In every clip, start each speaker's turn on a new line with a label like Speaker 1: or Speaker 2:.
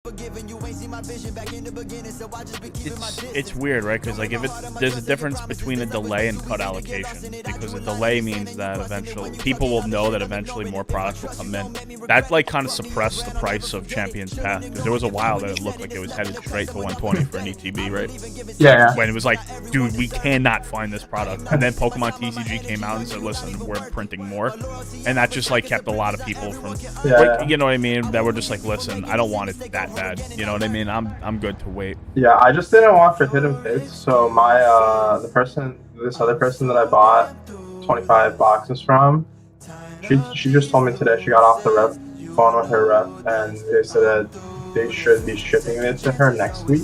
Speaker 1: It's weird, right? Because like there's a difference between a delay and cut allocation, because a delay means that eventually people will know that eventually more products will come in. That like kind of suppressed the price of Champion's Path, because there was a while that it looked like it was headed straight to 120 for an ETB, right?
Speaker 2: Yeah.
Speaker 1: When it was like, dude, we cannot find this product, and then Pokemon TCG came out and said, listen, we're printing more, and that just like kept a lot of people from, like, you know what I mean? That were just like, listen, I don't want it that bad. You know what I mean? I'm good to wait.
Speaker 2: Yeah, I just didn't want for Hidden Fates, so my this other person that I bought 25 boxes from, she just told me today she got off the phone with her rep, and they said that they should be shipping it to her next week.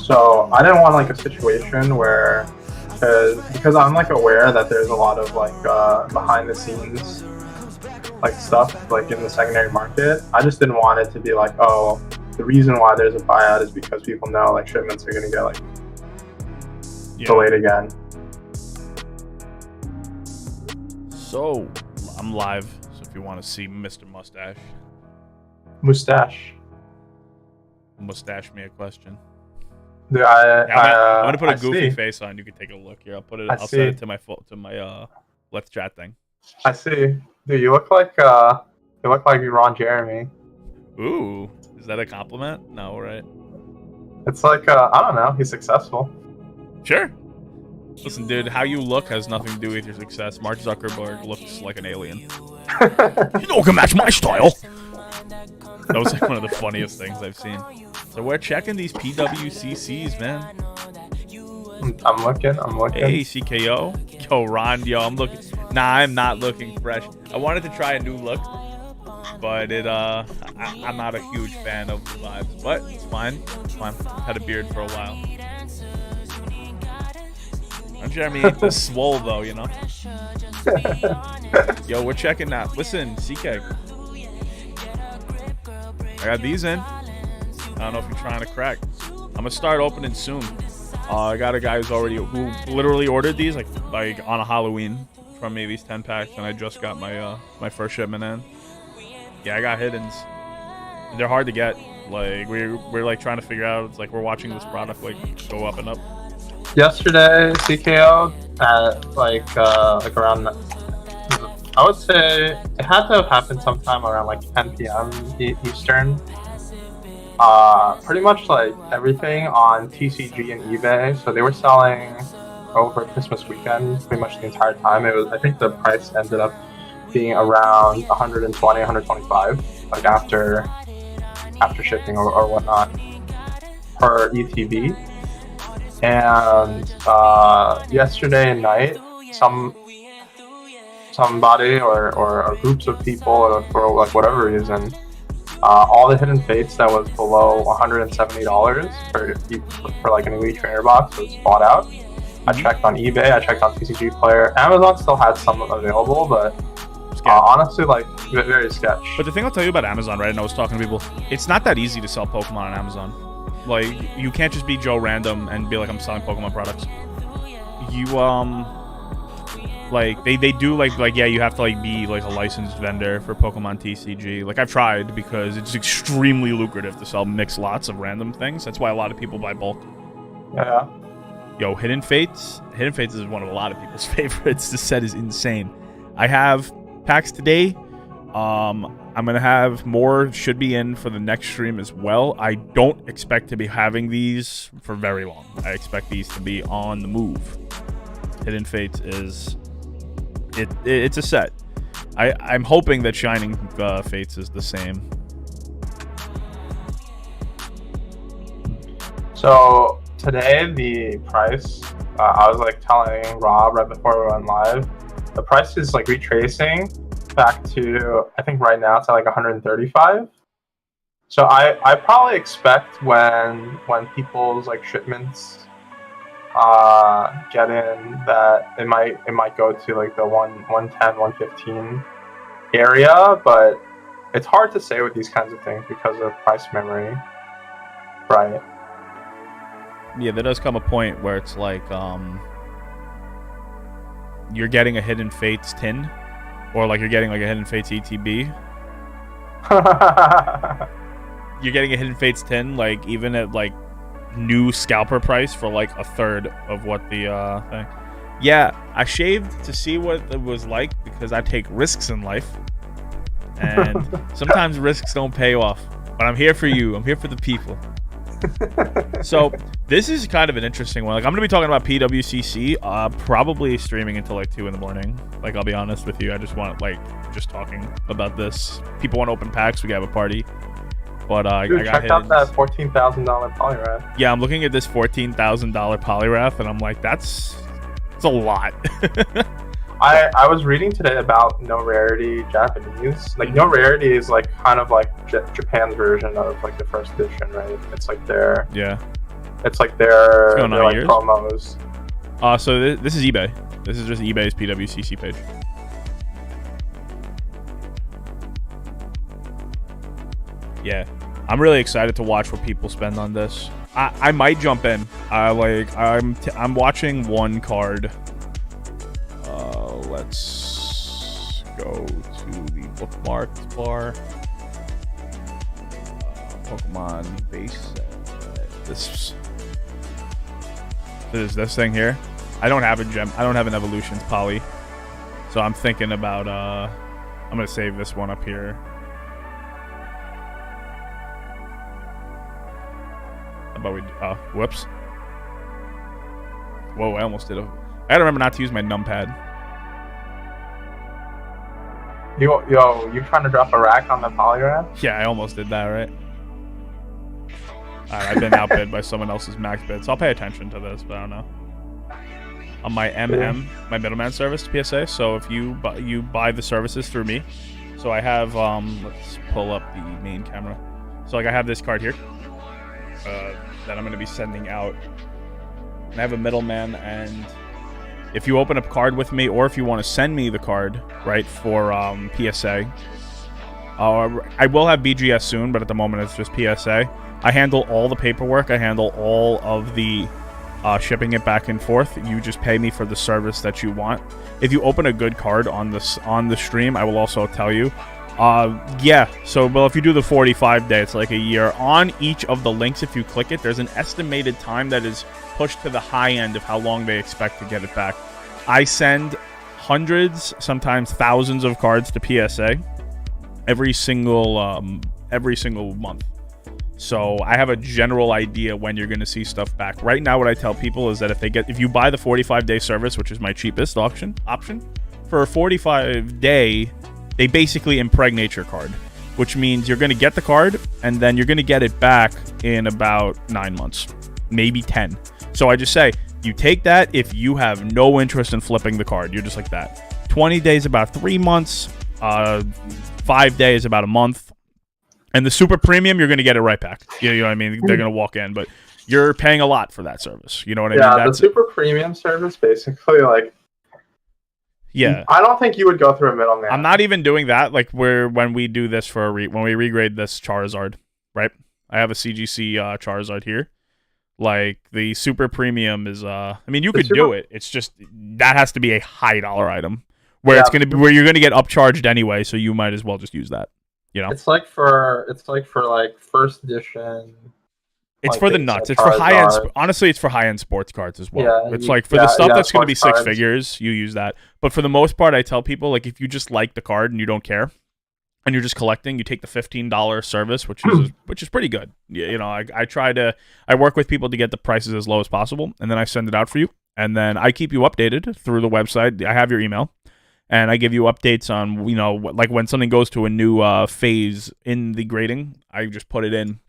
Speaker 2: So I didn't want like a situation where, because I'm like aware that there's a lot of like behind the scenes like stuff like in the secondary market. I just didn't want it to be like, oh, the reason why there's a buyout is because people know like shipments are gonna get like delayed again.
Speaker 1: So I'm live, so if you want to see Mr. Mustache me a question.
Speaker 2: Dude,
Speaker 1: I'm gonna put a goofy face on. You can take a look here. I'll set it to my let's chat thing.
Speaker 2: I see. Dude, you look like Ron Jeremy.
Speaker 1: Ooh, is that a compliment? No, right?
Speaker 2: It's like I don't know. He's successful.
Speaker 1: Sure. Listen, dude, how you look has nothing to do with your success. Mark Zuckerberg looks like an alien. You don't can match my style. That was like one of the funniest things I've seen. So we're checking these PWCCs, man.
Speaker 2: I'm looking.
Speaker 1: Hey, CKO. Yo, Ron, I'm looking. Nah, I'm not looking fresh. I wanted to try a new look, but I'm not a huge fan of the vibes. But it's fine. It's fine. I've had a beard for a while. I'm Jeremy ain't this swole though, you know. Yo, we're checking that. Listen, CK. I got these in. I don't know if you're trying to crack. I'm gonna start opening soon. I got a guy who literally ordered these like on a Halloween from me, these 10 packs, and I just got my my first shipment in. Yeah, I got hiddens. They're hard to get. Like we're like trying to figure out. It's like we're watching this product like go up and up.
Speaker 2: Yesterday, CKO at like around, I would say it had to have happened sometime around like 10 p.m. Eastern. Pretty much like everything on TCG and eBay. So they were selling over Christmas weekend pretty much the entire time. It was, I think the price ended up being around 120, 125, like after shipping or whatnot per ETB. And yesterday night, somebody or groups of people for like whatever reason, all the Hidden Fates that was below $170 for like an Elite Trainer box was bought out. I checked on eBay, I checked on TCG Player. Amazon still had some available, but honestly, like, very sketch.
Speaker 1: But the thing I'll tell you about Amazon, right, and I was talking to people, it's not that easy to sell Pokemon on Amazon. Like, you can't just be Joe Random and be like, I'm selling Pokemon products. You, like, they do, like, yeah, you have to, like, be, like, a licensed vendor for Pokemon TCG. Like, I've tried because it's extremely lucrative to sell mixed lots of random things. That's why a lot of people buy bulk.
Speaker 2: Yeah.
Speaker 1: Yo, Hidden Fates is one of a lot of people's favorites. This set is insane. I have packs today. I'm going to have more, should be in for the next stream as well. I don't expect to be having these for very long. I expect these to be on the move. Hidden Fates is... It's a set. I'm hoping that Shining Fates is the same.
Speaker 2: So today the price, I was like telling Rob right before we went live, the price is like retracing back to, I think right now it's at like 135. So I probably expect when people's like shipments get in that it might go to like the 110, 115 area, but it's hard to say with these kinds of things because of price memory, right?
Speaker 1: Yeah, there does come a point where it's like you're getting a Hidden Fates tin, or like you're getting like a Hidden Fates ETB, You're getting a Hidden Fates tin, like even at like new scalper price for like a third of what the thing. Yeah, I shaved to see what it was like because I take risks in life, and sometimes risks don't pay off. But I'm here for you. I'm here for the people. So this is kind of an interesting one. Like I'm gonna be talking about PWCC, probably streaming until like 2 in the morning. Like I'll be honest with you, I just want just talking about this. People want to open packs. We can have a party. But
Speaker 2: Dude,
Speaker 1: I got
Speaker 2: check out that $14,000 polyrath.
Speaker 1: Yeah, I'm looking at this $14,000 polyrath, and I'm like, it's a lot.
Speaker 2: I was reading today about No Rarity Japanese. Like No Rarity is like kind of like Japan's version of like the first edition, right? It's like their It's like their like promos.
Speaker 1: So this is eBay. This is just eBay's PWCC page. Yeah, I'm really excited to watch what people spend on this. I might jump in. I'm watching one card. Let's go to the bookmarks bar. Pokemon base set. This thing here. I don't have a gem. I don't have an Evolutions poly, so I'm thinking about. I'm gonna save this one up here. But whoops. Whoa, I almost did I gotta remember not to use my numpad.
Speaker 2: Yo, you trying to drop a rack on the polyrath?
Speaker 1: Yeah, I almost did that, right? Alright, I've been outbid by someone else's max bid, so I'll pay attention to this, but I don't know. On my my middleman service PSA, so if you buy the services through me, so I have, let's pull up the main camera. So like I have this card here. That I'm going to be sending out. And I have a middleman, and if you open a card with me, or if you want to send me the card, right, for PSA, I will have BGS soon, but at the moment it's just PSA. I handle all the paperwork. I handle all of the shipping it back and forth. You just pay me for the service that you want. If you open a good card on the stream, I will also tell you. Yeah, so, well, if you do the 45 day, it's like a year. On each of the links, if you click it, there's an estimated time that is pushed to the high end of how long they expect to get it back. I send hundreds, sometimes thousands of cards to PSA every single month. So I have a general idea when you're going to see stuff back. Right now, what I tell people is that if you buy the 45 day service, which is my cheapest option, for a 45 day, they basically impregnate your card, which means you're going to get the card, and then you're going to get it back in about 9 months, maybe 10. So I just say, you take that if you have no interest in flipping the card. You're just like that. 20 days, about 3 months. 5 days, about a month. And the super premium, you're going to get it right back. You know what I mean? They're going to walk in, but you're paying a lot for that service. You know what I mean?
Speaker 2: Yeah, the super premium service, basically, like, yeah, I don't think you would go through a middleman.
Speaker 1: I'm not even doing that. Like when we do this for when we regrade this Charizard, right? I have a CGC Charizard here. Like the super premium is, I mean, you could do it. It's just that has to be a high dollar item where it's gonna be where you're gonna get upcharged anyway. So you might as well just use that. You know, it's like for like first edition. It's for the nuts. It's for high-end. Honestly, it's for high-end sports cards as well. Yeah, it's like for the stuff that's going to be six figures, you use that. But for the most part, I tell people, like, if you just like the card and you don't care, and you're just collecting, you take the $15 service, which is pretty good. You know, I work with people to get the prices as low as possible, and then I send it out for you, and then I keep you updated through the website. I have your email, and I give you updates on, you know, like when something goes to a new phase in the grading, I just put it in.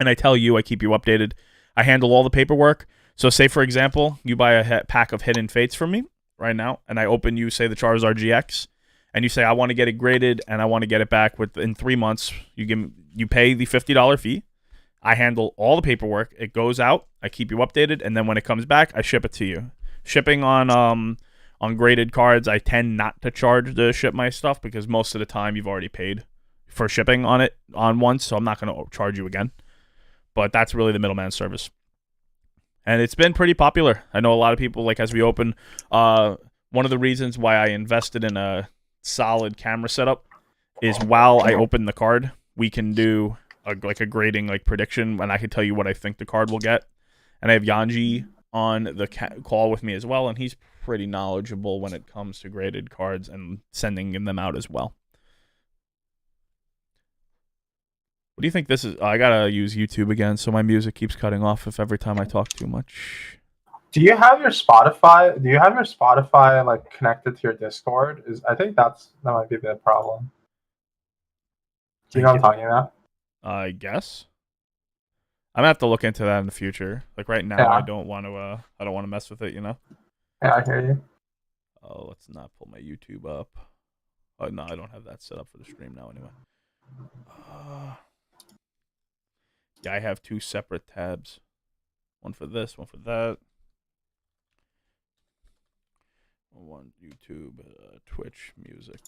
Speaker 1: And I tell you, I keep you updated. I handle all the paperwork. So say, for example, you buy a pack of Hidden Fates from me right now, and I open you, say, the Charizard GX, and you say, I want to get it graded, and I want to get it back within 3 months. You pay the $50 fee. I handle all the paperwork. It goes out. I keep you updated, and then when it comes back, I ship it to you. Shipping on graded cards, I tend not to charge to ship my stuff because most of the time you've already paid for shipping on it on once, so I'm not going to charge you again. But that's really the middleman service. And it's been pretty popular. I know a lot of people, like, as we open, one of the reasons why I invested in a solid camera setup is while I open the card, we can do a grading like prediction, and I can tell you what I think the card will get. And I have Yanji on the call with me as well, and he's pretty knowledgeable when it comes to graded cards and sending them out as well. What do you think this is? I gotta use YouTube again, so my music keeps cutting off if every time I talk too much.
Speaker 2: Do you have your Spotify? Do you have your Spotify like connected to your Discord? I think that might be the problem. Do you know what I'm talking about?
Speaker 1: I guess. I'm gonna have to look into that in the future. Like right now, yeah. I don't want to mess with it. You know.
Speaker 2: Yeah, I hear you.
Speaker 1: Oh, let's not pull my YouTube up. Oh no, I don't have that set up for the stream now. Anyway. Yeah, I have 2 separate tabs. One for this, one for that. One YouTube, Twitch, music.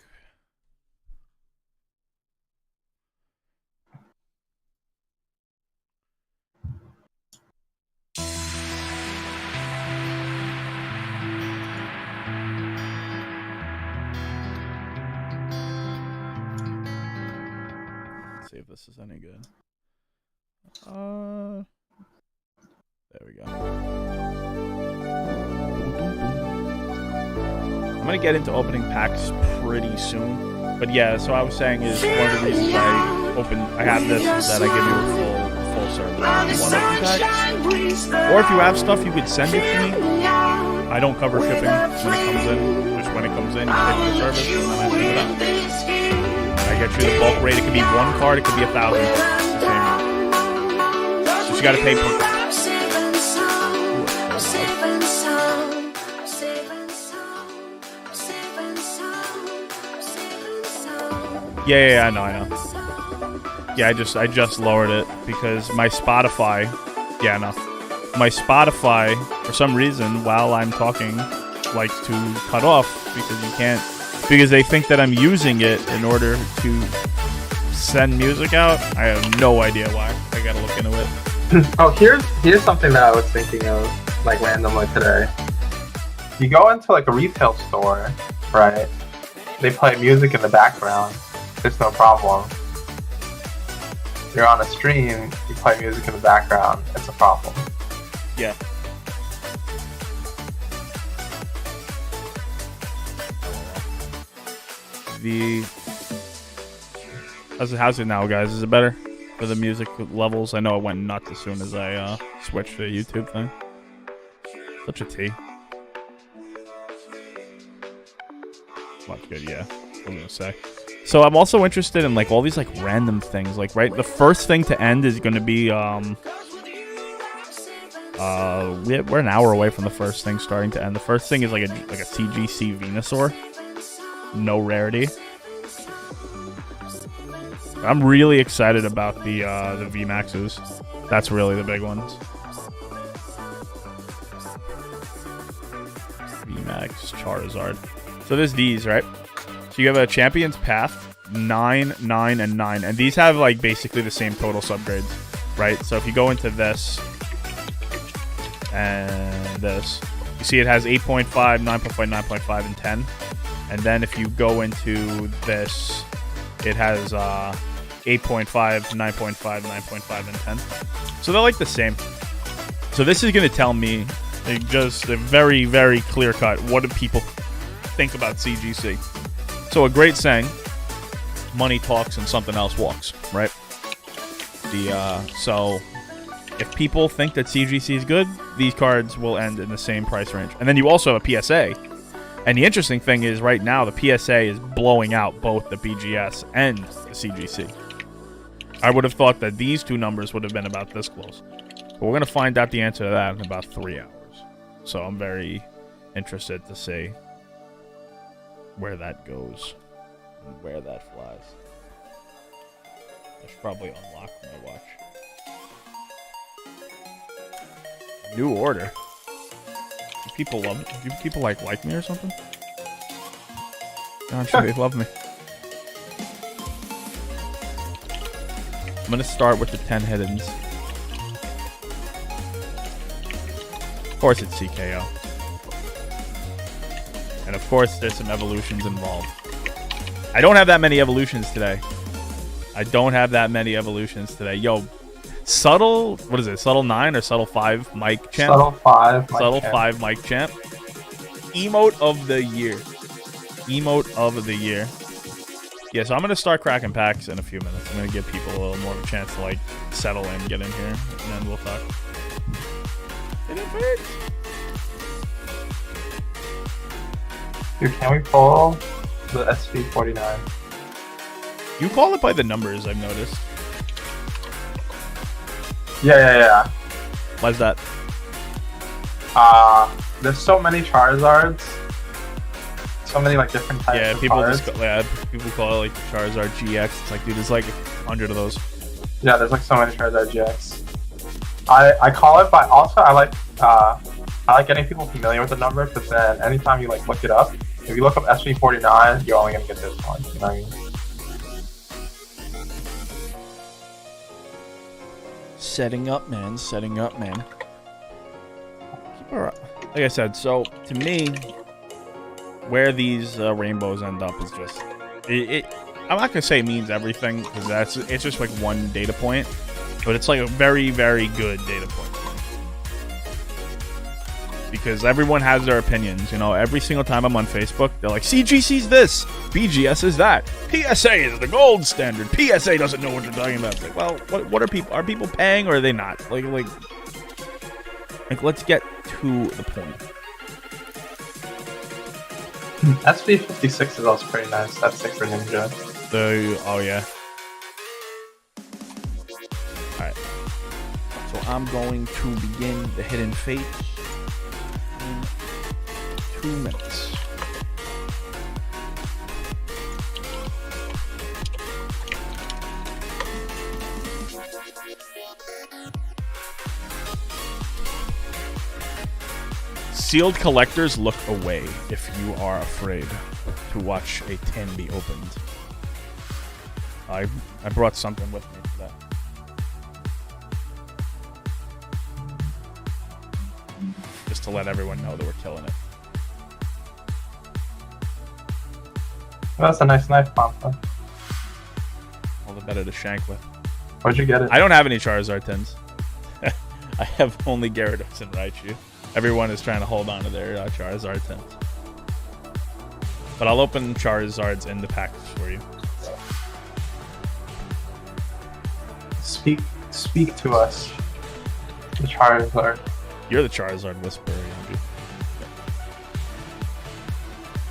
Speaker 1: Let's see if this is any good. There we go. I'm gonna get into opening packs pretty soon, but yeah. So I was saying is one of the reasons I have this is that I give you a full service. You want open packs, or if you have stuff, you could send it to me. I don't cover shipping when it comes in. Just when it comes in, you pay for the service, and then I pick it up. I get you the bulk rate. It could be 1 card. It could be 1,000. You gotta pay per. Yeah, I know. Yeah, I just lowered it because my Spotify. Yeah, no. My Spotify, for some reason, while I'm talking, likes to cut off because you can't. Because they think that I'm using it in order to send music out. I have no idea why. I gotta look into it.
Speaker 2: Oh, here's something that I was thinking of, like, randomly today. You go into, like, a retail store, right? They play music in the background. There's no problem. You're on a stream, you play music in the background. It's a problem.
Speaker 1: Yeah. How's it now, guys? Is it better? For the music levels, I know it went nuts as soon as I switched to the YouTube thing. Such a T. Much good, yeah. I'm gonna say. So I'm also interested in like all these like random things. Like right, the first thing to end is gonna be we're an hour away from the first thing starting to end. The first thing is like a CGC Venusaur. No rarity. I'm really excited about the VMAXs. That's really the big ones. VMAX Charizard. So there's these, right? So you have a Champion's Path, 9, 9, and 9. And these have like basically the same total subgrades, right? So if you go into this and this, you see it has 8.5, 9.5, 9.5, and 10. And then if you go into this, it has 8.5, 9.5, 9.5, and 10. So they're like the same. So this is going to tell me just a very, very clear cut. What do people think about CGC? So a great saying, money talks and something else walks, right? So if people think that CGC is good, these cards will end in the same price range. And then you also have a PSA. And the interesting thing is right now the PSA is blowing out both the BGS and the CGC. I would have thought that these two numbers would have been about this close. But we're going to find out the answer to that in about 3 hours. So I'm very interested to see where that goes and where that flies. I should probably unlock my watch. New order. Do people love me? Do people like me or something? I'm sure they love me. I'm gonna start with the 10 hiddens. Of course it's CKO. And of course there's some evolutions involved. I don't have that many evolutions today. Yo, subtle, what is it? Subtle 9 or subtle 5 mic champ?
Speaker 2: Subtle 5.
Speaker 1: Subtle 5 mic champ. Emote of the year. Yeah, so I'm gonna start cracking packs in a few minutes. I'm gonna give people a little more of a chance to like settle in, get in here, and then we'll talk.
Speaker 2: Dude, can we pull the SV49?
Speaker 1: You call it by the numbers, I've noticed.
Speaker 2: Yeah.
Speaker 1: Why's that?
Speaker 2: There's so many Charizards. So many like different types of cards.
Speaker 1: People call it like the Charizard GX. It's like, dude, there's like 100 of those.
Speaker 2: Yeah, there's like so many Charizard GX. I call it by, also I like getting people familiar with the number, but then anytime you like look it up, if you look up SV49, you're only gonna get this one. You know what I mean?
Speaker 1: Setting up, man. Keep her up. Like I said, so to me, where these rainbows end up is just I'm not gonna say it means everything, because it's just like one data point, but it's like a very, very good data point, because everyone has their opinions. You know, every single time I'm on Facebook, they're like, CGC's this, BGS is that, PSA is the gold standard, PSA doesn't know what you're talking about. It's like, well, what are people paying, or are they not? Like let's get to the point.
Speaker 2: SV56 is also pretty nice. That's sick for Ninja.
Speaker 1: Oh yeah. Alright. So I'm going to begin the Hidden Fates in 2 minutes. Sealed collectors look away if you are afraid to watch a tin be opened. I brought something with me for that. Just to let everyone know that we're killing it.
Speaker 2: Well, that's a nice knife, Pampa.
Speaker 1: All the better to shank with.
Speaker 2: Where'd you get it?
Speaker 1: I don't have any Charizard tins. I have only Gyarados and Raichu. Everyone is trying to hold on to their Charizard tins. But I'll open Charizards in the packs for you.
Speaker 2: Speak to us. The Charizard.
Speaker 1: You're the Charizard Whisperer,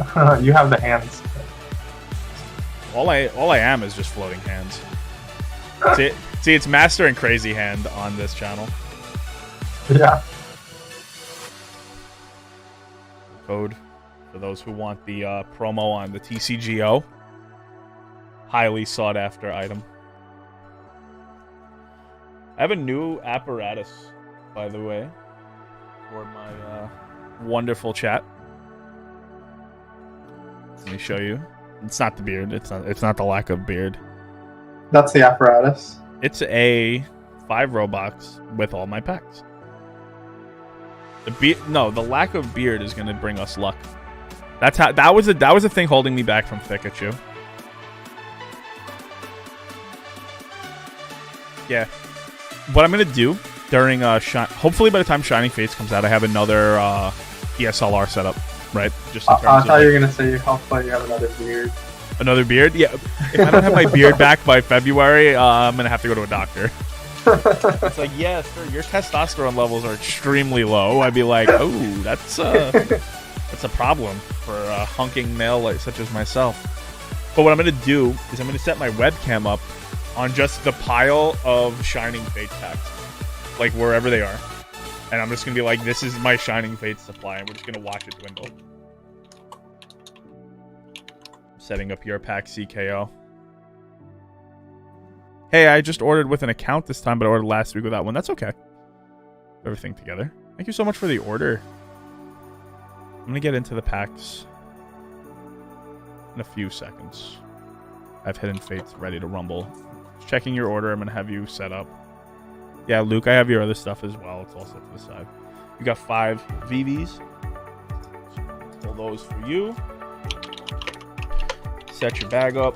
Speaker 1: aren't you?
Speaker 2: You have the hands.
Speaker 1: All I am is just floating hands. See, it's Master and Crazy Hand on this channel.
Speaker 2: Yeah.
Speaker 1: Code for those who want the promo on the TCGO. Highly sought after item. I have a new apparatus, by the way, for my wonderful chat. Let me show you. It's not the beard. It's not the lack of beard.
Speaker 2: That's the apparatus.
Speaker 1: It's a 5 Robux with all my packs. The lack of beard is gonna bring us luck. That's how that was a thing holding me back from Pikachu. Yeah. What I'm gonna do during hopefully by the time Shining Fates comes out, I have another DSLR setup, right? Just in terms
Speaker 2: I thought you were gonna say hopefully you have another beard.
Speaker 1: Another beard? Yeah. If I don't have my beard back by February, I'm gonna have to go to a doctor. It's like, yeah, sir, your testosterone levels are extremely low. I'd be like, oh, that's a problem for a hunking male such as myself. But what I'm gonna do is I'm gonna set my webcam up on just the pile of Shining Fate packs, like wherever they are, and I'm just gonna be like, this is my Shining Fate supply, and we're just gonna watch it dwindle. Setting up your pack, CKO. Hey, I just ordered with an account this time, but I ordered last week without one. That's okay. Everything together. Thank you so much for the order. I'm going to get into the packs in a few seconds. I have Hidden Fates ready to rumble. Just checking your order. I'm going to have you set up. Yeah, Luke, I have your other stuff as well. It's all set to the side. You got 5 VVs. So pull those for you. Set your bag up.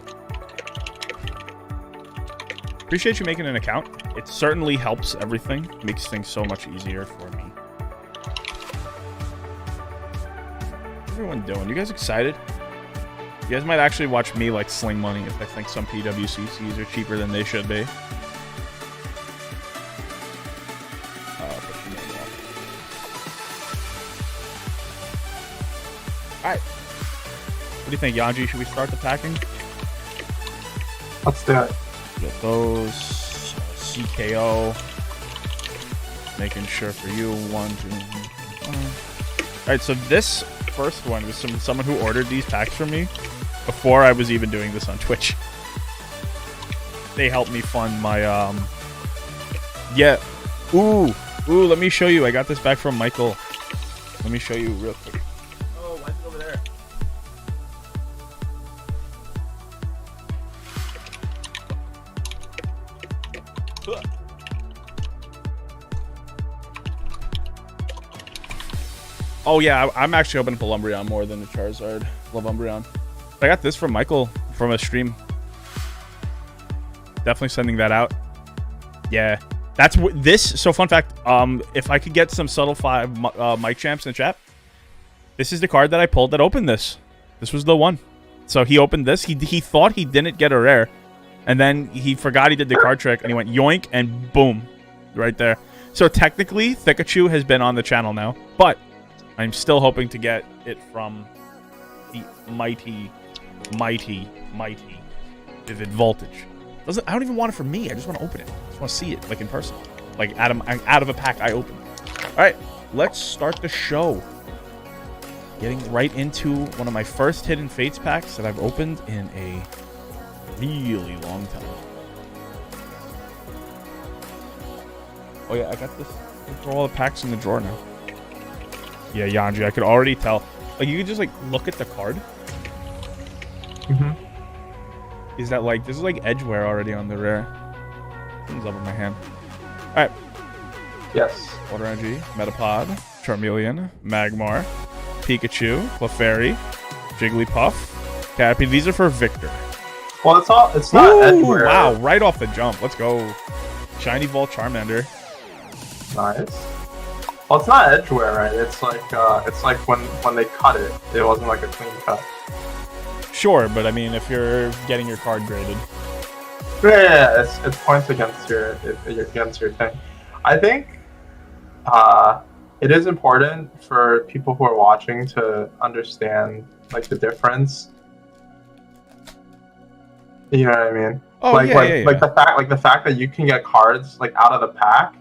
Speaker 1: Appreciate you making an account. It certainly helps everything. Makes things so much easier for me. What's everyone doing? You guys excited? You guys might actually watch me like sling money if I think some PWCCs are cheaper than they should be. Alright. What do you think, Yanji? Should we start the packing?
Speaker 2: Let's do it.
Speaker 1: Get those. CKO. Making sure for you. 1, 2, 3. Alright, so this first one was someone who ordered these packs for me before I was even doing this on Twitch. They helped me fund my, yeah. Ooh, let me show you. I got this back from Michael. Let me show you real quick. Oh, why is it over there? Oh yeah, I'm actually hoping for Lumbreon more than the Charizard. Love Umbreon. I got this from Michael from a stream. Definitely sending that out. Yeah, that's what this. So fun fact, if I could get some subtle 5 mic champs in the chat, this is the card that I pulled that opened this. This was the one. So he opened this. He thought he didn't get a rare, and then he forgot he did the card trick, and he went yoink, and boom, right there. So technically, Thikachu has been on the channel now, but I'm still hoping to get it from the mighty Vivid Voltage. I don't even want it for me. I just want to open it. I just want to see it, like, in person. Like, out of a pack I opened. All right, let's start the show. Getting right into one of my first Hidden Fates packs that I've opened in a really long time. Oh, yeah, I got this. Throw all the packs in the drawer now. Yeah, Yanji, I could already tell. Like, you could just, like, look at the card.
Speaker 2: Mm-hmm.
Speaker 1: Is that, like, this is, like, Edgeware already on the rare. Comes up in my hand. Alright.
Speaker 2: Yes.
Speaker 1: Water Energy, Metapod, Charmeleon, Magmar, Pikachu, Clefairy, Jigglypuff, Cappy. These are for Victor.
Speaker 2: Well, it's not Edgeware.
Speaker 1: Wow, right off the jump. Let's go. Shiny Ball Charmander.
Speaker 2: Nice. Well, it's not Edgeware, right? It's like when they cut it, it wasn't like a clean cut.
Speaker 1: Sure, but I mean, if you're getting your card graded.
Speaker 2: Yeah, it's points against your thing. I think it is important for people who are watching to understand like the difference. You know what I mean?
Speaker 1: Oh,
Speaker 2: like
Speaker 1: the
Speaker 2: fact that you can get cards like out of the pack,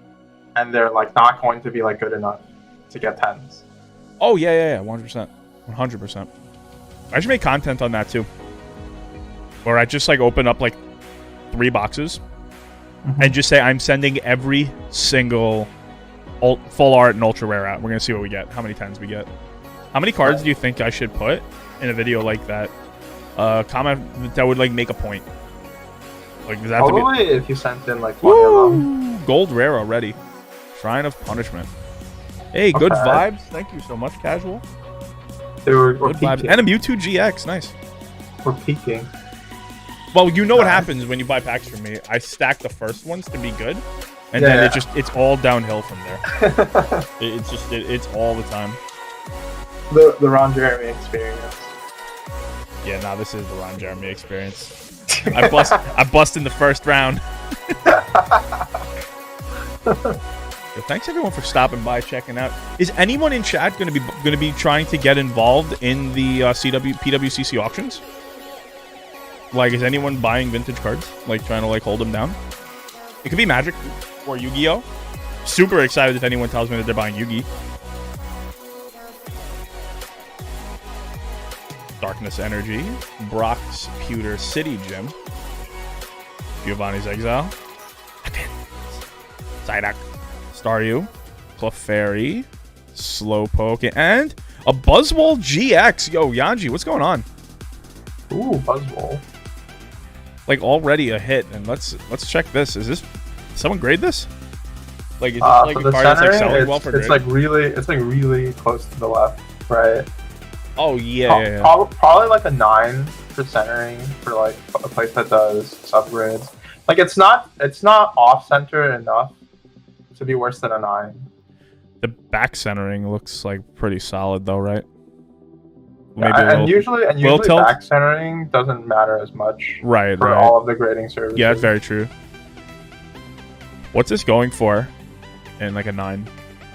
Speaker 2: and they're like not going to be like good enough to get 10s.
Speaker 1: Oh yeah, 100%, 100%. I should make content on that too, where I just like open up like 3 boxes and just say I'm sending every single full art and ultra rare out. We're gonna see what we get, how many 10s we get. How many cards do you think I should put in a video like that? Comment that would like make a point. Like, does that have to be...
Speaker 2: Probably if you sent in like 20 of them.
Speaker 1: Gold rare already. Shrine of Punishment. Hey, good vibes. Thank you so much, Casual.
Speaker 2: We're
Speaker 1: good vibes. And a Mewtwo GX. Nice.
Speaker 2: We're peaking.
Speaker 1: Well, you know what happens when you buy packs from me. I stack the first ones to be good, and then it's all downhill from there. It's all the time.
Speaker 2: The Ron Jeremy experience.
Speaker 1: Yeah, nah, this is the Ron Jeremy experience. I bust in the first round. Yo, thanks everyone for stopping by, checking out. Is anyone in chat going to be trying to get involved in the PWCC auctions? Like, is anyone buying vintage cards? Like, trying to like hold them down? It could be Magic or Yu-Gi-Oh. Super excited if anyone tells me that they're buying Yu-Gi. Darkness Energy, Brock's Pewter City Gym, Giovanni's Exile, Psyduck, Staryu, Clefairy, Slowpoke, and a Buzzwole GX. Yo, Yanji, what's going on?
Speaker 2: Ooh, Buzzwole.
Speaker 1: Like already a hit, and let's check this. Is this someone grade this? Like, is this like a card that's like selling well for grade?
Speaker 2: It's like really close to the left, right?
Speaker 1: Oh yeah,
Speaker 2: Probably like a 9 for centering for like a place that does subgrids. Like it's not off center enough to be worse than a 9.
Speaker 1: The back centering looks like pretty solid though, right?
Speaker 2: Yeah, and usually
Speaker 1: tilt?
Speaker 2: back centering doesn't matter as much.
Speaker 1: Right,
Speaker 2: for
Speaker 1: right.
Speaker 2: all of the grading services.
Speaker 1: Yeah, that's very true. What's this going for in like a 9?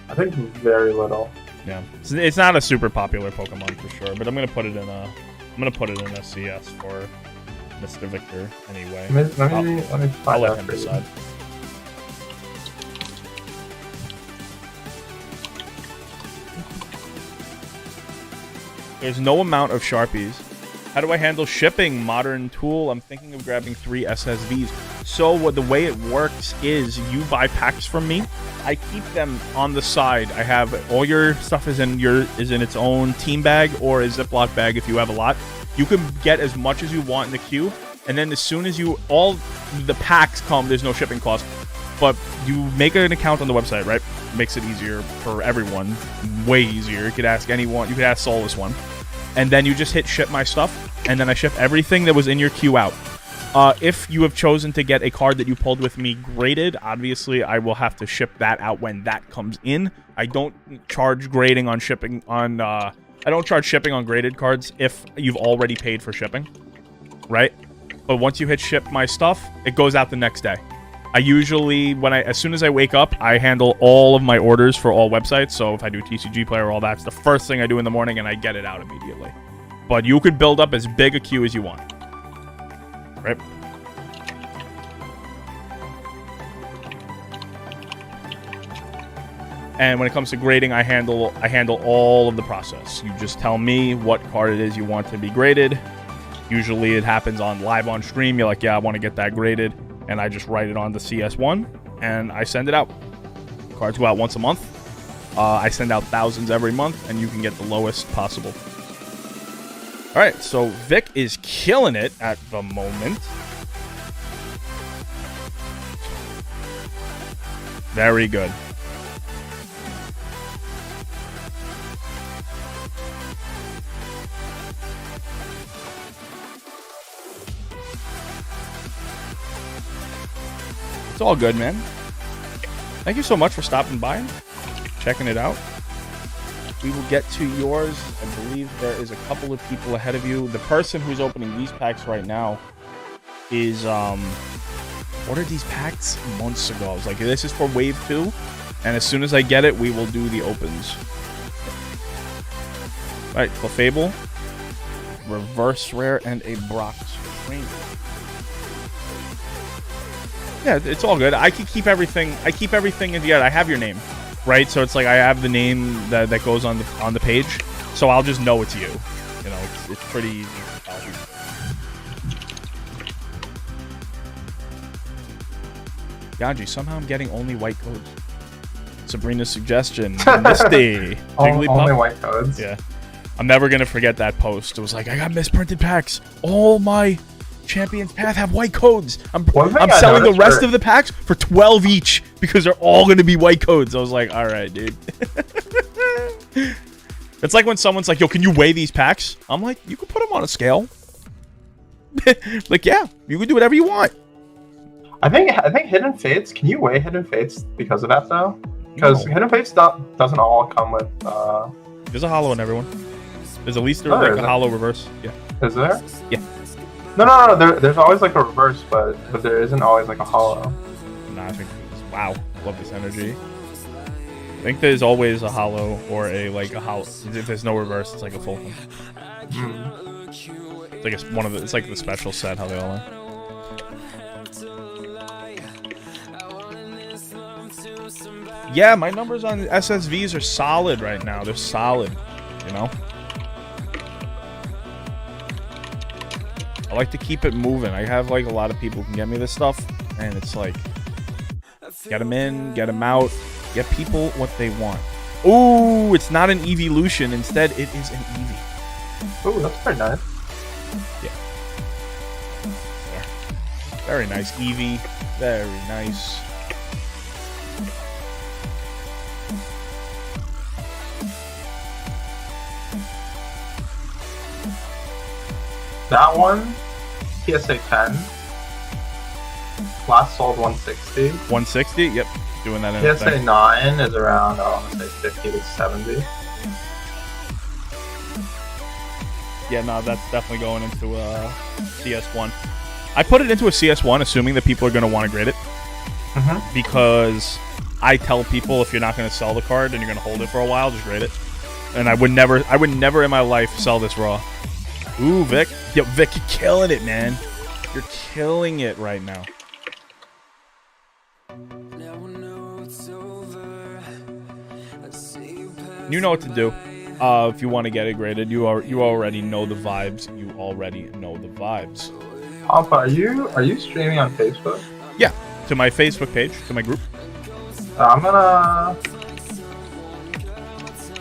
Speaker 2: I think very little.
Speaker 1: Yeah, it's not a super popular Pokemon for sure, but I'm gonna put it in a CS for Mr. Victor anyway.
Speaker 2: Let me find
Speaker 1: I'll let
Speaker 2: out
Speaker 1: him
Speaker 2: for you.
Speaker 1: decide. There's no amount of Sharpies. How do I handle shipping? Modern tool. I'm thinking of grabbing 3 SSVs. So the way it works is you buy packs from me. I keep them on the side. I have all your stuff is in its own team bag or a Ziploc bag if you have a lot. You can get as much as you want in the queue, and then as soon as all the packs come, there's no shipping cost. But you make an account on the website, right? Makes it easier for everyone. Way easier. You could ask anyone. You could ask Solus one. And then you just hit ship my stuff, and then I ship everything that was in your queue out. If you have chosen to get a card that you pulled with me graded, obviously I will have to ship that out when that comes in. I don't charge grading on shipping on... I don't charge shipping on graded cards if you've already paid for shipping, right? But once you hit ship my stuff, it goes out the next day. I usually, as soon as I wake up, I handle all of my orders for all websites. So if I do TCG Player, all that's the first thing I do in the morning, and I get it out immediately. But you could build up as big a queue as you want, right? And when it comes to grading, I handle all of the process. You just tell me what card it is you want to be graded. Usually it happens live on stream. You're like, yeah, I want to get that graded. And I just write it on the CS1, and I send it out. Cards go out once a month. I send out thousands every month, and you can get the lowest possible. All right, so Vic is killing it at the moment. Very good. It's all good, man. Thank you so much for stopping by, checking it out. We will get to yours. I believe there is a couple of people ahead of you. The person who's opening these packs right now is ordered these packs months ago. I was like, this is for Wave 2, and as soon as I get it, we will do the opens. All right, Clefable, Reverse Rare, and a Brock's Trainer. Yeah, it's all good. I can keep everything. I keep everything in the end. I have your name, right? So it's like I have the name that goes on the page. So I'll just know it's you. You know, it's pretty easy. Yanji, somehow I'm getting only white codes. Sabrina's suggestion. Misty.
Speaker 2: Only white codes.
Speaker 1: Yeah. I'm never gonna forget that post. It was like, I got misprinted packs. All my Champions Path have white codes. I'm selling the rest of the packs for 12 each because they're all going to be white codes. I was like, all right, dude. It's like when someone's like, yo, can you weigh these packs? I'm like, you can put them on a scale. Like, yeah, you can do whatever you want.
Speaker 2: I think Hidden Fates, can you weigh Hidden Fates because of that, though? Because Hidden Fates doesn't all come with...
Speaker 1: There's a hollow in everyone. There's at least a hollow reverse. Yeah.
Speaker 2: Is there?
Speaker 1: Yeah.
Speaker 2: No. There's always like a reverse, but there isn't always like a hollow.
Speaker 1: Nah, I think wow, love this energy. I think there's always a hollow or a hollow. If there's no reverse, it's like a full one. It's like it's like the special set how they all are. Yeah, my numbers on SSVs are solid right now. They're solid, you know. I like to keep it moving. I have like a lot of people who can get me this stuff, and it's like, get them in, get them out, get people what they want. Ooh, it's not an evolution. Instead, it is an Eevee.
Speaker 2: Ooh, that's pretty nice.
Speaker 1: Yeah. There. Very nice Eevee. Very nice.
Speaker 2: That one, PSA 10. Last sold 160.
Speaker 1: 160. Yep. Doing that in a
Speaker 2: PSA
Speaker 1: thing.
Speaker 2: 9 is around, I want to say 50 to 70.
Speaker 1: Yeah, no, that's definitely going into CS1. I put it into a CS1 assuming that people are going to want to grade it. Because I tell people if you're not going to sell the card and you're going to hold it for a while, just grade it. And I would never in my life sell this raw. Ooh, Vic. Yo, Vic, you're killing it, man. You're killing it right now. You know what to do. If you want to get it graded, you already know the vibes. You already know the vibes.
Speaker 2: Papa, are you streaming on Facebook?
Speaker 1: Yeah, to my Facebook page, to my group.
Speaker 2: I'm gonna.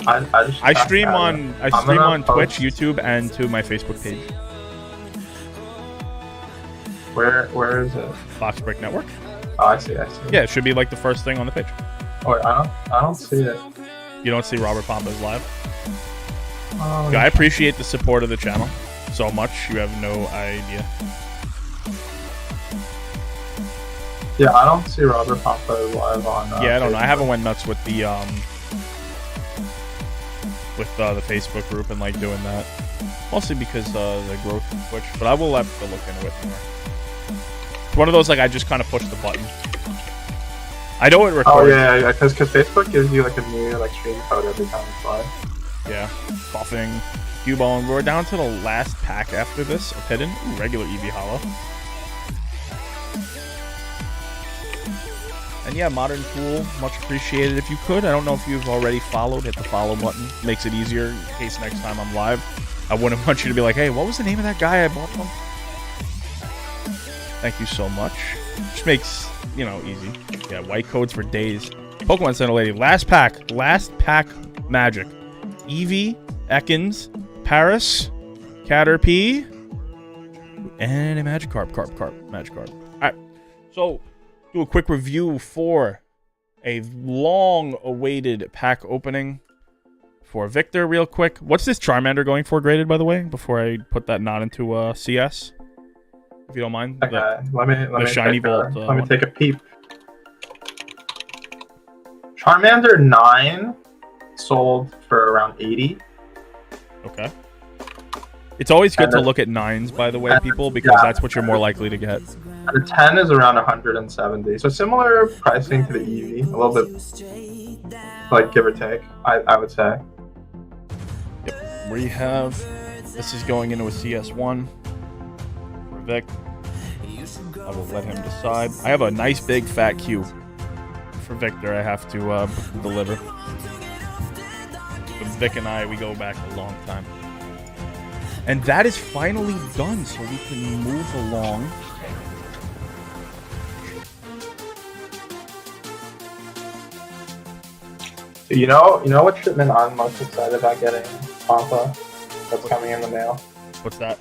Speaker 1: I stream on Twitch, YouTube, and to my Facebook page.
Speaker 2: Where is it?
Speaker 1: Box Break Network.
Speaker 2: Oh, I see.
Speaker 1: Yeah, it should be like the first thing on the page.
Speaker 2: Oh, wait, I don't see it.
Speaker 1: You don't see Robert Pompa's live?
Speaker 2: Oh,
Speaker 1: I appreciate the support of the channel so much. You have no idea.
Speaker 2: Yeah, I don't see Robert Pompa live on.
Speaker 1: Yeah, I don't know. I haven't went nuts with the Facebook group and like doing that, mostly because the growth of Twitch. But I will have to look into it more. It's one of those like I just kind of push the button. I know it records.
Speaker 2: Oh yeah, because Facebook gives you like a new like stream code every time it's live.
Speaker 1: Yeah, buffing, Cubone. We're down to the last pack after this of hidden. Ooh, regular EV Hollow. And yeah, Modern Tool, much appreciated if you could. I don't know if you've already followed. Hit the follow button. Makes it easier in case next time I'm live. I wouldn't want you to be like, hey, what was the name of that guy I bought from? Thank you so much. Just makes, you know, easy. Yeah, white codes for days. Pokemon Center Lady. Last pack magic. Eevee, Ekans, Paris, Caterpie, and a Magikarp. Magikarp. Alright, so do a quick review for a long-awaited pack opening for Victor real quick. What's this Charmander going for graded, by the way, before I put that knot into CS? If you don't mind.
Speaker 2: Okay, let me
Speaker 1: shiny Vault.
Speaker 2: Let me take a peep. Charmander 9 sold for around 80.
Speaker 1: Okay. It's always good to look at 9s, by the way, people, because that's what you're more likely to get.
Speaker 2: The 10 is around 170. So similar pricing to the Eevee. A little bit, like, give or take, I would say.
Speaker 1: Yep. We have... This is going into a CS1 for Vic. I will let him decide. I have a nice big fat queue for Victor I have to deliver. But Vic and I, we go back a long time. And that is finally done, so we can move along.
Speaker 2: You know what shipment I'm most excited about getting, Pampa, that's coming in the mail?
Speaker 1: What's that?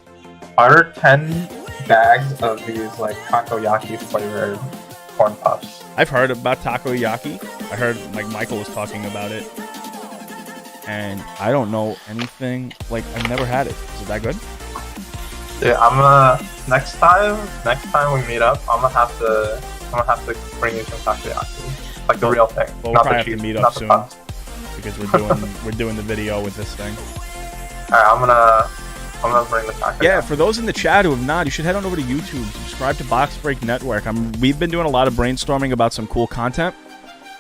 Speaker 2: Are 10 bags of these like takoyaki flavored corn puffs.
Speaker 1: I've heard about takoyaki. I heard like Michael was talking about it. And I don't know anything. Like, I've never had it. Is it that good?
Speaker 2: Yeah, I'm gonna next time we meet up, I'm gonna have to bring you some takoyaki, like the real thing.
Speaker 1: Well, we'll
Speaker 2: not
Speaker 1: probably
Speaker 2: the
Speaker 1: have
Speaker 2: cheese,
Speaker 1: to meet
Speaker 2: not
Speaker 1: up
Speaker 2: the
Speaker 1: soon
Speaker 2: puffs.
Speaker 1: because we're doing the video with this thing.
Speaker 2: All right, I'm gonna bring the takoyaki.
Speaker 1: Yeah, for those in the chat who have not, you should head on over to YouTube, subscribe to Box Break Network. We've been doing a lot of brainstorming about some cool content.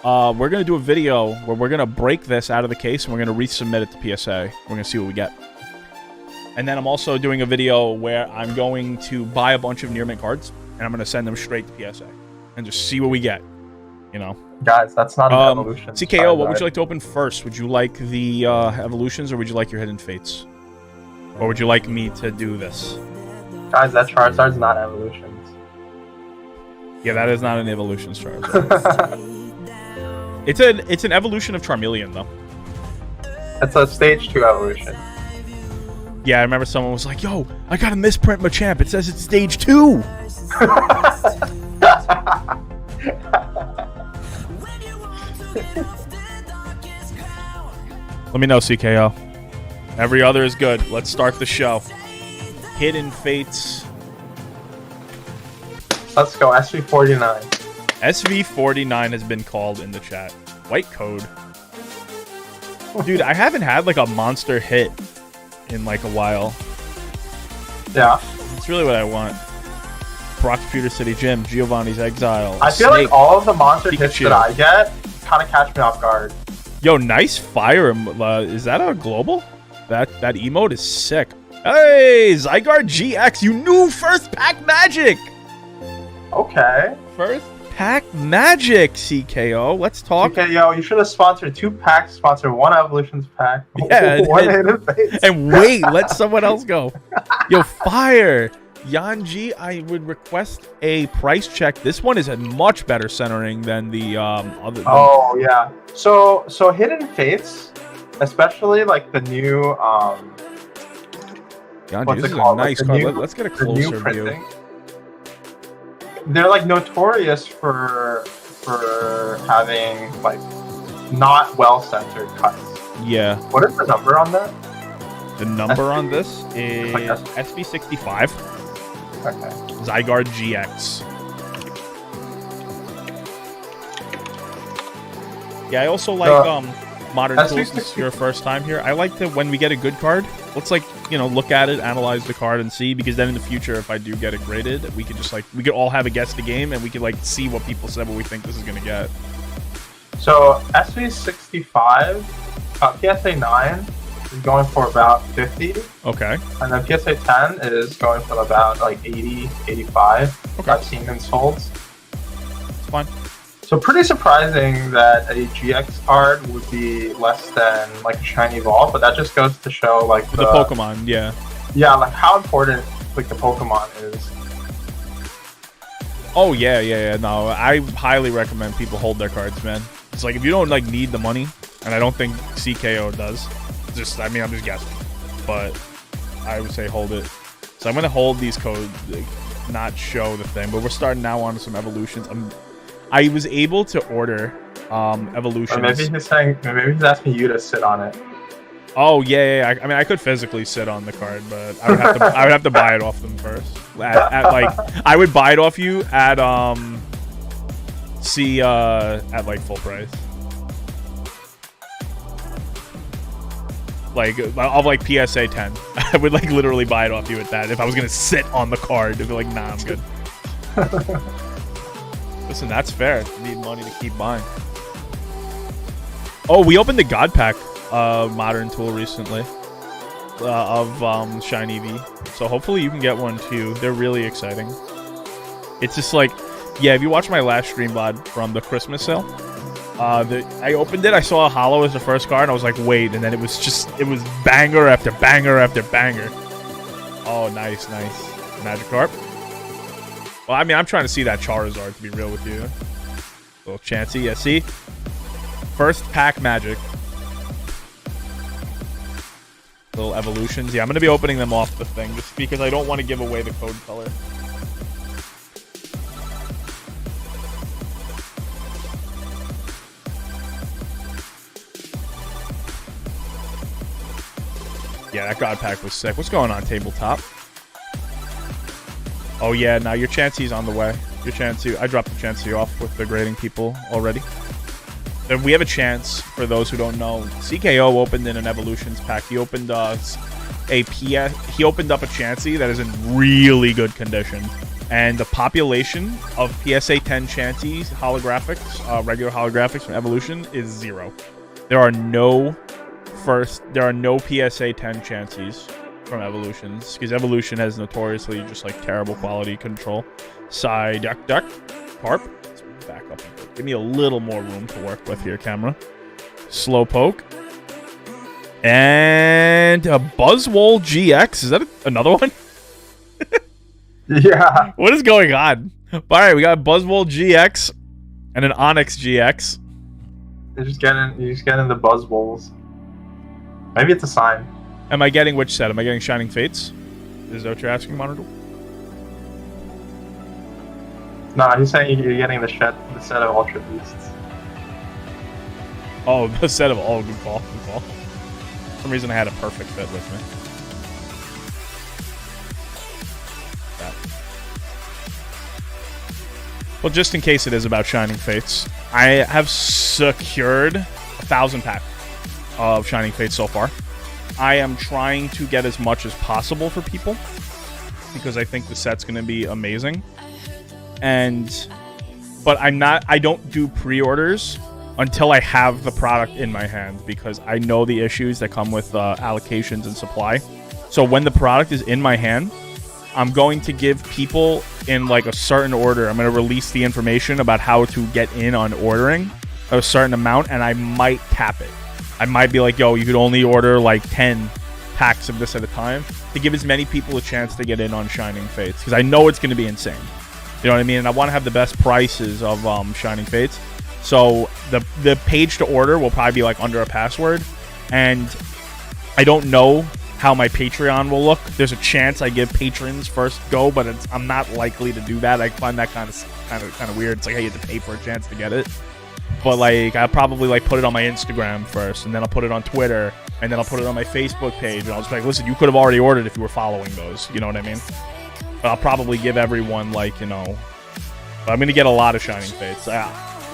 Speaker 1: We're going to do a video where we're going to break this out of the case and we're going to resubmit it to PSA. We're going to see what we get. And then I'm also doing a video where I'm going to buy a bunch of near mint cards and I'm going to send them straight to PSA and just see what we get. You know,
Speaker 2: guys, that's not an evolution.
Speaker 1: CKO, what would you like to open first? Would you like the evolutions or would you like your hidden fates? Or would you like me to do this?
Speaker 2: Guys, that Charizard's not evolutions.
Speaker 1: Yeah, that is not an evolutions Charizard. It's an evolution of Charmeleon, though.
Speaker 2: It's a stage 2 evolution.
Speaker 1: Yeah, I remember someone was like, yo, I got a misprint Machamp. It says it's stage 2. Let me know, CKO. Every other is good. Let's start the show. Hidden Fates.
Speaker 2: Let's go, SV49.
Speaker 1: SV49 has been called in the chat. White code. Dude, I haven't had like a monster hit in like a while.
Speaker 2: Yeah.
Speaker 1: It's really what I want. Brock's Pewter City Gym, Giovanni's Exile.
Speaker 2: I feel like all of the monster hits that I get kind of catch me off guard.
Speaker 1: Yo, nice fire. Is that a global? That emote is sick. Hey, Zygarde GX, you knew first pack magic.
Speaker 2: Okay.
Speaker 1: First pack magic, CKO. Let's talk.
Speaker 2: CKO, you should have sponsored 2 packs, sponsor 1 Evolutions pack.
Speaker 1: Yeah,
Speaker 2: one Hidden Fates.
Speaker 1: And wait, let someone else go. Yo, fire. Yanji, I would request a price check. This one is a much better centering than the other.
Speaker 2: Oh yeah. So Hidden Fates, especially like the new
Speaker 1: Yanji,
Speaker 2: what's
Speaker 1: this
Speaker 2: it
Speaker 1: is
Speaker 2: called?
Speaker 1: a nice
Speaker 2: Like
Speaker 1: card. Let's get a closer view.
Speaker 2: They're like notorious for having like not well centered cuts.
Speaker 1: Yeah.
Speaker 2: What is the number on that?
Speaker 1: The number on this is
Speaker 2: like
Speaker 1: SB65.
Speaker 2: Okay.
Speaker 1: Zygarde GX. Yeah, I also like Modern Tools. This is your first time here. I like to, when we get a good card, let's like, you know, look at it, analyze the card, and see, because then in the future, if I do get it graded, we could just like, we could all have a guess the game, and we could like see what people said, what we think this is gonna get.
Speaker 2: So SV65, PSA 9 is going for about 50.
Speaker 1: Okay.
Speaker 2: And then PSA 10 is going for about like 80, 85.
Speaker 1: Okay.
Speaker 2: I've seen in solds.
Speaker 1: It's fine.
Speaker 2: So pretty surprising that a GX card would be less than like a shiny evolve, but that just goes to show like
Speaker 1: the Pokemon, yeah.
Speaker 2: Yeah, like how important like the Pokemon is.
Speaker 1: Oh yeah. No, I highly recommend people hold their cards, man. It's like if you don't like need the money, and I don't think CKO does. I mean, I'm just guessing, but I would say hold it. So I'm gonna hold these codes, like, not show the thing. But we're starting now on some evolutions. I was able to order evolutions.
Speaker 2: Or maybe he's asking you to sit on it.
Speaker 1: Oh yeah. I mean, I could physically sit on the card, but I would have to buy it off them first. At like, I would buy it off you at at like full price. Like, of like PSA 10. I would like literally buy it off you at that if I was gonna sit on the card. I'd be like, nah, I'm good. Listen, that's fair. You need money to keep buying. Oh, we opened the God Pack Modern Tool recently of Shiny V. So hopefully you can get one too. They're really exciting. It's just like, yeah, if you watch my last stream VOD from the Christmas sale, I opened it, I saw a holo as the first card, and I was like, wait, and then it was banger after banger after banger. Oh, nice. Magikarp. Well, I mean, I'm trying to see that Charizard, to be real with you. Little Chansey, yeah, see? First pack magic. Little evolutions. Yeah, I'm going to be opening them off the thing, just because I don't want to give away the code color. Yeah, that God Pack was sick. What's going on, tabletop? Oh yeah, now your Chansey's on the way. Your Chansey, I dropped the Chansey off with the grading people already. And we have a chance, for those who don't know. CKO opened in an Evolutions pack. He opened he opened up a Chansey that is in really good condition. And the population of PSA 10 Chanseys holographics, regular holographics from Evolution, is 0. There are no PSA 10 Chanseys from Evolutions, because Evolution has notoriously just like terrible quality control. Duck, Carp. Let's back up a bit. Give me a little more room to work with here, camera. Slowpoke. And a Buzzwole GX. Is that another one?
Speaker 2: Yeah.
Speaker 1: What is going on? All right, we got a Buzzwole GX and an Onyx GX.
Speaker 2: You're just getting the Buzzwoles. Maybe it's a sign.
Speaker 1: Am I getting which set? Am I getting Shining Fates? Is that what you're asking, Monitor?
Speaker 2: No, he's saying you're getting the set of Ultra Beasts.
Speaker 1: Oh, the set of all. Good call. For some reason, I had a perfect fit with me. Well, just in case it is about Shining Fates, I have secured 1,000 packs of Shining Fates so far. I am trying to get as much as possible for people because I think the set's going to be amazing. But I don't do pre-orders until I have the product in my hand because I know the issues that come with allocations and supply. So when the product is in my hand, I'm going to give people in like a certain order. I'm going to release the information about how to get in on ordering a certain amount, and I might cap it. I might be like, yo, you could only order like 10 packs of this at a time to give as many people a chance to get in on Shining Fates because I know it's going to be insane. You know what I mean? And I want to have the best prices of Shining Fates. So the page to order will probably be like under a password, and I don't know how my Patreon will look. There's a chance I give patrons first go, but I'm not likely to do that. I find that kind of weird. It's like how you have to pay for a chance to get it. But like I'll probably like put it on my Instagram first, and then I'll put it on Twitter, and then I'll put it on my Facebook page, and I'll just be like, listen, you could have already ordered if you were following those. You know what I mean? But I'll probably give everyone like, you know, I'm gonna get a lot of Shining Fates.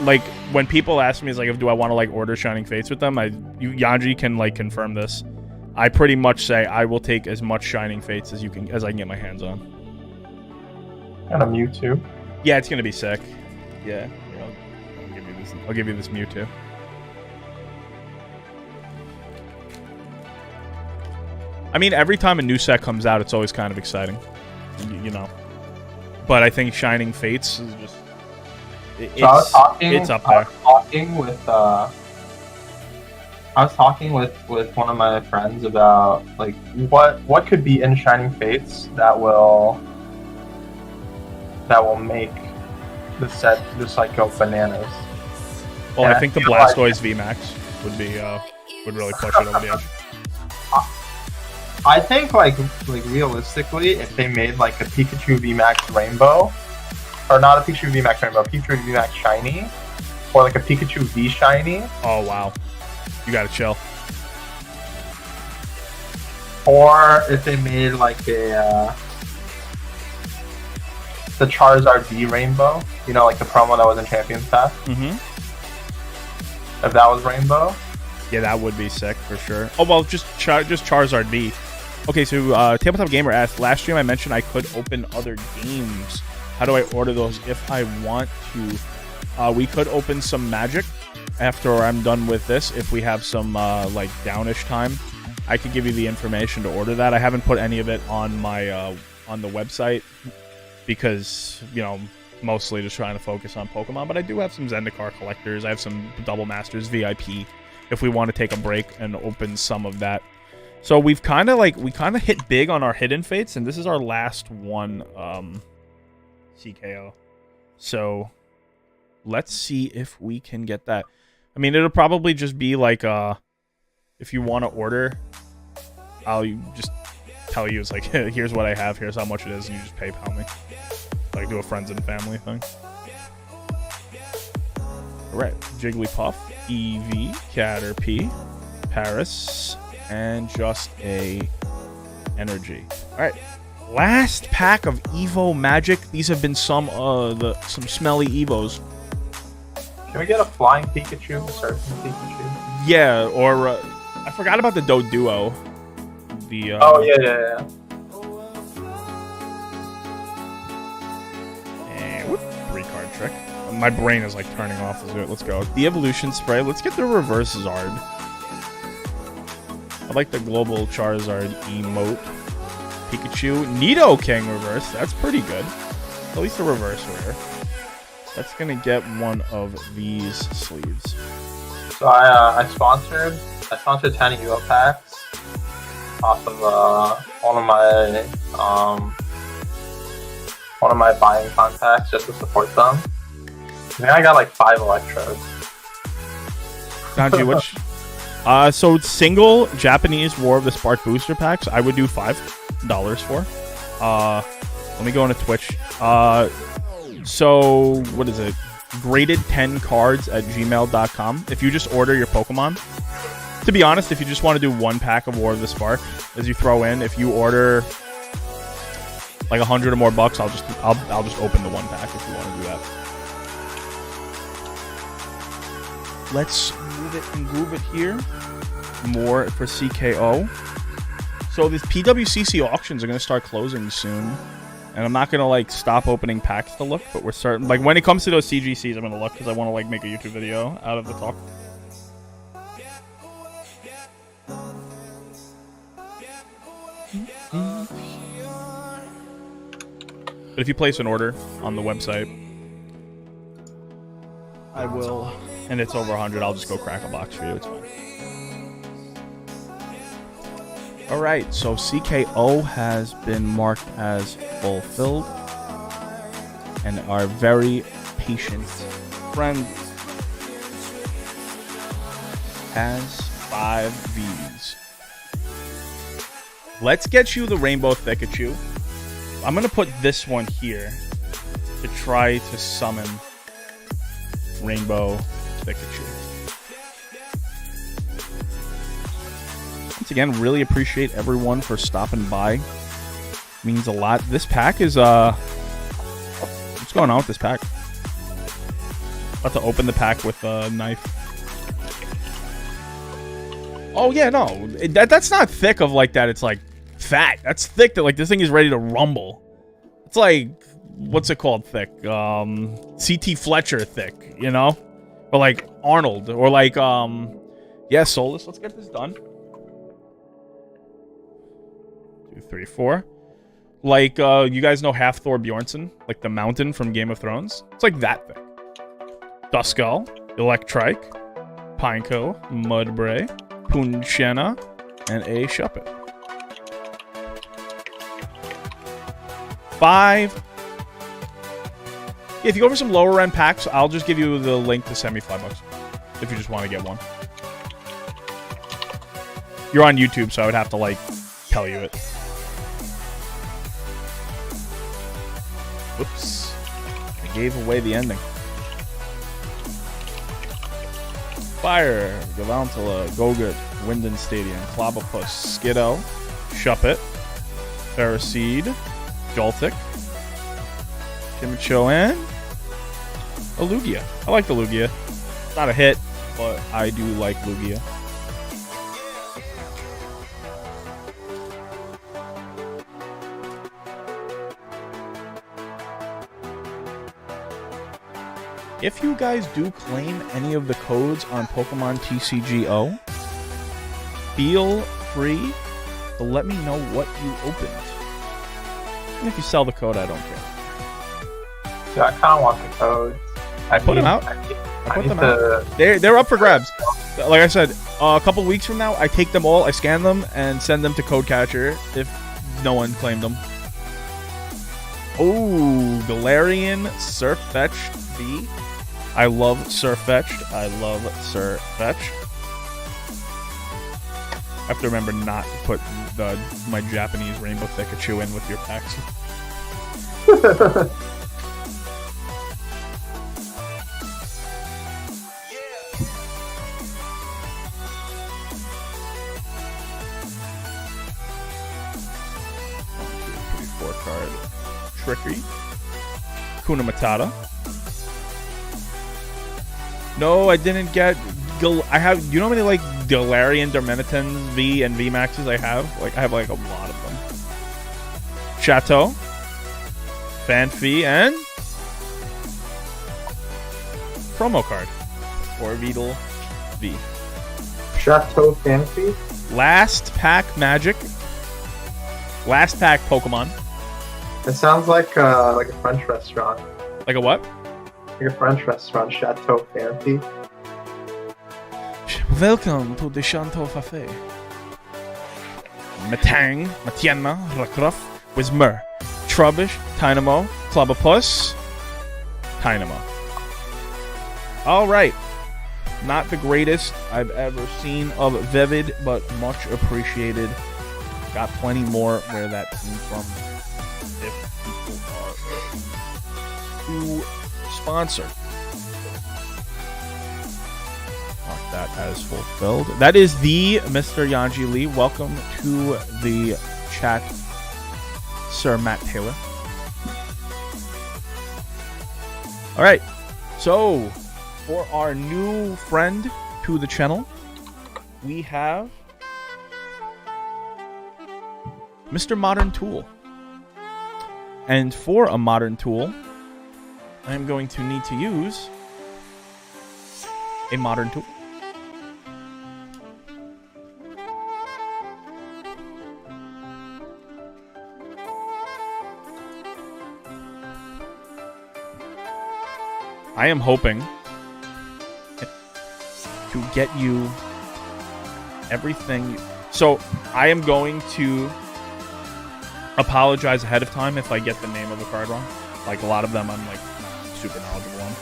Speaker 1: Like when people ask me, is like, do I want to like order Shining Fates with them? Yanji can like confirm this. I pretty much say I will take as much Shining Fates as I can get my hands on.
Speaker 2: And a Mewtwo.
Speaker 1: Yeah, it's gonna be sick. Yeah, I'll give you this Mewtwo. I mean, every time a new set comes out, it's always kind of exciting, you know. But I think Shining Fates is just it's up there.
Speaker 2: I was talking with one of my friends about like what could be in Shining Fates that will make the set just like go bananas.
Speaker 1: Well, and I think the Blastoise VMAX would be would really push it over the edge.
Speaker 2: I think like realistically, if they made like a Pikachu VMAX Rainbow, or not a Pikachu VMAX Rainbow, Pikachu VMAX Shiny, or like a Pikachu V Shiny.
Speaker 1: Oh wow, you gotta chill.
Speaker 2: Or if they made like the Charizard V Rainbow, you know, like the promo that was in Champions Pass.
Speaker 1: Mm-hmm.
Speaker 2: If that was Rainbow.
Speaker 1: Yeah, that would be sick for sure. Oh well, just Charizard V. Okay, so Tabletop Gamer asked, last stream I mentioned I could open other games. How do I order those if I want to? We could open some Magic after I'm done with this. If we have some like downish time, I could give you the information to order that. I haven't put any of it on my on the website because, you know, mostly just trying to focus on Pokemon. But I do have some Zendikar collectors. I have some Double Masters VIP if we want to take a break and open some of that. So we kind of hit big on our Hidden Fates, and this is our last one, CKO. So let's see if we can get that. I mean, it'll probably just be like, if you want to order, I'll just tell you, it's like, here's what I have, here's how much it is, and you just PayPal me. Like, do a friends and family thing. Alright, Jigglypuff, Eevee, Caterpie, Paris, and just a energy. Alright, last pack of Evo Magic. These have been some smelly Evos.
Speaker 2: Can we get a flying Pikachu, a certain Pikachu?
Speaker 1: Yeah, or I forgot about the Doduo. The
Speaker 2: oh yeah.
Speaker 1: And whoop, 3-card trick. My brain is like turning off. Let's go. The Evolution Spray. Let's get the Reverse Zard. I like the Global Charizard emote. Pikachu. Nidoking Reverse. That's pretty good. At least a Reverse Rare. That's gonna get one of these sleeves.
Speaker 2: So I sponsored 10 Evo packs off of one of my buying contacts just to support them. I think I got like 5 Electros.
Speaker 1: Sanji, which? So single Japanese War of the Spark booster packs, I would do $5 for. Let me go into Twitch. So what is it? Graded 10 cards at gmail.com. If you just order your Pokemon. To be honest, if you just want to do one pack of War of the Spark, as you throw in, if you order like $100 or more bucks, I'll just open the one pack if you want to do that. let's move it and groove it here. More for CKO. So these PWCC auctions are going to start closing soon. And I'm not going to, like, stop opening packs to look, but we're starting... Like, when it comes to those CGCs, I'm going to look because I want to, like, make a YouTube video out of the talk. But if you place an order on the website, I will... And it's over 100, I'll just go crack a box for you. It's fine. Alright, so CKO has been marked as fulfilled. And our very patient friend has 5 Vs. Let's get you the Rainbow Pikachu. I'm going to put this one here to try to summon Rainbow Pikachu. Once again, really appreciate everyone for stopping by. Means a lot. This pack is what's going on with this pack? About to open the pack with a knife. Oh yeah, no. That's not thick of like that. It's like fat. That's thick that like this thing is ready to rumble. It's like, what's it called thick? CT Fletcher thick, you know? Or like Arnold. Or like yeah, Solus. Let's get this done. 2, 3, 4. Like, you guys know Half Thor Bjornsson? Like the mountain from Game of Thrones? It's like that thing. Duskull, Electrike, Pineco, Mudbray, Punchena, and a Shuppet. 5. If you go for some lower end packs, I'll just give you the link to send me $5 if you just want to get one. You're on YouTube, so I would have to like tell you it. Whoops. I gave away the ending. Fire, Galantula, Gogut, Winden Stadium, Clobbopus, Skiddo, Shuppet, Ferroseed, Joltik, Chimicho, and a Lugia. I like the Lugia. It's not a hit, but I do like Lugia. If you guys do claim any of the codes on Pokemon TCGO, feel free to let me know what you opened. And if you sell the code, I don't care.
Speaker 2: Yeah, I kind of want the codes.
Speaker 1: I put them out. I put them out. They're up for grabs. Like I said, a couple weeks from now, I take them all, I scan them, and send them to Code Catcher if no one claimed them. Oh, Galarian Surfetched V. I love Surfetched. I love Surfetched. I have to remember not to put my Japanese Rainbow Pikachu in with your packs. Card Trickery, Kuna Matata. No, I didn't get. I have. You know how many like Galarian Darmanitans V and V Maxes I have? Like I have like a lot of them. Chateau, Fanfi, and promo card or Beetle V.
Speaker 2: Chateau Fanfi.
Speaker 1: Last pack Magic. Last pack Pokemon.
Speaker 2: It sounds like a French restaurant.
Speaker 1: Like a what?
Speaker 2: Like a French restaurant, Chateau Fancy.
Speaker 1: Welcome to the Chateau Fancy. Matang, Matienna, Rakruff, Whismur, Trubbish, Tynamo, Clobbopus, Tynamo. Alright. Not the greatest I've ever seen of Vivid, but much appreciated. Got plenty more where that came from. If people are to sponsor. Mark that as fulfilled. That is the Mr. Yanji Lee. Welcome to the chat, Sir Matt Taylor. All right, so For our new friend to the channel, we have Mr. Modern Tool. And for a Modern Tool, I am going to need to use a Modern Tool. I am hoping to get you everything. So I am going to apologize ahead of time if I get the name of a card wrong. Like a lot of them I'm like not super knowledgeable on.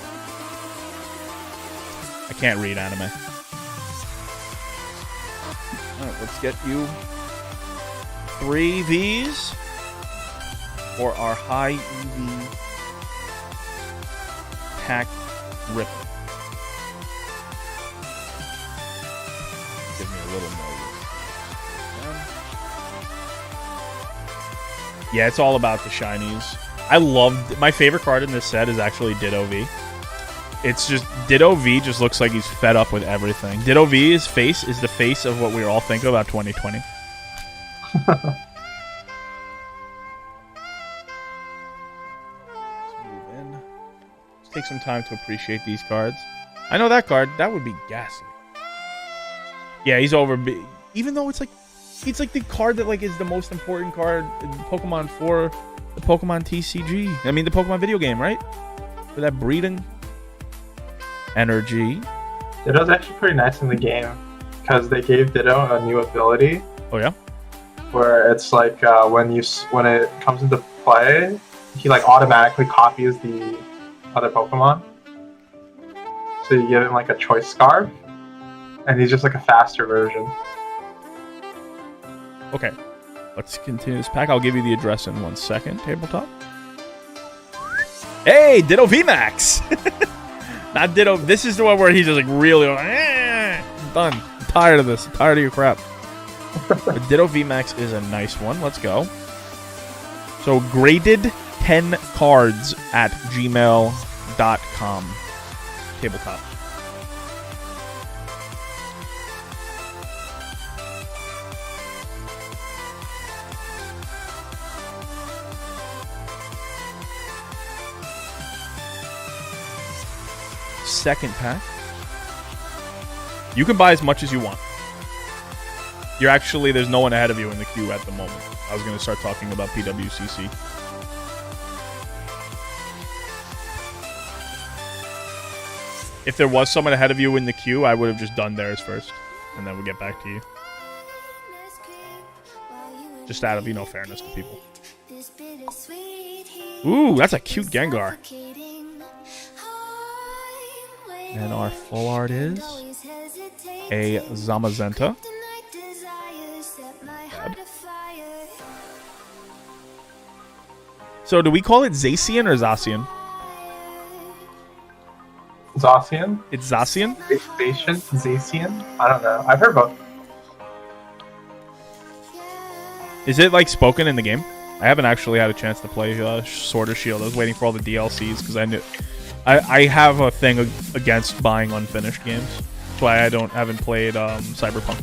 Speaker 1: I can't read anime. Alright, let's get you 3 Vs for our high EV pack ripper. Give me a little more. Yeah, it's all about the shinies. I loved... My favorite card in this set is actually Ditto V. It's just... Ditto V just looks like he's fed up with everything. Ditto V's face is the face of what we all think about 2020. Let's move in. Let's take some time to appreciate these cards. I know that card. That would be gassy. Yeah, he's over... Even though it's like the card that like is the most important card in Pokemon for the Pokemon TCG. I mean the Pokemon video game, right? For that breeding energy.
Speaker 2: Ditto's actually pretty nice in the game because they gave Ditto a new ability.
Speaker 1: Oh yeah.
Speaker 2: Where it's like when it comes into play, he like automatically copies the other Pokemon. So you give him like a choice scarf, and he's just like a faster version.
Speaker 1: Okay, let's continue this pack. I'll give you the address in 1 second, tabletop. Hey, Ditto VMAX! Not Ditto. This is the one where he's just like really like, I'm done. I'm tired of this. I'm tired of your crap. The Ditto VMAX is a nice one. Let's go. So, graded 10 cards at gmail.com. Tabletop. Second pack. You can buy as much as you want. You're actually, there's no one ahead of you in the queue at the moment. I was going to start talking about PWCC. If there was someone ahead of you in the queue, I would have just done theirs first, and then we'll get back to you. Just out of, you know, fairness to people. Ooh, that's a cute Gengar. And our full art is a Zamazenta. Bad. So do we call it Zacian or Zacian?
Speaker 2: Zacian?
Speaker 1: It's Zacian?
Speaker 2: Zacian? I don't know. I've heard both.
Speaker 1: Is it like spoken in the game? I haven't actually had a chance to play Sword or Shield. I was waiting for all the DLCs because I knew... I have a thing against buying unfinished games. That's why I haven't played Cyberpunk.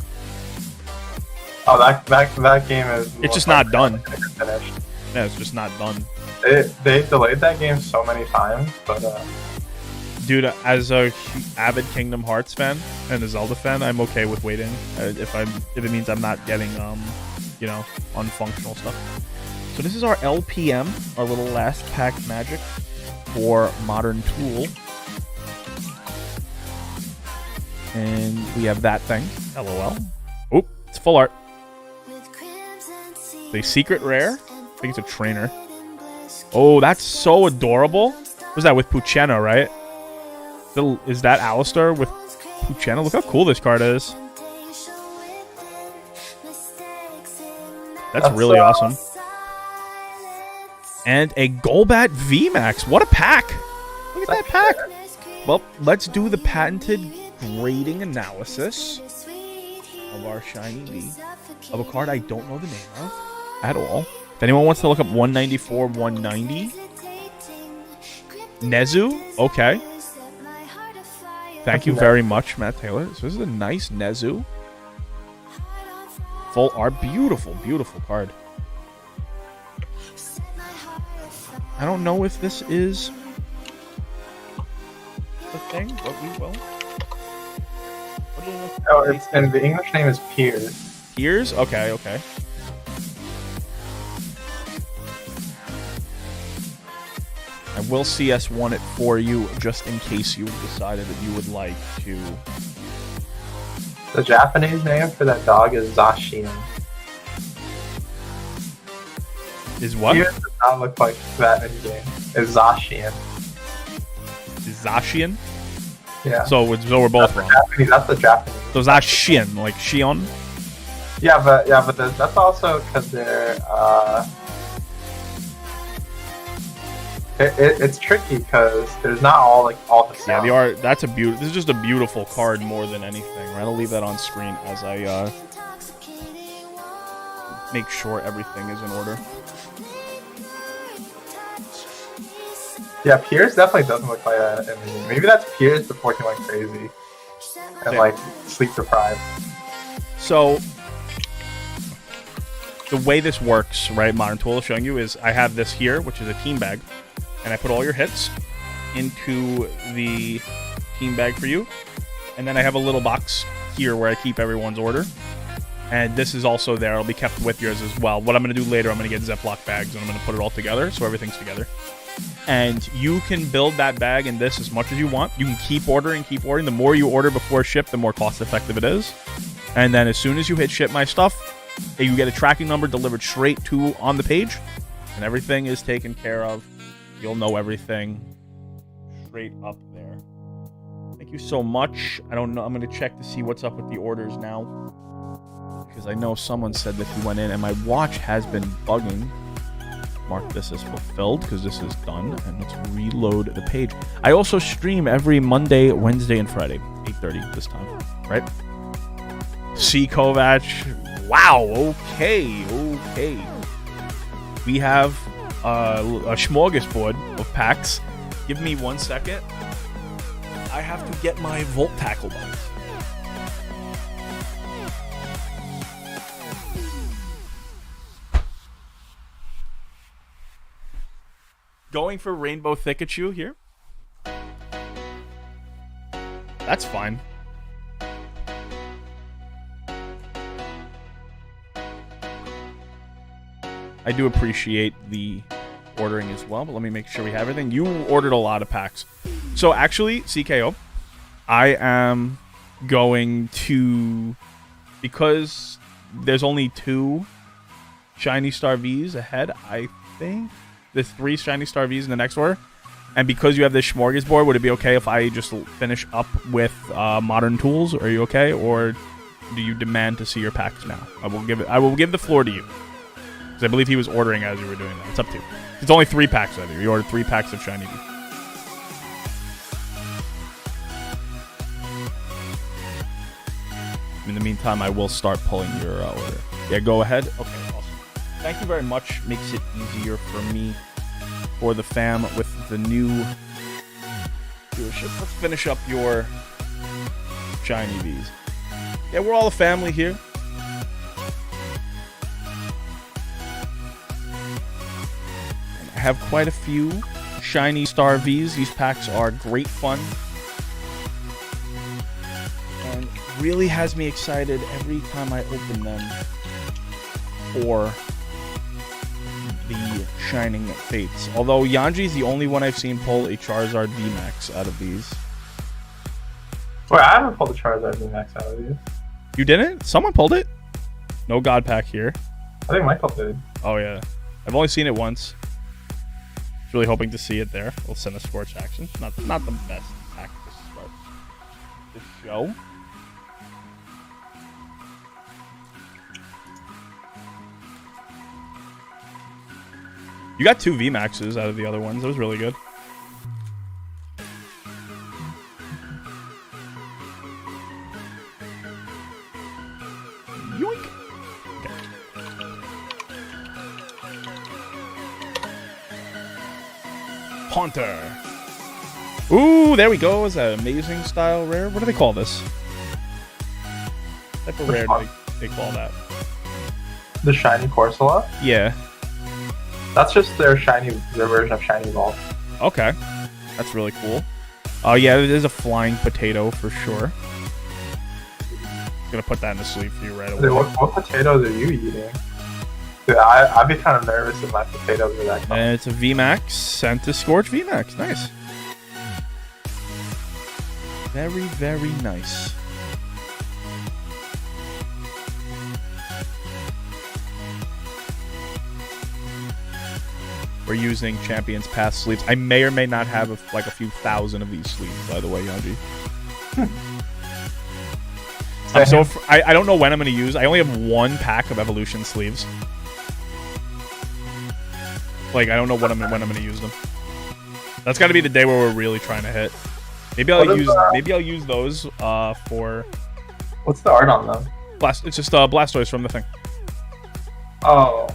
Speaker 2: Oh, that game is...
Speaker 1: It's just not done.
Speaker 2: Finished.
Speaker 1: Yeah, it's just not done.
Speaker 2: They delayed that game so many times, but...
Speaker 1: Dude, as a avid Kingdom Hearts fan and a Zelda fan, I'm okay with waiting if it means I'm not getting you know, unfunctional stuff. So this is our LPM, our little last pack magic for Modern Tool. And we have that thing. LOL. Oop, it's full art. The secret rare. I think it's a trainer. Oh, that's so adorable. What's that with Puchena, right? Is that Alistar with Puchena? Look how cool this card is. That's really awesome. And a Golbat VMAX. What a pack! Look at that pack. Well, let's do the patented grading analysis of our shiny V of a card I don't know the name of at all. If anyone wants to look up 194, 190. Nezu? Okay. Thank you very much, Matt Taylor. So this is a nice Nezu. Full art. Beautiful, beautiful card. I don't know if this is the thing, but we will.
Speaker 2: Oh, it's, and the English name is Piers.
Speaker 1: Piers? Okay, okay. I will CS1 it for you just in case you decided that you would like to.
Speaker 2: The Japanese name for that dog is Zacian.
Speaker 1: Is what?
Speaker 2: Piers does not look like that in game. It's Zacian.
Speaker 1: Zacian?
Speaker 2: Yeah.
Speaker 1: So we're both wrong.
Speaker 2: That's the Japanese.
Speaker 1: So Zacian, like Shion?
Speaker 2: Yeah, but that's also because they're it's tricky because there's not all the sounds.
Speaker 1: Yeah, the art. That's a beautiful. This is just a beautiful card more than anything. Right, I'll leave that on screen as I make sure everything is in order.
Speaker 2: Yeah, Piers definitely doesn't look like that in the game. Maybe that's Piers before he went crazy and like sleep deprived.
Speaker 1: So the way this works, right? Modern Tool is showing you is I have this here, which is a team bag, and I put all your hits into the team bag for you, and then I have a little box here where I keep everyone's order, and this is also there. It'll be kept with yours as well. What I'm going to do later, I'm going to get Ziploc bags and I'm going to put it all together so everything's together. And you can build that bag in this as much as you want. You can keep ordering. The more you order before ship, the more cost effective it is. And then as soon as you hit ship my stuff, you get a tracking number delivered straight to on the page, and everything is taken care of. You'll know everything straight up there. Thank you so much. I don't know. I'm going to check to see what's up with the orders now, because I know someone said that he went in, and my watch has been bugging. Mark this as fulfilled because this is done, and let's reload the page. I also stream every Monday, Wednesday, and Friday, 8:30 this time, right? C. Kovac. Wow. Okay. We have a smorgasbord of packs. Give me 1 second. I have to get my Volt Tackle bike. Going for Rainbow Thickachu here. That's fine. I do appreciate the ordering as well, but let me make sure we have everything. You ordered a lot of packs. So actually, CKO, I am going to, because there's only 2 Shiny Star Vs ahead, I think. There's 3 Shiny Star Vs in the next order. And because you have this smorgasbord, would it be okay if I just finish up with Modern Tools? Are you okay? Or do you demand to see your packs now? I will give the floor to you. Because I believe he was ordering as you were doing that. It's up to you. It's only 3 packs out here. You ordered 3 packs of Shiny V. In the meantime, I will start pulling your order. Yeah, go ahead. Okay, awesome. Thank you very much. Makes it easier for me, for the fam, with the new viewership. Let's finish up your Shiny Vs. Yeah, we're all a family here. And I have quite a few Shiny Star Vs. These packs are great fun. And really has me excited every time I open them for the Shining Fates. Although Yanji's the only one I've seen pull a Charizard VMAX out of these.
Speaker 2: Wait, I haven't pulled a Charizard VMAX out of these.
Speaker 1: You didn't? Someone pulled it? No God Pack here.
Speaker 2: I think Michael did.
Speaker 1: Oh yeah. I've only seen it once. Really hoping to see it there. We'll send a Scorch Action. Not the best pack to start the show. You got 2 VMAXs out of the other ones. That was really good. Yoink. Okay. Haunter. Ooh, there we go. Is that amazing style rare? What do they call this? What type of rare do they call that?
Speaker 2: The shiny Corsola?
Speaker 1: Yeah.
Speaker 2: That's just their version of shiny vault.
Speaker 1: Okay. That's really cool. Oh, yeah, it is a flying potato for sure. Gonna put that in the sleeve for you right away.
Speaker 2: Dude, what potatoes are you eating? Dude, I'd be kind of nervous if my potatoes were that common.
Speaker 1: And it's a VMAX, sent to Scorch VMAX. Nice. Very, very nice. We're using Champions Pass sleeves. I may or may not have like a few thousand of these sleeves, by the way, Yanji. I don't know when I'm going to use. I only have one pack of Evolution sleeves. Like, I don't know when I'm going to use them. That's got to be the day where we're really trying to hit. Maybe I'll use those for.
Speaker 2: What's the art on them?
Speaker 1: It's just Blastoise from the thing.
Speaker 2: Oh,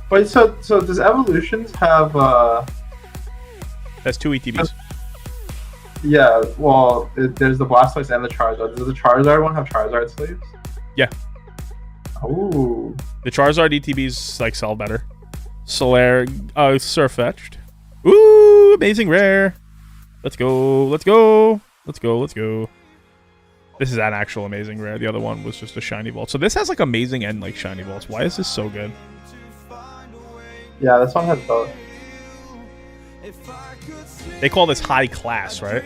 Speaker 2: wait. So does Evolutions have?
Speaker 1: That's 2 ETBs.
Speaker 2: Yeah. Well, there's the Blastoise and the Charizard. Does the Charizard one have Charizard sleeves?
Speaker 1: Yeah.
Speaker 2: Ooh.
Speaker 1: The Charizard ETBs like sell better. Solaire, Surfetched. Ooh, amazing rare. Let's go. Let's go. Let's go. Let's go. This is an actual amazing rare. The other one was just a shiny vault. So this has like amazing and like shiny vaults. Why is this so good?
Speaker 2: Yeah, this one has both.
Speaker 1: They call this high class, right?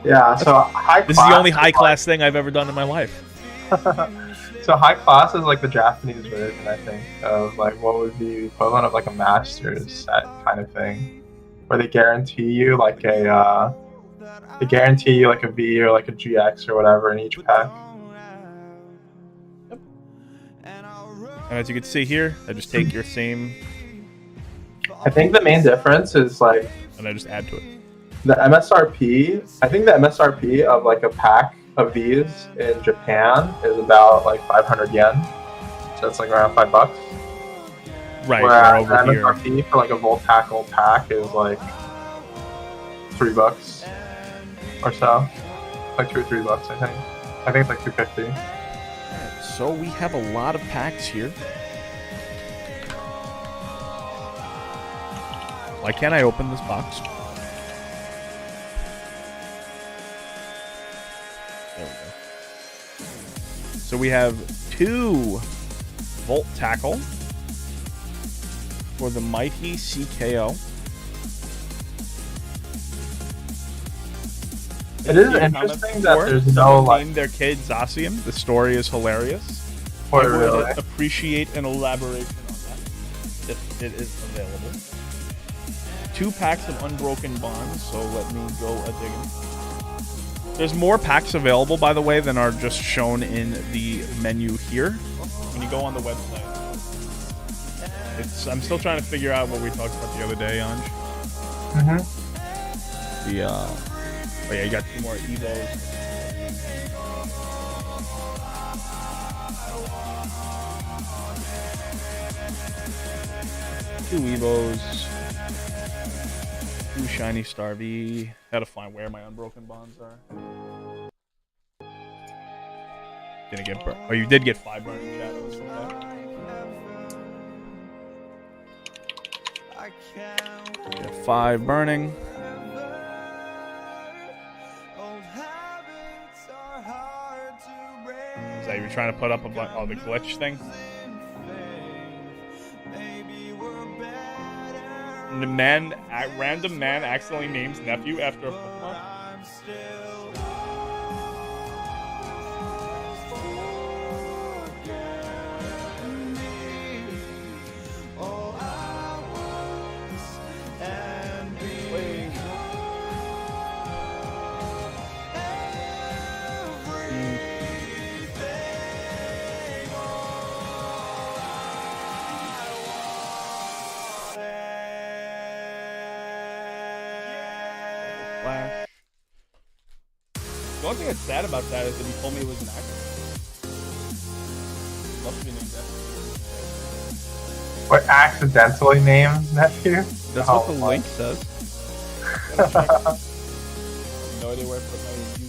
Speaker 2: Yeah, so high class.
Speaker 1: This is the only high class thing I've ever done in my life.
Speaker 2: So high class is like the Japanese version, I think, of like what would be the equivalent of like a master's set kind of thing, where they guarantee you like a V or like a GX or whatever in each pack.
Speaker 1: Yep. And as you can see here, I just take your same.
Speaker 2: I think the main difference is like.
Speaker 1: And I just add to it.
Speaker 2: The MSRP. I think the MSRP of like a pack of these in Japan is about like 500 yen. So it's like around $5.
Speaker 1: Right.
Speaker 2: Whereas
Speaker 1: Over
Speaker 2: the MSRP
Speaker 1: here.
Speaker 2: for like a Voltackle pack is like $3 or so. Like $2 or $3, I think. I think it's like 250.
Speaker 1: Right, so we have a lot of packs here. Why can't I open this box? There we go. So we have 2 Volt Tackle for the mighty CKO.
Speaker 2: It is interesting that there's no like.
Speaker 1: Named their kid Zacian. The story is hilarious.
Speaker 2: I
Speaker 1: would
Speaker 2: really
Speaker 1: appreciate an elaboration on that if it is available. 2 packs of Unbroken Bonds, so let me go a-digging. There's more packs available, by the way, than are just shown in the menu here. When you go on the website, I'm still trying to figure out what we talked about the other day, Anj. Oh yeah, you got 2 more Evos. Two Evos. 2 shiny Starvie. Gotta find where my Unbroken Bonds are. Didn't get burnt. Oh, you did get 5 Burning Shadows from that. Got 5 burning. Is that you're trying to put up a bunch? Oh, the glitch thing. Random man accidentally names nephew after a Pokemon. Flash. The only thing that's sad about that is that he told me it was an accident. Must be named after.
Speaker 2: What, accidentally named nephew?
Speaker 1: That's what the link says. no idea where I put my UV.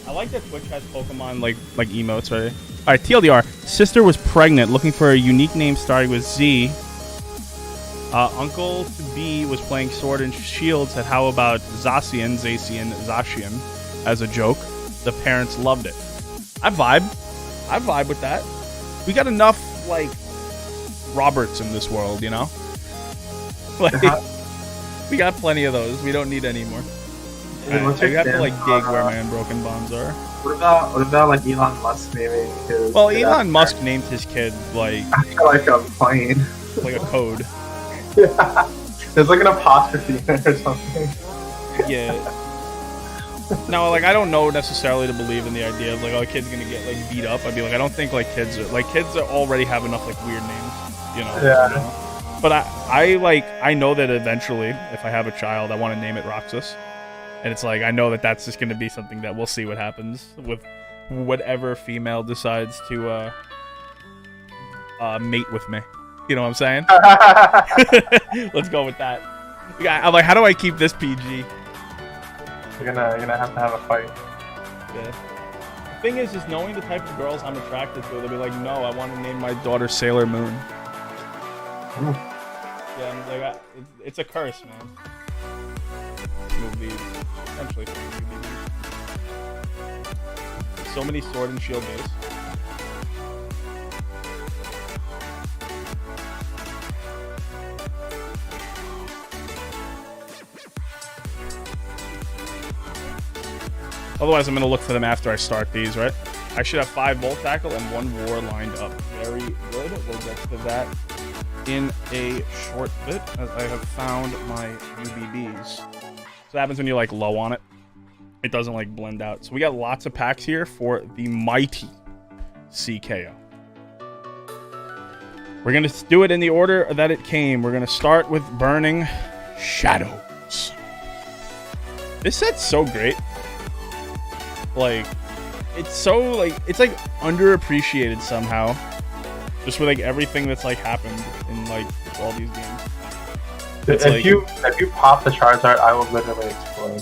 Speaker 1: I like that Twitch has Pokemon like emotes, right? All right, TLDR. Sister was pregnant, looking for a unique name starting with Z. Uncle to be was playing Sword and Shield. Said, "How about Zacian, as a joke?" The parents loved it. I vibe with that. We got enough like Roberts in this world, you know. Like we got plenty of those. We don't need any more. Right, you have to like dig where my unbroken bombs are.
Speaker 2: What about like Elon Musk naming his?
Speaker 1: Well, Elon Musk named his kid like
Speaker 2: I feel like a plane,
Speaker 1: like a code.
Speaker 2: Yeah, there's like an apostrophe in it or something.
Speaker 1: Yeah. No, like I don't know necessarily to believe in the idea of like, oh, a kid's gonna get like beat up. I'd be like, I don't think like kids already have enough like weird names, you know.
Speaker 2: Yeah.
Speaker 1: You know? But I know that eventually, if I have a child, I want to name it Roxas. And it's like, I know that that's just going to be something that we'll see what happens with whatever female decides to mate with me. You know what I'm saying? Let's go with that. Yeah, I'm like, how do I keep this PG?
Speaker 2: You're gonna have to have a fight.
Speaker 1: Yeah. The thing is knowing the type of girls I'm attracted to, they'll be like, no, I want to name my daughter Sailor Moon.
Speaker 2: Ooh.
Speaker 1: Yeah, I'm like, it's a curse, man. Move these. Essentially. So many Sword and Shield base. Otherwise, I'm going to look for them after I start these, right? I should have 5 Volt Tackle and 1 War lined up. Very good. We'll get to that in a short bit, as I have found my UBBs. So that happens when you're like low on it. It doesn't like blend out. So we got lots of packs here for the mighty CKO. We're going to do it in the order that it came. We're going to start with Burning Shadows. This set's so great. Like, it's so like, it's like underappreciated somehow. Just with like everything that's like happened in like all these games.
Speaker 2: If
Speaker 1: like,
Speaker 2: you pop the Charizard, I will literally explode.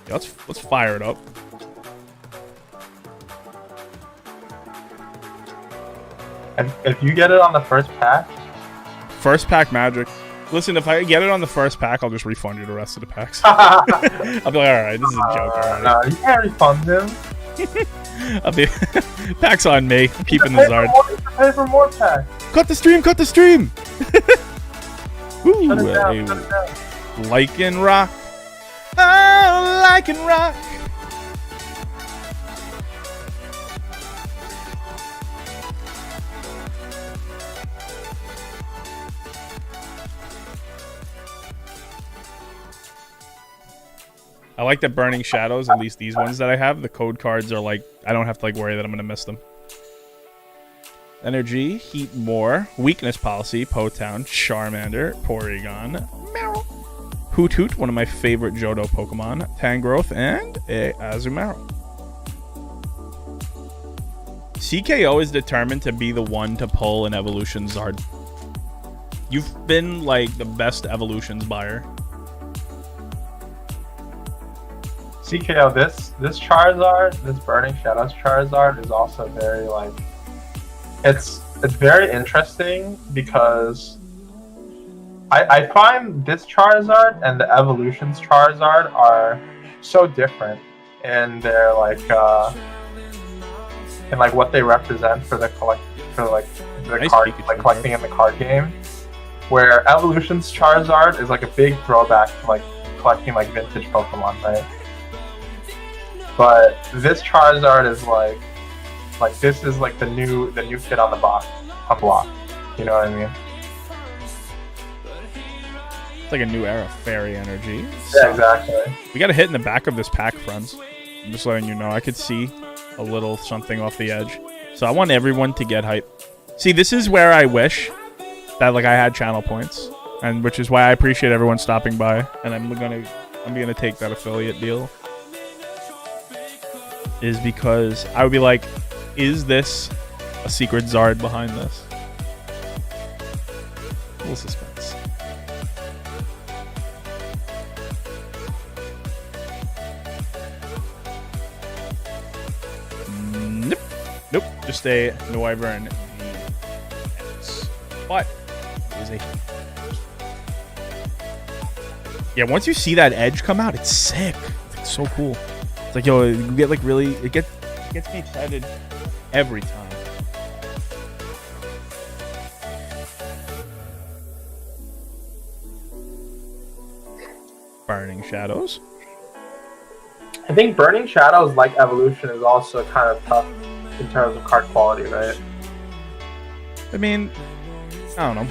Speaker 1: Yeah, let's fire it up.
Speaker 2: If you get it on the first pack.
Speaker 1: First pack magic. Listen, if I get it on the first pack, I'll just refund you the rest of the packs. I'll be like, alright, this is a joke. Alright.
Speaker 2: No, you can't refund him.
Speaker 1: I'll be pack's on me. I'm keeping the Zard.
Speaker 2: Pay for more packs.
Speaker 1: Cut the stream! Cut the stream! Ooh,
Speaker 2: Shut it down, shut it down.
Speaker 1: Lycan Rock. Oh, Lycan Rock. I like that Burning Shadows, at least these ones that I have. The code cards are like, I don't have to like worry that I'm going to miss them. Energy, Heat More, Weakness Policy, Potown, Charmander, Porygon, Meow, Hoot Hoot, one of my favorite Johto Pokemon, Tangrowth, and a Azumarill. CKO is determined to be the one to pull an Evolution Zard. You've been like the best Evolutions buyer.
Speaker 2: CKO, this Charizard, this Burning Shadows Charizard is also very like, it's very interesting because I find this Charizard and the Evolutions Charizard are so different in their like in like what they represent for the
Speaker 1: Nice
Speaker 2: card,
Speaker 1: Pikachu,
Speaker 2: like collecting in the card game, where Evolutions Charizard is like a big throwback to like collecting like vintage Pokemon, right? But this Charizard is like this is like the new kid on the block. You know what I mean?
Speaker 1: It's like a new era, Fairy Energy.
Speaker 2: Yeah, exactly.
Speaker 1: We got a hit in the back of this pack, friends. I'm just letting you know. I could see a little something off the edge. So I want everyone to get hype. See, this is where I wish that like I had channel points, and which is why I appreciate everyone stopping by. And I'm gonna take that affiliate deal. Is because I would be like, Is this a secret Zard behind this? A little suspense. Nope. Nope. Just a Noivern. But it is a... Yeah, once you see that edge come out, it's sick. It's so cool. It's like, yo, you get like really... It gets me excited every time. Burning Shadows.
Speaker 2: I think Burning Shadows, like Evolution, is also kind of tough in terms of card quality, right?
Speaker 1: I mean, I don't know.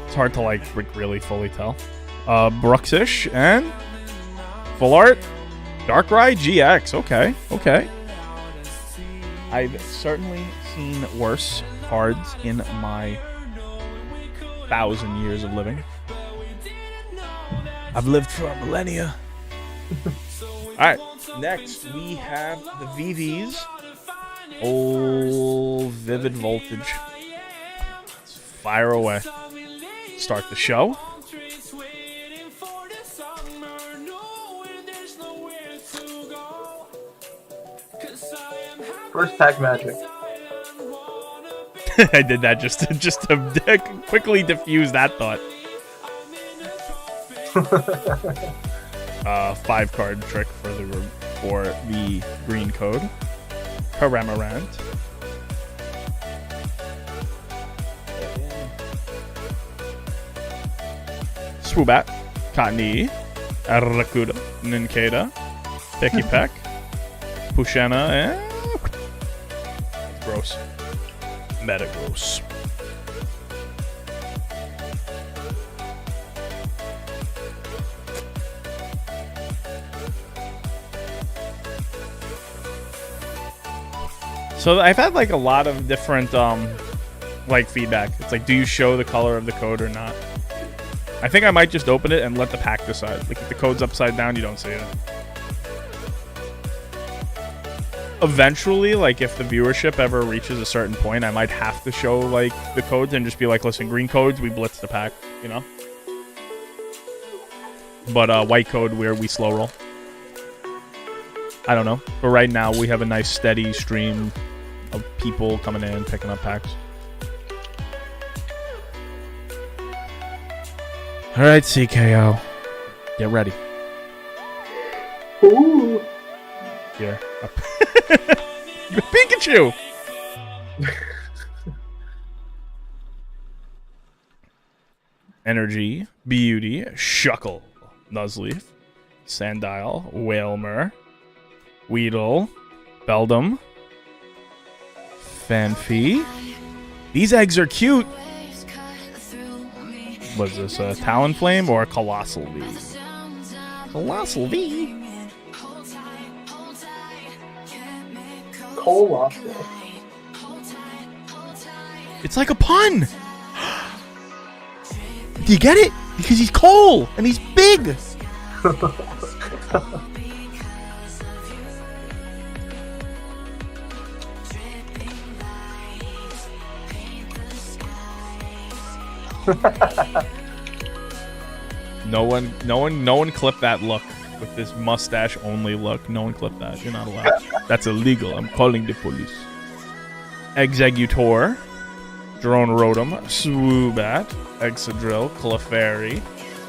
Speaker 1: It's hard to like really fully tell. Bruxish and Full Art Darkrai GX. Okay, okay. I've certainly seen worse cards in my 1,000 years of living. I've lived for a millennia. Alright, next we have the VVs. Oh, Vivid Voltage. Let's fire away. Start the show.
Speaker 2: First pack magic.
Speaker 1: I did that just to quickly diffuse that thought. 5-card trick for the green code. Karamarant. Swoobat. Cottonee. Arracuda. Nincada. Picky Peck. Pushena. And... Gross. Metagross. So I've had like a lot of different like feedback. It's like, do you show the color of the code or not? I think I might just open it and let the pack decide. Like if the code's upside down, you don't see it. Eventually, like if the viewership ever reaches a certain point, I might have to show like the codes and just be like, listen, green codes, we blitz the pack, you know? But white code, where we slow roll. I don't know. But right now, we have a nice steady stream of people coming in, picking up packs. All right, CKO. Get ready.
Speaker 2: Ooh.
Speaker 1: Here. Pikachu! Energy, Beauty, Shuckle, Nuzleaf, Sandile, Whalmer, Weedle, Beldum, Fanfy. These eggs are cute. Was this a Talonflame or a Colossal V? Colossal V?
Speaker 2: Colossal.
Speaker 1: It's like a pun. Do you get it? Because he's Cole and he's big. No one clip that look with this mustache only look. No one clip that. You're not allowed. That's illegal. I'm calling the police. Executor, Drone Rotom, Swoobat, Exadrill, Clefairy,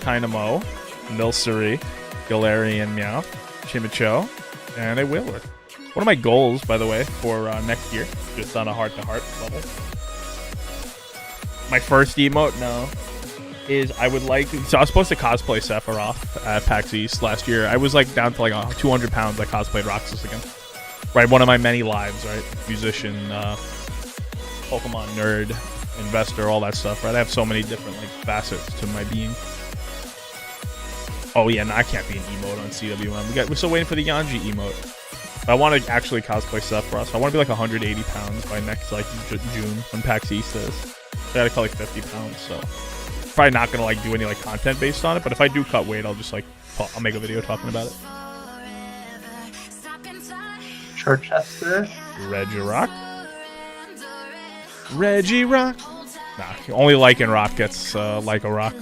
Speaker 1: Dynamo, Milcery, Galarian Meowth, Chimicho, and a Whaler. One of my goals, by the way, for next year, just on a heart-to-heart level. My first emote, no, is I would like... So I was supposed to cosplay Sephiroth at PAX East last year. I was like down to like 200 pounds. I cosplayed Roxas again. Right, one of my many lives, right? Musician, Pokemon nerd, investor, all that stuff, right? I have so many different like facets to my being. Oh yeah, no, I can't be an emote on CWM. We're still waiting for the Yanji emote. I want to actually cosplay Sephiroth. I want to be like 180 pounds by next like June when PAX East is. So I gotta cut like 50 pounds. So probably not gonna like do any like content based on it. But if I do cut weight, I'll just like I'll make a video talking about it.
Speaker 2: Chichester.
Speaker 1: Regirock. Regirock. Nah, only Lycan Rock gets Lyco Rock.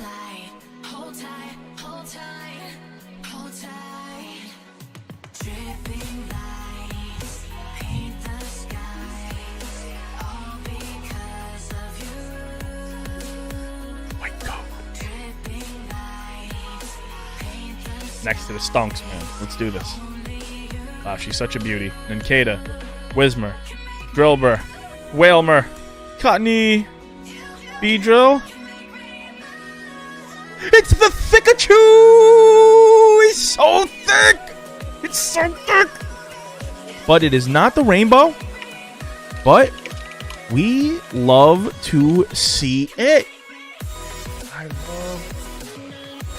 Speaker 1: Next to the stonks, man. Let's do this. Wow, she's such a beauty. Ninkata, Whismer, Drillbur, Whalmer, Cottony, Beedrill. It's the Thickachu! It's so thick! It's so thick! But it is not the rainbow. But we love to see it. I love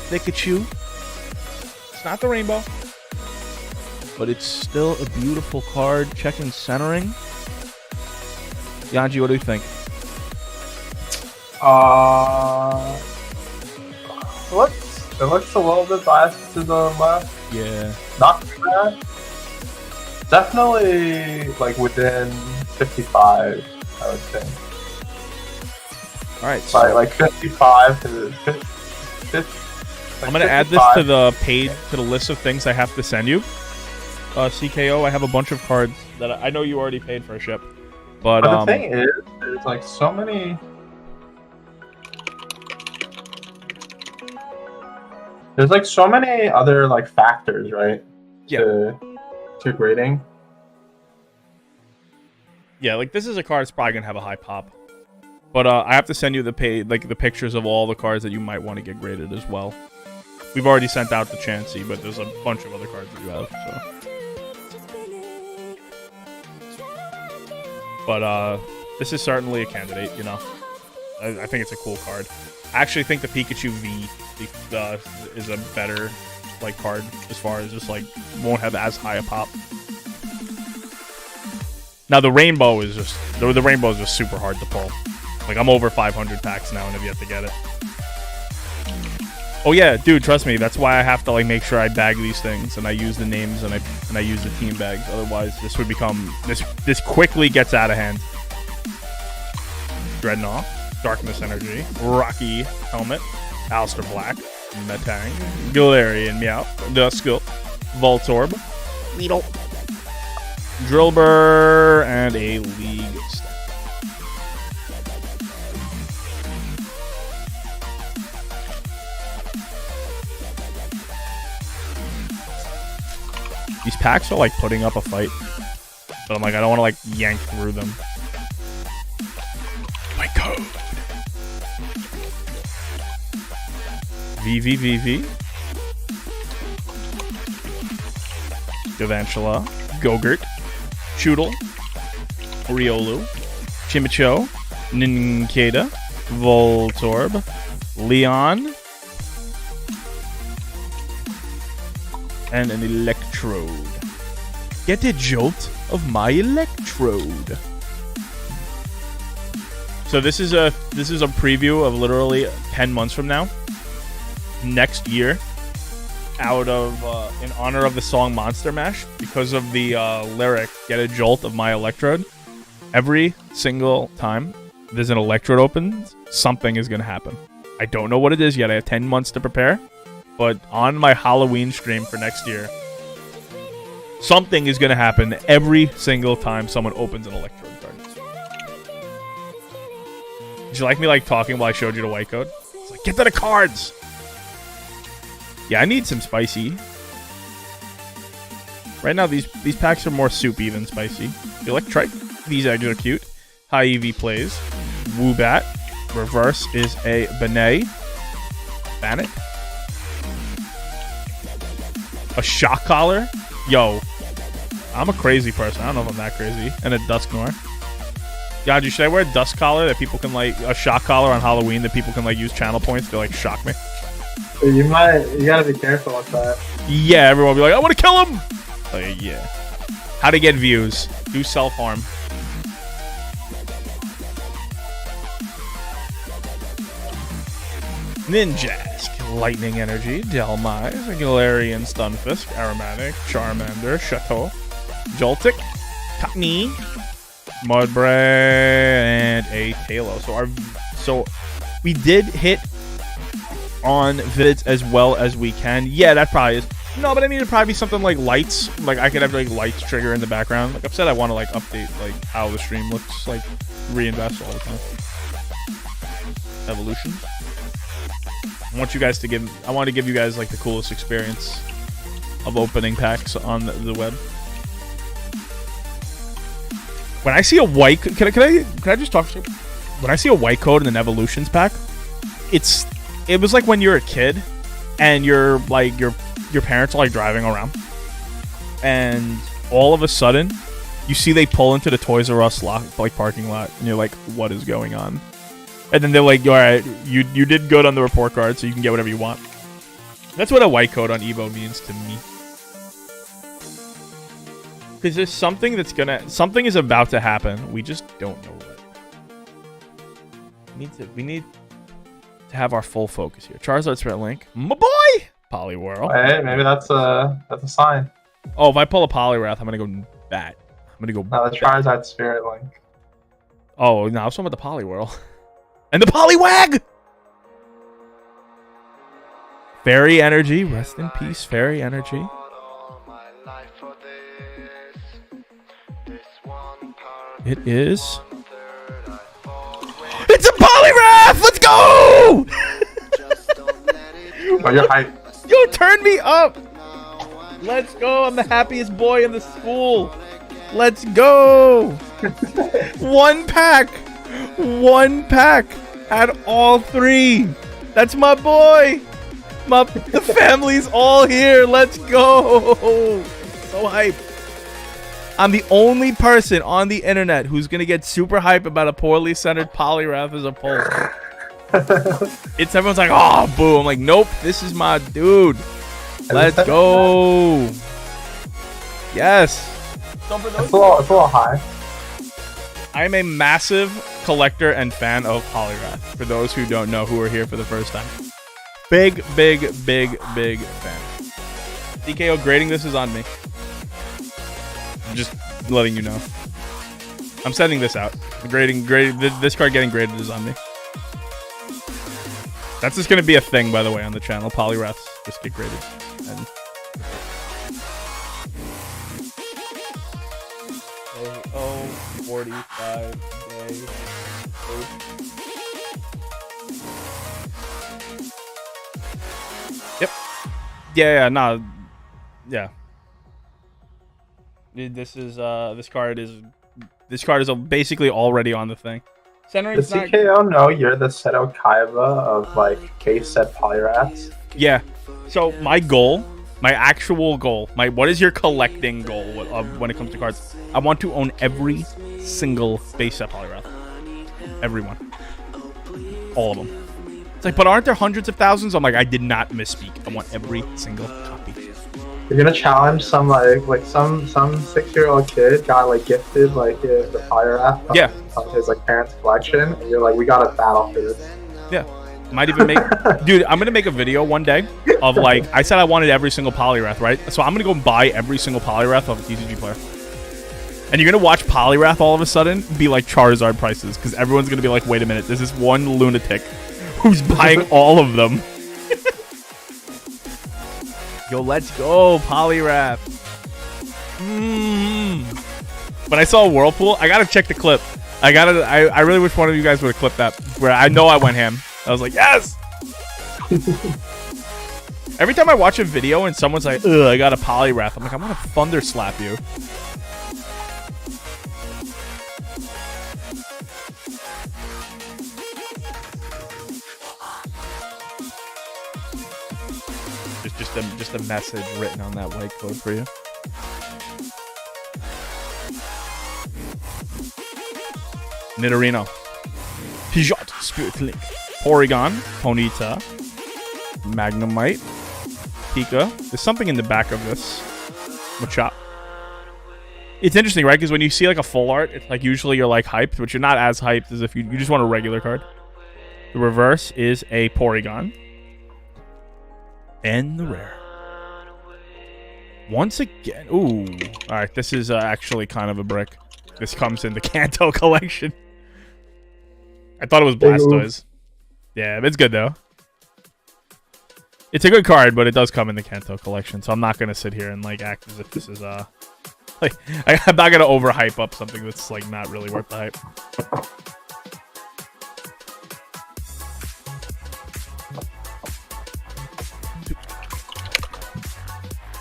Speaker 1: Thickachu. It's not the rainbow, but it's still a beautiful card. Checking centering. Yanji, what do you think?
Speaker 2: It looks a little bit biased to the left.
Speaker 1: Yeah.
Speaker 2: Not too bad. Definitely like within 55, I would say.
Speaker 1: All right. So
Speaker 2: like 55 to 50.
Speaker 1: I'm gonna add this to the page, to the list of things I have to send you. CKO, I have a bunch of cards that I know you already paid for a ship, but
Speaker 2: the thing is, there's like so many. There's like so many other like factors, right?
Speaker 1: Yeah.
Speaker 2: To grading.
Speaker 1: Yeah, like this is a card that's probably gonna have a high pop, but I have to send you the pictures of all the cards that you might want to get graded as well. We've already sent out the Chansey, but there's a bunch of other cards that you have, so. But this is certainly a candidate, you know. I think it's a cool card. I actually think the Pikachu V is a better like card as far as just like won't have as high a pop. Now the rainbow is just the rainbow is just super hard to pull. Like I'm over 500 packs now and have yet to get it. Oh yeah, dude, trust me. That's why I have to like make sure I bag these things and I use the names and I use the team bags. Otherwise, this would become this quickly gets out of hand. Dreadnought, Darkness Energy, Rocky Helmet, Alistair Black, Metang, Galarian Meow, Duskull, Voltorb, Weedle, Drillbur, and a League Step. These packs are like putting up a fight. But I'm like, I don't want to like yank through them. My code. VVVV. Gavantula. Gogurt. Choodle. Riolu. Chimicho. Ninkata. Voltorb. Leon. And an Electrode. Get a jolt of my Electrode. So this is a preview of literally 10 months from now. Next year, out of in honor of the song Monster Mash, because of the lyric "Get a jolt of my Electrode." Every single time there's an Electrode opens, something is gonna happen. I don't know what it is yet. I have 10 months to prepare. But on my Halloween stream for next year, something is going to happen every single time someone opens an Electrode card. Did you like me like talking while I showed you the white code? It's like, get to the cards! Yeah, I need some spicy. Right now, these packs are more soupy than spicy. Electrike. These eggs are cute. High EV plays. Woobat. Reverse is a Benet. Bannock. A shock collar? Yo. I'm a crazy person. I don't know if I'm that crazy. And a Dusknoir. Yanji, should I wear a dust collar that people can like, a shock collar on Halloween that people can like use channel points to like shock me?
Speaker 2: You gotta be careful with that.
Speaker 1: Yeah, everyone will be like, I want to kill him! Like, yeah. How to get views. Do self-harm. Ninjask. Lightning Energy, Delmise, Galarian Stunfisk, Aromatic, Charmander, Chateau, Joltik, Cockney, Mudbray, and a Halo. So we did hit on vids as well as we can. Yeah, that probably is. No, but I mean, it'd probably be something like lights. Like, I could have, like, lights trigger in the background. Like I've said, I want to, like, update, like, how the stream looks, like, reinvest all the time. Evolution. I want to give you guys, like, the coolest experience of opening packs on the web. When I see a white, can I just talk to you? When I see a white code in an Evolutions pack, it was like when you're a kid and you're like your parents are like driving around, and all of a sudden you see they pull into the Toys R Us like parking lot, and you're like, what is going on? And then they're like, all right, you did good on the report card, so you can get whatever you want. That's what a white code on Evo means to me. Because there's something is about to happen. We just don't know what. We need to have our full focus here. Charizard Spirit Link, my boy. Poliwhirl.
Speaker 2: Hey, maybe that's a sign.
Speaker 1: Oh, if I pull a Poliwrath, I'm gonna go bat. I'm gonna go.
Speaker 2: No, the Charizard Spirit Link.
Speaker 1: Oh no, I was talking about the Poliwhirl and the Poliwag. Fairy Energy, rest in peace, Fairy Energy. It is. It's a Poliwrath! Let's go!
Speaker 2: Oh, you're hype.
Speaker 1: Yo, turn me up! Let's go! I'm the happiest boy in the school. Let's go! One pack! Had all three. That's my boy! The family's all here. Let's go! So hype. I'm the only person on the internet who's gonna get super hype about a poorly centered Poliwrath as a pull. Everyone's like, oh, boo. I'm like, nope, this is my dude. Let's go. Yes.
Speaker 2: It's a little high.
Speaker 1: I'm a massive collector and fan of Poliwrath. For those who don't know, who are here for the first time, big fan. DKO grading this is on me. I'm just letting you know. I'm sending this out. This card getting graded is on me. That's just gonna be a thing, by the way, on the channel. Poliwraths just get graded. And oh, 45 days. Yep. Yeah, no. Yeah. This card is basically already on the thing.
Speaker 2: Does CKO know you're the Seto Kaiba of like case set Poliwraths?
Speaker 1: Yeah. So my actual goal, what is your collecting goal when it comes to cards? I want to own every single base set Poliwrath. Everyone. All of them. It's like, but aren't there hundreds of thousands? I'm like, I did not misspeak. I want every single copy.
Speaker 2: You're gonna challenge some like some 6-year-old kid got like gifted like the Poliwrath from his like parents' collection, and you're like, we got a battle for this.
Speaker 1: Yeah. Might even make dude, I'm gonna make a video one day of like, I said I wanted every single Poliwrath, right? So I'm gonna go buy every single Poliwrath of a TCG player. And you're gonna watch Poliwrath all of a sudden be like Charizard prices, because everyone's gonna be like, wait a minute, there's this one lunatic who's buying all of them. Yo, let's go, Poliwrath. When I saw Whirlpool, I gotta check the clip. I really wish one of you guys would have clipped that, where I know I went ham. I was like, yes! Every time I watch a video and someone's like, ugh, I got a Poliwrath, I'm like, I'm gonna thunder slap you. Just a message written on that white code for you. Nidorino, Pidgeot, Spirit Link, Porygon, Ponyta, Magnemite, Pika. There's something in the back of this. Machop. It's interesting, right? Because when you see like a full art, it's like usually you're like hyped, but you're not as hyped as if you just want a regular card. The reverse is a Porygon. And the rare. Once again, ooh. All right, this is actually kind of a brick. This comes in the Kanto collection. I thought it was Blastoise. Yeah, it's good though. It's a good card, but it does come in the Kanto collection, so I'm not gonna sit here and like act as if this is like I'm not gonna overhype up something that's like not really worth the hype.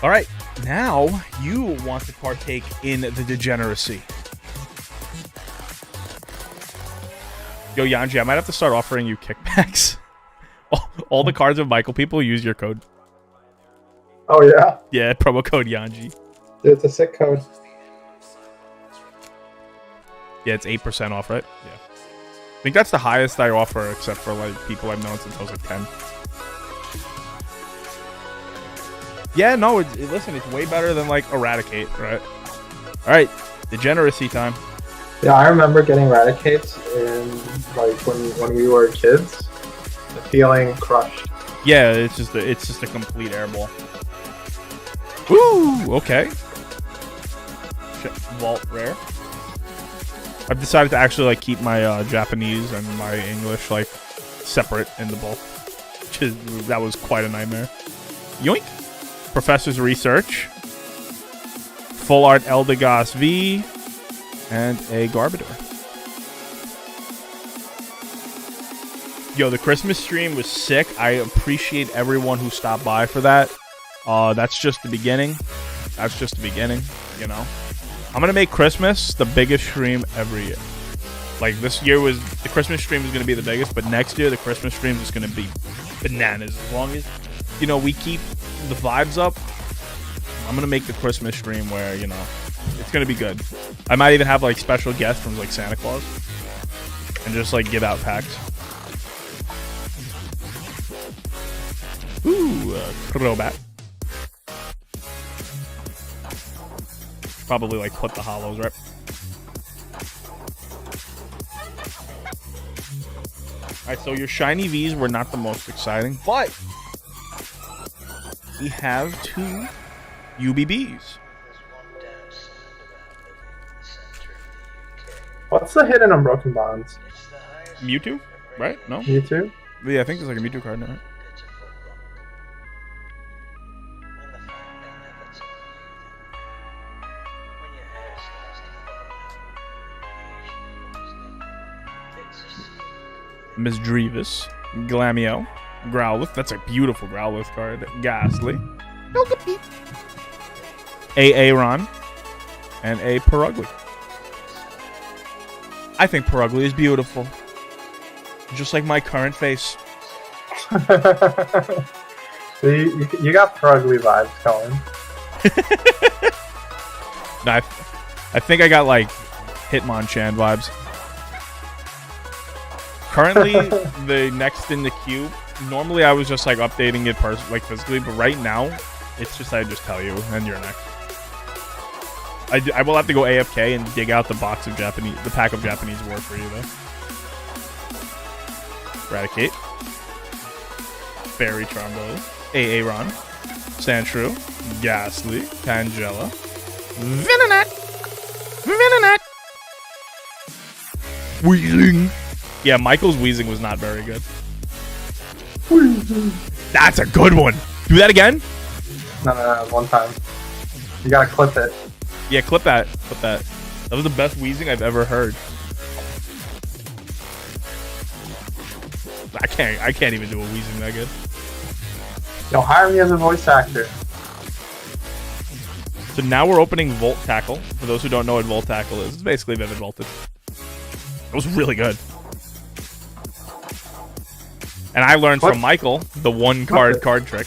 Speaker 1: All right, now you want to partake in the degeneracy. Yo, Yanji, I might have to start offering you kickbacks. All the cards of Michael people use your code.
Speaker 2: Oh, yeah?
Speaker 1: Yeah, promo code Yanji.
Speaker 2: It's a sick code.
Speaker 1: Yeah, it's 8% off, right? Yeah. I think that's the highest I offer, except for like people I've known since I was like 10. Yeah, no, listen, it's way better than like Eradicate, right? All right, degeneracy time.
Speaker 2: Yeah, I remember getting Eradicates in like when we were kids. The feeling crushed.
Speaker 1: Yeah, it's just a complete airball. Woo! Okay. Vault rare. I've decided to actually like keep my Japanese and my English like separate in the bulk. That was quite a nightmare. Yoink! Professor's Research. Full Art Eldegoss V. And a Garbodor. Yo, the Christmas stream was sick. I appreciate everyone who stopped by for that. That's just the beginning. That's just the beginning, you know. I'm gonna make Christmas the biggest stream every year. Like this year was the Christmas stream is gonna be the biggest, but next year the Christmas stream is gonna be bananas. As long as we keep the vibes up, I'm gonna make the Christmas stream where it's gonna be good. I might even have like special guests from like Santa Claus and just like give out packs. Ooh, Crobat. Probably like put the hollows, right? Alright, so your shiny Vs were not the most exciting, but we have 2 UBBs.
Speaker 2: What's the hidden Unbroken Bonds?
Speaker 1: Mewtwo, right? No?
Speaker 2: Mewtwo?
Speaker 1: Yeah, I think there's like a Mewtwo card in it, right? Misdreavus, Glameow, Growlithe. That's a beautiful Growlithe card. Ghastly, Aaron, and a Purugly. I think Purugly is beautiful. Just like my current face.
Speaker 2: you got Purugly vibes going.
Speaker 1: No, I think I got like Hitmonchan vibes. Currently, the next in the queue. Normally, I was just like updating it physically, but right now, it's just I just tell you, and you're next. I will have to go AFK and dig out the pack of Japanese war for you though. Eradicate, Fairy Charmeleon, Aaron, Sandshrew, Ghastly, Tangela, Venonat, Weezing. Yeah, Michael's Weezing was not very good. That's a good one. Do that again?
Speaker 2: No, one time. You gotta clip it.
Speaker 1: Yeah, clip that. Clip that. That was the best Weezing I've ever heard. I can't even do a Weezing that good.
Speaker 2: Yo, hire me as a voice actor.
Speaker 1: So now we're opening Volt Tackle. For those who don't know what Volt Tackle is, it's basically Vivid Voltage. It was really good. And I learned from Michael the one card trick.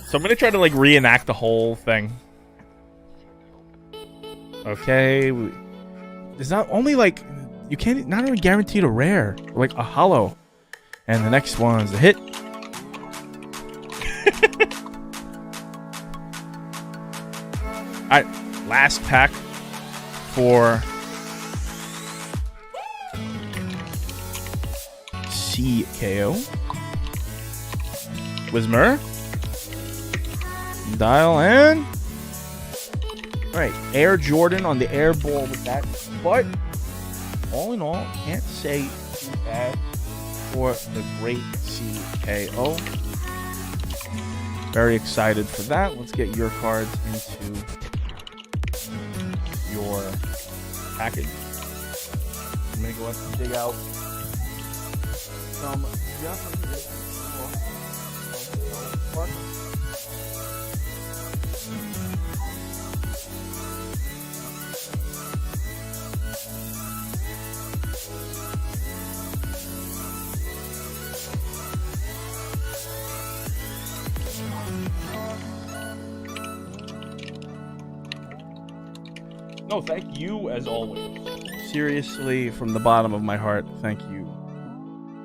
Speaker 1: So I'm gonna try to like reenact the whole thing. Okay, there's not only like you can't not only guaranteed a rare, like a hollow, and the next one's a hit. All right, last pack for CKO. Wismer. Dial and... Alright, Air Jordan on the air ball with that. But, all in all, can't say too bad for the great CKO. Very excited for that. Let's get your cards into your package. I'm going to go ahead and dig out some Japanese. No, thank you as always. Seriously, from the bottom of my heart, thank you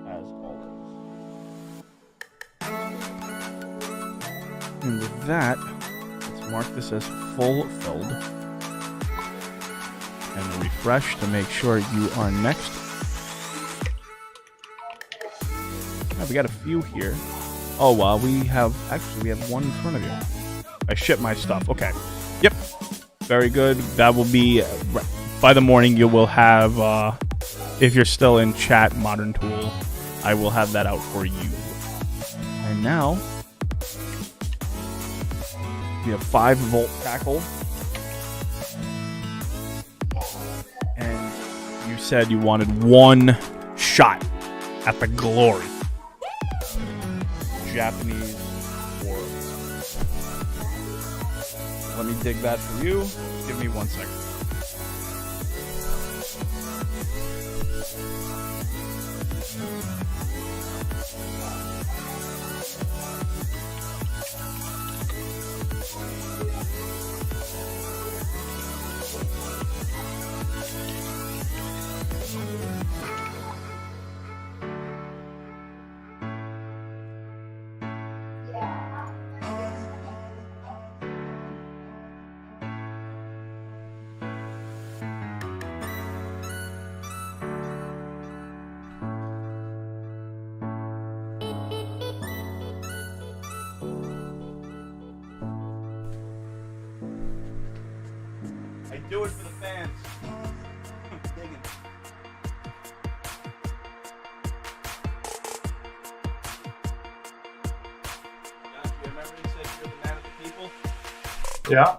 Speaker 1: as always. And with that, let's mark this as full filled. And refresh to make sure you are next. Yeah, we got a few here. Oh, wow, we have one in front of you. I shipped my stuff. Okay. Yep. Very good. That will be by the morning. You will have, if you're still in chat, Modern Tool, I will have that out for you. And now we have 5-volt tackle, and you said you wanted one shot at the glory. Japanese. Let me dig that for you. Give me 1 second. Do it for the fans. Digging. Josh, you remember you said you're the man of the people?
Speaker 2: Yeah.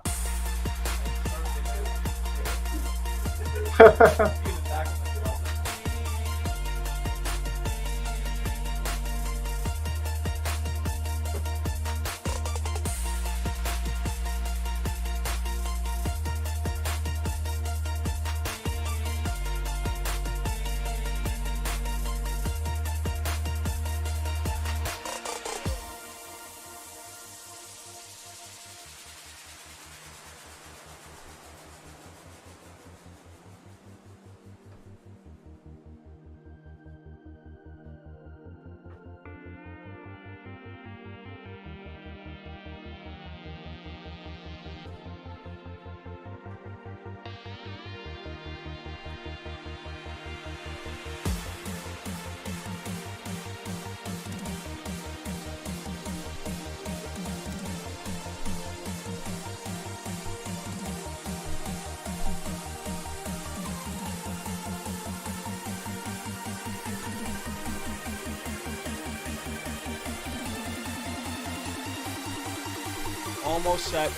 Speaker 1: Almost set.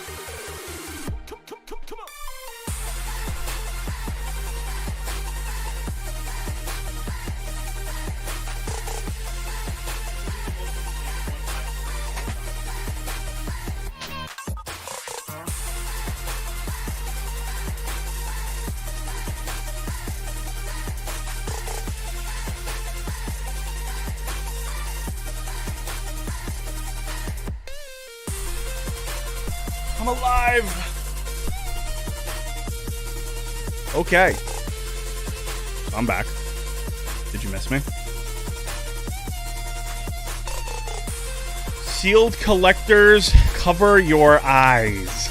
Speaker 1: I'm alive. Okay. I'm back. Did you miss me? Sealed collectors, cover your eyes.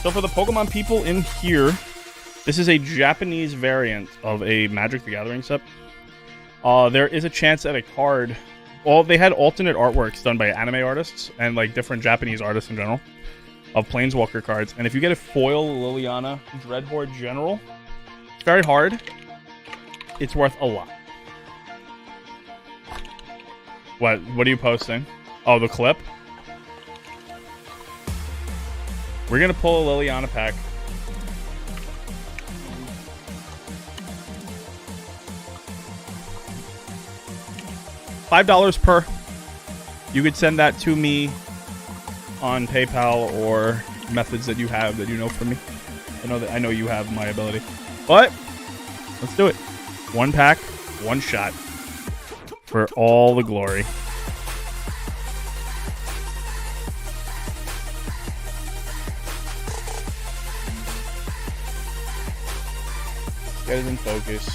Speaker 1: So for the Pokemon people in here, This is a Japanese variant of a Magic the Gathering set. There is a chance at a card. Well, they had alternate artworks done by anime artists and like different Japanese artists in general of Planeswalker cards. And if you get a foil Liliana Dreadhorde General, it's very hard. It's worth a lot. What are you posting? Oh, the clip? We're going to pull a Liliana pack. $5 per. You could send that to me on PayPal or methods that you have that you know from me. I know you have my ability. But let's do it. One pack, one shot for all the glory. Get it in focus.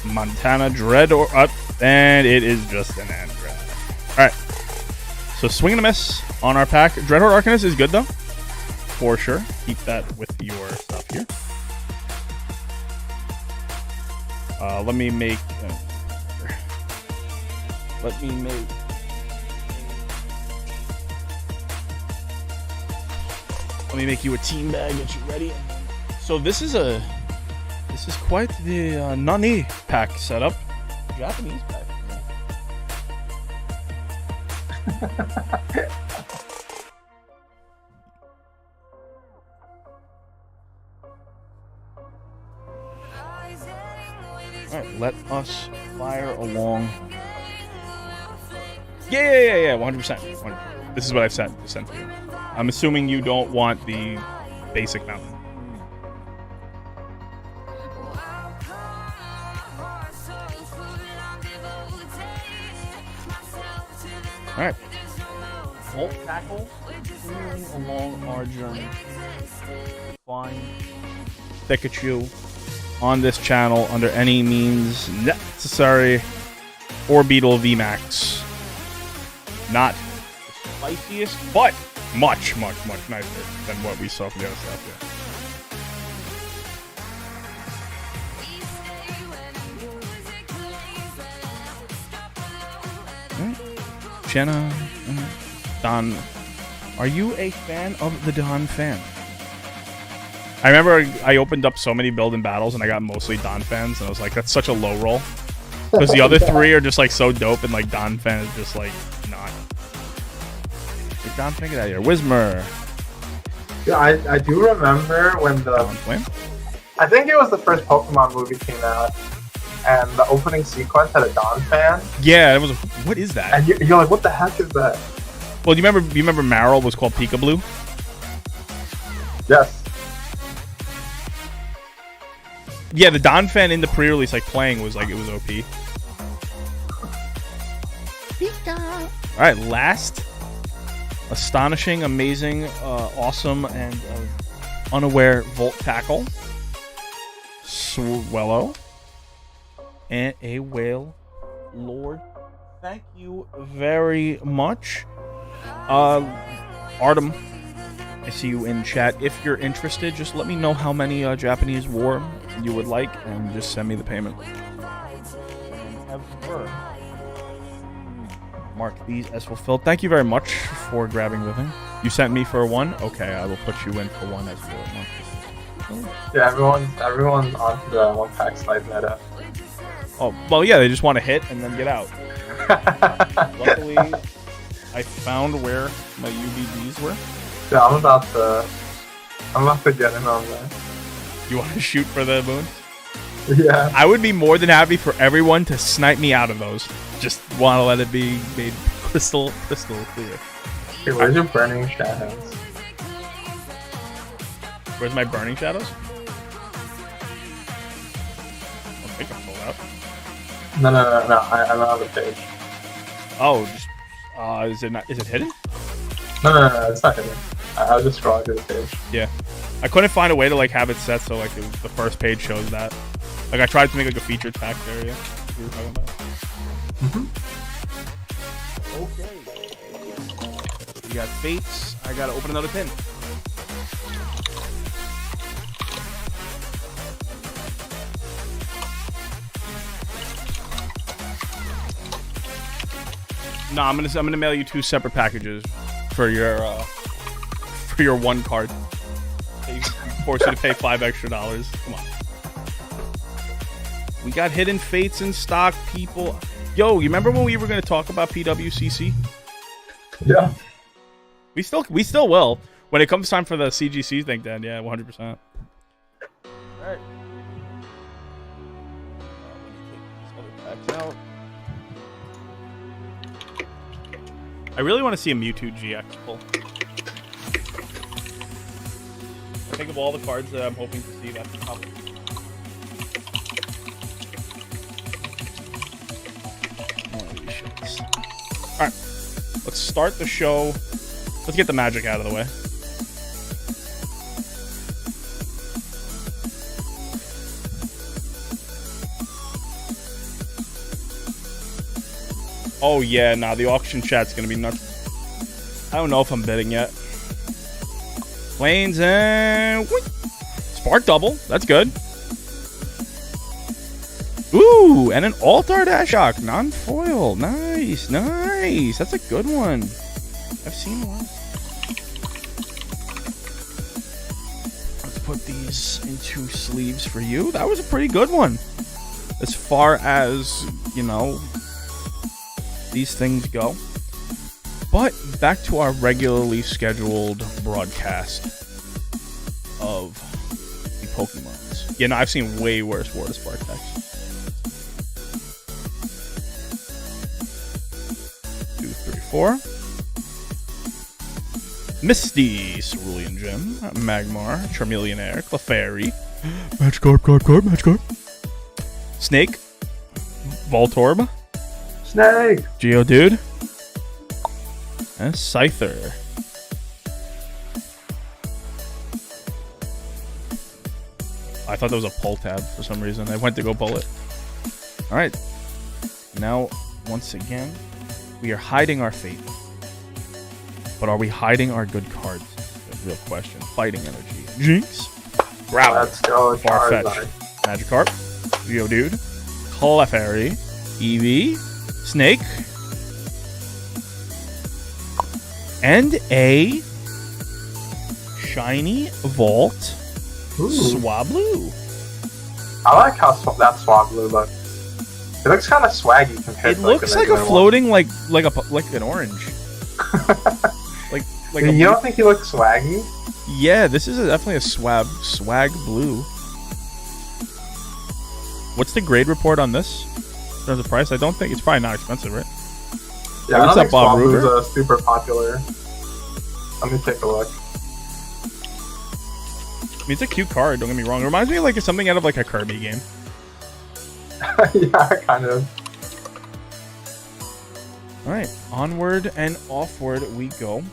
Speaker 1: Montana Dread or up, and it is just an Andrad. Alright. So swing and a miss on our pack. Dreadhorde Arcanist is good though. For sure. Keep that with your stuff here. Let me make you a team bag. Get you ready. So this is quite the Nani pack setup. Japanese pack. Alright, let us fire along. Yeah, 100%. This is what I've sent to you. I'm assuming you don't want the basic mountain. Alright. Volt tackle. Continuing along our journey. Find Pikachu on this channel under any means necessary. Orbital VMAX. Not the spiciest, but much nicer than what we saw from the other stuff. Jenna, Don, are you a fan of the Don fan? I remember I opened up so many build and battles and I got mostly Don fans and I was like, that's such a low roll. Because the other three are just like so dope and like Don fan is just like not. Like, Don fan, get out of here. Whismer.
Speaker 2: Yeah, I do remember when I think it was the first Pokemon movie came out. And the opening sequence had a Don fan.
Speaker 1: Yeah, it was. What is that?
Speaker 2: And you're like, what the heck is that?
Speaker 1: Well, do you remember Marill was called Peekaboo?
Speaker 2: Yes.
Speaker 1: Yeah, the Don fan in the pre-release, like playing, was like it was OP. All right, last astonishing, amazing, awesome, and unaware Volt Tackle. Swellow. And a whale lord. Thank you very much. Artem, I see you in chat. If you're interested, just let me know how many Japanese war you would like and just send me the payment. Mark these as fulfilled. Thank you very much for grabbing the thing. You sent me for one? Okay, I will put you in for one as well.
Speaker 2: Yeah, everyone onto the one pack slide meta.
Speaker 1: Oh, well, yeah, they just want to hit and then get out. Luckily, I found where my UVDs were.
Speaker 2: Yeah, I'm about to get in on that.
Speaker 1: You want to shoot for the moon?
Speaker 2: Yeah.
Speaker 1: I would be more than happy for everyone to snipe me out of those. Just want to let it be made crystal clear.
Speaker 2: Okay, where's your burning shadows?
Speaker 1: Where's my burning shadows? I'll take a pull out.
Speaker 2: No. I'm on the page.
Speaker 1: Oh, is it hidden?
Speaker 2: No, it's not hidden. I was just scrolling through the page.
Speaker 1: Yeah. I couldn't find a way to like have it set so like the first page shows that. Like I tried to make like a featured text area. We were talking about. Okay. We got Fates. I gotta open another pin. No, I'm gonna mail you 2 separate packages for your one card. They force you to pay $5 extra. Come on. We got Hidden Fates in stock, people. Yo, you remember when we were gonna talk about PWCC?
Speaker 2: Yeah.
Speaker 1: We still will. When it comes time for the CGC thing, then yeah, 100%. Alright. Out. I really want to see a Mewtwo GX pull. I think of all the cards that I'm hoping to see, that's probably. Alright. Let's start the show. Let's get the magic out of the way. Oh yeah, nah, the auction chat's gonna be nuts. I don't know if I'm bidding yet. Planes and whoosh. Spark double, that's good. Ooh, and an Altar Dashok, non-foil. Nice, nice. That's a good one. I've seen one. Let's put these into sleeves for you. That was a pretty good one. As far as, you know, these things go. But back to our regularly scheduled broadcast of the Pokemons. Yeah, no, I've seen way worse Water Spark decks. 2, 3, 4. Misty, Cerulean Gem, Magmar, Charmeleonaire, Clefairy, Magikarp. Snake, Voltorb,
Speaker 2: Snake!
Speaker 1: Geodude, and Scyther. I thought that was a pull tab for some reason. I went to go pull it. Alright. Now, once again, we are hiding our fate. But are we hiding our good cards? That's the real question. Fighting Energy. Jinx. Growl.
Speaker 2: Let's go.
Speaker 1: Farfetch. Magikarp. Geodude. Clefairy. Eevee. Snake. And a shiny Vault Swablu.
Speaker 2: I like how that Swablu looks. It looks kind of swaggy compared to
Speaker 1: looks like a floating like an orange. like
Speaker 2: you don't think he looks swaggy?
Speaker 1: Yeah, this is definitely a swag blue. What's the grade report on this? In terms of price, I don't think it's probably not expensive, right?
Speaker 2: Yeah, I don't think Swablu's super popular. Let me take a look.
Speaker 1: I mean, it's a cute card, don't get me wrong. It reminds me of like something out of like a Kirby game.
Speaker 2: Yeah, kind of.
Speaker 1: Alright, onward and offward we go.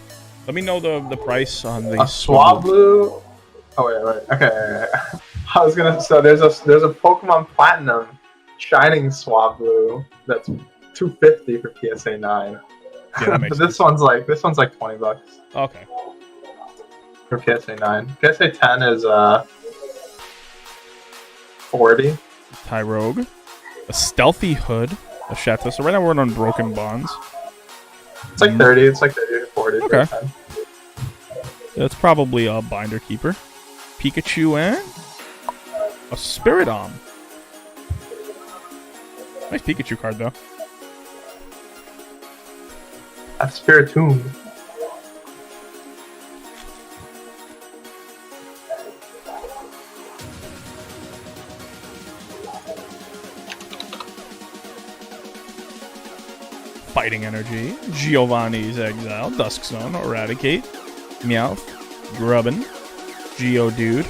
Speaker 1: Let me know the price on the
Speaker 2: Swablu. Oh wait. Okay. I was gonna. So there's a Pokemon Platinum Shining Swablu that's $250 for PSA 9.
Speaker 1: Yeah,
Speaker 2: but this one's like $20.
Speaker 1: Okay.
Speaker 2: For PSA 9. PSA 10 is $40.
Speaker 1: Tyrogue. A Stealthy Hood. A Chateau. So right now we're on Broken Bonds.
Speaker 2: It's like 30. It's like 30 to 40.
Speaker 1: Okay. That's probably a Binder Keeper. Pikachu and a Spiridom. Nice Pikachu card though.
Speaker 2: A Spiritomb.
Speaker 1: Fighting Energy, Giovanni's Exile, Dusk Zone, Eradicate, Meowth, Grubbin, Geodude.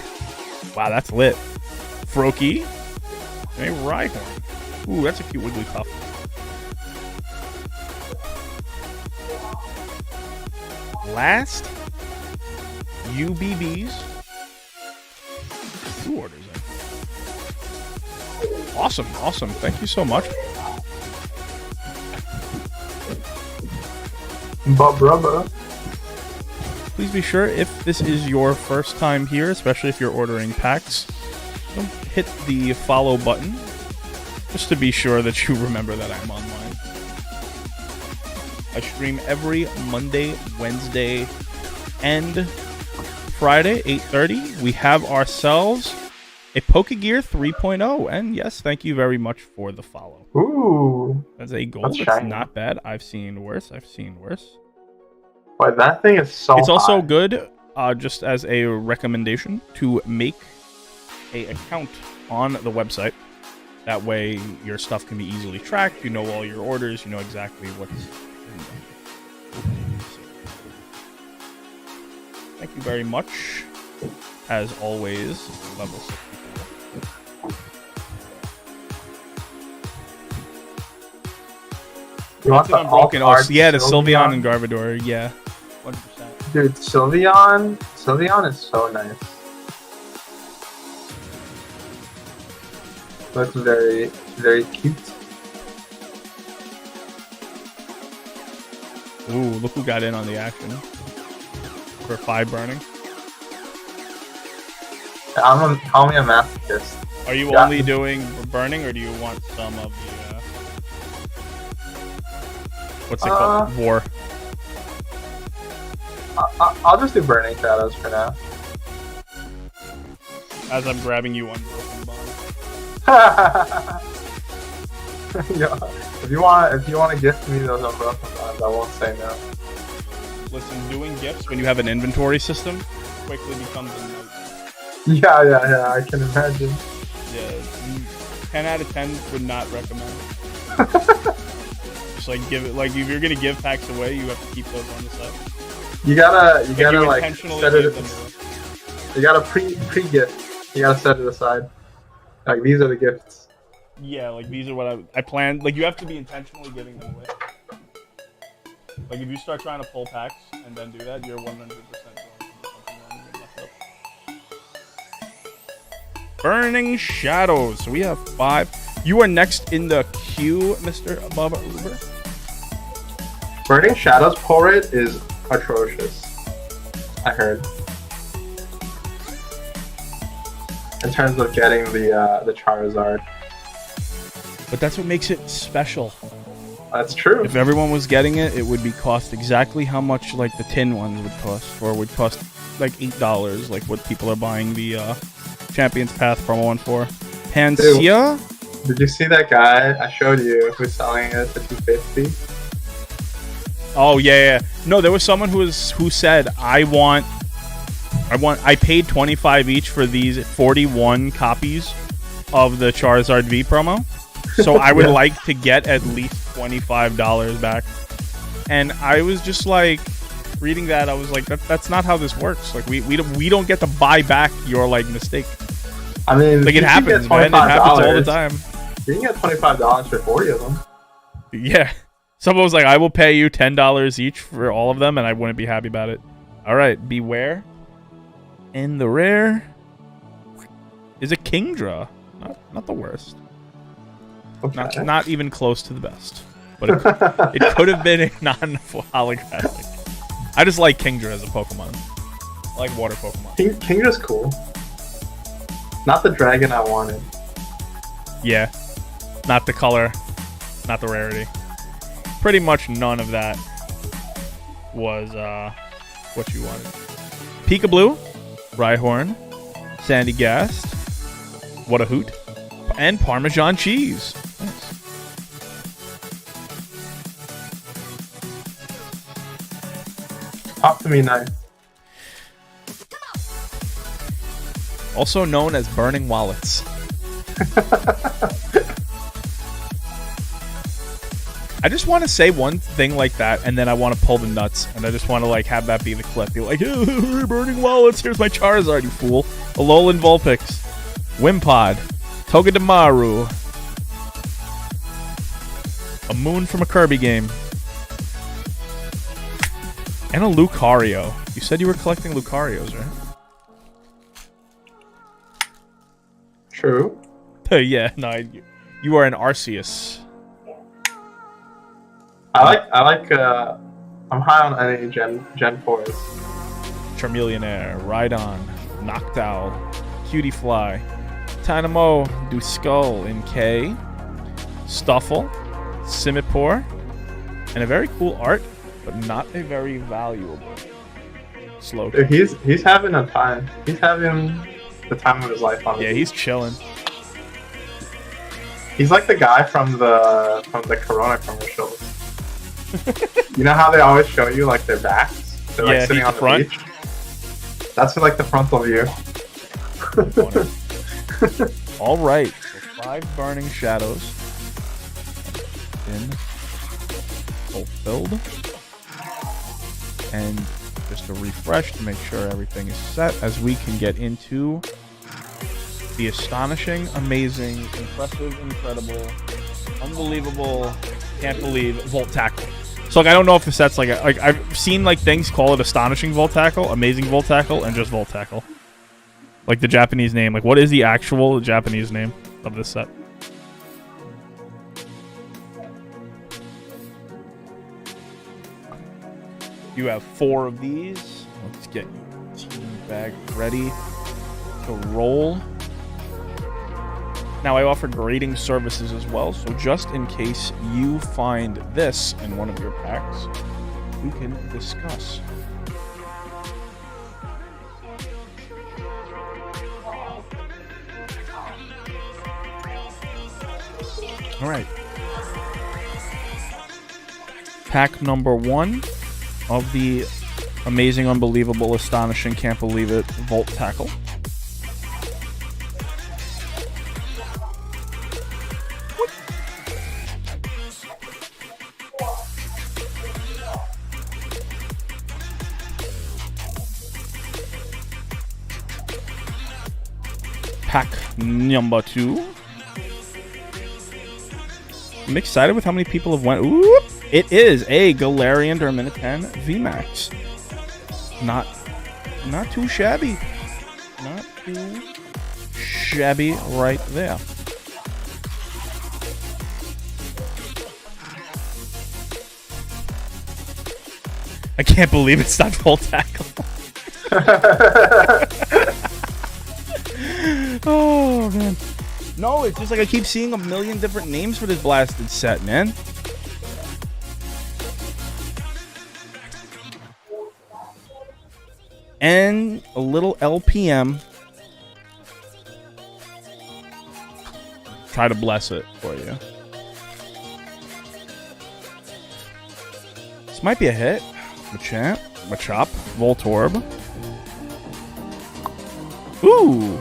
Speaker 1: Wow, that's lit. Froakie, and a Rhyhorn. Ooh, that's a cute Wigglytuff. Last, UBBs. 2 orders in. Awesome. Thank you so much.
Speaker 2: Brother.
Speaker 1: Please be sure, if this is your first time here, especially if you're ordering packs, don't hit the follow button, just to be sure that you remember that I'm online. I stream every Monday, Wednesday, and Friday, 8:30. We have ourselves a Pokegear 3.0. And yes, thank you very much for the follow.
Speaker 2: Ooh.
Speaker 1: That's a gold.
Speaker 2: That's
Speaker 1: It's
Speaker 2: shiny.
Speaker 1: not bad. I've seen worse.
Speaker 2: But that thing is so
Speaker 1: It's also
Speaker 2: high.
Speaker 1: good, just as a recommendation, to make a account on the website. That way your stuff can be easily tracked. You know all your orders. You know exactly what's in them. Thank you very much. As always, level 64.
Speaker 2: You want the
Speaker 1: Unbroken.
Speaker 2: alt art
Speaker 1: Yeah, the Sylveon and Garbodor. Yeah, 100%.
Speaker 2: Dude, Sylveon is so nice. Looks very, very cute.
Speaker 1: Ooh, look who got in on the action. For 5 burning.
Speaker 2: Call me a masochist.
Speaker 1: Are you only doing burning, or do you want some of the, what's it called? War.
Speaker 2: I'll just do burning shadows for now.
Speaker 1: As I'm grabbing you Unbroken Bond.
Speaker 2: Yo, if you want to gift me those Unbroken Bonds, I won't say no.
Speaker 1: Listen, doing gifts when you have an inventory system quickly becomes a nightmare.
Speaker 2: Yeah, I can imagine.
Speaker 1: Yeah, 10 out of 10 would not recommend. Just like give it, like if you're gonna give packs away, you have to keep those on the side.
Speaker 2: You gotta like
Speaker 1: intentionally
Speaker 2: set
Speaker 1: give
Speaker 2: it.
Speaker 1: them away.
Speaker 2: You gotta pre-gift. You gotta set it aside. Like these are the gifts.
Speaker 1: Yeah, like these are what I planned. Like you have to be intentionally giving them away. Like if you start trying to pull packs and then do that, you're 100% going to do something wrong and mess up. Burning Shadows. So we have 5. You are next in the queue, Mr. Bubba Uber.
Speaker 2: Burning Shadows pull rate is atrocious. I heard. In terms of getting the Charizard.
Speaker 1: But that's what makes it special.
Speaker 2: That's true.
Speaker 1: If everyone was getting it, it would be cost exactly how much like the tin ones would cost, or would cost like $8, like what people are buying the Champions Path promo one for. Pansia?
Speaker 2: Did you see that guy I showed you who's selling it for $250?
Speaker 1: Oh yeah. No, there was someone who said I paid 25 each for these 41 copies of the Charizard V promo. So I would like to get at least $25 back. And I was just like reading that, I was like, that's not how this works. Like we don't get to buy back your like mistake.
Speaker 2: I mean,
Speaker 1: like it happens, man. It happens all the time.
Speaker 2: You can get $25 for 40 of them.
Speaker 1: Yeah. Someone was like, I will pay you $10 each for all of them, and I wouldn't be happy about it. All right, Beware. And the rare is a Kingdra. Not the worst.
Speaker 2: Okay.
Speaker 1: Not even close to the best. But it could have been a non-holographic. I just like Kingdra as a Pokemon. I like water Pokemon.
Speaker 2: Kingdra's cool. Not the dragon I wanted.
Speaker 1: Yeah. Not the color. Not the rarity. Pretty much none of that was what you wanted. Peekaboo, Rhyhorn, Sandy Gast, What a Hoot, and Parmesan Cheese. Nice.
Speaker 2: Talk to me nice.
Speaker 1: Also known as Burning Wallets. I just want to say one thing like that, and then I want to pull the nuts, and I just want to like have that be the clip. Be like, Burning Wallets, here's my Charizard, you fool. Alolan Vulpix, Wimpod, Togedemaru, a Moon from a Kirby game, and a Lucario. You said you were collecting Lucarios, right?
Speaker 2: True.
Speaker 1: Yeah, no, you are an Arceus.
Speaker 2: I'm high on any Gen 4s.
Speaker 1: Charmeleonaire, Rhydon, Noctowl, Cutiefly, Tynamo, Duskull in K, Stuffle, Simipour, And a very cool art, but not a very valuable slow.
Speaker 2: Dude, he's having a time. He's having the time of his life on.
Speaker 1: Yeah, he's chilling.
Speaker 2: He's like the guy from the Corona commercials. You know how they always show you like their backs? They're like sitting on the
Speaker 1: front.
Speaker 2: beach. That's like the frontal view.
Speaker 1: All right, so 5 burning shadows been fulfilled, and just a refresh to make sure everything is set as we can get into the astonishing, amazing, impressive, incredible, unbelievable, can't believe Volt Tackle. So like, I don't know if the set's like I've seen like things call it astonishing Volt Tackle, amazing Volt Tackle, and just Volt Tackle. Like the Japanese name. Like what is the actual Japanese name of this set? You have 4 of these. Let's get your team bag ready to roll. Now, I offer grading services as well, so just in case you find this in one of your packs, we can discuss. All right. Pack number 1 of the amazing, unbelievable, astonishing, can't believe it, Volt Tackle. Pack number 2. I'm excited with how many people have went. Ooh, it is a Galarian Darmanitan VMAX. Not too shabby. Not too shabby right there. I can't believe it's not Volt Tackle. Oh, man. No, it's just like I keep seeing a million different names for this blasted set, man. And a little LPM. Try to bless it for you. This might be a hit. Machamp, Machop, Voltorb. Ooh.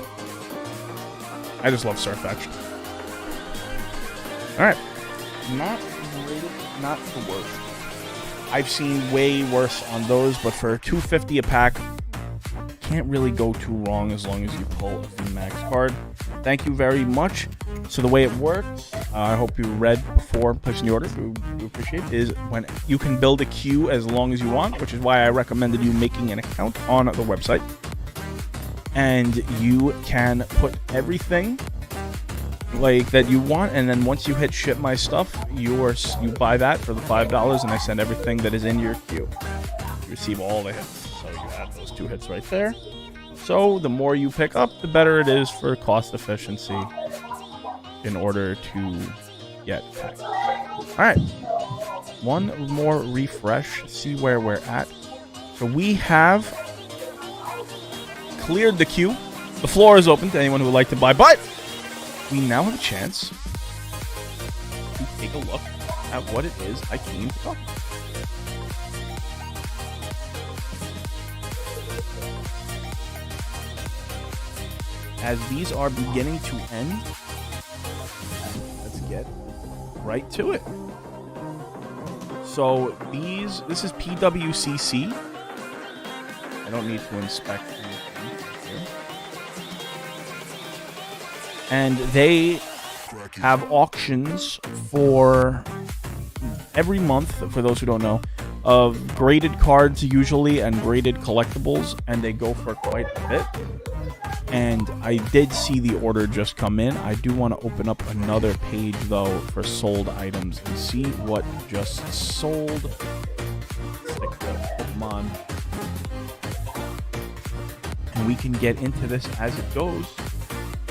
Speaker 1: I just love Surf Edge. Alright. Not great, not the worst. I've seen way worse on those, but for $2.50 a pack, can't really go too wrong as long as you pull a VMAX card. Thank you very much. So the way it works, I hope you read before placing the order, we appreciate it, is when you can build a queue as long as you want, which is why I recommended you making an account on the website. And you can put everything like that you want, and then once you hit ship my stuff, you buy that for the $5, and I send everything that is in your queue. You receive all the hits. So you add those 2 hits right there. So the more you pick up, the better it is for cost efficiency in order to get packs. Alright. One more refresh, see where we're at. So we have cleared the queue. The floor is open to anyone who would like to buy, but we now have a chance to take a look at what it is I came to talk about. As these are beginning to end, let's get right to it. So this is PWCC. I don't need to inspect anything here. And they have auctions for every month, for those who don't know, of graded cards usually and graded collectibles, and they go for quite a bit. And I did see the order just come in. I do want to open up another page, though, for sold items and see what just sold. Stick the Pokemon. And we can get into this as it goes.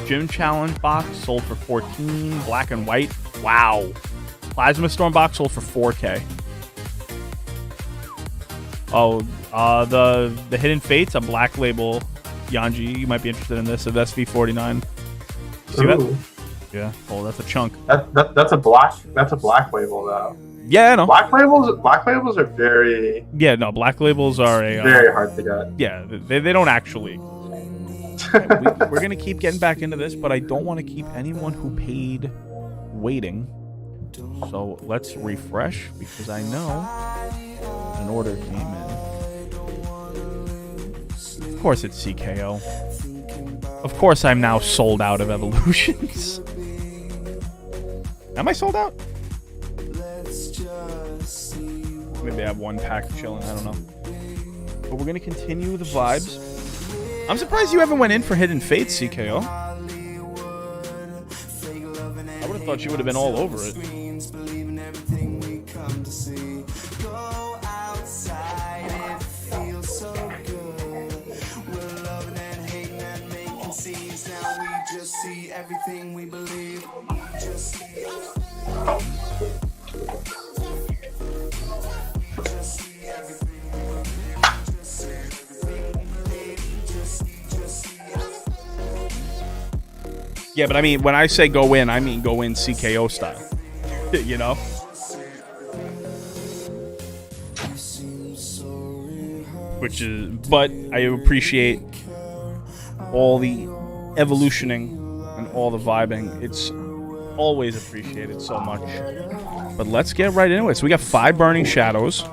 Speaker 1: Gym Challenge box sold for 14. Black and white. Wow. Plasma Storm box sold for 4K. Oh, the Hidden Fates, a black label Yanji. You might be interested in this. A SV49. See
Speaker 2: Ooh.
Speaker 1: that? Yeah. Oh, that's a chunk.
Speaker 2: That's a black label though.
Speaker 1: Yeah, I know.
Speaker 2: Black labels are very
Speaker 1: Yeah, no, black labels are
Speaker 2: very hard to get.
Speaker 1: Yeah, they don't actually. We're gonna keep getting back into this, but I don't want to keep anyone who paid waiting. So let's refresh because I know an order came in. Of course it's CKO. Of course I'm now sold out of evolutions. Am I sold out? Maybe I have one pack chilling, I don't know. But we're gonna continue the vibes. I'm surprised you haven't went in for Hidden Fates, CKO. I would have thought you would have been all over it. Yeah, but I mean, when I say go in, I mean go in CKO style. You know? Which is, but I appreciate all the evolutioning and all the vibing. It's always appreciated so much. But let's get right into it. So we got 5 Burning Shadows.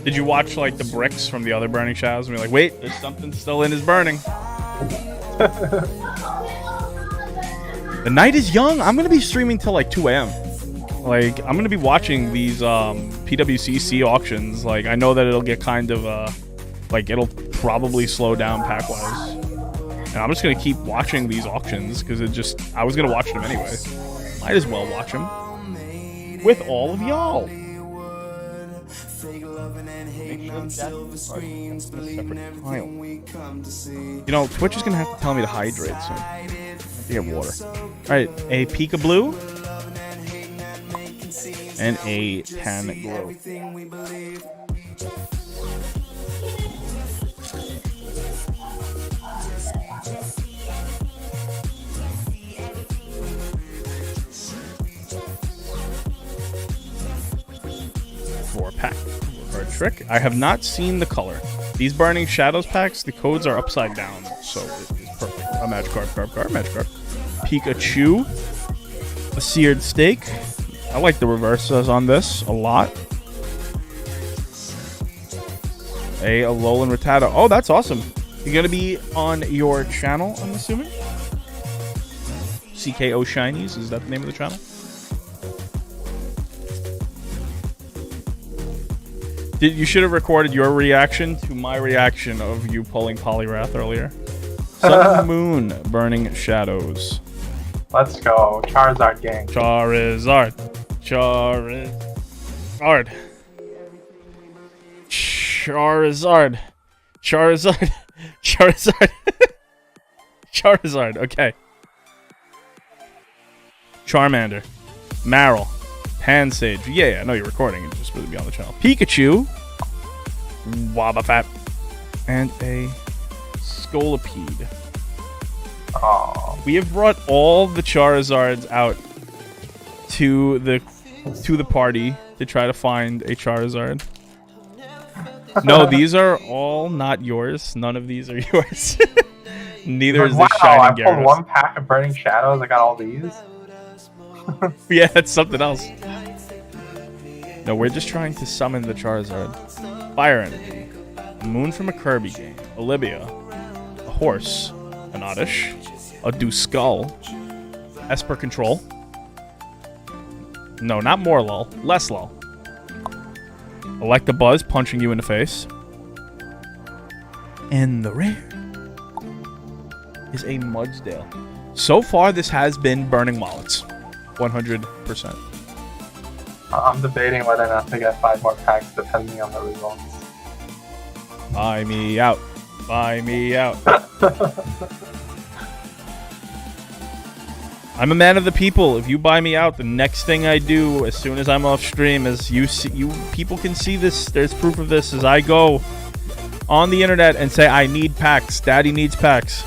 Speaker 1: Did you watch like the bricks from the other Burning Shadows and be like, wait, there's something still in his burning? The night is young. I'm gonna be streaming till like 2 a.m. Like I'm gonna be watching these PWCC auctions. Like I know that it'll get kind of like it'll probably slow down pack wise. And I'm just gonna keep watching these auctions because I was gonna watch them anyway. Might as well watch them with all of y'all. Make sure that's a separate tile. You know, Twitch is gonna have to tell me to hydrate soon. I have to get water. Alright, a Pika Blue and a Tan Glow. For pack. For a trick. I have not seen the color. These Burning Shadows packs, the codes are upside down, so it is perfect. A magic card, magic card. Pikachu. A Seared Steak. I like the reverses on this a lot. A Alolan Rattata. Oh, that's awesome. You're going to be on your channel, I'm assuming? CKO Shinies, is that the name of the channel? You should have recorded your reaction to my reaction of you pulling Poliwrath earlier. Sun Moon, Burning Shadows.
Speaker 2: Let's go. Charizard gang.
Speaker 1: Charizard. Charizard. Okay. Charmander. Marill. Pansage. Yeah, I know you're recording. It's just supposed to be on the channel. Pikachu. Wobbuffet. And a Scolipede.
Speaker 2: Oh.
Speaker 1: We have brought all the Charizards out to the party to try to find a Charizard. No, these are all not yours. None of these are yours. Neither is the Shining Gyarados.
Speaker 2: I pulled one pack of Burning Shadows. I got all these.
Speaker 1: Yeah, that's something else. No, we're just trying to summon the Charizard. Fire Energy. A Moon from a Kirby game. Olivia. A Horse. An Oddish. A Duskull. Esper Control. No, not more lull. Less lull. Electabuzz punching you in the face. And the rare is a Mudsdale. So far, this has been Burning Wallets. 100%.
Speaker 2: I'm debating whether or not to get 5 more packs depending on the results.
Speaker 1: Buy me out. Buy me out. I'm a man of the people. If you buy me out, the next thing I do as soon as I'm off stream is you people can see this. There's proof of this as I go on the internet and say I need packs. Daddy needs packs.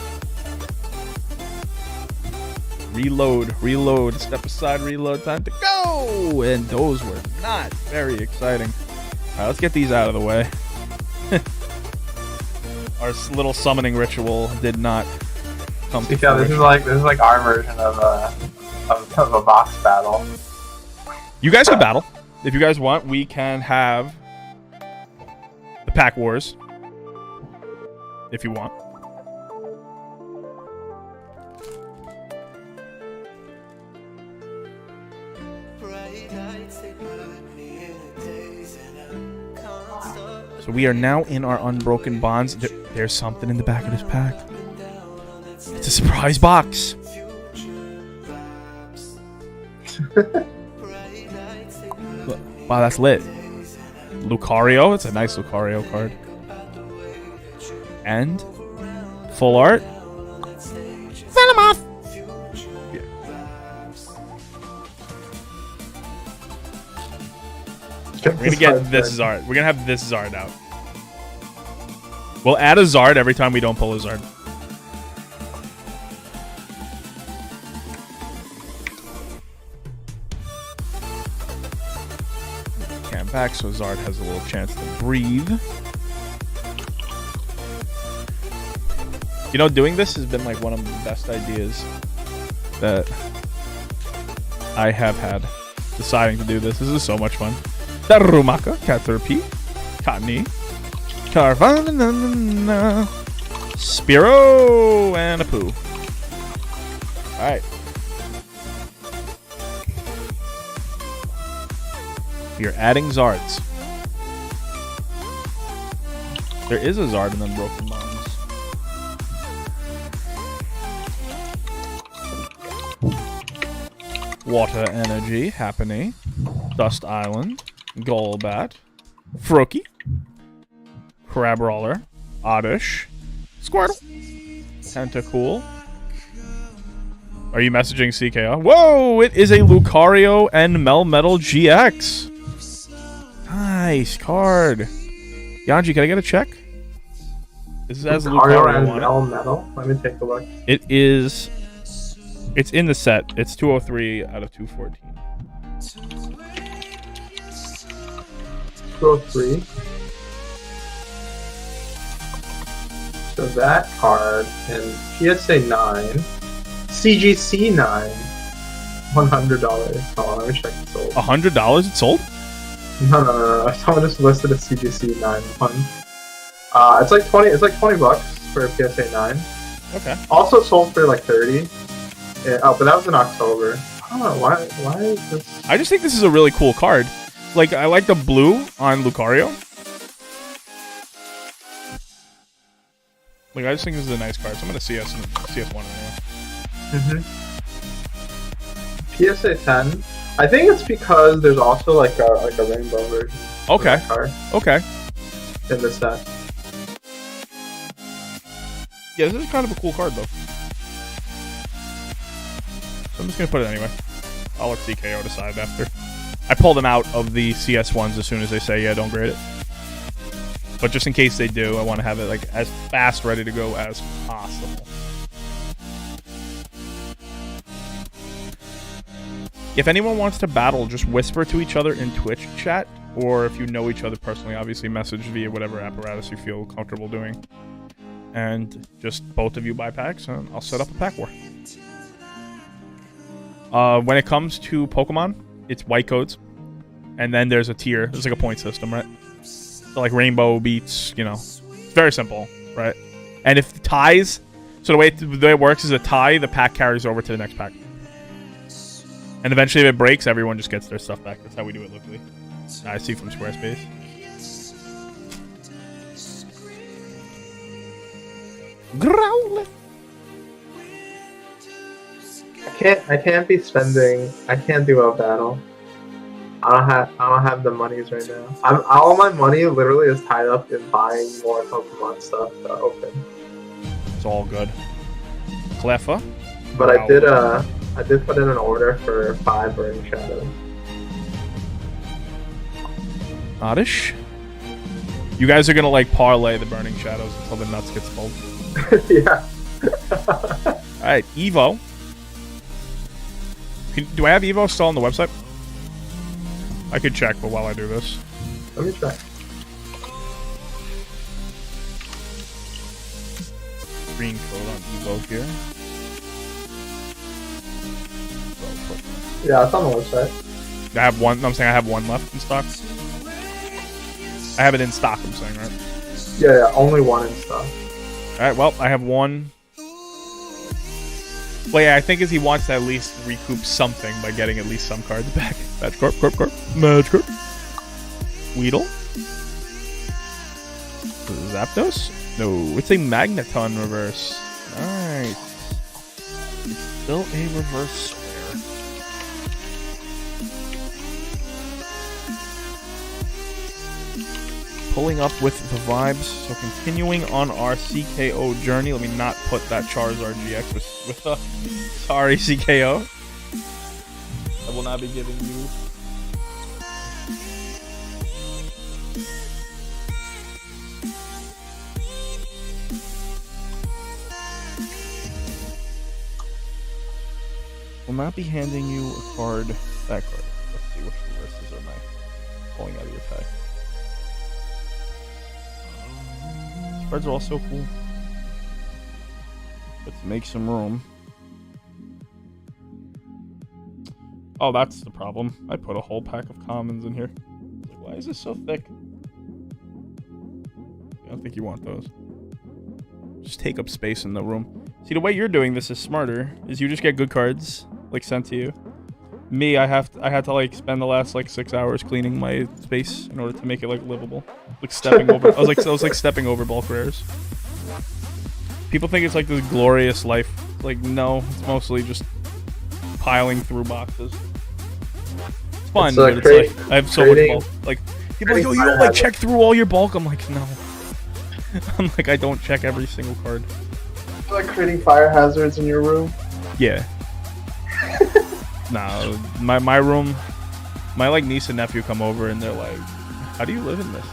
Speaker 1: Reload, step aside, reload, time to go. And those were not very exciting. All right, let's get these out of the way. Our little summoning ritual did not come to
Speaker 2: Yeah, this is like our version of a box battle.
Speaker 1: You guys can battle. If you guys want, we can have the pack wars. If you want. So we are now in our unbroken bonds. There's something in the back of this pack. It's a surprise box. Wow, that's lit. Lucario. It's a nice Lucario card. And full art. Venomoth. Yeah. We're gonna get this Zard. We're gonna have this Zard out. We'll add a Zard every time we don't pull a Zard. Cam back so Zard has a little chance to breathe. You know, doing this has been like one of the best ideas that I have had. Deciding to do this. This is so much fun. Darumaka, Caterpie, Cottonee, Carvanana, Spearow, and a Poo. Alright. We are adding Zards. There is a Zard in Unbroken Bonds. Water Energy, Happiny, Dust Island, Golbat, Froakie, Crabrawler, Oddish, Squirtle, Tentacool. Are you messaging CKO? Whoa! It is a Lucario and Melmetal GX. Nice card. Yanji, can I get a check? This has Lucario
Speaker 2: and
Speaker 1: on it.
Speaker 2: Melmetal. Let me take a look.
Speaker 1: It is. It's in the set. It's 203 out of 214.
Speaker 2: 203. So that card and PSA 9, CGC 9, $100. Hold on, let me check it sold.
Speaker 1: $100 it sold?
Speaker 2: No. Someone just listed a CGC 9 one. It's like 20. It's like $20 for a PSA 9.
Speaker 1: Okay.
Speaker 2: Also sold for like 30. Yeah, oh, but that was in October. I don't know why is this.
Speaker 1: I just think this is a really cool card. Like, I like the blue on Lucario. Like, I just think this is a nice card. So I'm gonna CS1 anyway.
Speaker 2: PSA 10. I think it's because there's also like a rainbow version.
Speaker 1: Okay.
Speaker 2: Of that card
Speaker 1: Okay.
Speaker 2: in the set.
Speaker 1: Yeah, this is kind of a cool card though. So I'm just gonna put it anyway. I'll let CKO decide after. I pull them out of the CS ones as soon as they say, yeah, don't grade it. But just in case they do, I want to have it like as fast ready to go as possible. If anyone wants to battle, just whisper to each other in Twitch chat, or if you know each other personally, obviously message via whatever apparatus you feel comfortable doing. And just both of you buy packs, and I'll set up a pack war. When it comes to Pokemon, it's white codes, and then there's a tier. There's like a point system, right? So like Rainbow beats, you know, it's very simple, right? And if ties, so the way it works is a tie, the pack carries over to the next pack. And eventually if it breaks, everyone just gets their stuff back. That's how we do it locally. I see from Squarespace. Growlithe.
Speaker 2: I can't be spending. I can't do a battle. I don't have the monies right now. All my money literally is tied up in buying more Pokemon stuff to open.
Speaker 1: It's all good. Cleffa.
Speaker 2: But I did put in an order for 5 Burning Shadows.
Speaker 1: Oddish. You guys are gonna like parlay the Burning Shadows until the nuts gets pulled.
Speaker 2: Yeah.
Speaker 1: Alright, Evo. Do I have Evo still on the website? I could check, but while I do this.
Speaker 2: Let me check.
Speaker 1: Green code on Evo here.
Speaker 2: Yeah, it's on the website.
Speaker 1: I have one. I'm saying I have one left in stock. I have it in stock, I'm saying, right?
Speaker 2: Yeah, only one in stock.
Speaker 1: Alright, well, I have one. Well, yeah, I think is he wants to at least recoup something by getting at least some cards back. Magikarp, Magikarp. Weedle. Zapdos? No, it's a Magneton reverse. Alright. It's still a reverse square. Pulling up with the vibes. So continuing on our CKO journey. Let me not put that Charizard GX with the sorry CKO. I will not be giving you. Will not be handing you a card. That card. Let's see which reverses am I pulling out of your pack. These cards are all so cool. Let's make some room. Oh, that's the problem. I put a whole pack of commons in here. Why is this so thick? I don't think you want those. Just take up space in the room. See, the way you're doing this is smarter. Is you just get good cards like sent to you. Me, I had to like spend the last like 6 hours cleaning my space in order to make it like livable. Like stepping over. I was like stepping over bulk rares. People think it's like this glorious life. Like no, it's mostly just piling through boxes. It's fun, but it's like I have so much bulk. Like people are like, oh, you don't like check through all your bulk. I'm like, no. I'm like, I don't check every single card.
Speaker 2: You're like creating fire hazards in your room.
Speaker 1: Yeah. No, my room, my like niece and nephew come over and they're like, how do you live in this?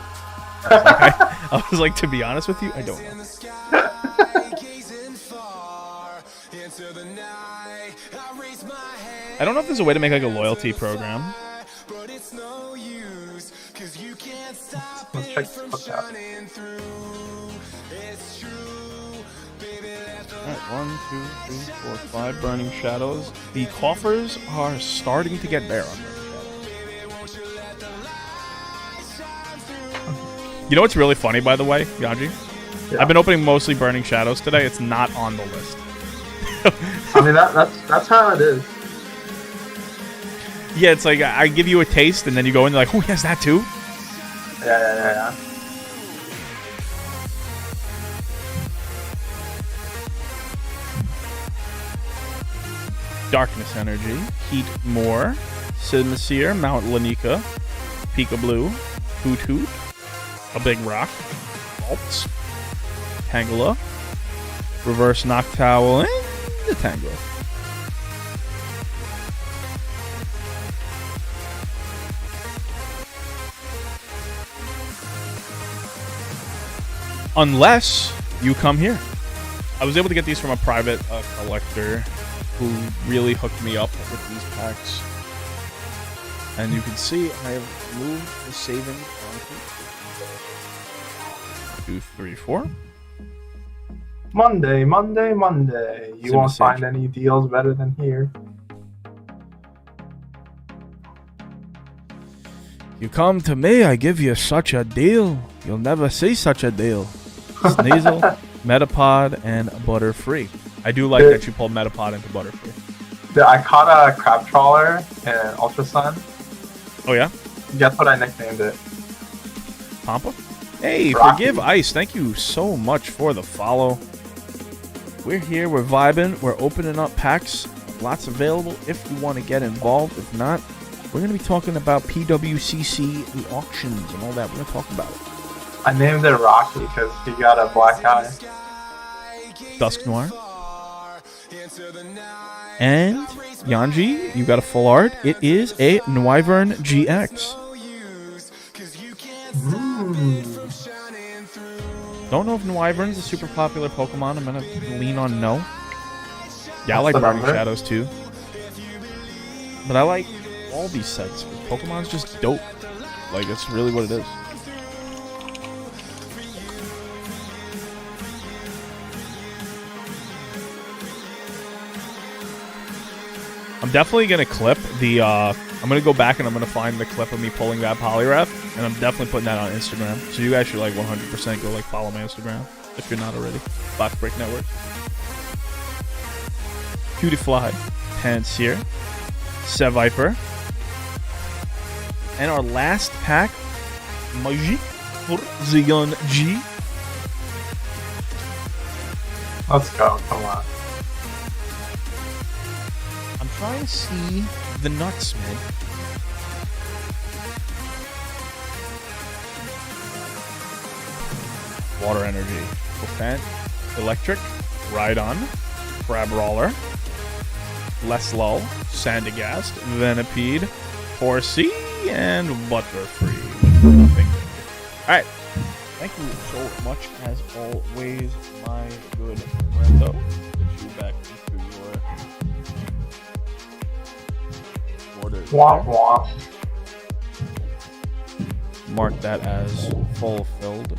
Speaker 1: I was like, to be honest with you, I don't know. I don't know if there's a way to make like a loyalty program.
Speaker 2: Let's check this out.
Speaker 1: Alright, 1, 2, 3, 4, 5 Burning Shadows. The coffers are starting to get bare on Burning Shadows. You know what's really funny, by the way, Yaji? Yeah. I've been opening mostly Burning Shadows today. It's not on the list.
Speaker 2: I mean, that's how it is.
Speaker 1: Yeah, it's like I give you a taste, and then you go in, like, oh, he has that too?
Speaker 2: Yeah.
Speaker 1: Darkness Energy, Heat More, Simisear, Mount Lanika, Pika Blue, Hoot Hoot, a Big Rock, Vaults, Tangela, Reverse Noctowl, and the Tangela. Unless you come here. I was able to get these from a private collector who really hooked me up with these packs. And you can see I have moved the saving on 2, 3, 4.
Speaker 2: Monday. You won't find any deals better than here.
Speaker 1: You come to me, I give you such a deal. You'll never see such a deal. Sneasel, Metapod, and Butterfree. I do like that you pulled Metapod into Butterfree.
Speaker 2: I caught a crab trawler in Ultra Sun.
Speaker 1: Oh yeah?
Speaker 2: Guess what I nicknamed it?
Speaker 1: Pampa? Hey,
Speaker 2: Rocky.
Speaker 1: Forgive Ice, thank you so much for the follow. We're here, we're vibing, we're opening up packs. Lots available if you want to get involved. If not, we're going to be talking about PWCC, the auctions, and all that. We're going to talk about it.
Speaker 2: I named it Rocky because he got a black eye.
Speaker 1: Dusk Noir? And Yanji, you got a full art. It is a Wyvern GX. Don't know if Wyvern's a super popular Pokemon. I'm gonna lean on no. Yeah, I like Burning Shadows too. But I like all these sets. Pokemon's just dope. Like, it's really what it is. I'm definitely going to clip the, I'm going to go back and I'm going to find the clip of me pulling that Poliwrath, and I'm definitely putting that on Instagram. So you guys should, like, 100% go, like, follow my Instagram if you're not already. Box Break Network. Cutiefly, Pansear, Seviper, and our last pack, Magic for Zion G.
Speaker 2: Let's go, come on.
Speaker 1: I'm trying to see the Nutsmid. Water Energy, Profant, Electric, Rhydon, Crabrawler, Leslow, Sandygast, Venipede, Horsey, and Butterfree. Alright. Thank you so much, as always, my good friendo. Put you back into your orders.
Speaker 2: Womp womp.
Speaker 1: Mark that as fulfilled.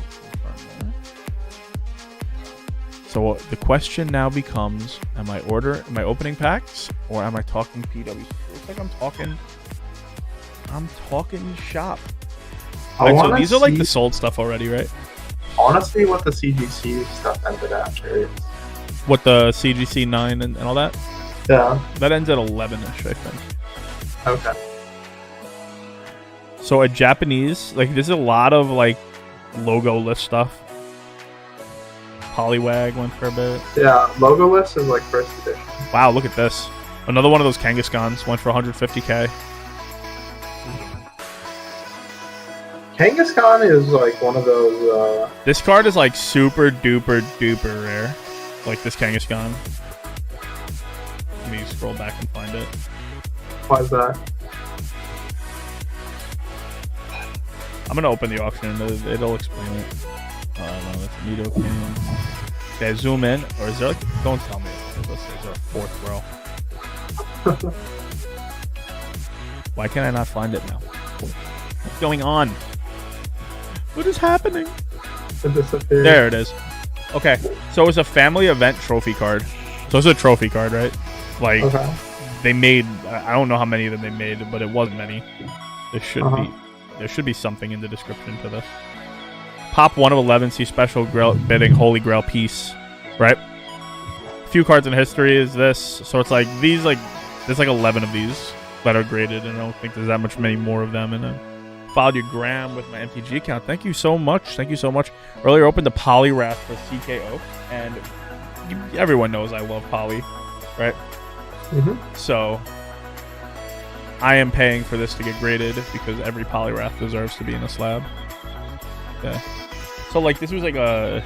Speaker 1: So the question now becomes, am I opening packs or am I talking PWC? Looks like I'm talking shop. Right, so these are like the sold stuff already, right?
Speaker 2: I want to see what the CGC stuff ended after.
Speaker 1: What, the CGC 9 and all that?
Speaker 2: Yeah.
Speaker 1: That ends at 11-ish, I think.
Speaker 2: Okay.
Speaker 1: So a Japanese, like, there's a lot of like logo list stuff. Poliwag went for a bit.
Speaker 2: Yeah, logo list is like first edition.
Speaker 1: Wow, look at this. Another one of those Kangaskhan's went for 150k.
Speaker 2: Kangaskhan is like one of those.
Speaker 1: This card is like super duper duper rare. Like this Kangaskhan. Let me scroll back and find it.
Speaker 2: Why is that?
Speaker 1: I'm gonna open the auction and it'll explain it. No, that's Nidoking. Okay, zoom in. Or is there like... Don't tell me. Is there a fourth row? Why can't I not find it now? What's going on? What is happening?
Speaker 2: It disappeared.
Speaker 1: There it is. Okay, so it's a family event trophy card. So it's a trophy card, right? Like, they made... I don't know how many of them they made, but it wasn't many. There should be something in the description to this. Pop 1 of 11, see special bidding, Holy Grail piece, right? A few cards in history is this. So it's like these, like, there's like 11 of these that are graded, and I don't think there's that many more of them. And I followed your gram with my MTG account. Thank you so much. Thank you so much. Earlier opened the Poliwrath for CKO, and everyone knows I love Poly, right? So I am paying for this to get graded because every Poliwrath deserves to be in a slab. Yeah. So like this was like a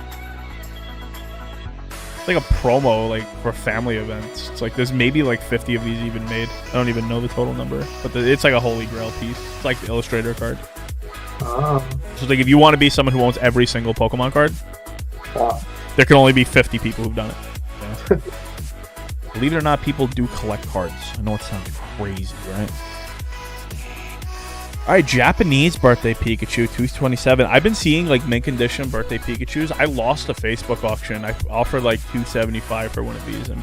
Speaker 1: promo like for family events. It's like there's maybe like 50 of these even made. I don't even know the total number, but it's like a Holy Grail piece. It's like the Illustrator card. So it's like if you want to be someone who owns every single Pokemon card, there can only be 50 people who've done it. Yeah. Believe it or not, people do collect cards. I know it sounds crazy, right? Alright, Japanese birthday Pikachu, 227. I've been seeing like mint condition birthday Pikachus. I lost a Facebook auction. I offered like 275 for one of these, and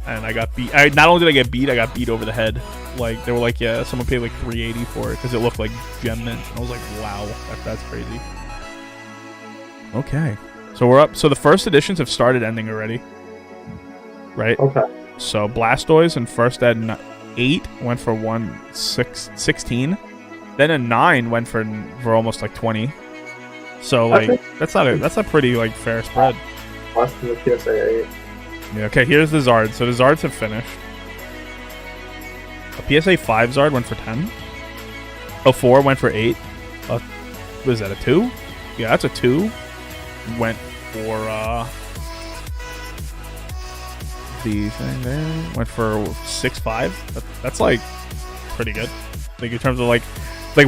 Speaker 1: I got beat. Not only did I get beat, I got beat over the head. Like they were like, yeah, someone paid like 380 for it because it looked like gem mint. And I was like, wow, that's crazy. Okay, so we're up. So the first editions have started ending already, right? Okay. So Blastoise in first ed 8 went for 116. Then a 9 went for almost like 20. So like that's a pretty like fair spread.
Speaker 2: Less than the PSA 8.
Speaker 1: Yeah. Okay. Here's the Zards. So the Zards have finished. A PSA 5 Zard went for 10. A 4 went for 8. What is that? A 2? Yeah, that's a 2. Went for The thing there went for 6.5. That's like pretty good. Like in terms of like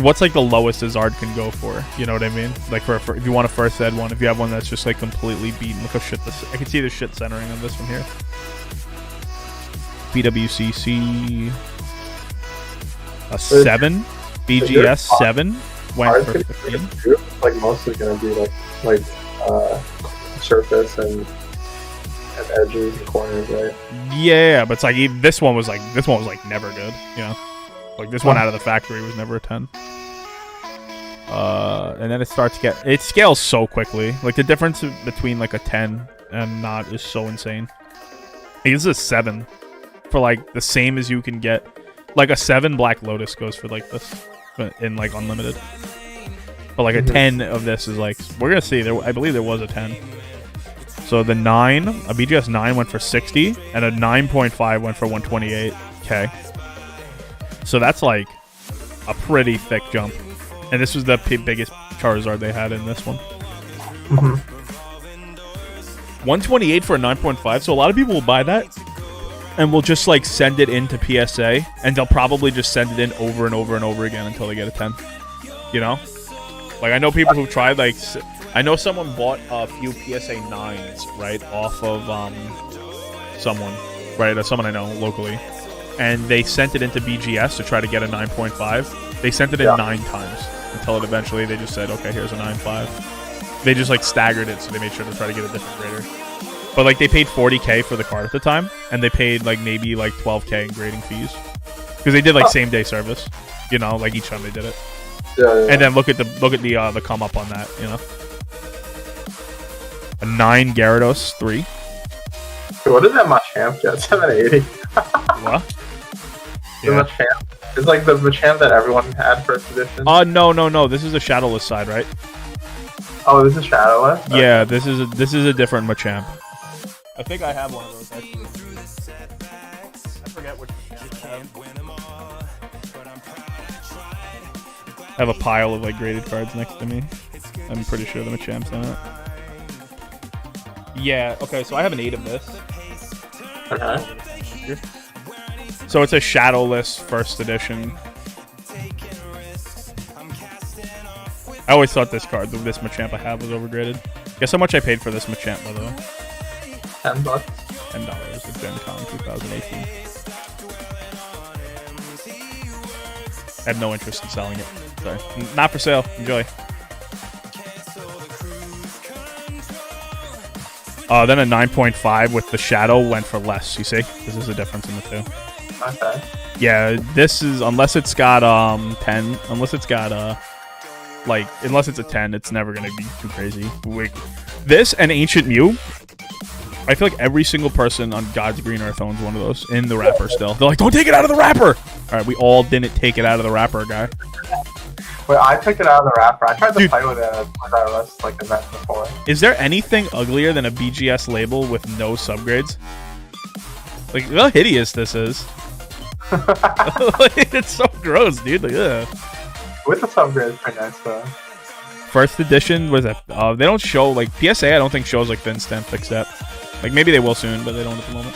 Speaker 1: what's like the lowest a Zard can go for? You know what I mean? Like for if you want a first ed one, if you have one that's just like completely beaten. Look how shit this. I can see the shit centering on this one here. PWCC a 7, BGS 7 went for 15.
Speaker 2: Like mostly gonna be like surface and edges and corners, right?
Speaker 1: Yeah, but it's like this one was like never good. You know, like this one out of the factory was never a 10. And then it scales so quickly. Like the difference between like a 10 and not is so insane. Like, this is a 7 for like the same as you can get. Like a 7 Black Lotus goes for like this in like unlimited. But like a 10 of this is like, we're gonna see. I believe there was a 10. So the 9, a BGS 9 went for 60, and a 9.5 went for 128k. So that's like a pretty thick jump. And this was the biggest Charizard they had in this one. 128 for a 9.5. So a lot of people will buy that and will just like send it into PSA, and they'll probably just send it in over and over and over again until they get a 10. You know? Like I know people who tried, like I know someone bought a few PSA 9s, right, off of someone I know locally, and they sent it into BGS to try to get a 9.5. They sent it in 9 times until it eventually they just said, okay, here's a 9.5. They just like staggered it, so they made sure to try to get a different grader. But like they paid 40k for the card at the time, and they paid like maybe like 12k in grading fees because they did like same day service, you know, like each time they did it.
Speaker 2: Yeah.
Speaker 1: And then look at the come up on that, you know. A 9 Gyarados 3.
Speaker 2: What did that Machamp get? 780.
Speaker 1: What?
Speaker 2: The Machamp. It's like the Machamp that everyone had first edition.
Speaker 1: No. This is a shadowless side, right?
Speaker 2: Oh, this is shadowless? Okay.
Speaker 1: Yeah, this is a different Machamp. I think I have one of those actually. I forget which Machamp I have. I have a pile of like graded cards next to me. I'm pretty sure the Machamp's in it. Yeah, okay, so I have an 8 of this.
Speaker 2: Okay.
Speaker 1: So it's a shadowless first edition. I always thought this Machamp I have was overgraded. Guess how much I paid for this Machamp, by the way?
Speaker 2: $10.
Speaker 1: $10 at Gen Con 2018. I have no interest in selling it. Sorry. Not for sale. Enjoy. Then a 9.5 with the shadow went for less, you see? This is a difference in the two.
Speaker 2: Okay.
Speaker 1: Yeah, this is, unless it's got 10, unless it's got unless it's a 10, it's never going to be too crazy. This and Ancient Mew, I feel like every single person on God's green earth owns one of those in the wrapper still. They're like, don't take it out of the wrapper! Alright, we all didn't take it out of the wrapper, guy.
Speaker 2: Wait, I took it out of the wrapper. I tried to play with it at a regardless, like event before.
Speaker 1: Is there anything uglier than a BGS label with no subgrades? Like, look how hideous this is. It's so gross, dude. Like, ugh.
Speaker 2: With the subgrade, it's pretty nice though.
Speaker 1: First edition was a. They don't show like PSA. I don't think shows like thin stamp fixed that. Like maybe they will soon, but they don't at the moment.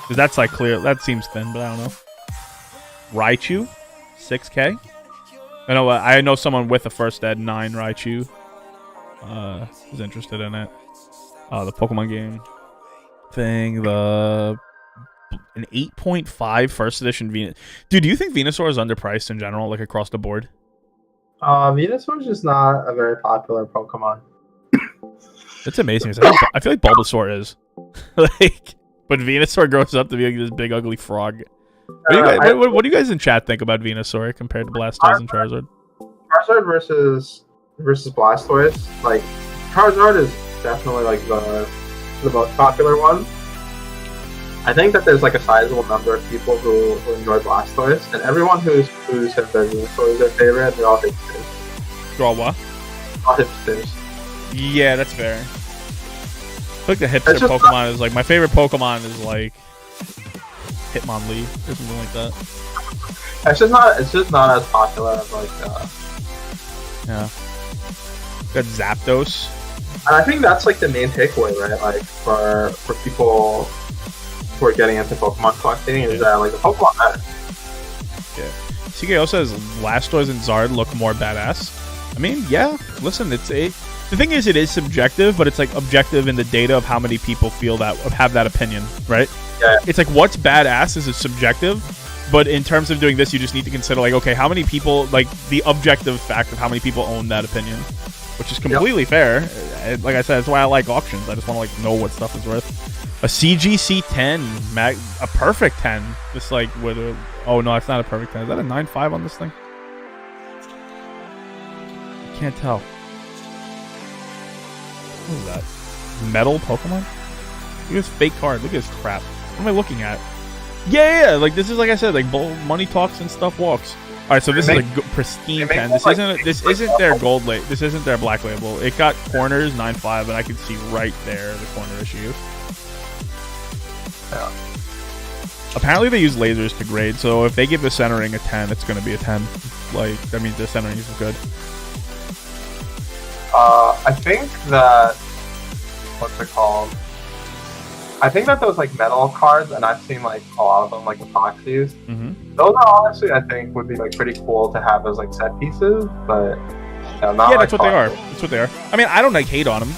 Speaker 1: Cause that's like clear. That seems thin, but I don't know. Raichu, 6K. I know someone with a first ed 9 Raichu. Is interested in it. The Pokemon game thing. An 8.5 first edition Venus. Dude, do you think Venusaur is underpriced in general, like across the board?
Speaker 2: Venusaur is just not a very popular Pokemon.
Speaker 1: It's amazing. I feel like Bulbasaur is. Like, but Venusaur grows up to be like this big ugly frog. What do you guys in chat think about Venusaur compared to Blastoise and Charizard?
Speaker 2: Charizard versus Blastoise, like Charizard is definitely like the most popular one. I think that there's like a sizable number of people who enjoy Blastoise, and everyone who's said that Venusaur is their favorite, they're all hipsters.
Speaker 1: They're all what?
Speaker 2: All hipsters.
Speaker 1: Yeah, that's fair. I feel like the hipster Pokemon is like, my favorite Pokemon is like Hitmonlee or something like that.
Speaker 2: It's just not as popular as like
Speaker 1: yeah. Got Zapdos,
Speaker 2: And I think that's like the main takeaway, right? Like for people who are getting into Pokemon collecting is that like the Pokemon matter.
Speaker 1: Yeah. CKO says Blastoise and Zard look more badass. I mean, yeah. Listen, the thing is, it is subjective, but it's like objective in the data of how many people feel that have that opinion, right?
Speaker 2: Yeah.
Speaker 1: It's like what's badass is subjective, but in terms of doing this, you just need to consider like, okay, how many people, like the objective fact of how many people own that opinion, which is completely fair. Like I said, that's why I like auctions. I just want to like know what stuff is worth. A CGC 10, a perfect 10. Just like with a, oh no, it's not a perfect 10. Is that a 9.5 on this thing? I can't tell. What is that? Metal Pokemon? Look at this fake card. Look at this crap. What am I looking at? Yeah, like this is like I said, like money talks and stuff walks. All right, so this is a pristine pen. This isn't their gold label. This isn't their black label. It got corners 9.5, and I can see right there the corner issue.
Speaker 2: Yeah.
Speaker 1: Apparently they use lasers to grade, so if they give the centering a 10, it's going to be a 10. Like that means the centering is good.
Speaker 2: I think that what's it called? I think that those like metal cards, and I've seen like a lot of them, like the Foxies.
Speaker 1: Mm-hmm.
Speaker 2: Those are honestly, I think, would be like pretty cool to have as like set pieces, but not
Speaker 1: yeah,
Speaker 2: like
Speaker 1: that's what they are. That's what they are. I mean, I don't like hate on them.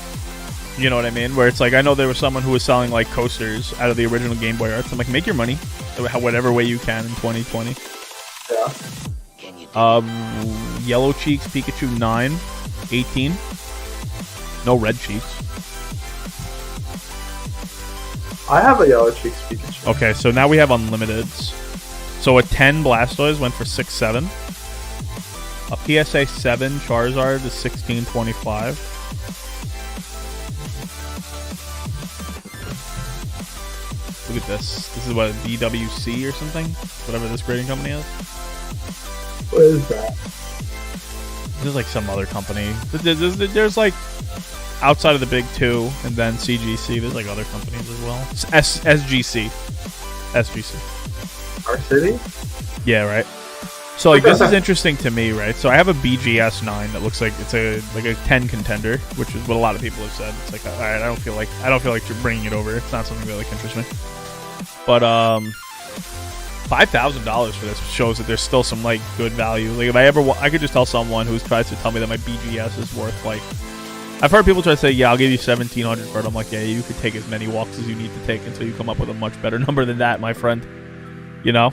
Speaker 1: You know what I mean? Where it's like, I know there was someone who was selling like coasters out of the original Game Boy Arts. I'm like, make your money whatever way you can in 2020.
Speaker 2: Yeah.
Speaker 1: Yellow Cheeks Pikachu 9, 18. No red cheeks.
Speaker 2: I have a Yellow Cheeks Pikachu.
Speaker 1: Okay, so now we have unlimiteds. So a 10 Blastoise went for 6.7. A PSA 7 Charizard is 16.25. Look at this. This is what, PWCC or something? Whatever this grading company is.
Speaker 2: What is that?
Speaker 1: This is like some other company. There's like outside of the big two, and then CGC. There's like other companies as well. SGC.
Speaker 2: Our city?
Speaker 1: Yeah, right. So like this is interesting to me, right? So I have a BGS 9 that looks like it's a 10 contender, which is what a lot of people have said. It's like, all right, I don't feel like you're bringing it over. It's not something that like interests me. But $5,000 for this shows that there's still some like good value. Like if I could just tell someone who tries to tell me that my BGS is worth like, I've heard people try to say, yeah, I'll give you 1,700 for it. I'm like, yeah, you could take as many walks as you need to take until you come up with a much better number than that, my friend. You know?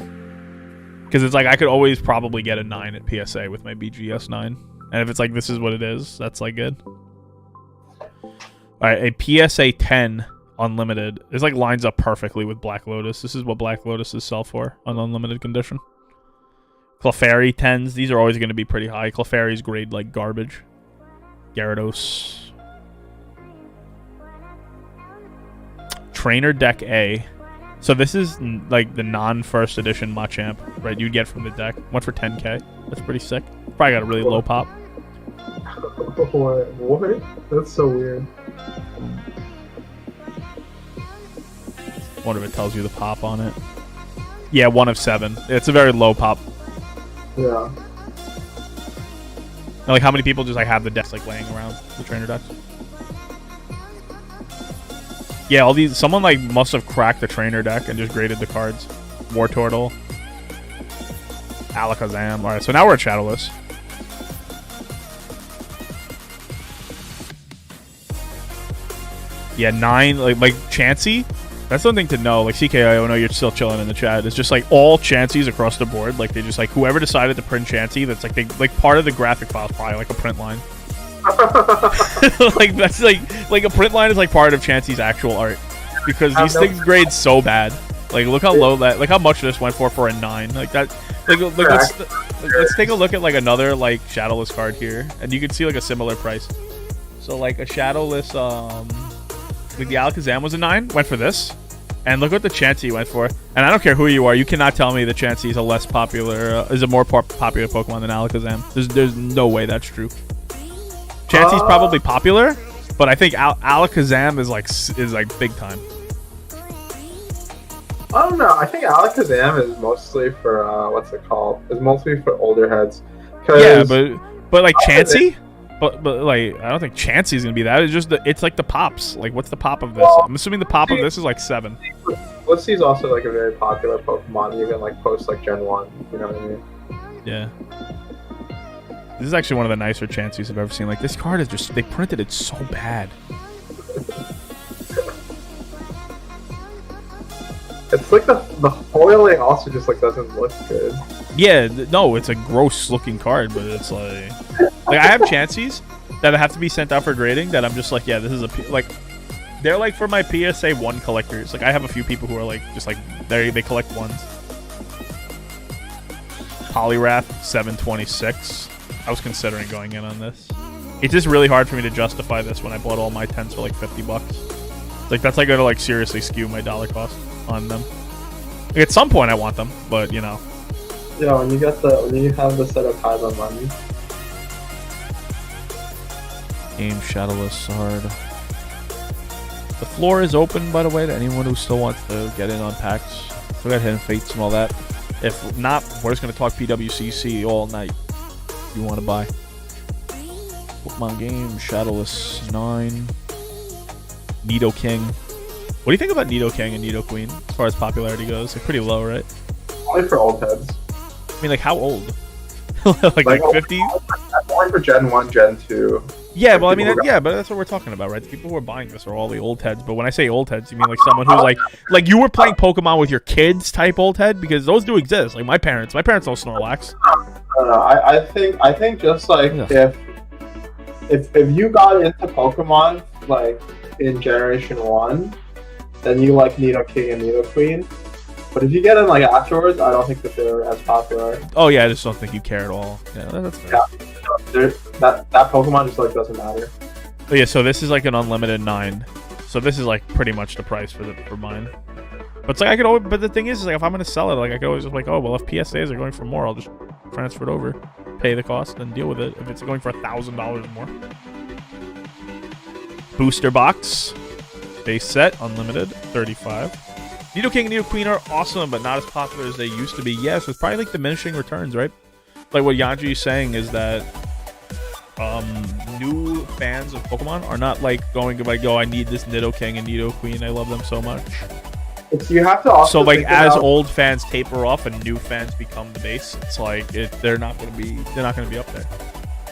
Speaker 1: Because it's like I could always probably get a 9 at PSA with my BGS 9. And if it's like this is what it is, that's like good. Alright, a PSA 10 unlimited. This like lines up perfectly with Black Lotus. This is what Black Lotuses sell for on unlimited condition. Clefairy 10s. These are always going to be pretty high. Clefairy's grade like garbage. Gyarados. Trainer Deck A. So this is like the non-first edition Machamp, right? You'd get from the deck. Went for 10k. That's pretty sick. Probably got a really low pop.
Speaker 2: What? That's so weird.
Speaker 1: Wonder if it tells you the pop on it. Yeah, 1 of 7. It's a very low pop.
Speaker 2: Yeah.
Speaker 1: And like how many people just like have the decks like laying around, the trainer decks? Yeah, all these, someone like must have cracked the trainer deck and just graded the cards. Wartortle. Alakazam. Alright, so now we're at Shadowless. Yeah, 9, like Chansey. That's something to know. Like CKI, I know you're still chilling in the chat. It's just like all Chanseys across the board. Like they just like whoever decided to print Chansey, that's like they like part of the graphic file is probably like a print line. Like that's like a print line is like part of Chansey's actual art because these things grade so bad. Like look how low that, like how much this went for a 9. Like that. Like let's take a look at like another like Shadowless card here, and you can see like a similar price. So like a Shadowless, like the Alakazam was a 9, went for this. And look what the Chansey went for. And I don't care who you are, you cannot tell me the Chansey is a less popular, is a more popular Pokemon than Alakazam. There's no way that's true. Chansey's probably popular, but I think Alakazam is like big time.
Speaker 2: I don't know. I think Alakazam is mostly for what's it called? It's mostly for older heads.
Speaker 1: Yeah, but like Chansey, But like, I don't think Chansey's gonna be that. It's just it's like the pops. Like, what's the pop of this? I'm assuming the pop of this is like 7.
Speaker 2: Blissey's also like a very popular Pokemon, even like post like Gen 1. You know what I mean?
Speaker 1: Yeah. This is actually one of the nicer Chanseys I've ever seen. Like, this card is just, they printed it so bad.
Speaker 2: It's like the foiling also just like doesn't look good.
Speaker 1: Yeah, no, it's a gross looking card, but it's like I have Chanseys that have to be sent out for grading that I'm just like, yeah, this is like, they're like for my PSA 1 collectors. Like, I have a few people who are like, just like, they collect ones. Poliwrath 726. I was considering going in on this. It's just really hard for me to justify this when I bought all my 10s for like $50. Like, that's like gonna like seriously skew my dollar cost on them. Like, at some point I want them, but you know.
Speaker 2: Yeah, when you have the set of ties on money.
Speaker 1: Game Shadowless Sword. The floor is open, by the way, to anyone who still wants to get in on packs. We got Hidden Fates and all that. If not, we're just gonna talk PWCC all night. If you want to buy Pokemon game Shadowless 9, Nidoking. What do you think about Nidoking and Nidoqueen as far as popularity goes? Like, pretty low, right?
Speaker 2: Only for old heads.
Speaker 1: I mean, like, how old? like 50?
Speaker 2: Only for Gen 1, Gen 2.
Speaker 1: Yeah, well, I mean, yeah, but that's what we're talking about, right? The people who are buying this are all the old heads. But when I say old heads, you mean like someone who's like you were playing Pokemon with your kids type old head? Because those do exist. Like my parents don't Snorlax.
Speaker 2: I think just like if you got into Pokemon like in Generation 1, then you like Nidoking and Nidoqueen. But if you get in like afterwards, I don't think that they're as popular.
Speaker 1: Oh yeah, I just don't think you care at all. Yeah, that's fair.
Speaker 2: Yeah, that Pokemon just like doesn't matter.
Speaker 1: But yeah, so this is like an unlimited 9. So this is like pretty much the price for mine. But it's like I could always. But the thing is like if I'm gonna sell it, like I could always just like, oh well, if PSAs are going for more, I'll just transfer it over, pay the cost, and deal with it. If it's going for $1,000 more. Booster box, base set, unlimited, 35. Nidoking and Nidoqueen are awesome, but not as popular as they used to be. Yes, it's probably like diminishing returns, right? Like what Yanji is saying is that new fans of Pokemon are not like going to like, oh, I need this Nidoking and Nidoqueen. I love them so much.
Speaker 2: You have to also
Speaker 1: so like as old fans taper off and new fans become the base, it's like they're not gonna be up there.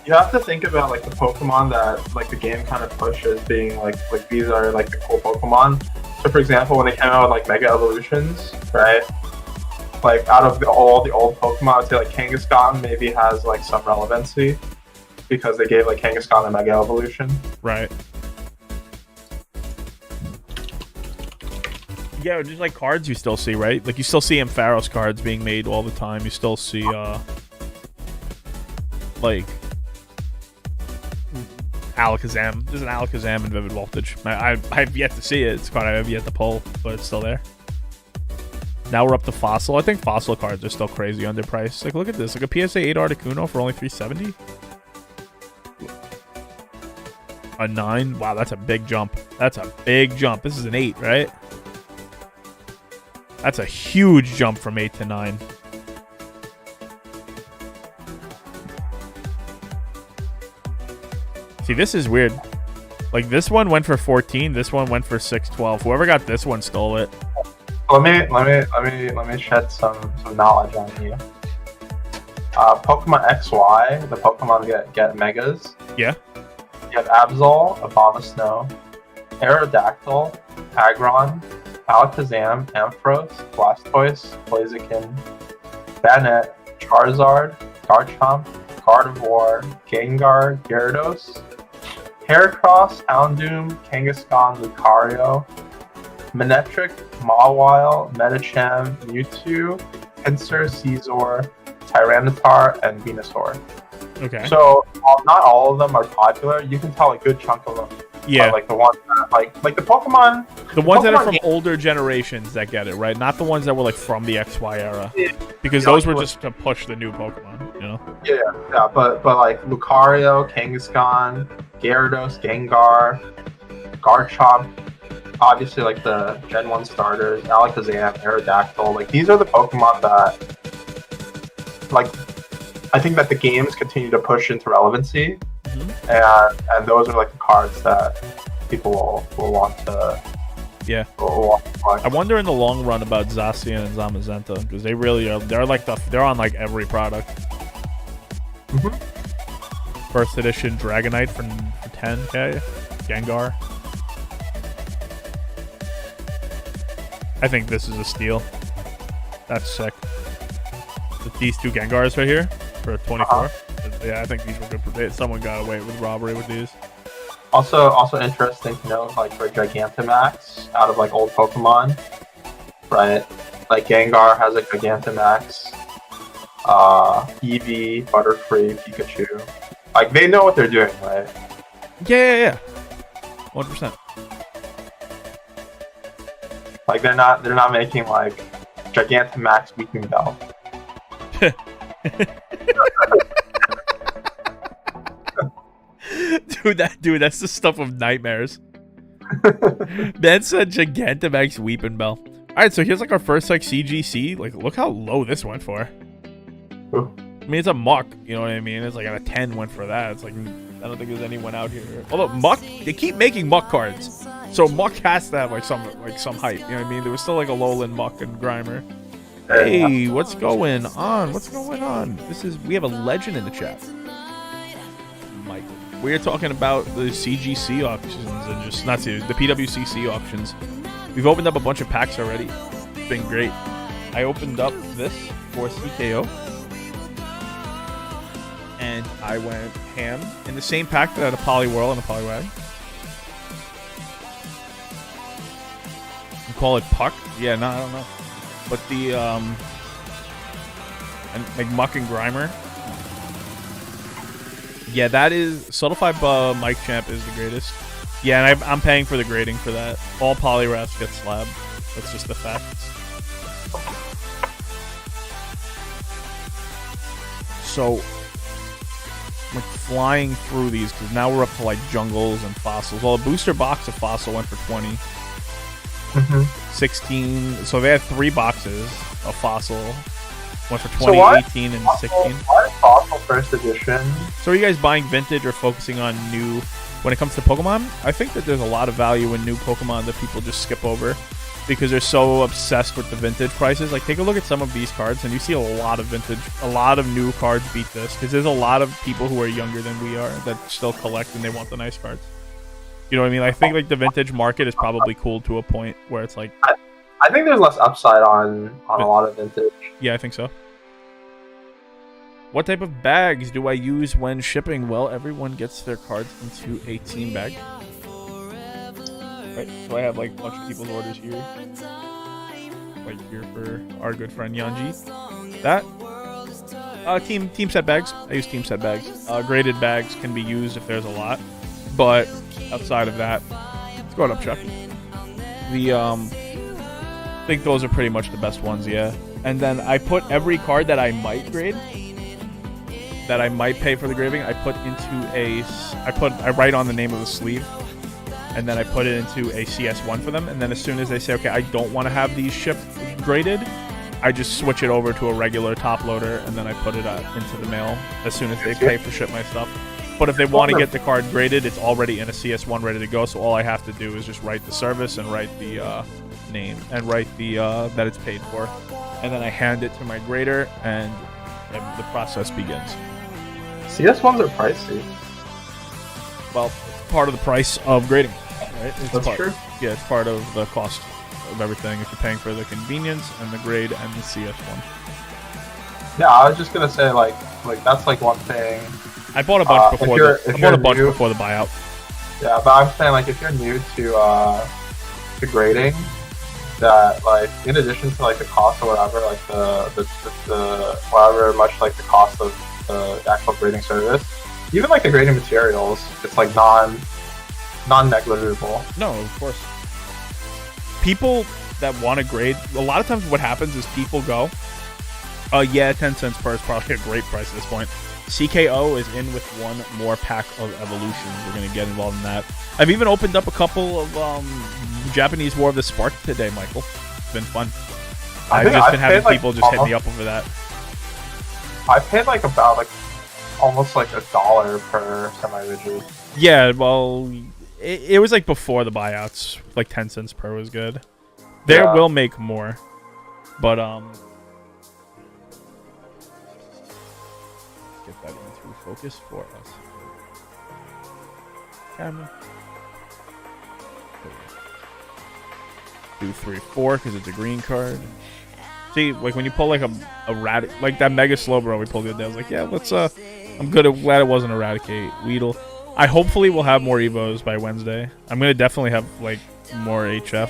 Speaker 2: You have to think about like the Pokemon that like the game kind of pushes being like these are like the cool Pokemon. So for example, when they came out with like Mega Evolutions, right? Like out of all the old Pokemon, I'd say like Kangaskhan maybe has like some relevancy because they gave like Kangaskhan a Mega Evolution.
Speaker 1: Right. Yeah, just like cards you still see, right? Like you still see Ampharos cards being made all the time. You still see like Alakazam. There's an Alakazam in Vivid Voltage. I've yet to see it. It's quite I have yet to pull, but it's still there. Now we're up to Fossil. I think Fossil cards are still crazy underpriced. Like look at this. Like a PSA 8 Articuno for only $370. A 9. Wow, that's a big jump. That's a big jump. This is an 8, right? That's a huge jump from 8 to 9. See, this is weird. Like this one went for 14. This one went for 612. Whoever got this one stole it.
Speaker 2: Let me shed some knowledge on you. Pokemon XY, the Pokemon get megas.
Speaker 1: Yeah.
Speaker 2: You have Absol, Abomasnow, Aerodactyl, Aggron, Alakazam, Ampharos, Blastoise, Blaziken, Banette, Charizard, Garchomp, Gardevoir, Gengar, Gyarados, Heracross, Houndoom, Kangaskhan, Lucario, Manectric, Mawile, Medicham, Mewtwo, Pinsir, Caesar, Tyranitar, and Venusaur.
Speaker 1: Okay.
Speaker 2: So not all of them are popular. You can tell a good chunk of them.
Speaker 1: Yeah.
Speaker 2: Like the ones that, like the Pokemon.
Speaker 1: The ones that are from older generations that get it, right? Not the ones that were like from the XY era. Yeah. Because those were just to push the new Pokemon, you know?
Speaker 2: Yeah, but like Lucario, Kangaskhan, Gyarados, Gengar, Garchomp, obviously like the Gen 1 starters, Alakazam, Aerodactyl, like these are the Pokemon that like I think that the games continue to push into relevancy and those are like the cards that people will want to.
Speaker 1: Yeah.
Speaker 2: Will want to collect.
Speaker 1: I wonder in the long run about Zacian and Zamazenta because they really are. They're on like every product. First edition Dragonite for 10k, Gengar. I think this is a steal. That's sick. These two Gengars right here for 24. Yeah, I think these were good for bit. Someone got away with robbery with these.
Speaker 2: Also interesting to note, like for Gigantamax out of like old Pokemon, right? Like Gengar has a Gigantamax, Eevee, Butterfree, Pikachu. Like they know what they're doing, right?
Speaker 1: Yeah. 100%.
Speaker 2: Like they're not making like Gigantamax Weeping Bell.
Speaker 1: Dude, that's the stuff of nightmares. That's a Gigantamax Weeping Bell. Alright, so here's like our first like CGC. Like, look how low this went for.
Speaker 2: Ooh.
Speaker 1: I mean, it's a muck, you know what I mean? It's like a 10 went for that. It's like, I don't think there's anyone out here. Although muck, they keep making muck cards. So muck has to have like some hype, you know what I mean? There was still like a Lowland muck and Grimer. Hey, what's going on? We have a legend in the chat. Michael. We're talking about the CGC auctions and just not the PWCC auctions. We've opened up a bunch of packs already. It's been great. I opened up this for CKO. And I went ham in the same pack that had a Poliwhirl and a Poliwag. You call it Puck? Yeah, no, I don't know. But the and like Muck and Grimer. Yeah, that is Subtlify Mike Champ is the greatest. Yeah, and I'm paying for the grading for that. All Poliwraths get slabbed. That's just the facts. So, I'm like flying through these because now we're up to like jungles and fossils. Well, a booster box of fossil went for 20. 16. So they had 3 boxes of fossil. Went for 20, so 18, and 16.
Speaker 2: Why fossil first edition?
Speaker 1: So are you guys buying vintage or focusing on new? When it comes to Pokemon, I think that there's a lot of value in new Pokemon that people just skip over because they're so obsessed with the vintage prices. Like, take a look at some of these cards, and you see a lot of vintage, a lot of new cards beat this because there's a lot of people who are younger than we are that still collect and they want the nice cards. You know what I mean? I think like the vintage market is probably cool to a point where it's like.
Speaker 2: I think there's less upside on a lot of vintage.
Speaker 1: Yeah, I think so. What type of bags do I use when shipping? Well, everyone gets their cards into a team bag. Right, so I have like a bunch of people's orders here. Like here for our good friend Yanji. That team set bags. I use team set bags. Graded bags can be used if there's a lot, but outside of that, let's go up, Chuck. I think those are pretty much the best ones, yeah. And then I put every card that I might grade, that I might pay for the grading, I write on the name of the sleeve, and then I put it into a CS1 for them. And then as soon as they say, okay, I don't want to have these shipped graded, I just switch it over to a regular top loader, and then I put it into the mail as soon as they pay for ship my stuff. But if they want to get the card graded, it's already in a CS1 ready to go, so all I have to do is just write the service and write the name and write the that it's paid for, and then I hand it to my grader, and the process begins.
Speaker 2: CS1s are pricey.
Speaker 1: Well, it's part of the price of grading, right?
Speaker 2: That's true.
Speaker 1: Yeah, it's part of the cost of everything. If you're paying for the convenience and the grade and the CS1.
Speaker 2: Yeah, I was just gonna say like that's like one thing.
Speaker 1: I bought a bunch before before the buyout.
Speaker 2: Yeah, but I'm saying like if you're new to grading, that like in addition to like the cost or whatever, like the whatever much like the cost of the actual grading service, even like the grading materials, it's like non-negligible.
Speaker 1: No, of course. People that want to grade, a lot of times what happens is people go, yeah, 10 cents per is probably a great price at this point. CKO is in with one more pack of evolutions. We're going to get involved in that. I've even opened up a couple of Japanese War of the Spark today, Michael. It's been fun. I've just been having people just hit me up over that.
Speaker 2: I paid like about like almost like $1 per semi-rigid.
Speaker 1: Yeah, well, it was like before the buyouts. Like 10 cents per was good. They will make more, but get that into focus for us. Camera. 2, 3, 4 because it's a green card. See, like when you pull like a like that mega slow bro we pulled the other day, I was like, yeah, let's I'm glad it wasn't Eradicate Weedle. I hopefully will have more Evos by Wednesday. I'm gonna definitely have like more HF.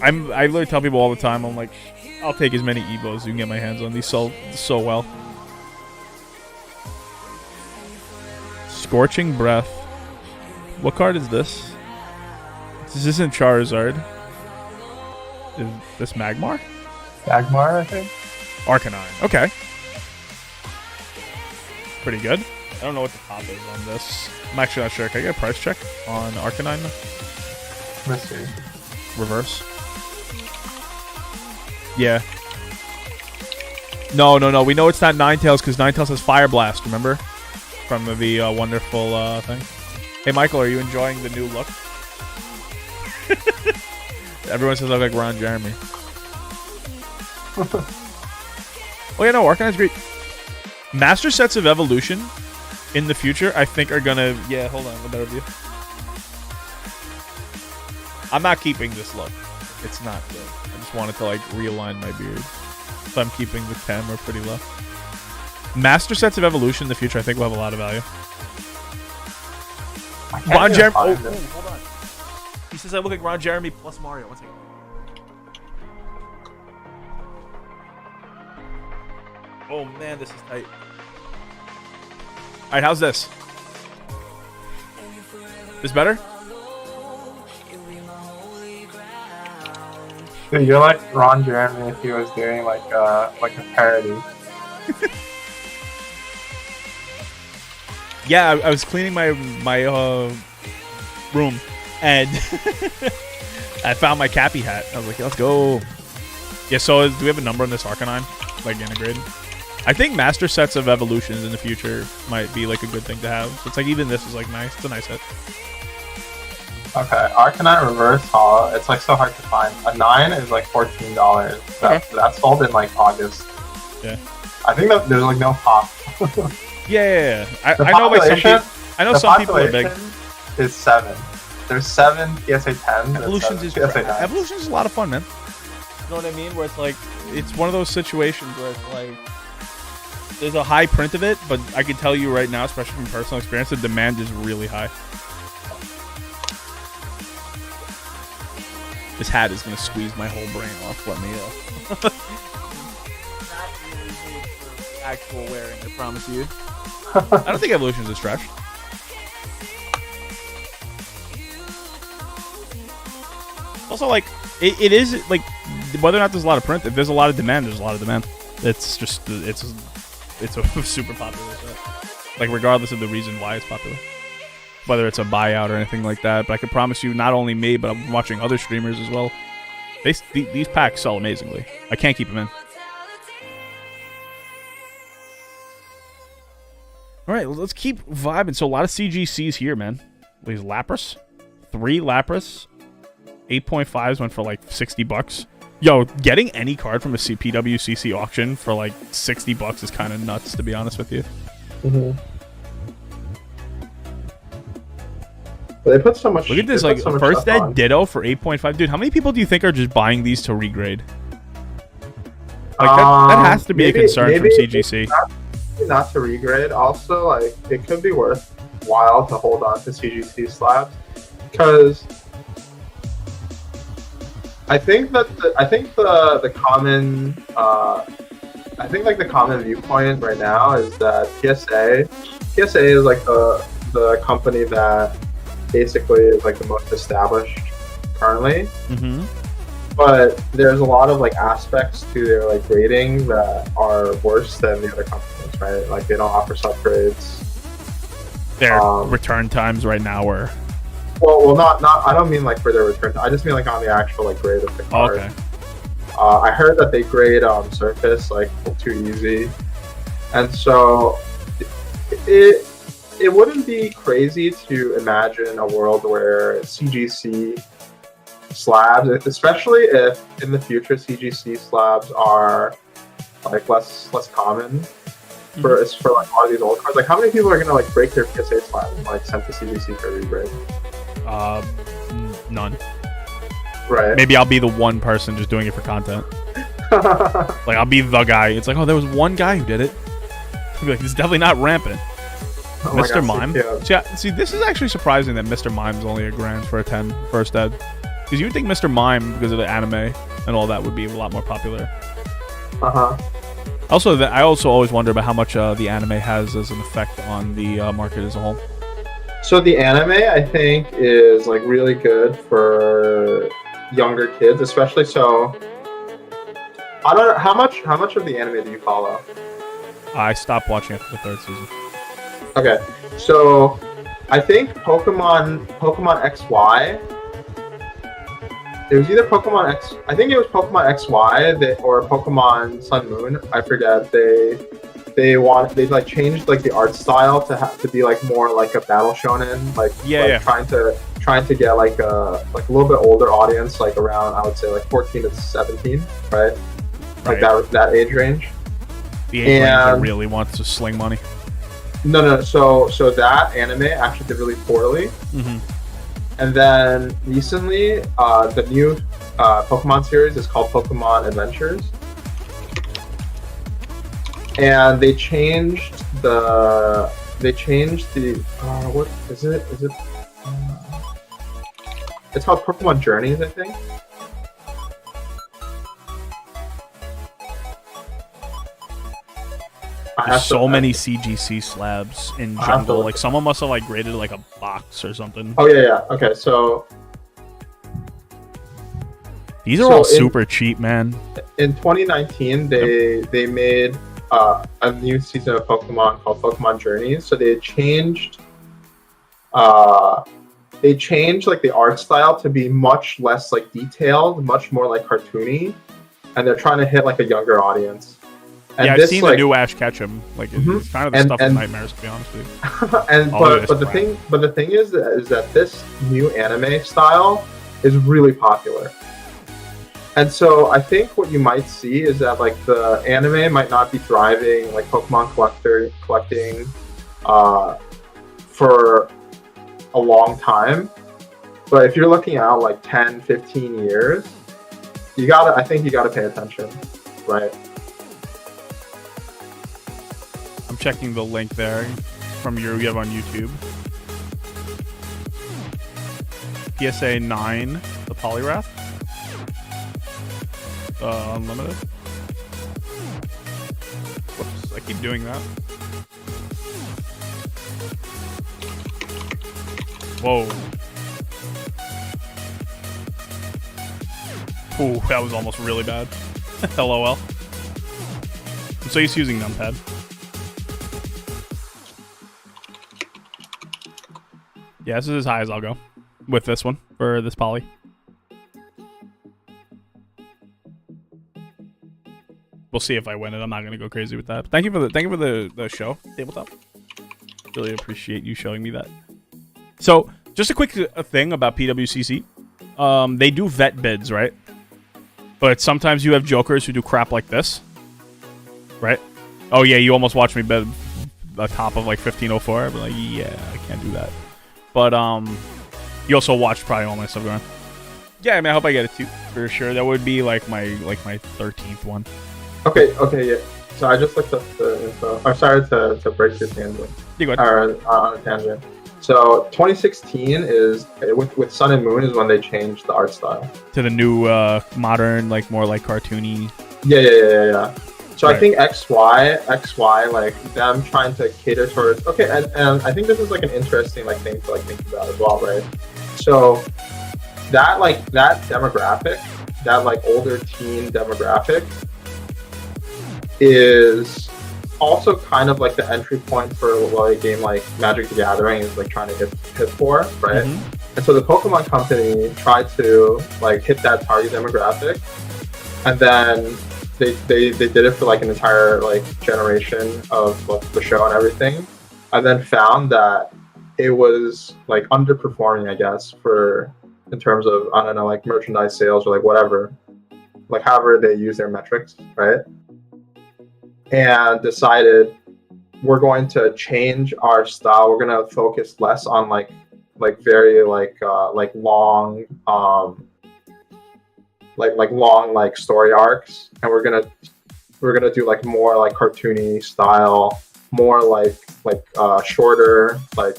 Speaker 1: I literally tell people all the time, I'm like, I'll take as many Evos as you can get my hands on. These sell so well. Scorching Breath. What card is this? This isn't Charizard. Is this Magmar?
Speaker 2: Magmar, I think.
Speaker 1: Arcanine. Okay. Pretty good. I don't know what the top is on this. I'm actually not sure. Can I get a price check on Arcanine?
Speaker 2: Let's see.
Speaker 1: Reverse. Yeah. No. We know it's not Ninetales because Ninetales has Fire Blast, remember? From the wonderful thing. Hey, Michael, are you enjoying the new look? Everyone says I look like Ron Jeremy. Oh, yeah, no, Arcanine's great. Master sets of evolution in the future, I think, are gonna... Yeah, hold on, a better view. I'm not keeping this look. It's not good. I just wanted to, like, realign my beard. So I'm keeping the camera pretty low. Master sets of evolution in the future, I think, will have a lot of value. Ron Jeremy... Oh, hold on. He says I look like Ron Jeremy plus Mario. One second. Oh, man, this is tight. Alright, how's this? This better?
Speaker 2: Dude, you're like Ron Jeremy if he was doing like a parody.
Speaker 1: Yeah, I was cleaning my room and I found my Cappy hat. I was like, let's go. Yeah, so do we have a number on this Arcanine? Like integrated? I think master sets of evolutions in the future might be like a good thing to have. So it's like even this is like nice. It's a nice set.
Speaker 2: Okay, Arcanine reverse holo. It's like so hard to find. A 9 is like $14. That's sold in like August.
Speaker 1: Yeah.
Speaker 2: I think that there's like no pop.
Speaker 1: Yeah. I know like some people. I know some people are big.
Speaker 2: Is 7. There's 7 PSA 10.
Speaker 1: Evolutions is
Speaker 2: PSA 9.
Speaker 1: Evolutions is a lot of fun, man. You know what I mean? Where it's like it's one of those situations where it's like there's a high print of it, but I can tell you right now, especially from personal experience, the demand is really high. This hat is gonna squeeze my whole brain off. Let me not really made for actual wearing, I promise you. I don't think Evolutions is trash. Also, like, it is, like, whether or not there's a lot of print, if there's a lot of demand, there's a lot of demand. It's just, it's a super popular set. Like, regardless of the reason why it's popular. Whether it's a buyout or anything like that. But I can promise you, not only me, but I'm watching other streamers as well. These packs sell amazingly. I can't keep them in. Alright, let's keep vibing. So a lot of CGCs here, man. These Lapras. 3 Lapras. 8.5s went for like $60. Yo, getting any card from a PWCC auction for like $60 is kind of nuts, to be honest with you.
Speaker 2: Mm-hmm. They put so much.
Speaker 1: Look at this, like first ed Ditto for 8.5. Dude, how many people do you think are just buying these to regrade? Like that has to be a concern from CGC.
Speaker 2: Not to regrade. Also, like it could be worthwhile to hold on to CGC slabs because I think that the common the common viewpoint right now is that PSA is like the company that basically is like the most established currently.
Speaker 1: Mm-hmm.
Speaker 2: But there's a lot of like aspects to their like grading that are worse than the other companies, right? Like they don't offer subgrades.
Speaker 1: Their return times right now are
Speaker 2: well not I don't mean like for their return. I just mean like on the actual like grade of the card.
Speaker 1: Okay.
Speaker 2: I heard that they grade surface like too easy, And so it wouldn't be crazy to imagine a world where CGC slabs, especially if in the future CGC slabs are like less common for like a lot of these old cards. Like, how many people are gonna like break their PSA slab and like send to CGC for regrade?
Speaker 1: None.
Speaker 2: Right.
Speaker 1: Maybe I'll be the one person just doing it for content. Like, I'll be the guy. It's like, oh, there was one guy who did it. I'll be like, it's definitely not rampant.
Speaker 2: Oh
Speaker 1: Mr.
Speaker 2: God,
Speaker 1: Mime. See, this is actually surprising that Mr. Mime's only $1,000 for a 10 first ed. Because you would think Mr. Mime, because of the anime and all that, would be a lot more popular. Also, I also always wonder about how much the anime has as an effect on the market as a whole.
Speaker 2: So the anime, I think, is like really good for younger kids, especially. So I don't know how much of the anime do you follow?
Speaker 1: I stopped watching after the 3rd season.
Speaker 2: Okay, so I think Pokemon XY. It was either Pokemon X. I think it was Pokemon XY or Pokemon Sun Moon. I forget. They like changed like the art style to be like more like a battle shonen. Trying to get like a little bit older audience, like around, I would say, like 14 to 17, right? Like that age range.
Speaker 1: The age range that really wants to sling money.
Speaker 2: No. So that anime actually did really poorly. And then recently, the new Pokemon series is called Pokemon Adventures, and they changed the what is it? It's called Pokemon Journeys, I think.
Speaker 1: There's so many CGC slabs in jungle. Like, someone must have like graded like a box or something.
Speaker 2: Oh yeah. Okay, so
Speaker 1: these are all super cheap, man.
Speaker 2: In 2019, they made a new season of Pokemon called Pokemon Journeys. So they changed like the art style to be much less like detailed, much more like cartoony, and they're trying to hit like a younger audience. And
Speaker 1: I've seen the new Ash Ketchum. Like, it's kind of the stuff of nightmares, to be honest with you.
Speaker 2: But the thing is that this new anime style is really popular. And so I think what you might see is that like the anime might not be driving like Pokemon collecting for a long time. But if you're looking out like 10, 15 years, I think you gotta pay attention, right?
Speaker 1: I'm checking the link there from you have on YouTube. PSA 9, the Poliwrath. Unlimited. Whoops, I keep doing that. Whoa. Ooh, that was almost really bad. LOL. I'm so used to using numpad. Yeah, this is as high as I'll go with this one for this poly. We'll see if I win it. I'm not gonna go crazy with that. But thank you for the show, Tabletop. Really appreciate you showing me that. So, just a quick thing about PWCC. They do vet bids, right? But sometimes you have jokers who do crap like this, right? Oh yeah, you almost watched me bid the top of like 1504. I'd be like, yeah, I can't do that. But you also watched probably all my stuff going on. Yeah, I mean, I hope I get it too, for sure. That would be like my 13th one.
Speaker 2: Okay, yeah. So I just looked up the info. I'm sorry to break your tangent.
Speaker 1: You go ahead.
Speaker 2: On a tangent. So 2016 is with Sun and Moon is when they changed the art style
Speaker 1: to the new modern, like more like cartoony.
Speaker 2: Yeah. So right. I think XY, like them trying to cater towards and I think this is like an interesting like thing to like think about as well, right? So that demographic, that like older teen demographic, is also kind of like the entry point for like a game like Magic the Gathering is like trying to hit for, right? And so the Pokemon company tried to like hit that target demographic, and then they did it for like an entire like generation of like, the show and everything, and then found that it was like underperforming, I guess, for in terms of, I don't know, like merchandise sales or like whatever, like however they use their metrics, right? And decided we're going to change our style. We're going to focus less on like very like long like long like story arcs, and we're gonna do like more like cartoony style, more like shorter like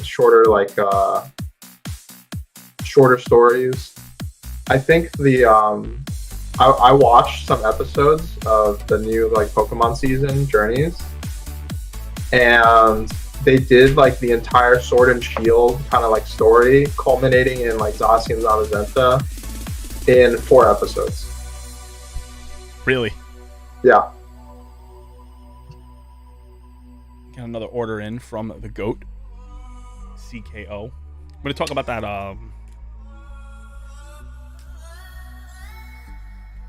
Speaker 2: shorter like shorter stories. I think the I watched some episodes of the new like Pokemon season, Journeys, and they did like the entire Sword and Shield kind of like story, culminating in like Zacian and Zamazenta in 4 episodes.
Speaker 1: Really?
Speaker 2: Yeah.
Speaker 1: Got another order in from the GOAT, CKO. I'm going to talk about that.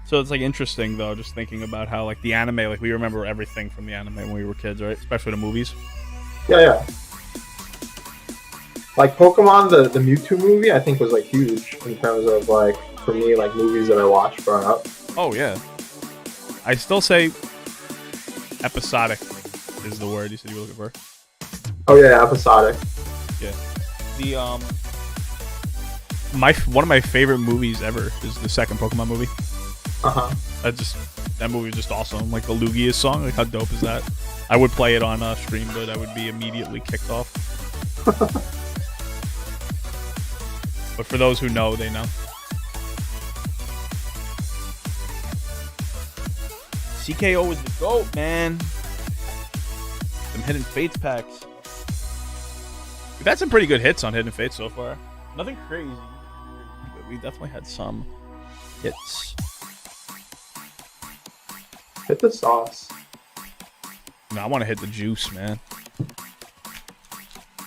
Speaker 1: So it's like interesting though, just thinking about how like the anime, like we remember everything from the anime when we were kids, right? Especially the movies.
Speaker 2: Yeah. Like Pokemon, the Mewtwo movie, I think was like huge in terms of like, for me, like movies that I watched growing up.
Speaker 1: Oh yeah. I still say episodic is the word you said you were looking for.
Speaker 2: Oh yeah, episodic.
Speaker 1: Yeah. The one of my favorite movies ever is the second Pokemon movie. That movie is just awesome. Like the Lugia song, like how dope is that? I would play it on stream, but I would be immediately kicked off. But for those who know, they know. CKO is the GOAT, man. Some Hidden Fates packs. We've had some pretty good hits on Hidden Fates so far. Nothing crazy, but we definitely had some hits.
Speaker 2: Hit the sauce.
Speaker 1: No, I want to hit the juice, man.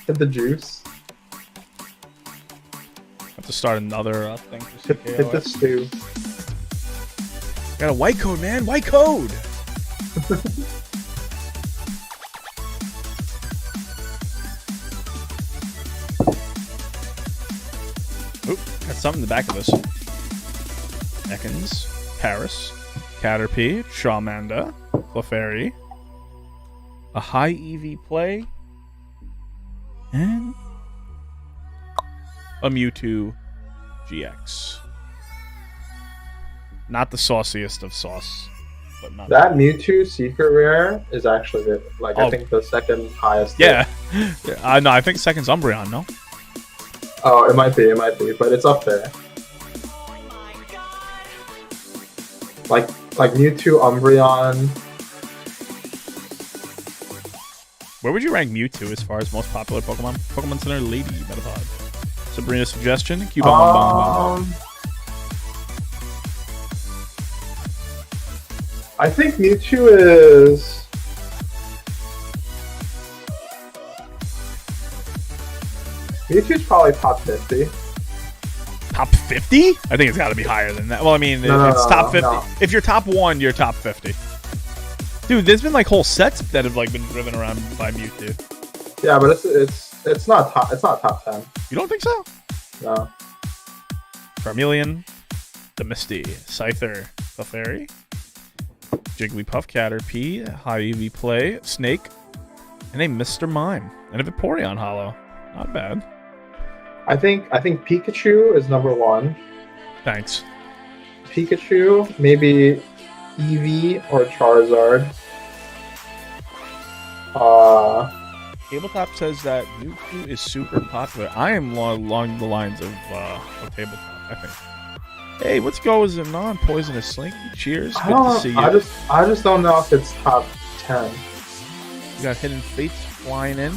Speaker 2: Hit the juice.
Speaker 1: Have to start another thing for CKO.
Speaker 2: Hit the stew.
Speaker 1: Got a white code, man. White code. Oop, got something in the back of this. Ekans, Paris, Caterpie, Charmander, Clefairy, a high EV play, and a Mewtwo GX. Not the sauciest of sauce, but not
Speaker 2: that Mewtwo secret rare is actually like I think the second highest.
Speaker 1: Yeah, no, I think second's Umbreon. No.
Speaker 2: Oh, it might be, but it's up there. Like Mewtwo, Umbreon.
Speaker 1: Where would you rank Mewtwo as far as most popular Pokemon? Pokemon Center Lady Metapod. Sabrina's suggestion.
Speaker 2: I think Mewtwo is. Mewtwo's probably top 50.
Speaker 1: Top 50? I think it's got to be higher than that. Well, I mean, it's top 50. No. If you're top 1, you're top 50. Dude, there's been like whole sets that have like been driven around by Mewtwo.
Speaker 2: Yeah, but it's not top 10.
Speaker 1: You don't think so?
Speaker 2: No.
Speaker 1: Charmeleon, the Misty, Scyther, Clefairy, Jigglypuff, Caterpie, High EV Play, Snake, and a Mr. Mime, and a Vaporeon Hollow. Not bad.
Speaker 2: I think Pikachu is number 1.
Speaker 1: Thanks.
Speaker 2: Pikachu, maybe Eevee or Charizard.
Speaker 1: Tabletop says that Mewtwo is super popular. I am along the lines of Tabletop, I think. Hey, what's going on, Poisonous Slinky? Cheers. Good to see you.
Speaker 2: I just don't know if it's top 10.
Speaker 1: You got Hidden Fates flying in.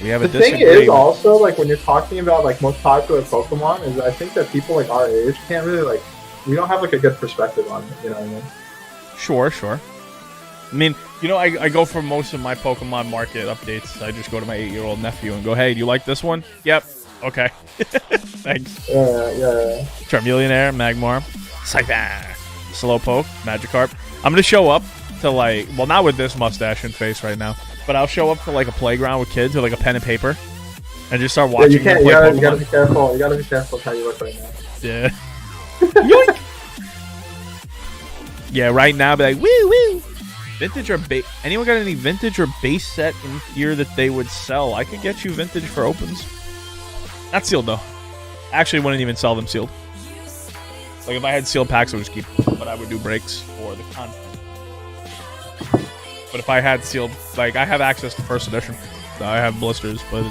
Speaker 1: We have
Speaker 2: the thing is also, like, when you're talking about like most popular Pokemon, is I think that people like our age can't really like, we don't have like a good perspective on it, you know what I mean?
Speaker 1: Sure. I mean, you know, I go for most of my Pokemon market updates. I just go to my 8-year-old nephew and go, hey, do you like this one? Yep. Okay. Thanks.
Speaker 2: Yeah.
Speaker 1: Charmeleonaire, Magmar, Scyther, Slowpoke, Magikarp. I'm gonna show up to like, well, not with this mustache and face right now, but I'll show up to like a playground with kids with like a pen and paper, and just start watching them play Pokemon.
Speaker 2: You gotta be careful. You gotta be careful with how you look right now.
Speaker 1: Yeah. Yoink! Yeah, right now, be like, woo woo. Vintage or base? Anyone got any vintage or base set in here that they would sell? I could get you vintage for opens. Not sealed though. Actually, wouldn't even sell them sealed. Like if I had sealed packs, I would just keep them, but I would do breaks for the content. But if I had sealed, like I have access to first edition, so I have blisters, but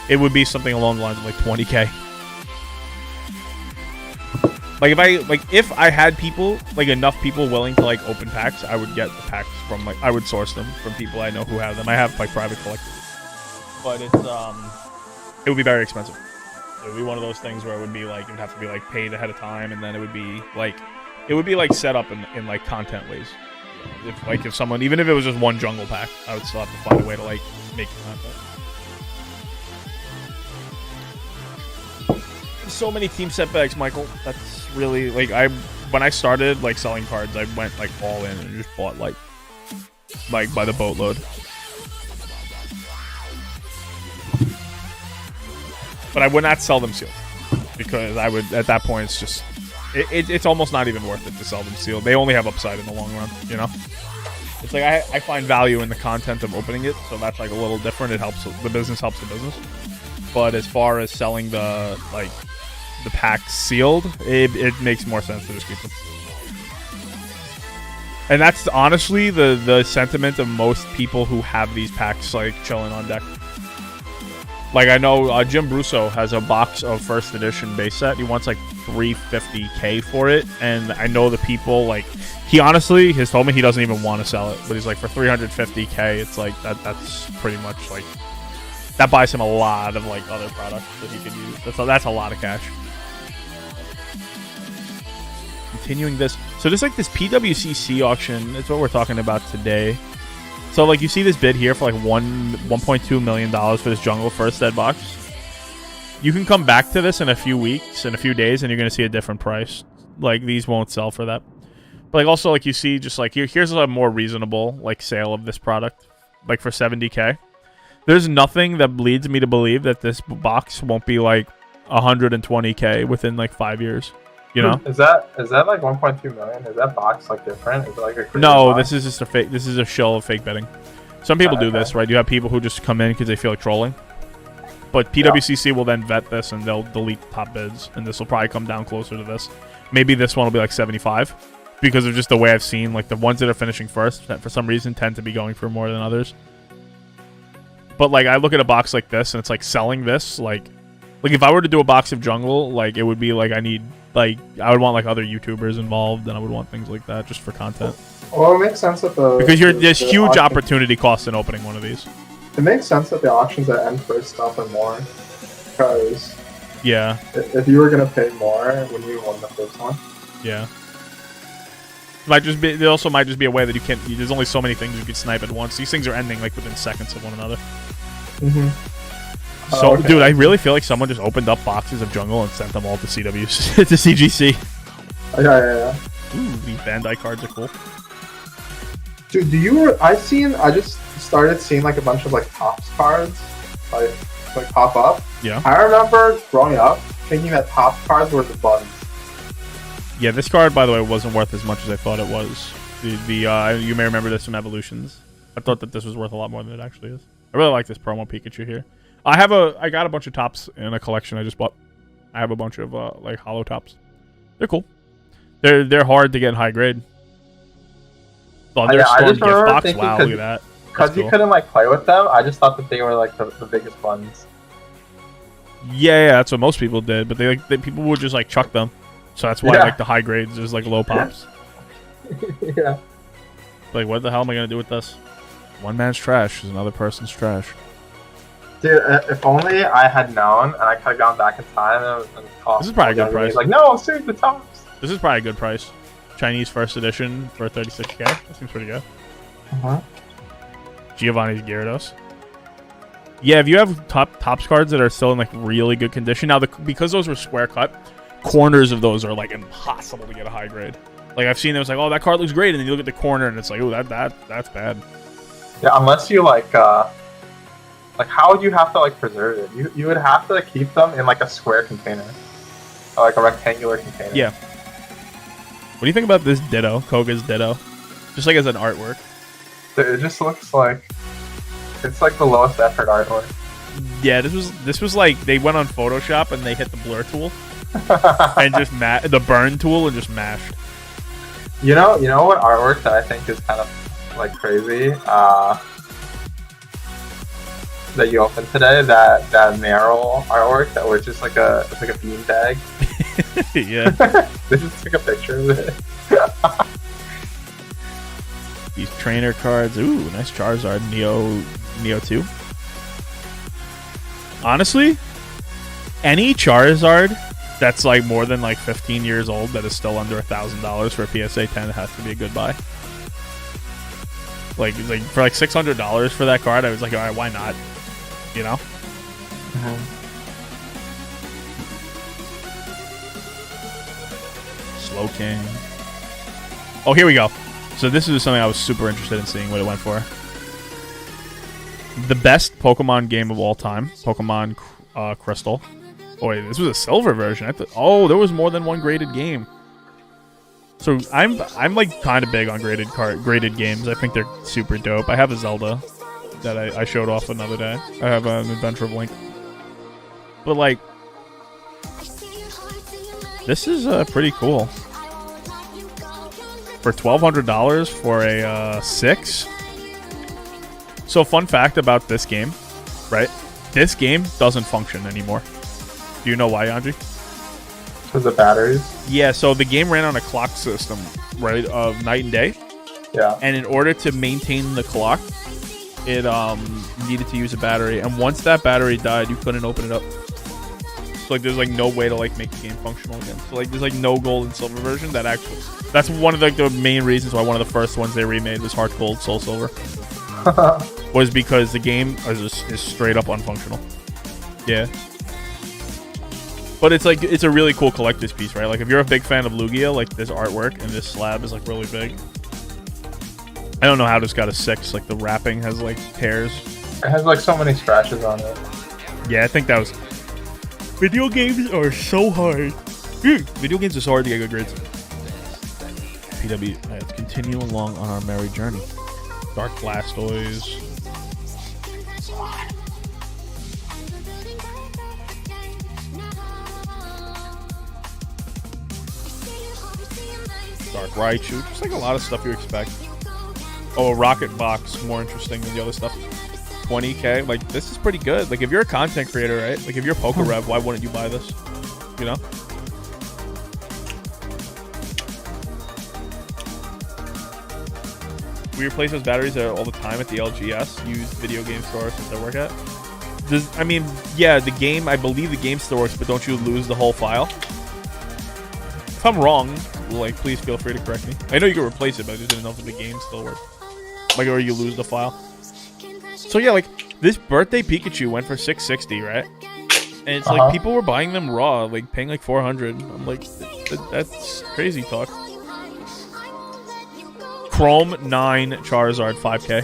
Speaker 1: it would be something along the lines of like 20K. Like if I had people, like enough people willing to like open packs, I would get the packs from like I would source them from people I know who have them. I have like private collectors, but it would be very expensive. It would be one of those things where it would be like it would have to be like paid ahead of time, and then it would be like set up in like content ways. If someone, even if it was just one jungle pack, I would still have to find a way to like make content. So many team setbacks, Michael. That's really like when I started like selling cards, I went like all in and just bought like by the boatload. But I would not sell them sealed because I would at that point it's just it's almost not even worth it to sell them sealed. They only have upside in the long run, you know. It's like I find value in the content of opening it, so that's like a little different. It helps the business, helps the business. But as far as selling the packs sealed, it makes more sense to just keep them. And that's honestly the sentiment of most people who have these packs like chilling on deck. Like I know Jim Brusso has a box of first edition base set. He wants like $350K for it, and I know the people like he honestly has told me he doesn't even want to sell it, but he's like for $350K, it's like that's pretty much like that buys him a lot of like other products that he could use. That's a lot of cash. Continuing this, so there's like this PWCC auction. That's what we're talking about today. So like you see this bid here for like $1.2 million for this jungle first ed box. You can come back to this in a few weeks, in a few days, and you're gonna see a different price. Like these won't sell for that. But like also like you see just like here's a more reasonable like sale of this product, like for 70K. There's nothing that leads me to believe that this box won't be like 120K within like 5 years. You know?
Speaker 2: Is that like 1.2 million? Is that box like different? Is it like a
Speaker 1: no,
Speaker 2: box?
Speaker 1: This is just a fake. This is a shell of fake betting. Some people do this, right? You have people who just come in because they feel like trolling. But PWCC will then vet this and they'll delete top bids, and this will probably come down closer to this. Maybe this one will be like 75 because of just the way I've seen like the ones that are finishing first that for some reason tend to be going for more than others. But like I look at a box like this and it's like selling this like if I were to do a box of jungle, like it would be like I would want like other YouTubers involved, and I would want things like that just for content.
Speaker 2: Well, it makes sense that
Speaker 1: because there's huge opportunity cost in opening one of these.
Speaker 2: It makes sense that the auctions that end first offer more, because
Speaker 1: yeah,
Speaker 2: if you were gonna pay more when you won the first one,
Speaker 1: yeah, there also might just be a way that you can't. There's only so many things you can snipe at once. These things are ending like within seconds of one another. So, okay. Dude, I really feel like someone just opened up boxes of jungle and sent them all to CWC to CGC.
Speaker 2: Yeah.
Speaker 1: Ooh, these Bandai cards are cool.
Speaker 2: Dude, I just started seeing like a bunch of like Topps cards like pop up.
Speaker 1: Yeah.
Speaker 2: I remember growing up thinking that Topps cards were the buns.
Speaker 1: Yeah, this card, by the way, wasn't worth as much as I thought it was. You may remember this from Evolutions. I thought that this was worth a lot more than it actually is. I really like this promo Pikachu here. I got a bunch of Topps in a collection I just bought. I have a bunch of like hollow Topps. They're cool. They're hard to get in high grade. Thunderstorm gift box. Wow, look at that.
Speaker 2: Because you couldn't like play with them, I just thought that they were like the biggest buns.
Speaker 1: Yeah, that's what most people did. But people would just like chuck them, so that's why like the high grades is like low pops.
Speaker 2: Yeah.
Speaker 1: Like, what the hell am I gonna do with this? One man's trash is another person's trash.
Speaker 2: Dude, if only I had known and I could have gone back in time and cost.
Speaker 1: This is probably a good price.
Speaker 2: Like, no, seriously, the Topps.
Speaker 1: This is probably a good price. Chinese first edition for 36K. That seems pretty good.
Speaker 2: Uh-huh.
Speaker 1: Giovanni's Gyarados. Yeah, if you have tops cards that are still in like really good condition. Now, because those were square cut, corners of those are like impossible to get a high grade. Like I've seen them, it's like, oh, that card looks great, and then you look at the corner and it's like, oh, that's bad.
Speaker 2: Yeah, unless you like how would you have to like preserve it? You would have to keep them in like a square container, or like a rectangular container.
Speaker 1: Yeah. What do you think about this Ditto, Koga's Ditto? Just like as an artwork.
Speaker 2: It just looks like it's like the lowest effort artwork.
Speaker 1: Yeah, this was like they went on Photoshop and they hit the blur tool and just the burn tool and just mashed.
Speaker 2: You know what artwork that I think is kind of like crazy? That you opened today, that Meryl artwork that was just like it's like a beanbag.
Speaker 1: Yeah.
Speaker 2: This is like a picture of it.
Speaker 1: These trainer cards. Ooh, nice Charizard. Neo 2. Honestly, any Charizard that's like more than like 15 years old that is still under $1,000 for a PSA 10 has to be a good buy. Like for like $600 for that card, I was like, all right, why not? You know? Slow King. Oh, here we go. So this is something I was super interested in seeing what it went for. The best Pokemon game of all time, Pokemon Crystal. Oh wait, this was a silver version. Oh, there was more than one graded game. So I'm like kind of big on graded games. I think they're super dope. I have a Zelda that I showed off another day. I have an Adventure of Link. But like, this is pretty cool. For $1,200 for a 6. So fun fact about this game, right? This game doesn't function anymore. Do you know why, Andri?
Speaker 2: Because of batteries?
Speaker 1: Yeah, so the game ran on a clock system, right, of night and day.
Speaker 2: Yeah.
Speaker 1: And in order to maintain the clock, it needed to use a battery. And once that battery died, you couldn't open it up. So like there's like no way to like make the game functional again. So like there's like no gold and silver version that actually... That's one of like the main reasons why one of the first ones they remade was Heart Gold, Soul Silver. Was because the game is straight up unfunctional. Yeah. But it's like, it's a really cool collector's piece, right? Like if you're a big fan of Lugia, like this artwork and this slab is like really big. I don't know how this got a 6. Like the wrapping has like tears.
Speaker 2: It has like so many scratches on it.
Speaker 1: Yeah, I think that was... Video games are so hard. Video games are so hard to get good grades. PW, let's continue along on our merry journey. Dark Blastoise. Dark Raichu. Just like a lot of stuff you expect. Oh, a Rocket Box. More interesting than the other stuff. 20k. Like, this is pretty good. Like, if you're a content creator, right? Like, if you're PokeRev, why wouldn't you buy this? You know? We replace those batteries all the time at the LGS. Use video game stores that they work at. I mean, yeah, the game, I believe the game still works, but don't you lose the whole file? If I'm wrong, like, please feel free to correct me. I know you can replace it, but I just didn't know if the game still works. Like, or you lose the file. So yeah, like, this birthday Pikachu went for $660, right? And it's like, people were buying them raw, like, paying like $400. I'm like, that's crazy talk. Chrome 9 Charizard 5k.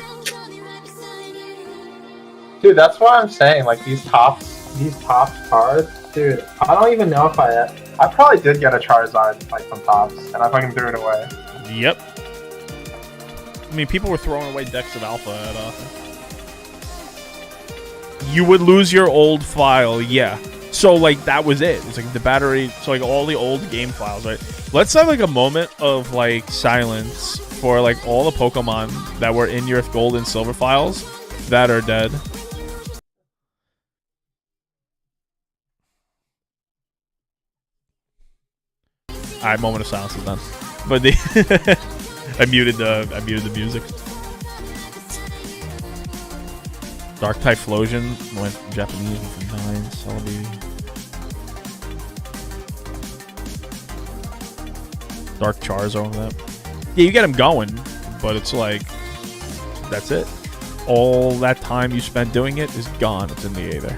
Speaker 2: Dude, that's what I'm saying. Like these top cards, dude. I don't even know if I probably did get a Charizard like from Tops, and I fucking threw it away.
Speaker 1: Yep. I mean, people were throwing away decks of Alpha at You would lose your old file, yeah. So like that was it. It's like the battery. So like all the old game files, right? Let's have like a moment of like silence for like all the Pokemon that were in your gold and silver files that are dead. Alright, moment of silence is done. But I muted the music. Dark Typhlosion went Japanese with 9. Celebi. Dark Charizard on that. Yeah, you get him going, but it's like, that's it. all that time you spent doing it is gone. It's in the Aether.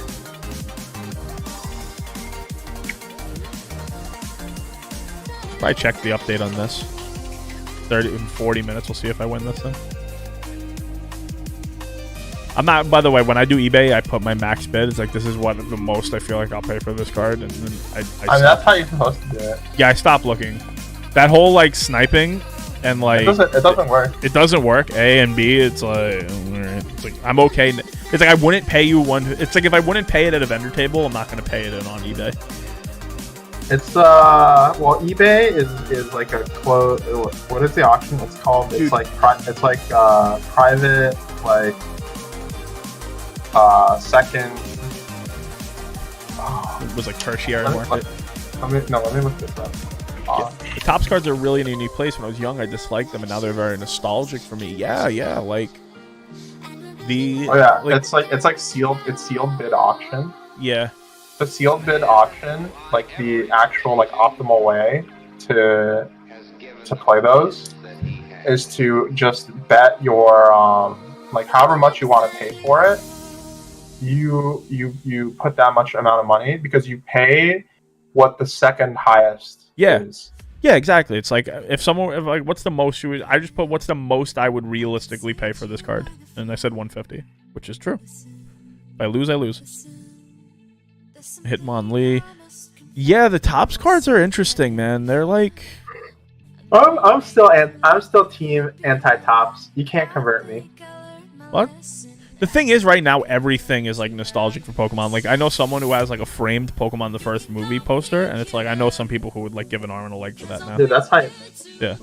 Speaker 1: Probably check the update on this. 40 minutes. We'll see if I win this thing. I'm not, by the way, when I do eBay, I put my max bid. It's like, this is what the most I feel like I'll pay for this card. And then I
Speaker 2: mean, that's how you're supposed to do it.
Speaker 1: Yeah, I stopped looking. That whole, like, sniping and, like...
Speaker 2: It doesn't work.
Speaker 1: It doesn't work. A and B, it's like I'm okay. It's like I wouldn't pay you one... It's like if I wouldn't pay it at a vendor table, I'm not going to pay it on eBay.
Speaker 2: It's, well, eBay is like a close... What is the auction? It's called... It's like private, like... second.
Speaker 1: It was like tertiary market.
Speaker 2: Let me look this up.
Speaker 1: The Topps cards are really in a unique place. When I was young, I disliked them, and now they're very nostalgic for me. Yeah, like the.
Speaker 2: Oh yeah,
Speaker 1: like,
Speaker 2: it's like sealed. It's sealed bid auction.
Speaker 1: Yeah.
Speaker 2: The sealed bid auction, like the actual like optimal way to play those, is to just bet your like however much you want to pay for it. You put that much amount of money because you pay what the second highest is.
Speaker 1: Yeah, exactly. It's like if like what's the most you would, I just put what's the most I would realistically pay for this card, and I said 150, which is true. If I lose, I lose. Hitmon Lee. Yeah, the Topps cards are interesting, man. They're like
Speaker 2: I'm still team anti-Topps. You can't convert me.
Speaker 1: What? The thing is, right now, everything is, like, nostalgic for Pokemon. Like, I know someone who has, like, a framed Pokemon the First movie poster, and it's like, I know some people who would, like, give an arm and a leg for that now.
Speaker 2: Dude, that's hype.
Speaker 1: Yeah.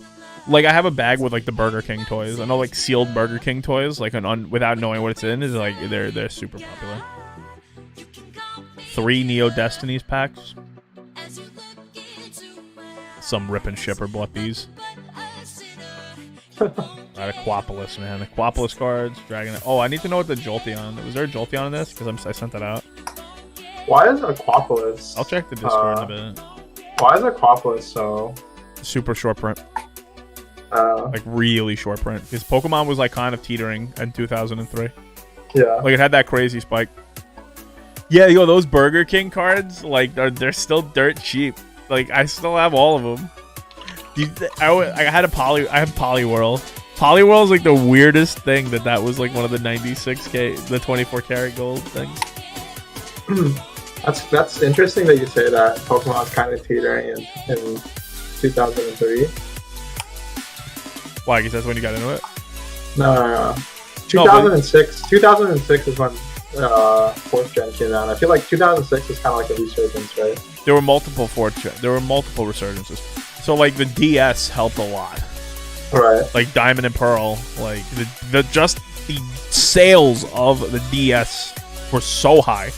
Speaker 1: Like, I have a bag with, like, the Burger King toys. I know, like, sealed Burger King toys, like, without knowing what it's in, is, like, they're super popular. 3 Neo Destinies packs. Some rip and shipper bought these. Alright, Aquapolis, man. Aquapolis cards, Dragon. Oh, I need to know what the Jolteon. Was there a Jolteon in this? Because I sent that out.
Speaker 2: Why is Aquapolis?
Speaker 1: I'll check the Discord in a bit.
Speaker 2: Why is Aquapolis so
Speaker 1: super short print? Like really short print. Because Pokemon was like kind of teetering in 2003.
Speaker 2: Yeah.
Speaker 1: Like it had that crazy spike. Yeah, yo, those Burger King cards, like they're still dirt cheap. Like I still have all of them. I have Poliwhirl. Poliwhirl is like the weirdest thing that was like one of the 96K, the 24 karat gold things.
Speaker 2: That's interesting that you say that Pokemon's kind of teetering in 2003.
Speaker 1: Why? Because that's when you got into it?
Speaker 2: No. 2006. 2006 is when 4th gen came out. I feel like 2006 was kind of like a resurgence, right?
Speaker 1: There were multiple 4th gen. There were multiple resurgences. So like the DS helped a lot.
Speaker 2: Right.
Speaker 1: Like Diamond and Pearl, like the sales of the DS were so high,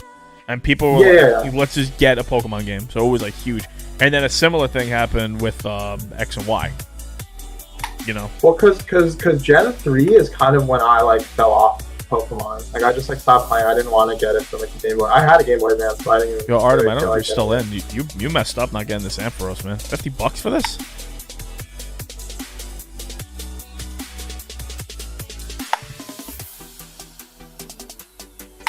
Speaker 1: and people were like, let's just get a Pokemon game. So it was like huge. And then a similar thing happened with X and Y. You know.
Speaker 2: Well, cause Gen 3 is kind of when I like fell off Pokemon. Like I just like stopped playing. I didn't want to get it for like the Game Boy. I had a Game Boy Advance, but I didn't even.
Speaker 1: Yo, Artem, I don't know if you're still in. You messed up not getting this Ampharos, man. $50 for this?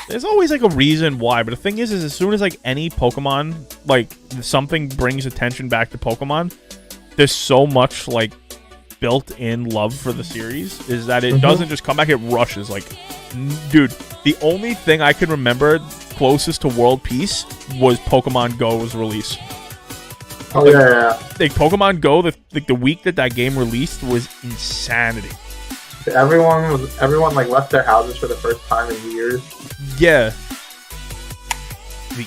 Speaker 1: There's always like a reason why, but the thing is as soon as like any Pokemon, like something brings attention back to Pokemon, there's so much like built-in love for the series is that it doesn't just come back, it rushes. Like, dude, the only thing I can remember closest to world peace was Pokemon Go's release.
Speaker 2: Oh yeah.
Speaker 1: Like Pokemon Go, the week that game released was insanity.
Speaker 2: Everyone like left their houses for the first time in years.
Speaker 1: Yeah.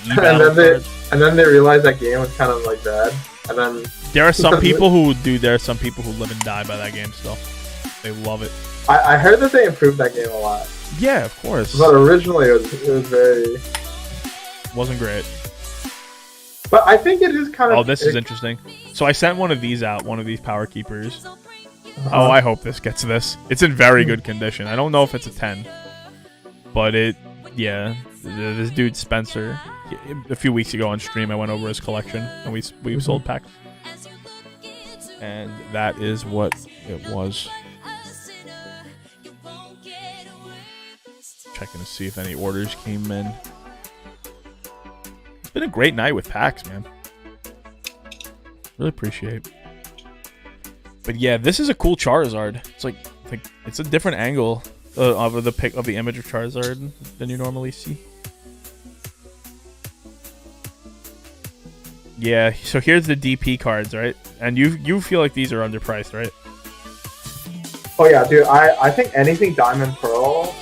Speaker 2: And then they realized that game was kind of like bad. And then
Speaker 1: there are some people who do. There are some people who live and die by that game still. They love it.
Speaker 2: I heard that they improved that game a lot.
Speaker 1: Yeah, of course.
Speaker 2: But originally it was very...
Speaker 1: Wasn't great.
Speaker 2: But I think it is kind of...
Speaker 1: Oh, this is interesting. So I sent one of these out, one of these Power Keepers. Oh, I hope this gets this. It's in very good condition. I don't know if it's a 10. But yeah. This dude, Spencer, a few weeks ago on stream, I went over his collection, and we sold packs. And that is what it was. checking to see if any orders came in. It's been a great night with packs, man. Really appreciate. But yeah, this is a cool Charizard. It's like it's a different angle of the image of Charizard than you normally see. Yeah, so here's the DP cards, right? And you feel like these are underpriced, right?
Speaker 2: Oh yeah, dude. I think anything Diamond Pearl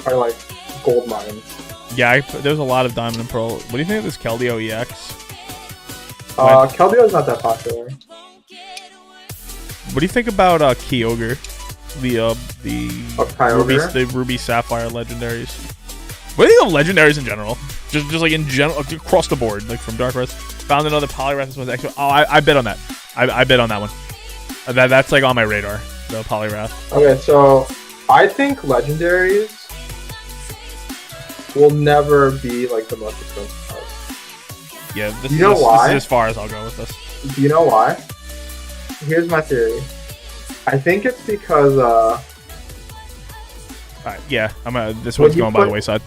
Speaker 2: are like gold mines.
Speaker 1: Yeah, there's a lot of Diamond and Pearl. What do you think of this Keldeo EX?
Speaker 2: Keldeo's not that popular.
Speaker 1: What do you think about Kyogre? The Ruby Sapphire legendaries. What do you think of legendaries in general? Just like in general, across the board, like from Dark Rest. Found another Poliwrath. This one's extra. Oh, I bet on that. I bet on that one. That's like on my radar. The Poliwrath.
Speaker 2: Okay, so I think legendaries will never be like the most expensive cards.
Speaker 1: Yeah, this
Speaker 2: is
Speaker 1: as far as I'll go with this.
Speaker 2: Do you know why? Here's my theory. I think it's because
Speaker 1: Alright, yeah, this one's going by the wayside.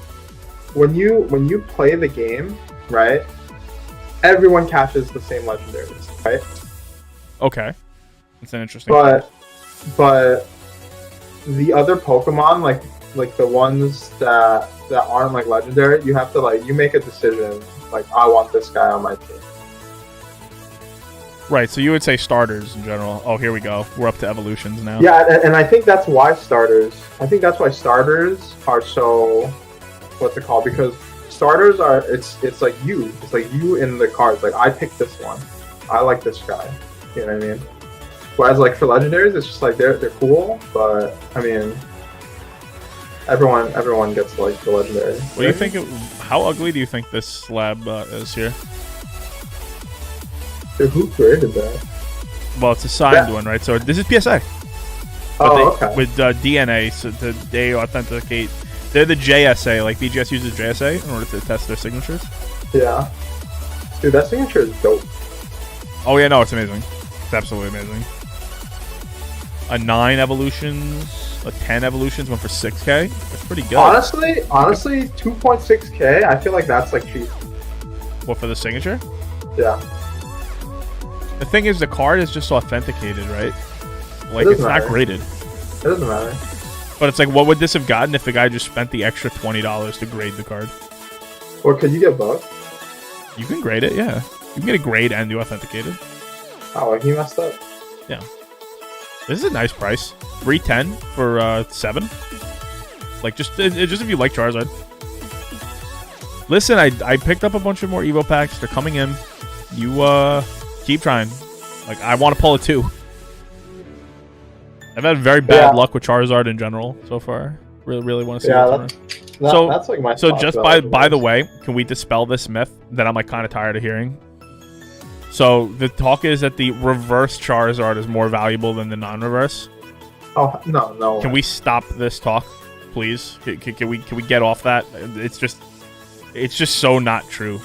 Speaker 2: When you play the game, right? Everyone catches the same legendaries, right?
Speaker 1: Okay, that's an interesting.
Speaker 2: But the other Pokemon, like the ones that aren't like legendary, you have to you make a decision. Like, I want this guy on my team.
Speaker 1: Right, so you would say starters in general. Oh, here we go. We're up to evolutions now.
Speaker 2: Yeah, and I think that's why starters. I think that's why starters are so, what's it called? Because starters are it's like you. It's like you in the cards. Like, I picked this one. I like this guy. You know what I mean? Whereas like for legendaries, it's just like they're cool, but I mean, everyone gets like the legendary.
Speaker 1: What do you think? How ugly do you think this slab is here?
Speaker 2: Dude, who created that?
Speaker 1: Well, it's a signed one, right? So this is PSA.
Speaker 2: Okay.
Speaker 1: With DNA, so they authenticate. They're the JSA. Like BGS uses JSA in order to test their signatures.
Speaker 2: Yeah. Dude, that signature is dope.
Speaker 1: Oh yeah, no, it's amazing. It's absolutely amazing. A 9 evolutions, a 10 evolutions, went for 6K. That's pretty good.
Speaker 2: Honestly, 2.6K. I feel like that's like cheap.
Speaker 1: What, for the signature?
Speaker 2: Yeah.
Speaker 1: The thing is, the card is just authenticated, right? Like, it's not graded.
Speaker 2: It doesn't matter.
Speaker 1: But it's like, what would this have gotten if the guy just spent the extra $20 to grade the card?
Speaker 2: Or could you get both?
Speaker 1: You can grade it, yeah. You can get a grade and do authenticated.
Speaker 2: Oh, like he messed up.
Speaker 1: Yeah. This is a nice price. $310 for 7. Like, just if you like Charizard. Listen, I picked up a bunch of more Evo packs. They're coming in. You keep trying. Like, I want to pull a 2. I've had very bad luck with Charizard in general so far. Really want to see
Speaker 2: that's like my
Speaker 1: so just by the way, can we dispel this myth that I'm like kind of tired of hearing? So the talk is that the reverse Charizard is more valuable than the non-reverse.
Speaker 2: Oh no!
Speaker 1: Can we stop this talk, please? Can we get off that? It's just so not true.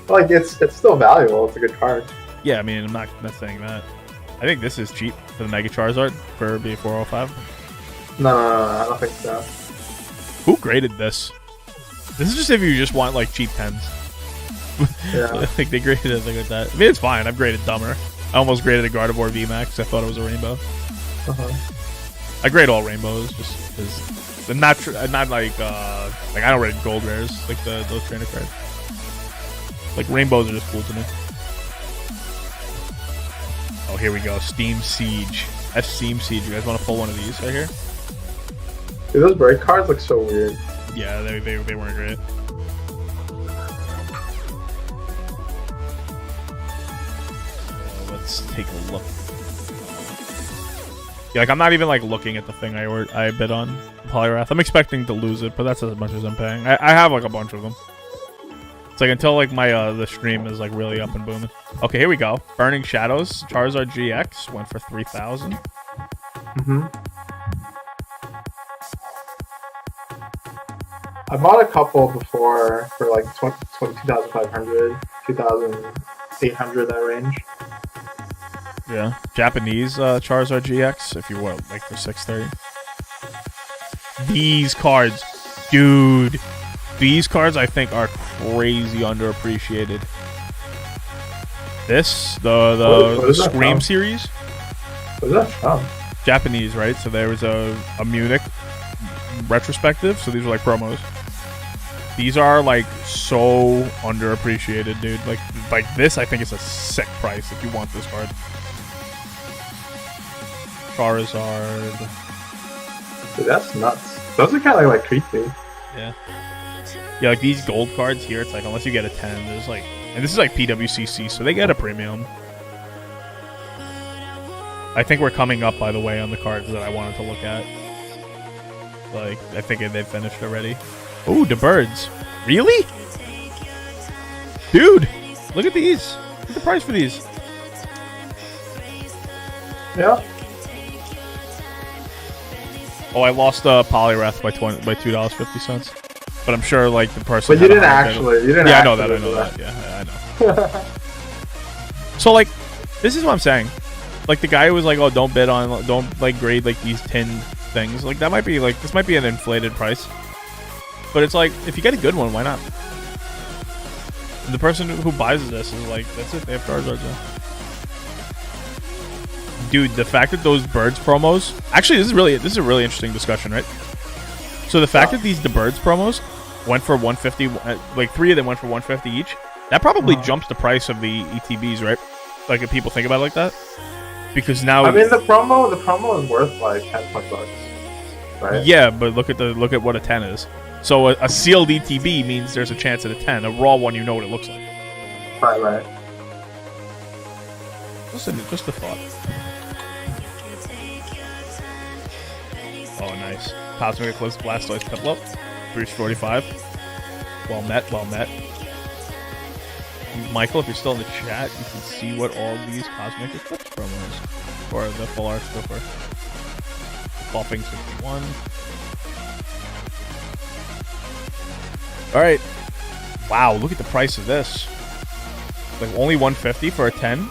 Speaker 2: Like it's still valuable. It's a good card.
Speaker 1: Yeah, I mean, I'm not saying that. I think this is cheap for the Mega Charizard for B405.
Speaker 2: No, I don't think so.
Speaker 1: Who graded this? This is just if you just want like cheap 10s.
Speaker 2: Yeah.
Speaker 1: I think they graded it like that. I mean, it's fine. I've graded dumber. I almost graded a Gardevoir VMAX. I thought it was a rainbow. I grade all rainbows just because they're not like I don't rate gold rares like those trainer cards. Like rainbows are just cool to me. Oh, here we go. Steam Siege. That's Steam Siege. You guys want to pull one of these right here?
Speaker 2: Dude, those break cards look so weird.
Speaker 1: Yeah, they weren't great. Let's take a look. Yeah, like I'm not even like looking at the thing I bid on Poliwrath. I'm expecting to lose it, but that's as much as I'm paying. I have like a bunch of them. It's like until like my the stream is like really up and booming. Okay, here we go. Burning Shadows Charizard GX went for 3,000.
Speaker 2: I bought a couple before for like 2,500, 2,800, that range.
Speaker 1: Yeah, Japanese Charizard GX if you want like for 630. These cards, Dude, these cards I think are crazy underappreciated. This, the Scream series.
Speaker 2: What is that from?
Speaker 1: Japanese, right? So there was a Munich retrospective. So these are like promos. These are like so underappreciated, dude. Like this, I think it's a sick price if you want this card. Charizard.
Speaker 2: Dude, that's nuts. Those are kind of like creepy.
Speaker 1: Yeah. Yeah, like these gold cards here, it's like unless you get a 10, there's like, and this is like PWCC, so they get a premium. I think we're coming up, by the way, on the cards that I wanted to look at. Like, I think they've finished already. Ooh, the birds. Really? Dude, look at these. Look at the price for these.
Speaker 2: Yeah.
Speaker 1: Oh, I lost Polyrath by $2.50. But I'm sure, like, the person.
Speaker 2: But you didn't actually.
Speaker 1: Yeah, I know that. I know that. Yeah, I know. So, like, this is what I'm saying. Like, the guy who was like, "Oh, don't bid on, don't like grade like these 10 things." Like, that might be like, this might be an inflated price. But it's like, if you get a good one, why not? And the person who buys this is like, that's it. They have Charizards now. Dude, the fact that those birds promos. Actually, this is a really interesting discussion, right? So the fact that the birds promos went for 150, like 3 of them went for 150 each. That probably jumps the price of the ETBs, right? Like if people think about it like that. Because now,
Speaker 2: I mean, the promo is worth like $10, right?
Speaker 1: Yeah, but look at what a 10 is. So a sealed ETB means there's a chance at a 10. A raw one, you know what it looks like.
Speaker 2: Right.
Speaker 1: Just a thought. Oh, nice. Cosmic Eclipse Blastoise Piplup. 345. Well met. Michael, if you're still in the chat, you can see what all these Cosmic Eclipse promos or the full art so far. Buffing 61. Alright. Wow, look at the price of this. Like only 150 for a 10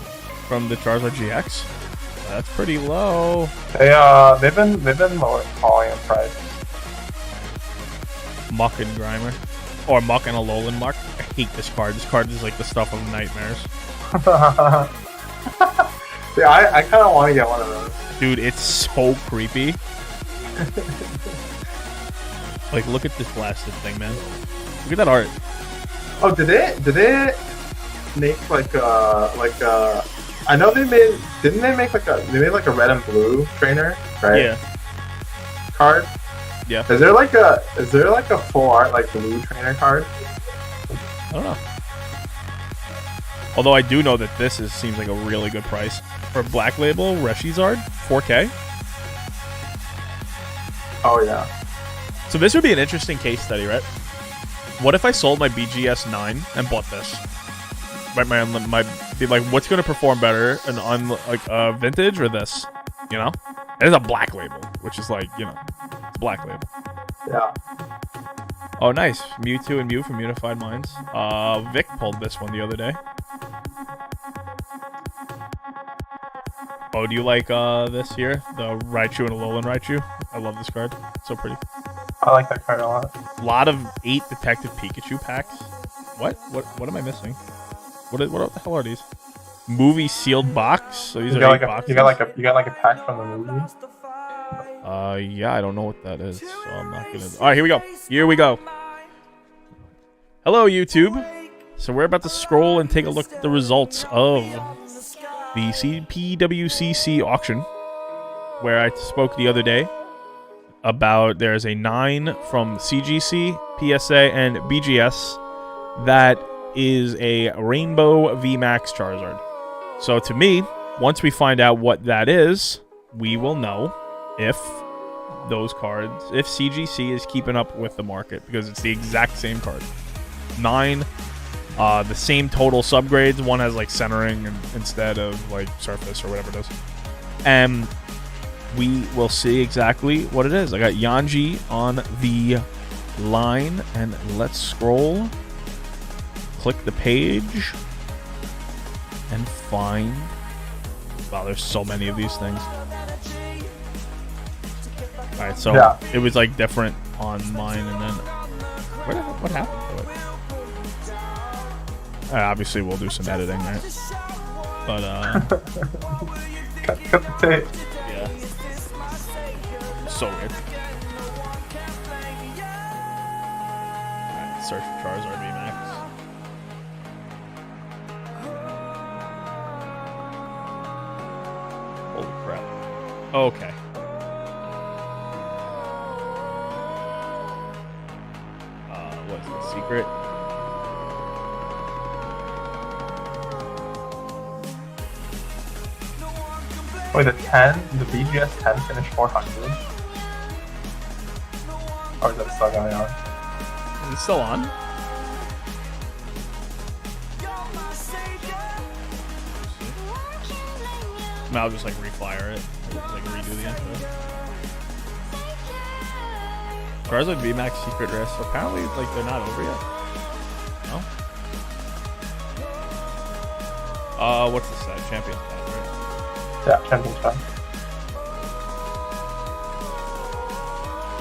Speaker 1: from the Charizard GX. That's pretty low.
Speaker 2: They've been lower falling in price.
Speaker 1: Muck and Grimer. Or Muck and Alolan Mark. I hate this card. This card is like the stuff of nightmares.
Speaker 2: Yeah, I kind of want to get one of those.
Speaker 1: Dude, it's so creepy. Like, look at this blasted thing, man. Look at that art.
Speaker 2: Oh, did they make like I know they made, didn't they make they made like a red and blue trainer, right?
Speaker 1: Yeah.
Speaker 2: Card?
Speaker 1: Yeah.
Speaker 2: Is there like a full art like blue trainer card?
Speaker 1: I don't know. Although I do know that this seems like a really good price. For Black Label, Reshizard, 4K.
Speaker 2: Oh yeah.
Speaker 1: So this would be an interesting case study, right? What if I sold my BGS 9 and bought this? My be like, what's going to perform better, vintage or this? You know? It is a Black Label, which is like, you know, it's Black Label.
Speaker 2: Yeah.
Speaker 1: Oh, nice. Mewtwo and Mew from Unified Minds. Vic pulled this one the other day. Oh, do you like this here? The Raichu and Alolan Raichu? I love this card. It's so pretty.
Speaker 2: I like that card a lot.
Speaker 1: A lot of 8 Detective Pikachu packs. What am I missing? What the hell are these? Movie sealed box? So these are 8 boxes.
Speaker 2: You got like a pack from the movie?
Speaker 1: Yeah, I don't know what that is, so I'm not gonna. Alright, here we go. Hello, YouTube. So we're about to scroll and take a look at the results of the PWCC auction, where I spoke the other day about there's a 9 from CGC, PSA, and BGS that is a Rainbow VMAX Charizard. So to me, once we find out what that is, we will know if those cards, if CGC is keeping up with the market, because it's the exact same card. 9, the same total subgrades. One has like centering instead of like surface or whatever it is. And we will see exactly what it is. I got Yanji on the line, and let's scroll. Click the page and find. Wow, there's so many of these things. Alright, so it was like different on mine, and then what happened to it? Obviously, we'll do some editing, right? But
Speaker 2: cut the tape.
Speaker 1: yeah, so weird. Alright, search for Charizard VMAX. Holy crap! Okay. What's the secret?
Speaker 2: Wait, the BGS 10 finished 400? Or is that still going on?
Speaker 1: Is it still on? No, I'll just like reflyer it. Like redo the intro. Charizard VMAX secret rare. So apparently, like they're not over yet. No. What's the set? Champions Pass, right?
Speaker 2: Yeah, Champions Pass.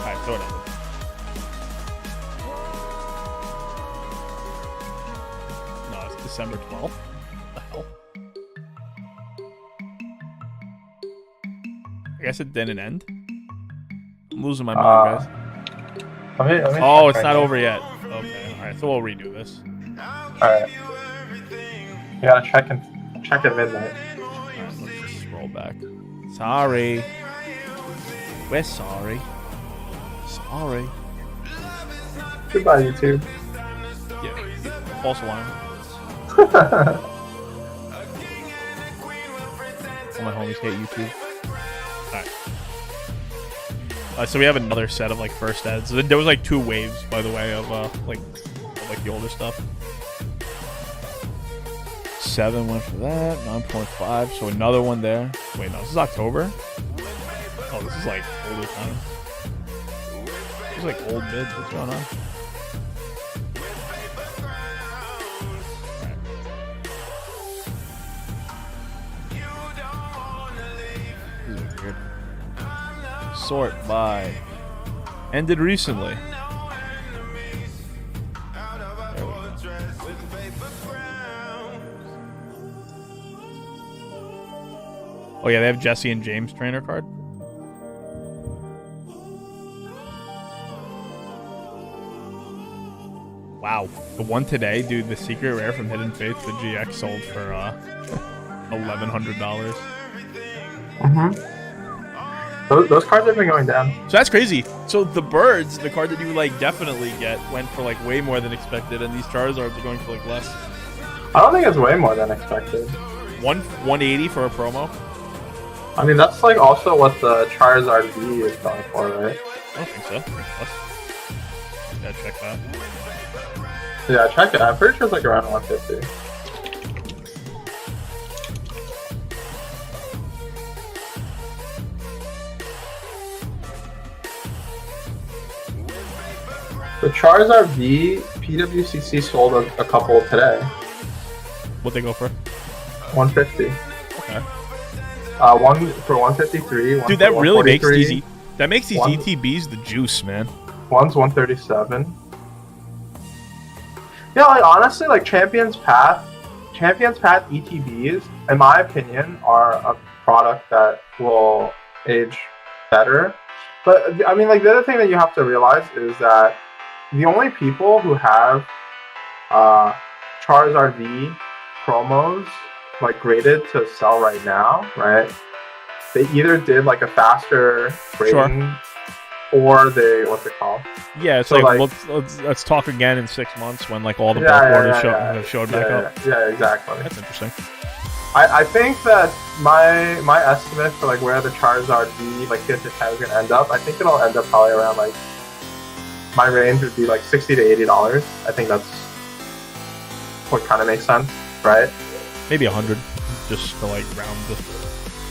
Speaker 1: Alright, so it ended. No, it's December 12th. What the hell? I guess it didn't end. I'm losing my mind, guys.
Speaker 2: Let me
Speaker 1: Oh,
Speaker 2: check
Speaker 1: it's not
Speaker 2: right
Speaker 1: over yet. Okay, alright, so we'll redo this.
Speaker 2: Alright. You gotta check at midnight.
Speaker 1: Alright, let's just scroll back. Sorry. We're sorry. Sorry.
Speaker 2: Goodbye, YouTube.
Speaker 1: Yeah, false alarm. All my homies hate YouTube. Alright. So we have another set of like first ads. There was like 2 waves, by the way, of like the older stuff. 7 went for that. 9.5. So another one there. Wait, no, this is October. Oh, this is like older time. This is like old mids. What's going on? This is weird. Sort by ended recently. There we go. Oh yeah, they have Jesse and James trainer card. Wow, the one today, dude, the secret rare from Hidden Faith, the GX sold for $1,100.
Speaker 2: Those cards have been going down.
Speaker 1: So that's crazy. So the birds, the card that you like definitely get, went for like way more than expected, and these Charizards are going for like less.
Speaker 2: I don't think it's way more than expected.
Speaker 1: 180 for a promo.
Speaker 2: I mean, that's like also what the Charizard V is going for, right?
Speaker 1: I don't think so. Plus. Yeah, check that.
Speaker 2: Yeah, check it. I'm pretty sure it's like around 150. The Charizard V PWCC sold a couple today.
Speaker 1: What'd they go for?
Speaker 2: 150.
Speaker 1: Okay.
Speaker 2: One for 153.
Speaker 1: Dude, that really makes these.
Speaker 2: 143.
Speaker 1: That makes these ETBs the juice, man.
Speaker 2: One's 137. Yeah, like honestly, like Champions Path ETBs, in my opinion, are a product that will age better. But I mean, like the other thing that you have to realize is that the only people who have Charizard V promos like graded to sell right now, right? They either did like a faster grading, or they what's it called?
Speaker 1: Yeah, it's so like let's talk again in 6 months when like all the bulk orders have showed back up.
Speaker 2: Yeah, exactly.
Speaker 1: That's interesting.
Speaker 2: I think that my estimate for like where the Charizard V like hit the 10 is gonna end up, I think it'll end up probably around like my range would be like $60 to $80. I think that's what kind of makes sense, right?
Speaker 1: Maybe 100, just to like round the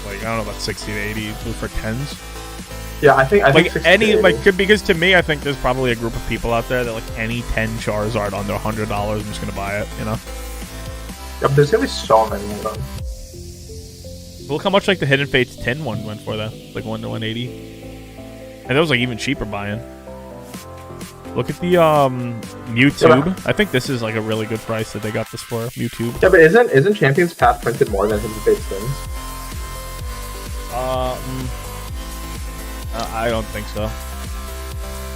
Speaker 1: like I don't know about 60 to 80 for 10s.
Speaker 2: Yeah, I think
Speaker 1: like any like because to me I think there's probably a group of people out there that like any 10 Charizard under $100, I'm just gonna buy it, you know.
Speaker 2: Yep, there's gonna be so many of them.
Speaker 1: Look how much like the Hidden Fates 10 one went for that, like 1 to 180, and that was like even cheaper buying. Look at the Mewtube. I think this is like a really good price that they got this for. Mewtube.
Speaker 2: Yeah, but isn't Champions Path printed more than Hidden Fate skins?
Speaker 1: I don't think so.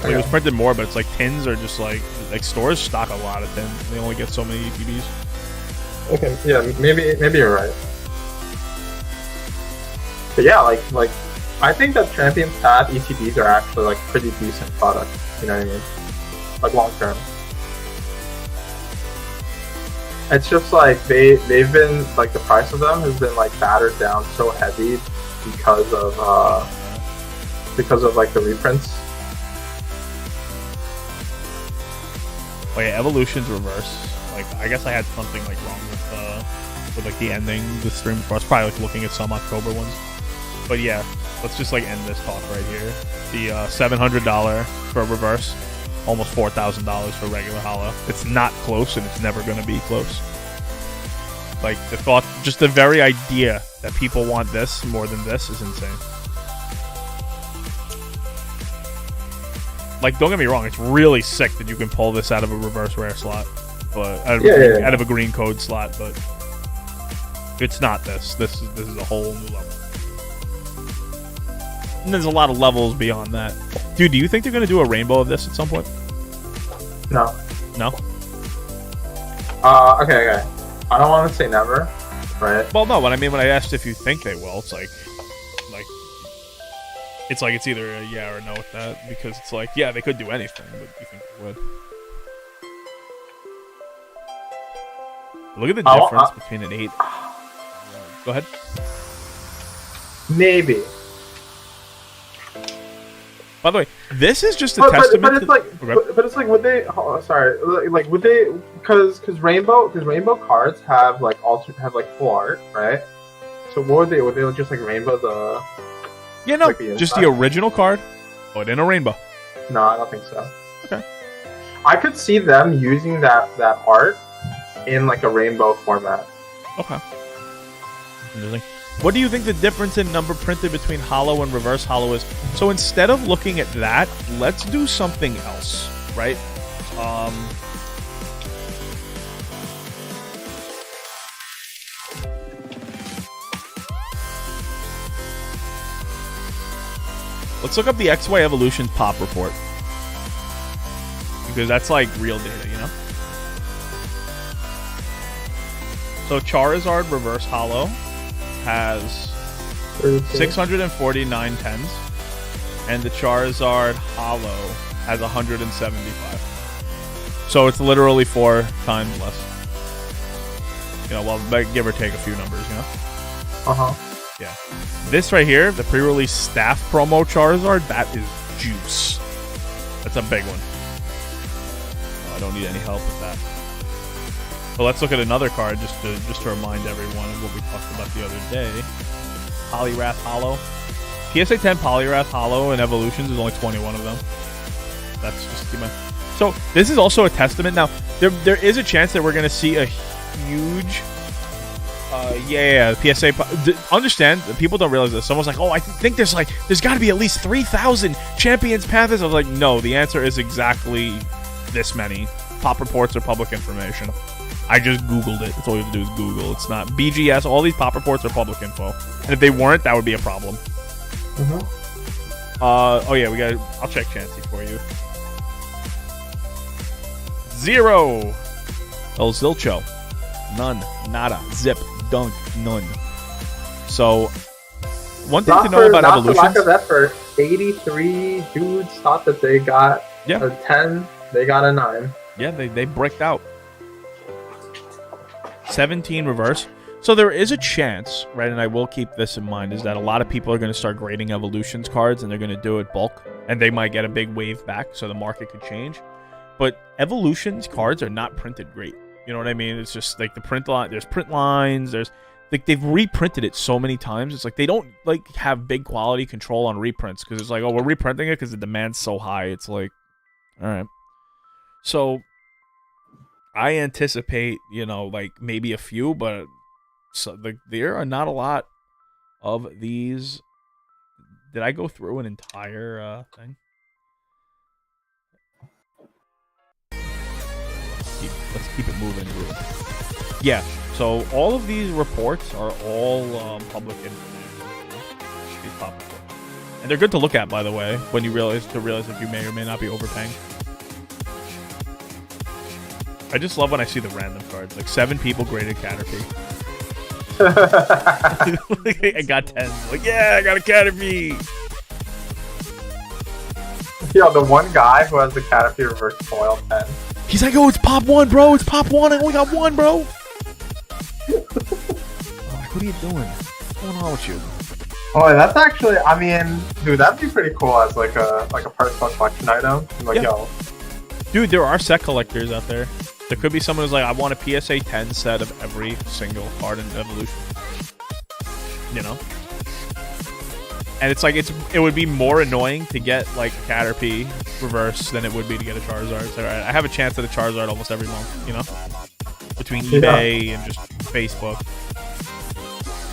Speaker 1: Like, it was printed more, but it's like tins are just like stores stock a lot of tins. They only get so many ETBs.
Speaker 2: Okay, yeah, maybe you're right. But yeah, like I think that Champions Path ETBs are actually like pretty decent products. You know what I mean? Like long term. It's just like they've been like the price of them has been like battered down so heavy because of like the reprints.
Speaker 1: Oh yeah, Evolution's reverse. Like I guess I had something like wrong with like the ending of the stream before. I was probably like looking at some October ones. But yeah, let's just like end this talk right here. The $700 for a reverse, almost $4,000 for regular holo. It's not close, and it's never going to be close. Like the thought, just the very idea that people want this more than this is insane. Like, don't get me wrong, it's really sick that you can pull this out of a reverse rare slot, but out of a green code slot. But it's not this. This is a whole new level. And there's a lot of levels beyond that. Dude, do you think they're going to do a rainbow of this at some point?
Speaker 2: No.
Speaker 1: No?
Speaker 2: Okay. I don't want to say never, right?
Speaker 1: Well, no, what I mean when I asked if you think they will, it's like it's either a yeah or a no with that, because it's like, yeah, they could do anything, but you think they would. Look at the difference between an 8. Go ahead.
Speaker 2: Maybe.
Speaker 1: By the way, this is just a testament.
Speaker 2: But it's like, would they? Oh, sorry, like would they? Because rainbow cards have like full art, right? So what would they? Would they just like rainbow the?
Speaker 1: Yeah, no, just the original card, but in a rainbow.
Speaker 2: No, I don't think so.
Speaker 1: Okay.
Speaker 2: I could see them using that art in like a rainbow format.
Speaker 1: Okay. Interesting. What do you think the difference in number printed between holo and reverse holo is? So instead of looking at that, let's do something else, right? Let's look up the XY Evolution pop report, because that's like real data, you know? So Charizard reverse holo has 649 tens, and the Charizard holo has 175. So it's literally 4 times less. You know, well, give or take a few numbers, you know?
Speaker 2: Uh-huh.
Speaker 1: Yeah. This right here, the pre-release staff promo Charizard, that is juice. That's a big one. Oh, I don't need any help with that. But let's look at another card just to remind everyone of what we talked about the other day. Poliwrath holo. PSA 10 Poliwrath holo and Evolutions is only 21 of them. That's just too much. So this is also a testament. Now there is a chance that we're going to see a huge. PSA. Understand, people don't realize this. Someone's like, oh, I think there's got to be at least 3,000 Champions Paths. I was like, no, the answer is exactly this many. Pop reports are public information. I just Googled it. That's all you have to do is Google. It's not BGS. All these pop reports are public info. And if they weren't, that would be a problem.
Speaker 2: Mm-hmm.
Speaker 1: Oh yeah, I'll check Chansey for you. 0. El Zilcho. None. Nada. Zip. Dunk. None. So, one thing to know about Evolutions...
Speaker 2: Not for lack of effort, 83 dudes thought that they got a 10. They got a 9.
Speaker 1: Yeah, they bricked out. 17 reverse. So there is a chance, right, and I will keep this in mind, is that a lot of people are going to start grading Evolutions cards, and they're going to do it bulk, and they might get a big wave back, so the market could change. But Evolutions cards are not printed great. You know what I mean? It's just like the print line. There's print lines. There's like they've reprinted it so many times. It's like they don't like have big quality control on reprints, because it's like, oh, we're reprinting it because the demand's so high. It's like, all right. So I anticipate, you know, like maybe a few, but there are not a lot of these. Did I go through an entire thing? keep it moving. Yeah. So all of these reports are all public information. These pop reports. And they're good to look at, by the way, when you realize if you may or may not be overpaying. I just love when I see the random cards. Like 7 people graded Caterpie. I got 10. Like, yeah, I got a Caterpie.
Speaker 2: Yo, the one guy who has the Caterpie reverse foil 10.
Speaker 1: He's like, oh, it's pop 1, bro. It's pop 1. I only got 1, bro. What are you doing? What's going on with you?
Speaker 2: Oh, that's actually, I mean, dude, that'd be pretty cool as like a personal collection item. Like, yeah. Yo.
Speaker 1: Dude, there are set collectors out there. There could be someone who's like, I want a PSA 10 set of every single card in Evolution. You know? And it's like, it would be more annoying to get like a Caterpie reverse than it would be to get a Charizard. So, right, I have a chance at a Charizard almost every month, you know? Between eBay and just Facebook.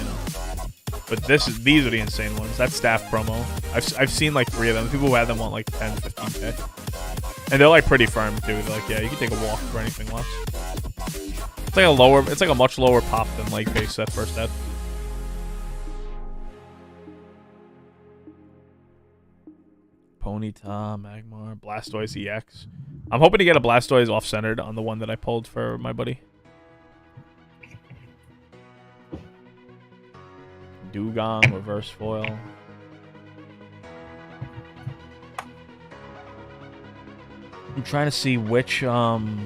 Speaker 1: You know? But these are the insane ones. That's staff promo. I've seen like 3 of them. People who had them want like 10, 15K. And they're like pretty firm too. They're like, yeah, you can take a walk for anything less. It's like a much lower pop than like base set first set. Ponyta, Magmar, Blastoise EX. I'm hoping to get a Blastoise off-centered on the one that I pulled for my buddy. Dugong, reverse foil. I'm trying to see which Magneton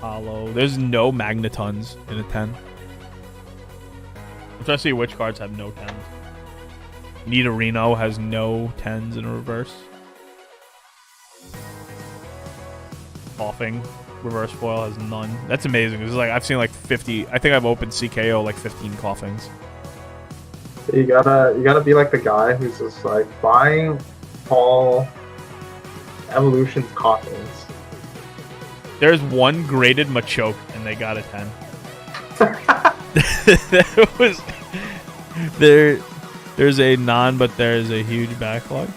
Speaker 1: Hollow. There's no Magnetons in a 10. I'm trying to see which cards have no 10s. Nidorino has no 10s in a reverse. Coughing reverse foil has none. That's amazing. It's like I've seen like 50. I think I've opened CKO like 15 coughings.
Speaker 2: You gotta be like the guy who's just like buying all Evolution's coughings.
Speaker 1: There's one graded Machoke and they got a 10. There was there's a non, but there's a huge backlog.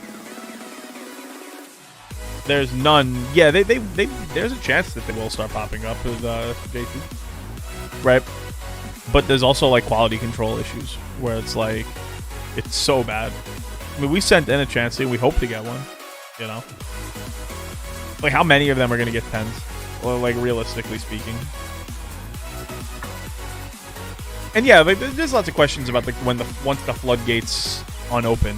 Speaker 1: There's none. Yeah, there's a chance that they will start popping up with JT. Right? But there's also like quality control issues where it's like it's so bad. I mean, we sent in a chance and we hope to get one, you know? Like how many of them are going to get 10s? Well, like realistically speaking. And yeah, like there's lots of questions about like once the floodgates unopen,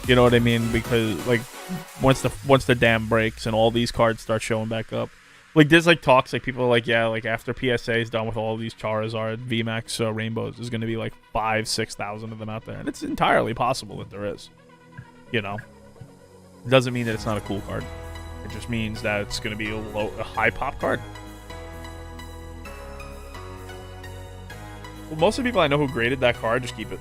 Speaker 1: you know what I mean? Because like once the dam breaks and all these cards start showing back up, like there's like talks like people are like, yeah, like after PSA is done with all of these Charizard VMAX rainbows, there's gonna be like 5,000-6,000 of them out there, and it's entirely possible that there is. You know, it doesn't mean that it's not a cool card. It just means that it's gonna be a high pop card. Well, most of the people I know who graded that card just keep it,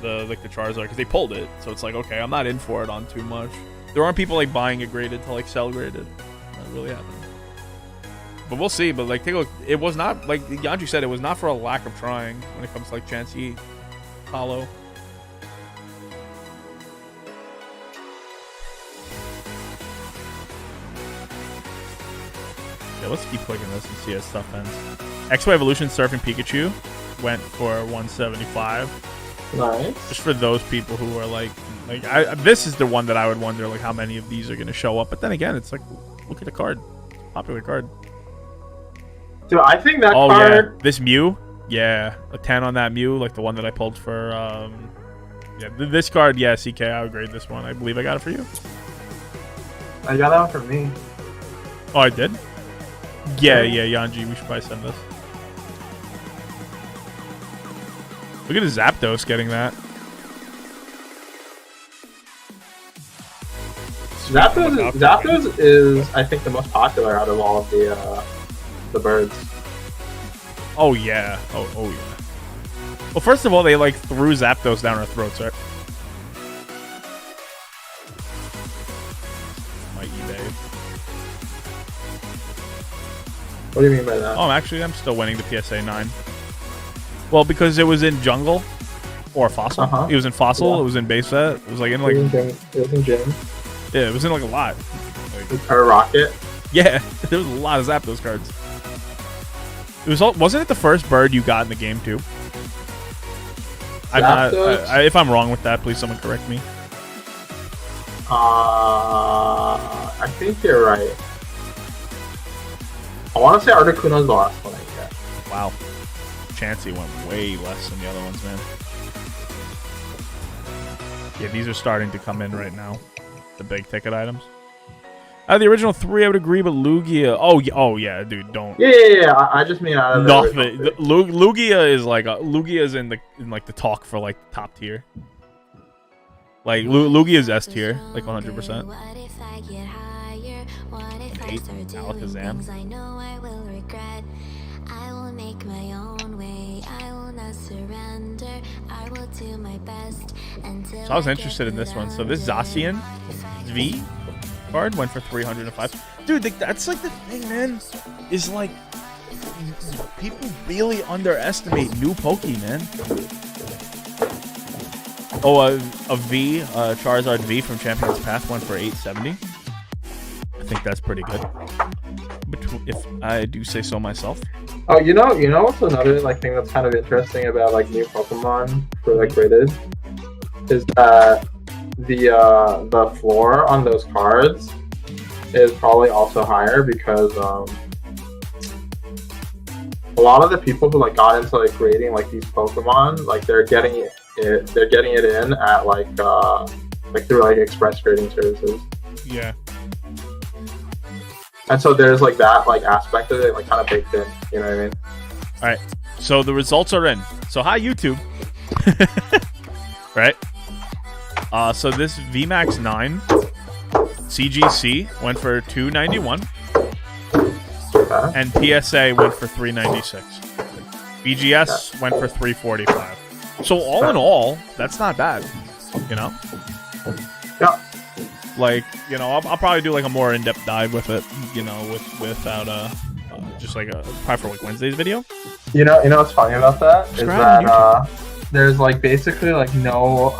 Speaker 1: the Charizard, because they pulled it. So it's like, okay, I'm not in for it on too much. There aren't people like buying it graded to like sell graded. That really happened. But we'll see. But like, take a look. It was not like Yanji said. It was not for a lack of trying when it comes to like Chansey, Hollow. Yeah, let's keep clicking this and see as stuff ends. X-Y Evolution Surfing Pikachu went for 175.
Speaker 2: Nice.
Speaker 1: Just for those people who are like this is the one that I would wonder like how many of these are going to show up. But then again, it's like, look at the card. Popular card.
Speaker 2: Dude, I think that card...
Speaker 1: yeah, this Mew, yeah, a 10 on that Mew, like the one that I pulled for, yeah, this card, yeah, CK, I would grade this one. I believe I got it for you.
Speaker 2: I got that one for me.
Speaker 1: Oh, I did? Yeah, Yanji, we should probably send this. Look at the Zapdos getting that.
Speaker 2: Zapdos is, I think, the most popular out of all of the birds.
Speaker 1: Oh yeah. Oh yeah. Well, first of all, they like threw Zapdos down our throats, right? My eBay.
Speaker 2: What do you mean by that?
Speaker 1: Oh, I'm still winning the PSA 9. Well, because it was in Jungle or Fossil. It was in Fossil. Yeah. It was in base set. It was like in like.
Speaker 2: It was in Gym.
Speaker 1: Yeah, it was in like a lot.
Speaker 2: Like, or Rocket.
Speaker 1: Yeah, there was a lot of Zapdos cards. Wasn't it the first bird you got in the game too? If I'm wrong with that, please someone correct me.
Speaker 2: I think you're right. I want to say Articuno's the last one I get.
Speaker 1: Wow. Chansey went way less than the other ones, man. Yeah, these are starting to come in right now. The big ticket items. Out of the original 3, I would agree, but Lugia... Oh, yeah, dude, don't...
Speaker 2: Yeah. I just mean out of
Speaker 1: nothing. Lugia is like... Lugia is in the talk for, like, top tier. Like, Lugia is S tier, like 100%. 8, Alakazam. So I was interested in this one. So this Zacian V card went for 305. Dude, that's like the thing, man. Is like people really underestimate new Poke, man. Oh, a V, Charizard V from Champion's Path went for 870. I think that's pretty good, if I do say so myself.
Speaker 2: Oh, you know what's another like thing that's kind of interesting about like new Pokemon for like graded is that the floor on those cards is probably also higher because a lot of the people who like got into like grading like these Pokemon, like they're getting it in at like through like express grading services.
Speaker 1: Yeah.
Speaker 2: And so there's like that like aspect of it like kind of baked in, you know what I mean?
Speaker 1: All right. So the results are in. So hi YouTube. Right? So this VMAX 9 CGC went for 291. And PSA went for 396. BGS went for 345. So all in all, that's not bad, you know?
Speaker 2: Yeah.
Speaker 1: Like, you know, I'll probably do like a more in-depth dive with it, you know, without just like probably for like Wednesday's video.
Speaker 2: You know what's funny about that is that there's like basically like no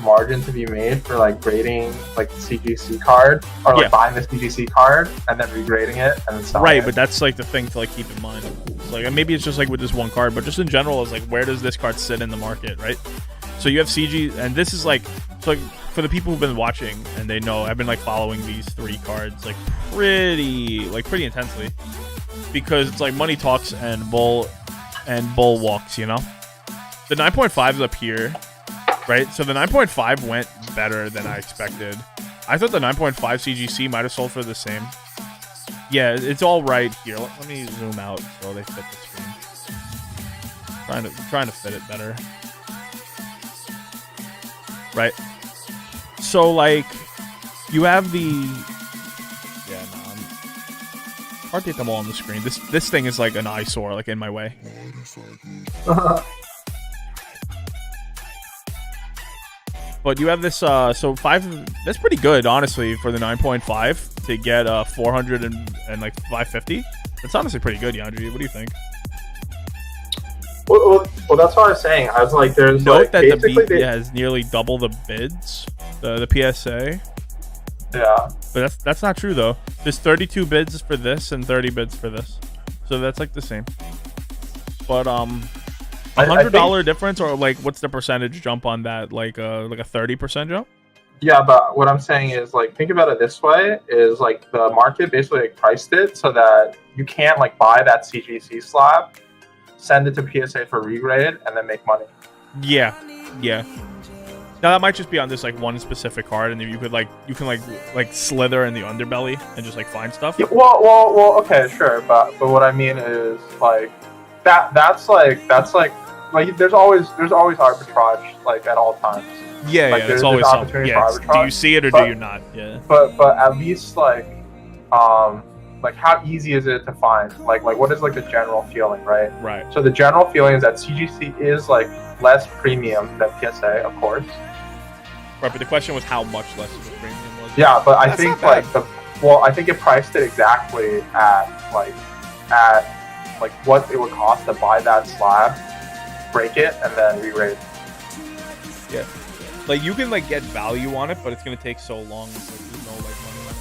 Speaker 2: margin to be made for like grading like the CGC card or like buying this CGC card and then regrading it and then selling it.
Speaker 1: But that's like the thing to like keep in mind. It's like, and maybe it's just like with this one card, but just in general, it's like where does this card sit in the market, right? So you have CG, and this is like, so like for the people who've been watching and they know, I've been like following these 3 cards like pretty intensely because it's like money talks and bull walks, you know. The 9.5 is up here, right? So the 9.5 went better than I expected. I thought the 9.5 CGC might have sold for the same. Yeah, it's all right here. Let me zoom out so they fit the screen. Trying to fit it better. Right. So like you have the hard to get them all on the screen. This thing is like an eyesore, like in my way. But you have this so 5, that's pretty good honestly for the 9.5 to get 400 and like 550. That's honestly pretty good, Yandri. What do you think?
Speaker 2: Well, that's what I was saying. I was like, there's
Speaker 1: note
Speaker 2: like,
Speaker 1: that the B has nearly double the bids, the PSA.
Speaker 2: Yeah,
Speaker 1: but that's not true though. There's 32 bids for this and 30 bids for this, so that's like the same. But $100 difference, or like what's the percentage jump on that? Like a 30% jump?
Speaker 2: Yeah, but what I'm saying is like think about it this way: is like the market basically like priced it so that you can't like buy that CGC slab, send it to PSA for regrade, and then make money. Yeah. Now that might just be on this like one specific card, and you can like slither in the underbelly and just like find stuff. Yeah, well, okay, sure, but what I mean is like that's like there's always arbitrage like at all times.
Speaker 1: Yeah,
Speaker 2: like,
Speaker 1: yeah, there's always something. Yeah, do you see it or do you not? Yeah.
Speaker 2: But at least like how easy is it to find? Like what is like the general feeling, right?
Speaker 1: Right.
Speaker 2: So the general feeling is that CGC is like less premium than PSA, of course.
Speaker 1: Right, but the question was how much less of a premium was it?
Speaker 2: Yeah, but I think like I think it priced it exactly at what it would cost to buy that slab, break it, and then re-rate.
Speaker 1: Yeah. Like you can like get value on it, but it's gonna take so long. Like, there's no like money on it.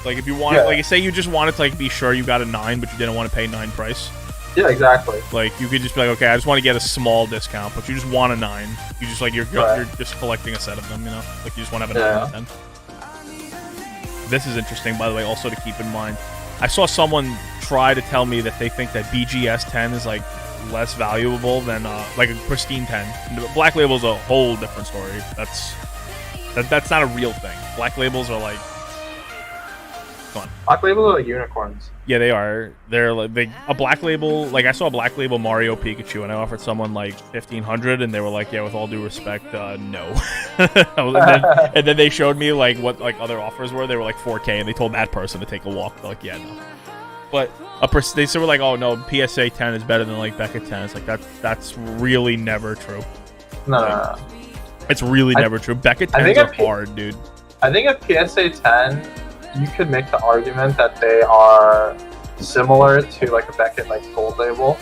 Speaker 1: Like if you want, like say you just wanted to like be sure you got a 9, but you didn't want to pay 9 price.
Speaker 2: Yeah, exactly.
Speaker 1: Like you could just be like, okay, I just want to get a small discount, but you just want a 9. You just like you're just collecting a set of them, you know? Like you just want to have a 9 out of 10. This is interesting, by the way, also to keep in mind. I saw someone try to tell me that they think that BGS 10 is like less valuable than like a pristine 10. Black Label's a whole different story. That's not a real thing. Black Labels are like, come on.
Speaker 2: Black Labels are like unicorns.
Speaker 1: Yeah, they are. They're like a Black Label. Like I saw a Black Label Mario Pikachu, and I offered someone like 1,500, and they were like, "Yeah, with all due respect, no." and then they showed me like what like other offers were. They were like 4K, and they told that person to take a walk. They're like, "Yeah, no." But they were like, "Oh no, PSA 10 is better than like Beckett 10." It's like that's really never true.
Speaker 2: No.
Speaker 1: It's really never true. Beckett 10s are hard, dude.
Speaker 2: I think a PSA 10, you could make the argument that they are similar to like a Beckett like gold label.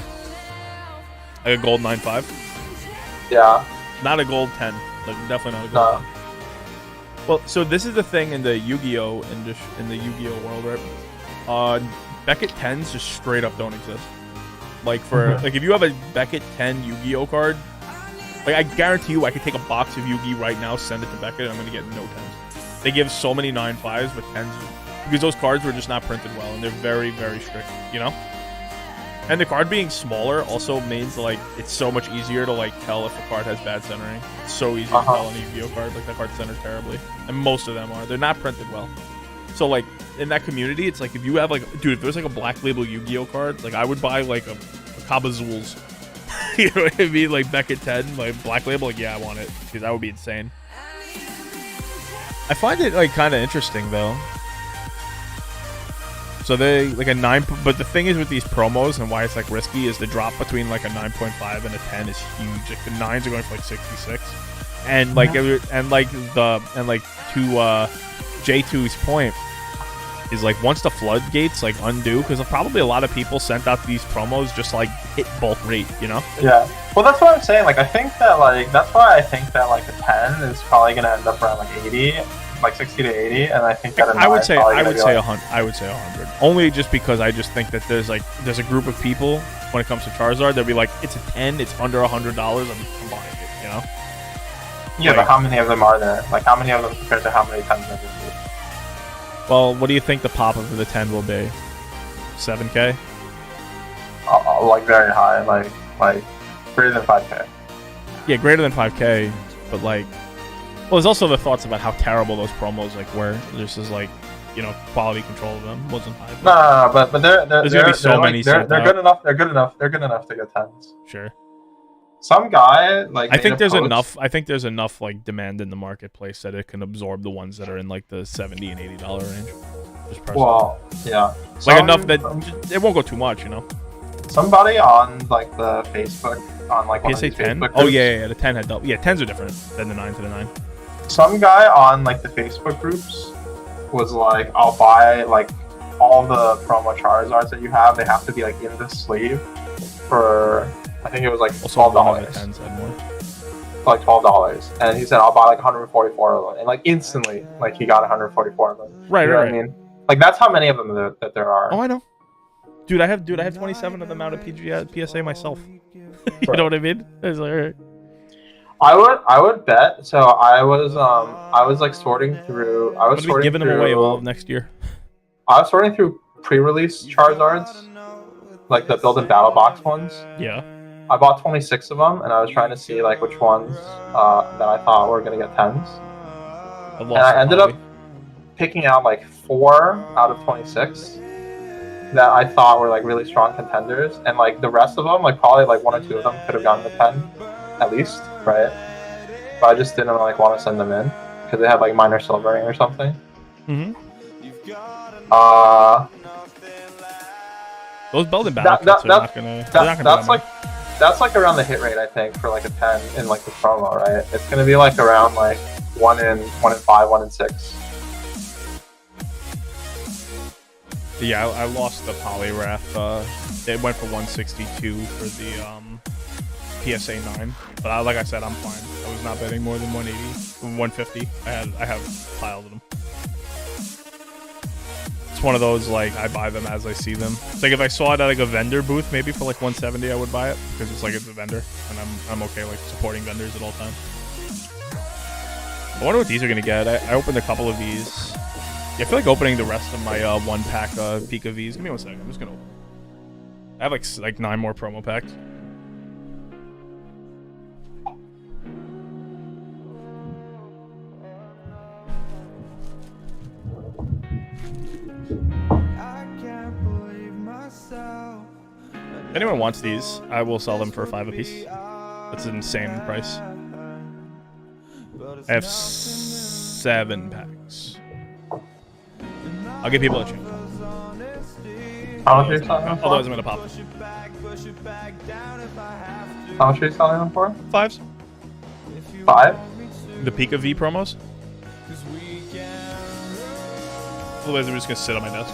Speaker 1: Like a gold 9.5?
Speaker 2: Yeah.
Speaker 1: Not a gold 10. Like definitely not a gold 10. Well, so this is the thing in the Yu-Gi-Oh! In the Yu-Gi-Oh! World, right? Beckett 10s just straight up don't exist. Like for like if you have a Beckett 10 Yu-Gi-Oh! Card, like I guarantee you I could take a box of Yu-Gi right now, send it to Beckett, and I'm gonna get no 10s. They give so many 9.5s, but 10s because those cards were just not printed well, and they're very, very strict, you know? And the card being smaller also means like it's so much easier to like tell if a card has bad centering. It's so easy to tell on a Yu-Gi-Oh! Card, like that card's centered terribly. And most of them are. They're not printed well. So like in that community, it's like if you have like, dude, if there's like a Black Label Yu-Gi-Oh! Card, like I would buy like a Kabazools. You know what I mean? Like Beckett 10, like Black Label, like yeah, I want it. Because that would be insane. I find it like kind of interesting though. So they like a 9, but the thing is with these promos and why it's like risky is the drop between like a 9.5 and a 10 is huge. Like the 9s are going for like 66, and like to J2's point is like once the floodgates like undo, because probably a lot of people sent out these promos just like hit bulk rate, you know?
Speaker 2: Yeah. Well, that's what I'm saying. Like I think that like that's why I think that like a 10 is probably gonna end up around like 80. Like 60 to 80, and I think that
Speaker 1: I would say 100. Only just because I just think that there's a group of people when it comes to Charizard, they'll be like, it's a 10, it's under $100, I'm buying it, you know?
Speaker 2: Yeah, like, but how many of them are there? Like how many of them compared to how many 10s there will be?
Speaker 1: Well, what do you think the pop of the 10 will be? 7K?
Speaker 2: Like very high, like greater than 5K.
Speaker 1: Yeah, greater than 5K, but like. Well, there's also the thoughts about how terrible those promos like were. This is like, you know, quality control of them wasn't high.
Speaker 2: But there's gonna be so many. They're good enough. They're good enough. They're good enough to get 10s.
Speaker 1: Sure.
Speaker 2: Some guy like
Speaker 1: I think there's enough like demand in the marketplace that it can absorb the ones that are in like the $70 and $80 range. Just personally. Well,
Speaker 2: yeah.
Speaker 1: Like enough that it won't go too much, you know.
Speaker 2: Somebody on like the Facebook on like
Speaker 1: PSA 10. Oh yeah, the 10 had double. Yeah, 10s are different than the 9 to the 9.
Speaker 2: Some guy on like the Facebook groups was like, I'll buy like all the promo Charizards that you have. They have to be like in the sleeve for I think it was like $12. Like $12, and he said I'll buy like 144 of them, and like instantly, like he got 144 of them.
Speaker 1: Right,
Speaker 2: you know what I mean? Like that's how many of them that there are.
Speaker 1: Oh, I know. Dude, I have 27 of them out of PSA myself. You know what I mean? It's like, all right.
Speaker 2: I would bet. So I was like sorting through. I was sorting
Speaker 1: giving them away all of next year.
Speaker 2: I was sorting through pre-release Charizards, like the build and battle box ones.
Speaker 1: Yeah.
Speaker 2: I bought 26 of them, and I was trying to see like which ones that I thought were gonna get 10s. And I ended up picking out like 4 out of 26 that I thought were like really strong contenders, and like the rest of them, like probably like 1 or 2 of them could have gotten the 10 at least, right? But I just didn't like want to send them in because they had like minor silvering or something.
Speaker 1: Those build and battle kits are not gonna.
Speaker 2: That's like around the hit rate I think for like a 10 in like the promo, right? It's gonna be like around like 1 in 5, 1 in 6.
Speaker 1: Yeah, I lost the Poliwrath. It went for 162 for the PSA 9. But like I said, I'm fine. I was not betting more than 180, 150. I have piles of them. It's one of those, like, I buy them as I see them. It's like if I saw it at like a vendor booth, maybe for like 170, I would buy it because it's like it's a vendor, and I'm okay like supporting vendors at all times. I wonder what these are gonna get. I opened a couple of these. Yeah, I feel like opening the rest of my one pack Pika Vs. Give me 1 second. I'm just gonna open. I have like 9 more promo packs. If anyone wants these, I will sell them for $5 a piece. That's an insane price. I have 7 packs. I'll give people a chance.
Speaker 2: How much are you selling them for?
Speaker 1: Otherwise, I'm gonna pop.
Speaker 2: How much are you selling them for?
Speaker 1: 5s.
Speaker 2: 5?
Speaker 1: The Pika V promos. Otherwise, I'm just gonna sit on my desk.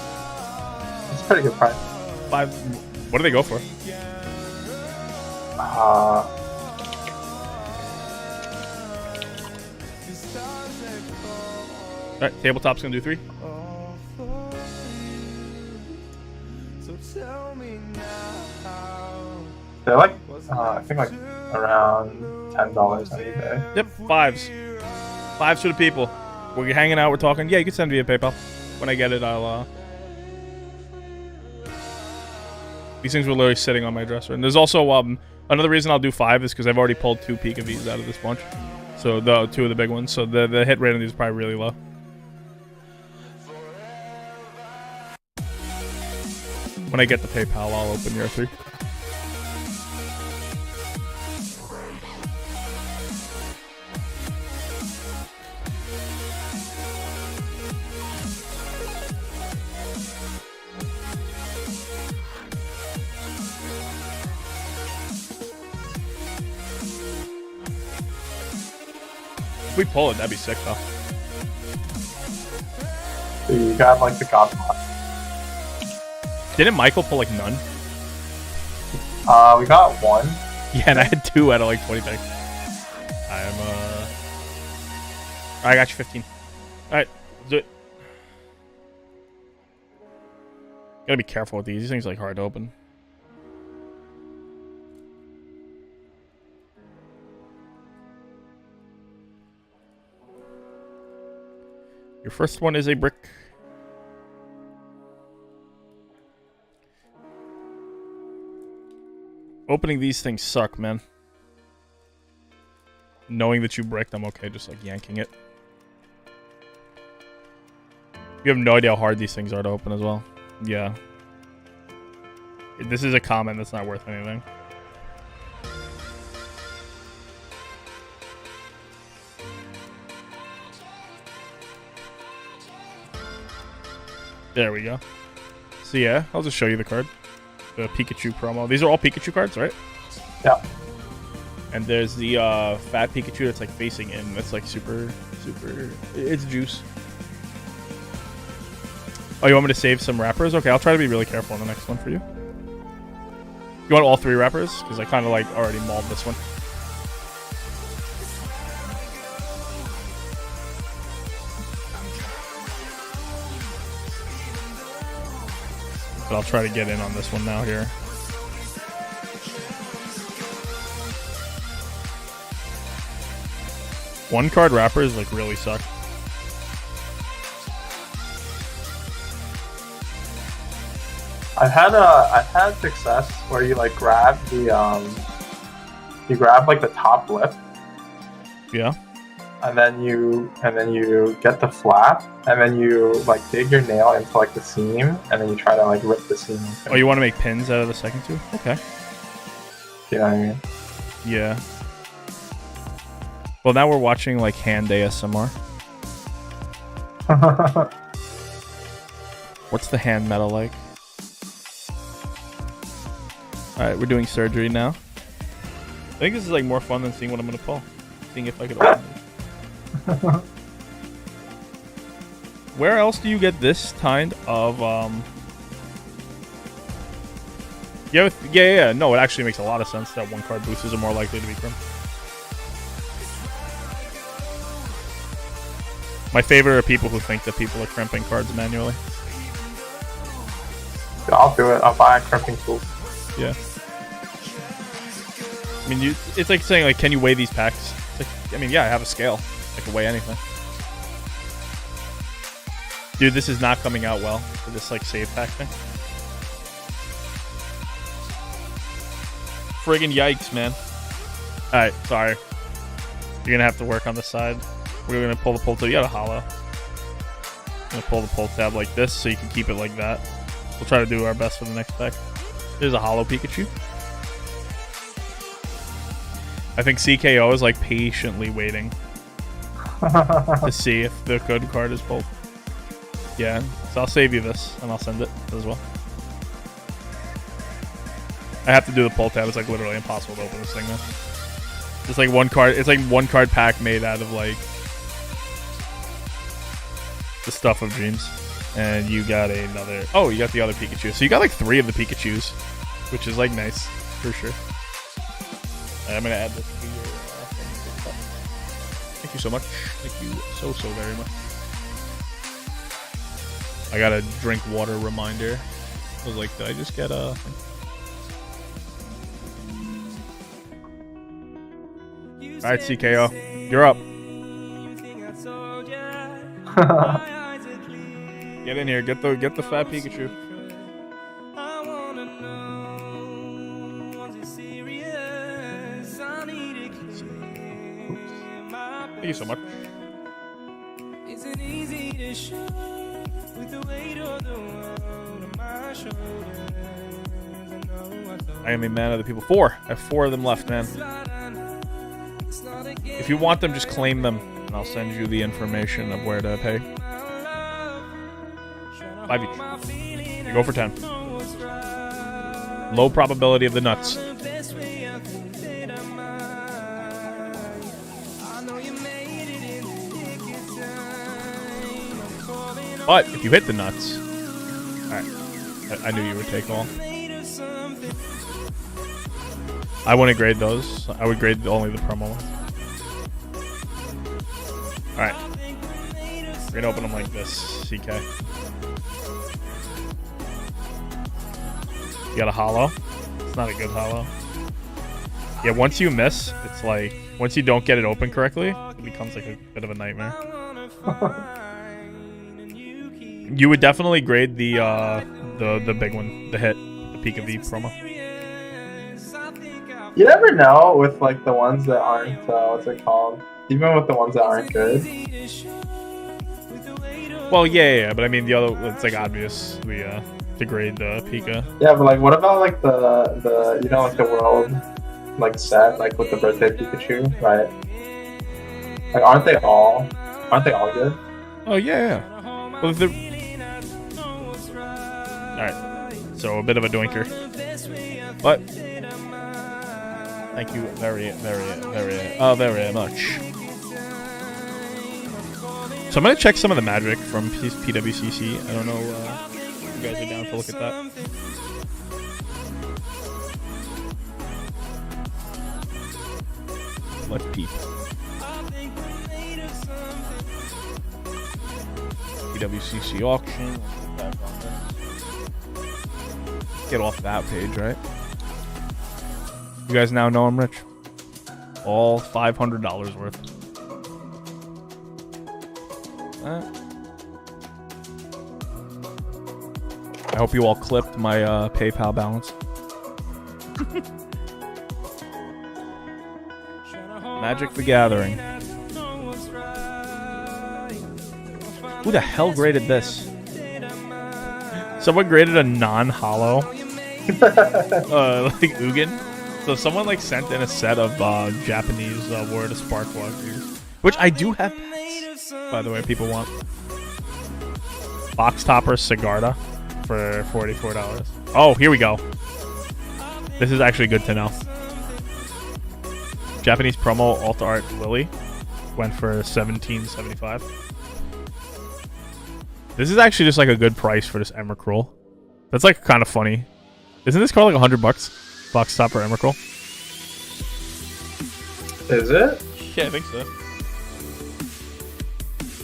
Speaker 2: It's a pretty good price.
Speaker 1: 5. What do they go for? Alright, tabletop's gonna do 3.
Speaker 2: They're like, I think like around $10 on eBay.
Speaker 1: Yep, 5s. 5s for the people. We're hanging out, we're talking. Yeah, you can send via PayPal. When I get it, I'll These things were literally sitting on my dresser. And there's also another reason I'll do 5 is because I've already pulled 2 Pika Vs out of this bunch. So the 2 of the big ones. So the hit rate on these is probably really low. When I get the PayPal, I'll open your 3. If we pull it, that'd be sick though.
Speaker 2: So you got like the God.
Speaker 1: Didn't Michael pull like none?
Speaker 2: We got 1.
Speaker 1: Yeah, and I had 2 out of like 20 packs. I got you 15. Alright, let's do it. Gotta be careful with these. These things are like hard to open. Your first one is a brick. Opening these things suck, man. Knowing that you bricked, I'm okay just like yanking it. You have no idea how hard these things are to open as well. Yeah. This is a comment that's not worth anything. There we go. So yeah, I'll just show you the card. The Pikachu promo. These are all Pikachu cards, right?
Speaker 2: Yeah.
Speaker 1: And there's the fat Pikachu that's like facing in. That's like super. It's juice. Oh, you want me to save some wrappers? Okay, I'll try to be really careful on the next one for you. You want all 3 wrappers? Because I kind of like already mauled this one. But I'll try to get in on this one now here. One card wrappers like really suck.
Speaker 2: I've had success where you like grab the you grab like the top lip.
Speaker 1: Yeah.
Speaker 2: And then you get the flap, and then you like dig your nail into like the seam, and then you try to like rip the seam.
Speaker 1: Oh, you want to make pins out of the second 2? Okay.
Speaker 2: You know what I mean?
Speaker 1: Yeah. Well, now we're watching like hand ASMR. What's the hand metal like? Alright, we're doing surgery now. I think this is like more fun than seeing what I'm gonna pull. Seeing if I could open it. Where else do you get this kind of yeah. No, it actually makes a lot of sense that 1 card boosters are more likely to be crimped. My favorite are people who think that people are crimping cards manually.
Speaker 2: I'll do it. I'll buy crimping tools.
Speaker 1: Yeah. I mean, it's like saying, like, can you weigh these packs? It's like, I mean, yeah, I have a scale. I can weigh anything. Dude, this is not coming out well for this, like, save pack thing. Friggin' yikes, man. Alright, sorry. You're gonna have to work on the side. We're gonna pull the pull tab. You got a hollow. I'm gonna pull the pull tab like this so you can keep it like that. We'll try to do our best for the next pack. There's a hollow Pikachu. I think CKO is like patiently waiting to see if the good card is pulled. Yeah, so I'll save you this and I'll send it as well. I have to do the pull tab. It's like literally impossible to open this thing now. It's like one card. It's like one card pack made out of like the stuff of dreams. And you got another. Oh, you got the other Pikachu. So you got like 3 of the Pikachus, which is like nice for sure. I'm gonna add this to your thing. Thank you so much. Thank you so very much. I got a drink water reminder. I was like, did I just get a thing? Alright, CKO. You're up. Get in here. Get the fat Pikachu. Thank you so much. I am a man of the people. 4. I have 4 of them left, man. If you want them, just claim them, and I'll send you the information of where to pay. 5 each. You go for 10. Low probability of the nuts. But if you hit the nuts, alright. I knew you would take all. I wouldn't grade those. I would grade only the promo ones. Alright. We're gonna open them like this, CK. You got a hollow. It's not a good hollow. Yeah, once you miss, it's like, once you don't get it open correctly, it becomes like a bit of a nightmare. You would definitely grade the big one, the hit, the Pika V promo.
Speaker 2: You never know with like the ones that aren't, what's it called? Even with the ones that aren't good.
Speaker 1: Well, yeah, but I mean the other, it's like obvious to grade the Pika.
Speaker 2: Yeah, but like, what about like the you know, like the world like set, like with the birthday Pikachu, right? Like, aren't they all good?
Speaker 1: Oh yeah. Well, alright, so a bit of a doinker, but thank you very much. So I'm gonna check some of the magic from PWCC. I don't know if you guys are down to look at that. Let's peep. PWCC Auctions. Get off that page, right? You guys now know I'm rich. All $500 worth. I hope you all clipped my PayPal balance. Magic the Gathering. Who the hell graded this? Someone graded a non-hollow. Like Ugin. So someone like sent in a set of Japanese Word of Sparkwalkers, which I do have packs, by the way, people want. Box Topper Sigarda for $44. Oh, here we go. This is actually good to know. Japanese promo Alt Art Lily went for $17.75. This is actually just like a good price for this Emrakul. That's like kind of funny. Isn't this card like $100? Box Topper Emrakul.
Speaker 2: Is it?
Speaker 1: Yeah, I think so.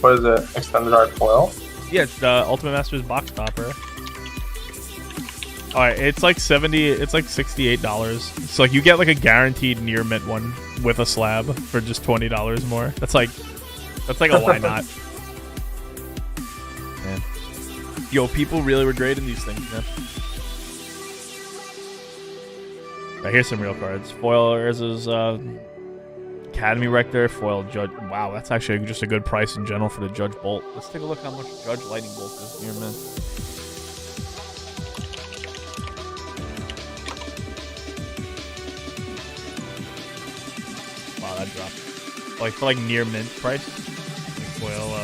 Speaker 2: What is it? Extended Art Foil?
Speaker 1: Yeah, it's the Ultimate Masters Box Topper. All right, it's like 70. It's like $68. So like you get like a guaranteed near mint one with a slab for just $20 more. That's like a why not? Man. Yo, people really were great in these things, man. Right, here's some real cards. Foil Urza's Academy Rector, foil Judge. Wow, that's actually just a good price in general for the Judge Bolt. Let's take a look how much Judge Lightning Bolt is near mint. Wow, that dropped. Like for like near mint price. Foil.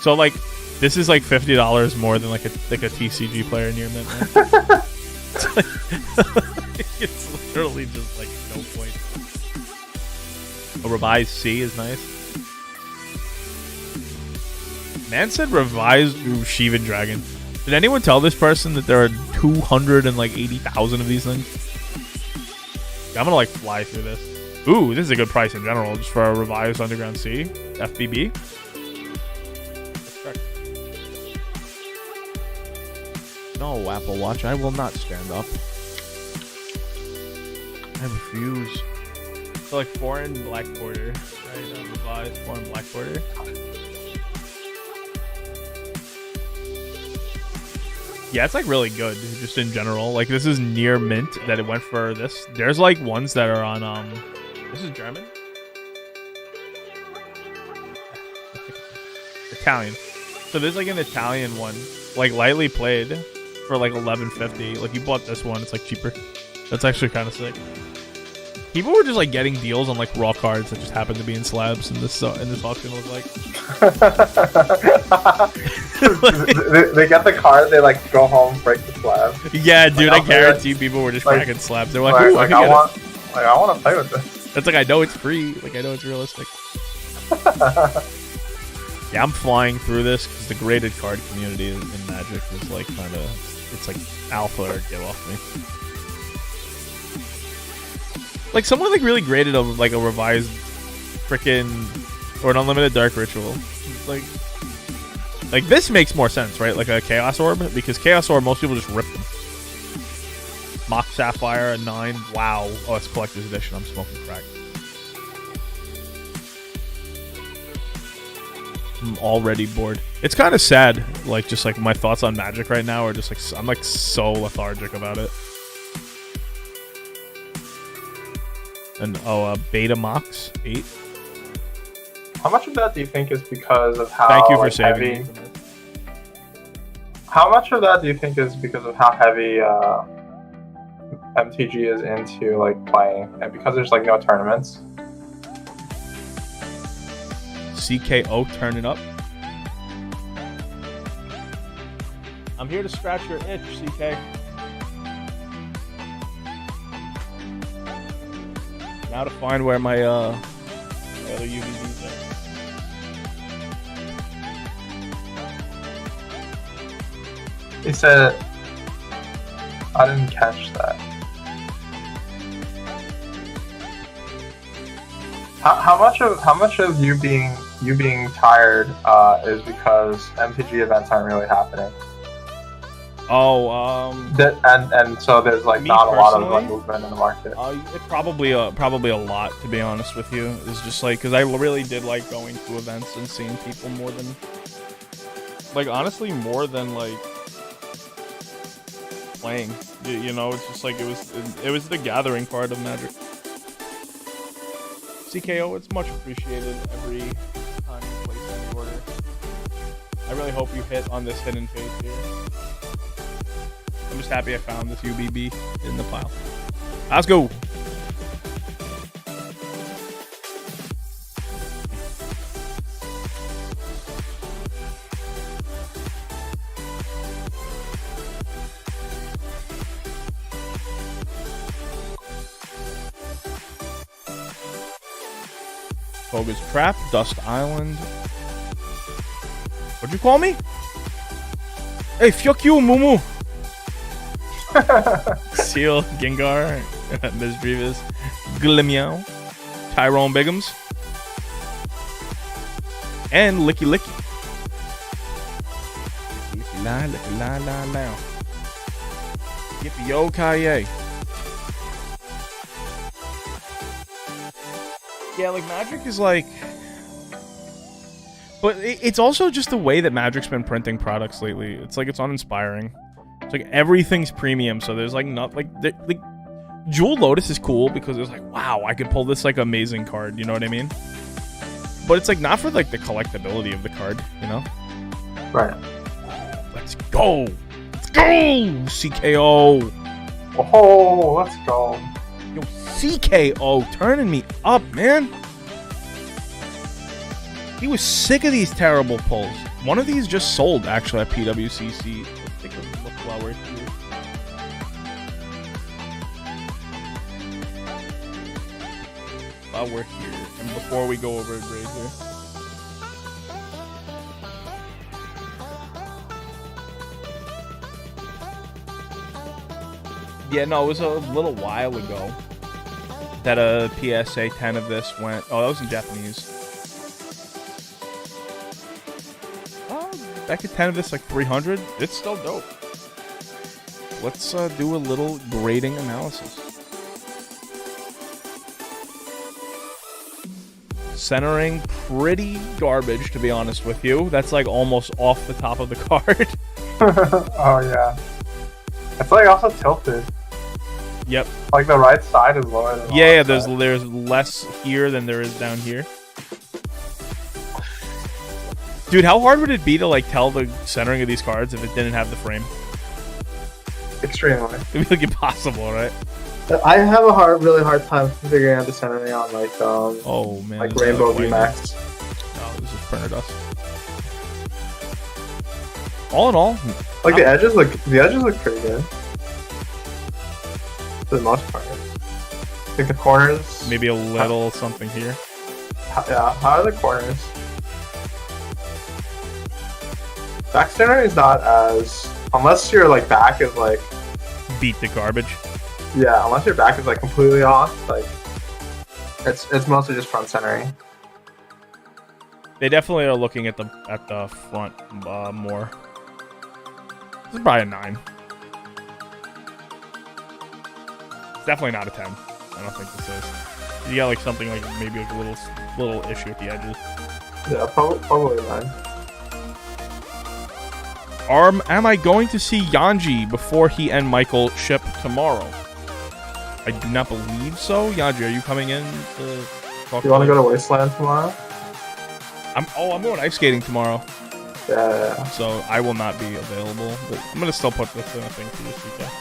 Speaker 1: So like, this is like $50 more than like a TCG player near mint. Right? It's literally just like no point. A revised C is nice. Man said revised Shivan Dragon. Did anyone tell this person that there are 280,000 of these things? I'm gonna like fly through this. Ooh, this is a good price in general, just for a revised Underground C FBB. No, Apple Watch, I will not stand up. I refuse. So like foreign black border, right? Revised foreign black border. Yeah, it's like really good, just in general. Like this is near mint that it went for this. There's like ones that are on this is German? Italian. So there's like an Italian one, like lightly played for like $11.50. Like you bought this one, it's like cheaper. That's actually kind of sick. People were just like getting deals on like raw cards that just happened to be in slabs in this auction. Was like,
Speaker 2: they get the card, they like go home, break the slab.
Speaker 1: Yeah, dude,
Speaker 2: like,
Speaker 1: I guarantee people were just cracking slabs. They were like,
Speaker 2: ooh, I want to play with this.
Speaker 1: That's like, I know it's free. Like I know it's realistic. Yeah, I'm flying through this because the graded card community in Magic is like kind of, it's like alpha or get off me. Like someone like really graded a revised frickin' or an unlimited dark ritual. It's like this makes more sense, right? Like a Chaos Orb, because Chaos Orb most people just rip them. Mock Sapphire a 9. Wow. Oh, it's collector's edition. I'm smoking crack. I'm already bored. It's kind of sad. Like just like my thoughts on Magic right now are just like I'm like so lethargic about it. And Beta Mox 8.
Speaker 2: How much of that do you think is because of how
Speaker 1: Thank you for saving
Speaker 2: heavy? How much of that do you think is because of how heavy MTG is into like playing, and because there's like no tournaments?
Speaker 1: CKO, turn it up. I'm here to scratch your itch, CK. Now to find where my other UVDs are.
Speaker 2: He said, I didn't catch that. How much of you being tired is because MTG events aren't really happening?
Speaker 1: Oh,
Speaker 2: and so there's like not a lot of like, movement in the market.
Speaker 1: It probably a lot, to be honest with you. It's just like, because I really did like going to events and seeing people more than, like, honestly more than like playing. You know, it's just like it was the gathering part of Magic. CKO, it's much appreciated every time you place any order. I really hope you hit on this hidden face here. I'm just happy I found this UBB in the pile. Let's go. Bogus Trap, Dust Island. What'd you call me? Hey, fuck you, Mumu. Seal, Gengar, Ms. Grievous, Glimmeow, Tyrone Biggums, and Licky Licky. la, look la la la. Yippee yo kaye. Yeah, like Magic is like, but it's also just the way that Magic's been printing products lately. It's like it's uninspiring. It's like everything's premium, so there's like not like Jewel Lotus is cool because it's like, wow, I could pull this like amazing card. You know what I mean? But it's like not for like the collectability of the card, you know?
Speaker 2: Right.
Speaker 1: Let's go. Let's go. CKO.
Speaker 2: Oh, let's go.
Speaker 1: Yo, CKO turning me up, man. He was sick of these terrible pulls. One of these just sold actually at PWCC. Let's take a look while we're here. While we're here, and before we go over a grade here. Yeah, no, it was a little while ago that a PSA 10 of this went. Oh, that was in Japanese. Oh, back at 10 of this, like 300. It's still dope. Let's do a little grading analysis. Centering, pretty garbage, to be honest with you. That's like almost off the top of the card.
Speaker 2: Oh, yeah. It's like also tilted.
Speaker 1: Yep.
Speaker 2: Like the right side is lower than the
Speaker 1: yeah,
Speaker 2: left
Speaker 1: there's
Speaker 2: side.
Speaker 1: less here than there is down here. Dude, how hard would it be to like tell the centering of these cards if it didn't have the frame?
Speaker 2: Extremely.
Speaker 1: It'd be like impossible, right?
Speaker 2: I have a really hard time figuring out the centering on like
Speaker 1: oh man,
Speaker 2: like Rainbow VMAX.
Speaker 1: No, this is printer dust. All in all,
Speaker 2: like the edges look pretty good for the most part. Like the corners,
Speaker 1: maybe a little something here.
Speaker 2: Yeah, how are the corners? Back centering is not as, unless your like back is like
Speaker 1: beat the garbage.
Speaker 2: Yeah, unless your back is like completely off, like it's mostly just front centering.
Speaker 1: They definitely are looking at the front more. This is probably a 9. It's definitely not a 10. I don't think this is. You got like something like maybe like a little issue at the edges.
Speaker 2: Yeah, probably a 9.
Speaker 1: Am I going to see Yanji before he and Michael ship tomorrow? I do not believe so. Yanji, are you coming in to talk?
Speaker 2: You want to go to Wasteland tomorrow?
Speaker 1: I'm going ice skating tomorrow.
Speaker 2: Yeah.
Speaker 1: So I will not be available, but I'm gonna still put this in a thing for this weekend.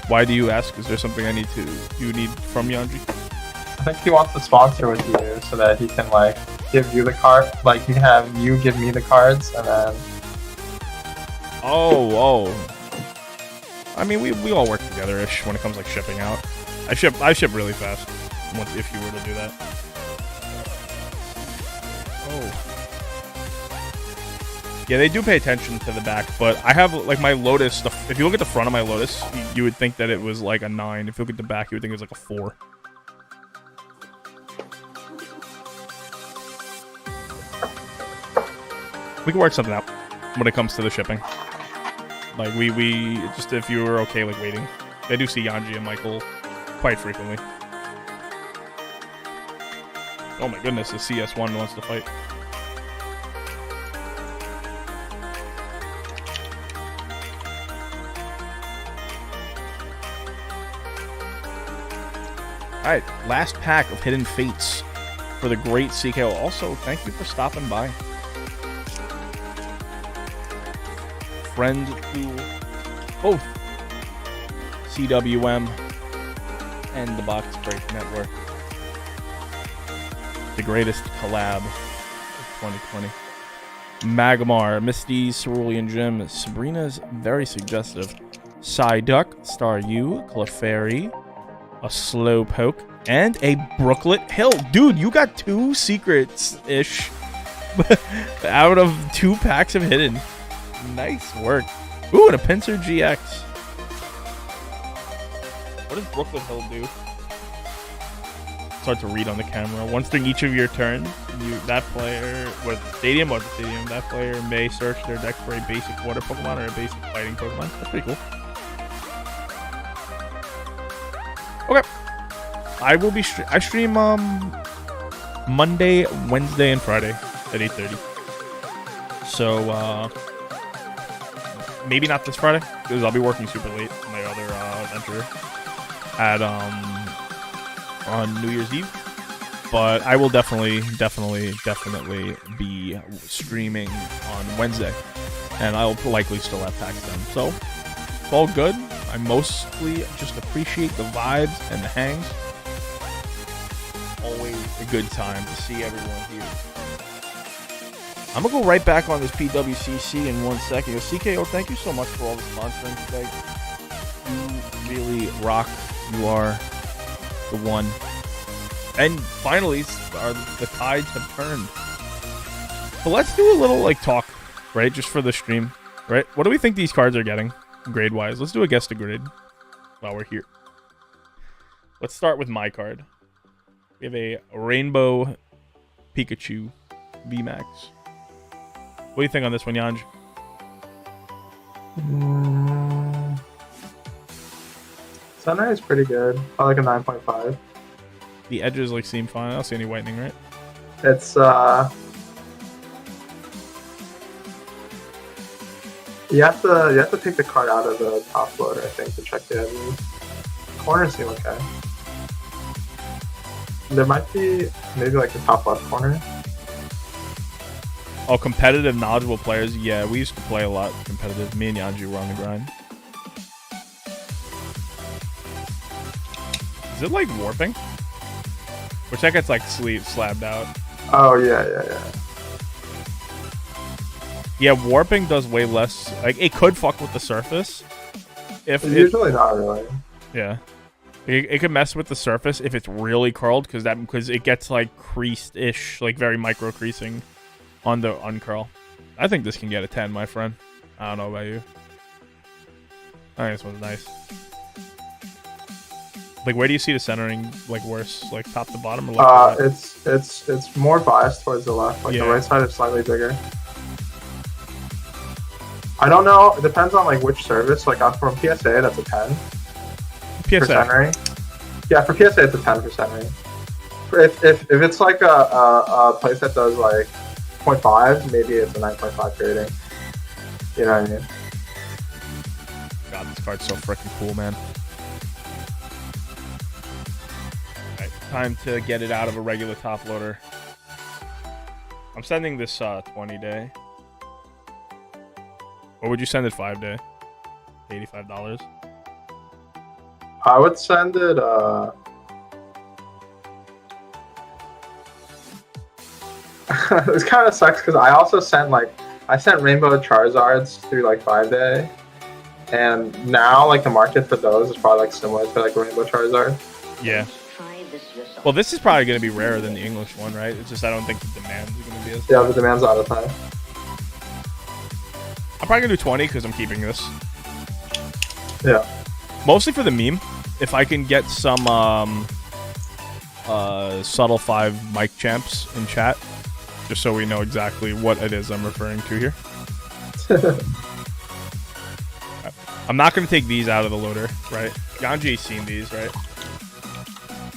Speaker 1: Why do you ask? Is there something you need from Yanji?
Speaker 2: I think he wants to sponsor with you so that he can like give you the card, like he can have you give me the cards and then.
Speaker 1: Oh. I mean, we all work together-ish when it comes like shipping out. I ship really fast. If you were to do that. Oh. Yeah, they do pay attention to the back, but I have like my Lotus. If you look at the front of my Lotus, you would think that it was like a 9. If you look at the back, you would think it was like a 4. We can work something out when it comes to the shipping. Like we just, if you were okay like waiting. I do see Yanji and Michael quite frequently. Oh my goodness, the CS1 wants to fight. Alright, last pack of Hidden Fates for the great CKO. Also, thank you for stopping by. Friend to both CWM and the Box Break Network. The greatest collab of 2020. Magmar, Misty, Cerulean Gem, Sabrina's very suggestive. Psyduck, Star U, Clefairy, a Slowpoke, and a Brooklet Hill. Dude, you got 2 secrets-ish out of 2 packs of Hidden. Nice work. Ooh, and a Pinsir GX. What does Brooklet Hill do? start to read on the camera. Once during each of your turns, that player with stadium, that player may search their deck for a basic water Pokemon or a basic fighting Pokemon. That's pretty cool. Okay. I stream Monday, Wednesday, and Friday at 8:30. So maybe not this Friday because I'll be working super late on my other venture at on New Year's Eve. But I will definitely be streaming on Wednesday, and I'll likely still have packs then. So it's all good. I mostly just appreciate the vibes and the hangs. Always a good time to see everyone here. I'm gonna go right back on this PWCC in 1 second. CKO, thank you so much for all the sponsoring today. You really rock. You are the one. And finally, the tides have turned. So let's do a little talk, right? Just for the stream, right? What do we think these cards are getting, grade-wise? Let's do a guess to grade while we're here. Let's start with my card. We have a Rainbow Pikachu VMAX. What do you think on this one, Yanj?
Speaker 2: Sunray is pretty good. I like a 9.5.
Speaker 1: The edges seem fine. I don't see any whitening, right?
Speaker 2: It's you have to take the card out of the top loader, I think, to check the edges. Corners seem okay. There might be maybe the top left corner.
Speaker 1: Oh, competitive, knowledgeable players. Yeah, we used to play a lot competitive. Me and Yanji were on the grind. Is it warping? Which that gets slabbed out.
Speaker 2: Oh yeah.
Speaker 1: Yeah, warping does way less. It could fuck with the surface.
Speaker 2: Usually not really.
Speaker 1: Yeah. It could mess with the surface if it's really curled, because it gets creased-ish, very micro creasing on the uncurl. I think this can get a 10, my friend. I don't know about you. I think this one's nice. Where do you see the centering worse? Top to bottom or left to right?
Speaker 2: It's more biased towards the left. The right side is slightly bigger. I don't know. It depends on which service. From PSA, that's a 10.
Speaker 1: PSA.
Speaker 2: For centering. Yeah, for PSA, it's a 10 for centering. If it's a place that does 0.5, maybe it's a 9.5 grading. You know what I mean?
Speaker 1: God, this card's so freaking cool, man. Alright, time to get it out of a regular top loader. I'm sending this 20-day. Or would you send it 5-day? $85.
Speaker 2: I would send it this kind of sucks because I also sent I sent Rainbow Charizards through 5-day, and now the market for those is probably similar to Rainbow Charizard.
Speaker 1: Yeah. Well, this is probably going to be rarer than the English one, right? It's just I don't think the demand is going to be as.
Speaker 2: Yeah, the demand's out of time.
Speaker 1: I'm probably going to do 20 because I'm keeping this.
Speaker 2: Yeah.
Speaker 1: Mostly for the meme. If I can get some Subtle 5 mic champs in chat, just so we know exactly what it is I'm referring to here. I'm not going to take these out of the loader, right? Ganji's seen these, right?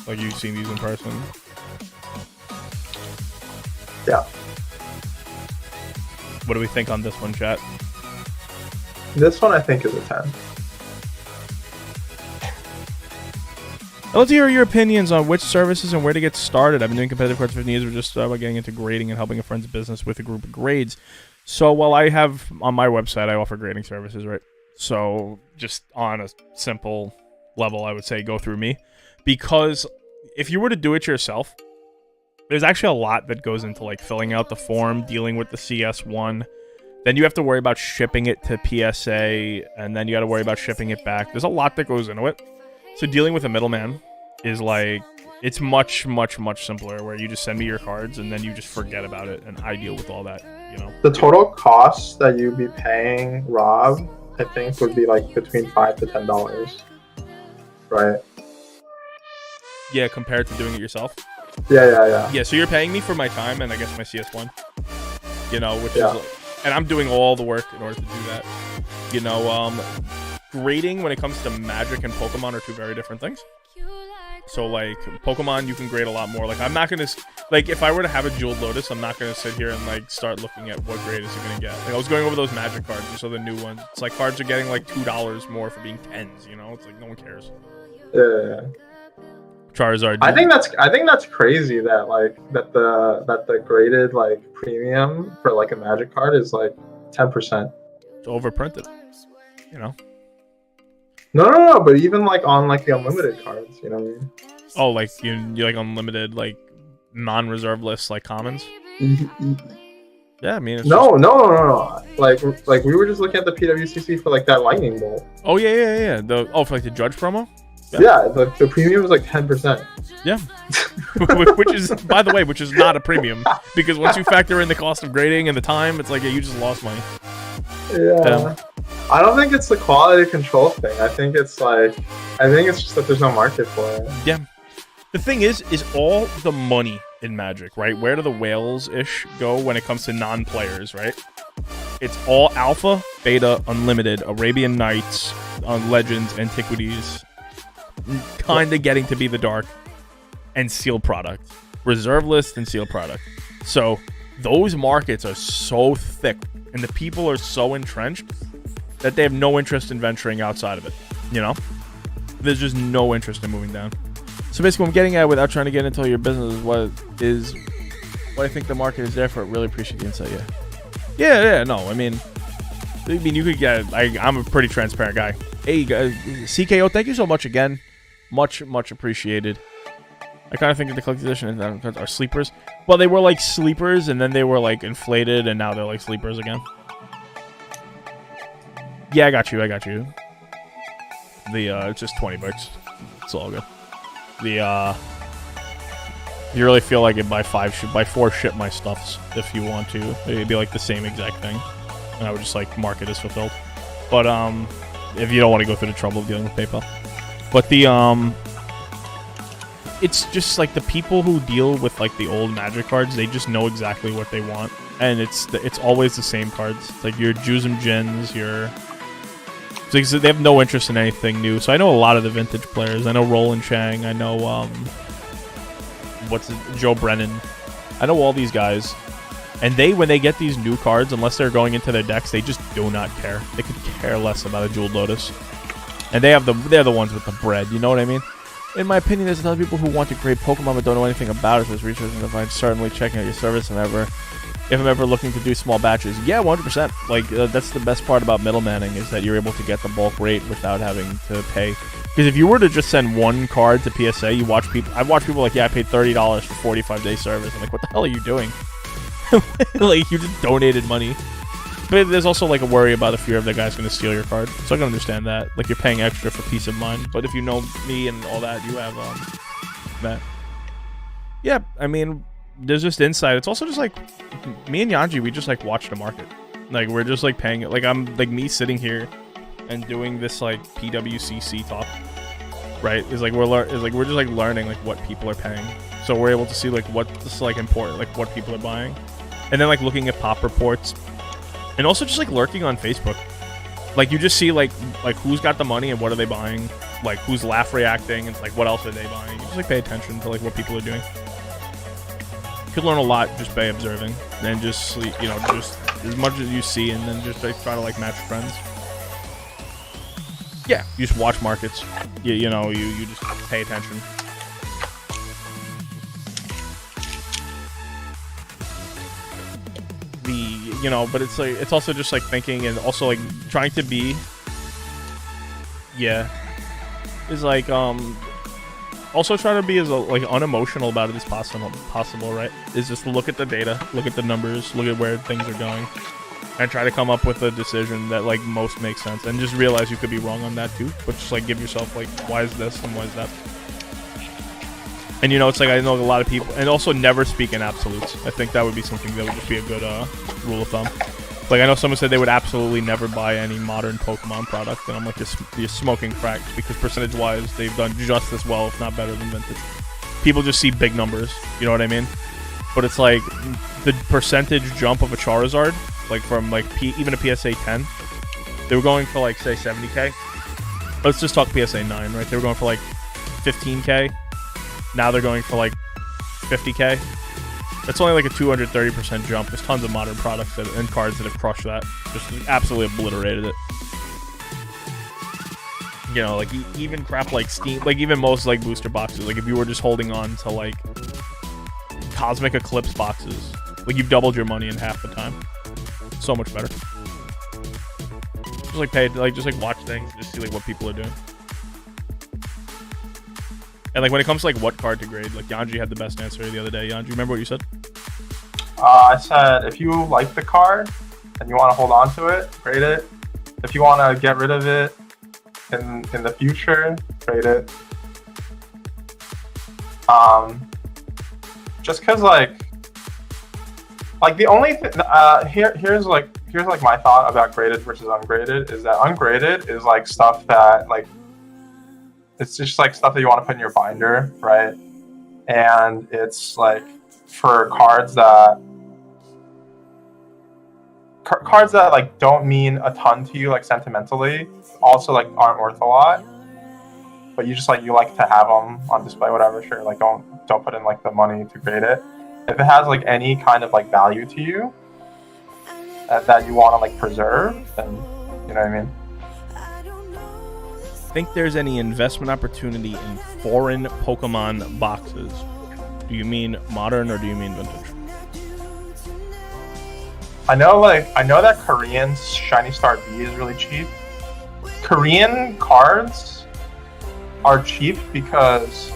Speaker 1: You've seen these in person.
Speaker 2: Yeah.
Speaker 1: What do we think on this one, chat?
Speaker 2: This one I think is a 10.
Speaker 1: Let's hear your opinions on which services and where to get started. I've been doing competitive cards for 15 years. We're just about getting into grading and helping a friend's business with a group of grades. So while I have on my website, I offer grading services, right? So just on a simple level, I would say go through me. Because if you were to do it yourself, there's actually a lot that goes into filling out the form, dealing with the CS1. Then you have to worry about shipping it to PSA, and then you got to worry about shipping it back. There's a lot that goes into it. So dealing with a middleman is it's much, much, much simpler, where you just send me your cards and then you just forget about it, and I deal with all that,
Speaker 2: The total cost that you'd be paying Rob, I think, would be between $5 to $10, right?
Speaker 1: Yeah, compared to doing it yourself.
Speaker 2: Yeah.
Speaker 1: Yeah, so you're paying me for my time and I guess my CS1. You know, which
Speaker 2: Yeah.
Speaker 1: is like, and I'm doing all the work in order to do that. You know, grading when it comes to Magic and Pokemon are two very different things. So like Pokemon, you can grade a lot more. Like I'm not gonna like if I were to have a Jeweled Lotus, I'm not gonna sit here and like start looking at what grade is it gonna get. Like I was going over those Magic cards, so the new ones. It's like cards are getting like $2 more for being 10s. You know, it's like no one cares.
Speaker 2: Yeah.
Speaker 1: Charizard.
Speaker 2: I think that's crazy that like that the graded like premium for like a Magic card is like 10%.
Speaker 1: It's overprinted. You know.
Speaker 2: No, but even like on like the unlimited cards, you know what I mean?
Speaker 1: Oh, like you like unlimited like non-reserve lists like commons. Yeah, I mean. It's
Speaker 2: No. Like we were just looking at the PWCC for like that lightning bolt.
Speaker 1: Oh yeah. For like the Judge promo.
Speaker 2: Yeah, the premium was like 10%.
Speaker 1: Yeah, which is, by the way, which is not a premium because once you factor in the cost of grading and the time, it's like you just lost money.
Speaker 2: Yeah. I don't think it's the quality control thing. I think it's just that there's no market for it.
Speaker 1: Yeah. The thing is all the money in Magic, right? Where do the whales-ish go when it comes to non-players, right? It's all Alpha, Beta, Unlimited, Arabian Nights, Legends, Antiquities, kind of getting to be the Dark, and Sealed Product. Reserve List and Sealed Product. So those markets are so thick, and the people are so entrenched that they have no interest in venturing outside of it. You know? There's just no interest in moving down. So basically what I'm getting at without trying to get into your business is what I think the market is there for. Really appreciate the insight, yeah, no, I mean you could get I'm a pretty transparent guy. Hey guys, CKO, thank you so much again. Much appreciated. I kind of think that the collector's edition are sleepers. Well, they were like sleepers and then they were like inflated and now they're like sleepers again. Yeah, I got you. It's just $20. It's all good. You really feel like it buy 4 ship my stuffs if you want to. It'd be like the same exact thing. And I would just like mark it as fulfilled. But if you don't want to go through the trouble of dealing with PayPal. But it's just like the people who deal with like the old Magic cards, they just know exactly what they want. And it's always the same cards. It's like your Juzum Jins, so they have no interest in anything new. So I know a lot of the vintage players. I know Roland Chang. I know Joe Brennan. I know all these guys. And when they get these new cards, unless they're going into their decks, they just do not care. They could care less about a Jeweled Lotus. And they're the ones with the bread. You know what I mean? In my opinion, there's other people who want to create Pokemon but don't know anything about it. There's research and I'm certainly checking out your service if I'm ever looking to do small batches. Yeah, 100%. Like, that's the best part about middlemaning is that you're able to get the bulk rate without having to pay. Because if you were to just send one card to PSA, I've watched people like, yeah, I paid $30 for 45-day service. I'm like, what the hell are you doing? Like, you just donated money. But there's also like a worry about the fear of the guy's going to steal your card. So I can understand that. Like, you're paying extra for peace of mind. But if you know me and all that, you have that. Yeah, I mean, there's just insight. It's also just like me and Yanji, we just like watch the market. Like, we're just like paying it. Like, I'm like me sitting here and doing this like PWCC talk, right? Is like we're just like learning like what people are paying. So we're able to see like what's like important, like what people are buying, and then like looking at pop reports, and also just like lurking on Facebook. Like, you just see like who's got the money and what are they buying, like who's laugh reacting and like what else are they buying. You just like pay attention to like what people are doing. You could learn a lot just by observing and just just as much as you see, and then just like try to like match friends. Yeah, you just watch markets. You just pay attention. But it's like it's also just like thinking and also like trying to be. Yeah, is like also try to be as like unemotional about it as possible, right? Is just look at the data, look at the numbers, look at where things are going, and try to come up with a decision that like most makes sense, and just realize you could be wrong on that too, but just like give yourself like, why is this and why is that? And it's like I know a lot of people, and also never speak in absolutes. I think that would be something that would just be a good rule of thumb. Like, I know someone said they would absolutely never buy any modern Pokemon product, and I'm like, you're smoking crack, because percentage-wise, they've done just as well, if not better than Vintage. People just see big numbers, you know what I mean? But it's like, the percentage jump of a Charizard, like from like even a PSA 10, they were going for like, say, 70k. Let's just talk PSA 9, right? They were going for like 15k. Now they're going for like 50k. That's only like a 230% jump. There's tons of modern products and cards that have crushed that. Just absolutely obliterated it. You know, like even crap like Steam, like even most like booster boxes. Like if you were just holding on to like Cosmic Eclipse boxes, like you've doubled your money in half the time. So much better. Just like just like watch things, just see like what people are doing. And like when it comes to like what card to grade, like Yanji had the best answer the other day. Yanji, remember what you said?
Speaker 2: I said if you like the card and you want to hold on to it, grade it. If you want to get rid of it in the future, grade it. Just because like the only here's my thought about graded versus ungraded is that ungraded is like stuff that like it's just like stuff that you want to put in your binder, right? And it's like for cards that like don't mean a ton to you like sentimentally, also like aren't worth a lot, but you just like you like to have them on display, whatever. Sure, like don't put in like the money to grade it. If it has like any kind of like value to you that you want to like preserve, then you know what I mean.
Speaker 1: Think there's any investment opportunity in foreign Pokemon boxes? Do you mean modern or do you mean vintage?
Speaker 2: I know that Korean Shiny Star V is really cheap. Korean cards are cheap because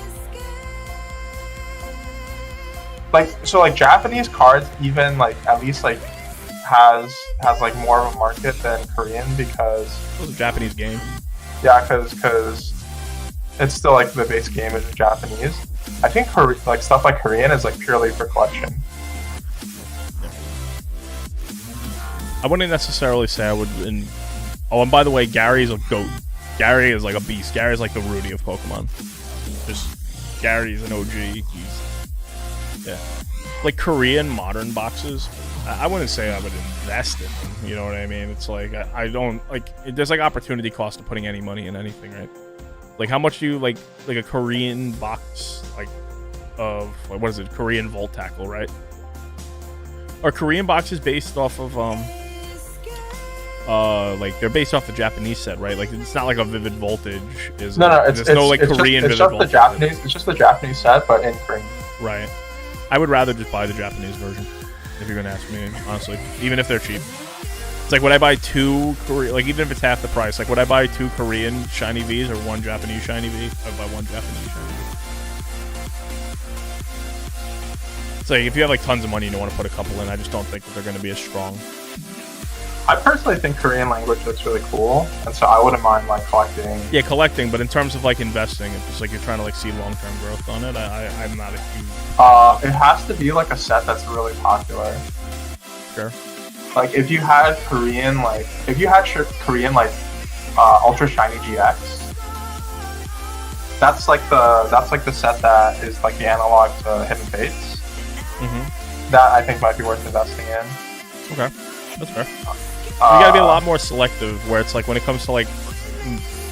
Speaker 2: like Japanese cards even like at least like has like more of a market than Korean because
Speaker 1: it was a Japanese game.
Speaker 2: Yeah, because it's still like the base game is Japanese. I think like stuff like Korean is like purely for collection.
Speaker 1: I wouldn't necessarily say I would. Oh, and by the way, Gary's a goat. Gary is like a beast. Gary's like the Rudy of Pokemon. Just Gary's an OG. Yeah, like Korean modern boxes. I wouldn't say I would invest in them, you know what I mean? It's like, I don't, like, there's like opportunity cost to putting any money in anything, right? Like, how much do you, like a Korean box, like, of, like, what is it, Korean Volt Tackle, right? Are Korean boxes based off of, like, they're based off the Japanese set, right? Like, it's not like a Vivid Voltage, is
Speaker 2: No,
Speaker 1: it's no, like, Korean Vivid Voltage.
Speaker 2: It's just the Japanese set, but in Korean.
Speaker 1: Right. I would rather just buy the Japanese version. If you're gonna ask me, honestly, even if they're cheap, it's like would I buy two Korean? Like even if it's half the price, like would I buy two Korean shiny V's or one Japanese shiny V? I'd buy one Japanese shiny V. It's like if you have like tons of money and you want to put a couple in, I just don't think that they're gonna be as strong.
Speaker 2: I personally think Korean language looks really cool, and so I wouldn't mind like collecting.
Speaker 1: Yeah, collecting, but in terms of like investing, it's just like you're trying to like see long-term growth on it. I'm not a huge.
Speaker 2: It has to be like a set that's really popular.
Speaker 1: Sure.
Speaker 2: Like if you had Korean like Ultra Shiny GX, that's like the set that is like the analog to Hidden Fates.
Speaker 1: Mm-hmm.
Speaker 2: That I think might be worth investing in.
Speaker 1: Okay, that's fair. You gotta be a lot more selective, where it's like when it comes to like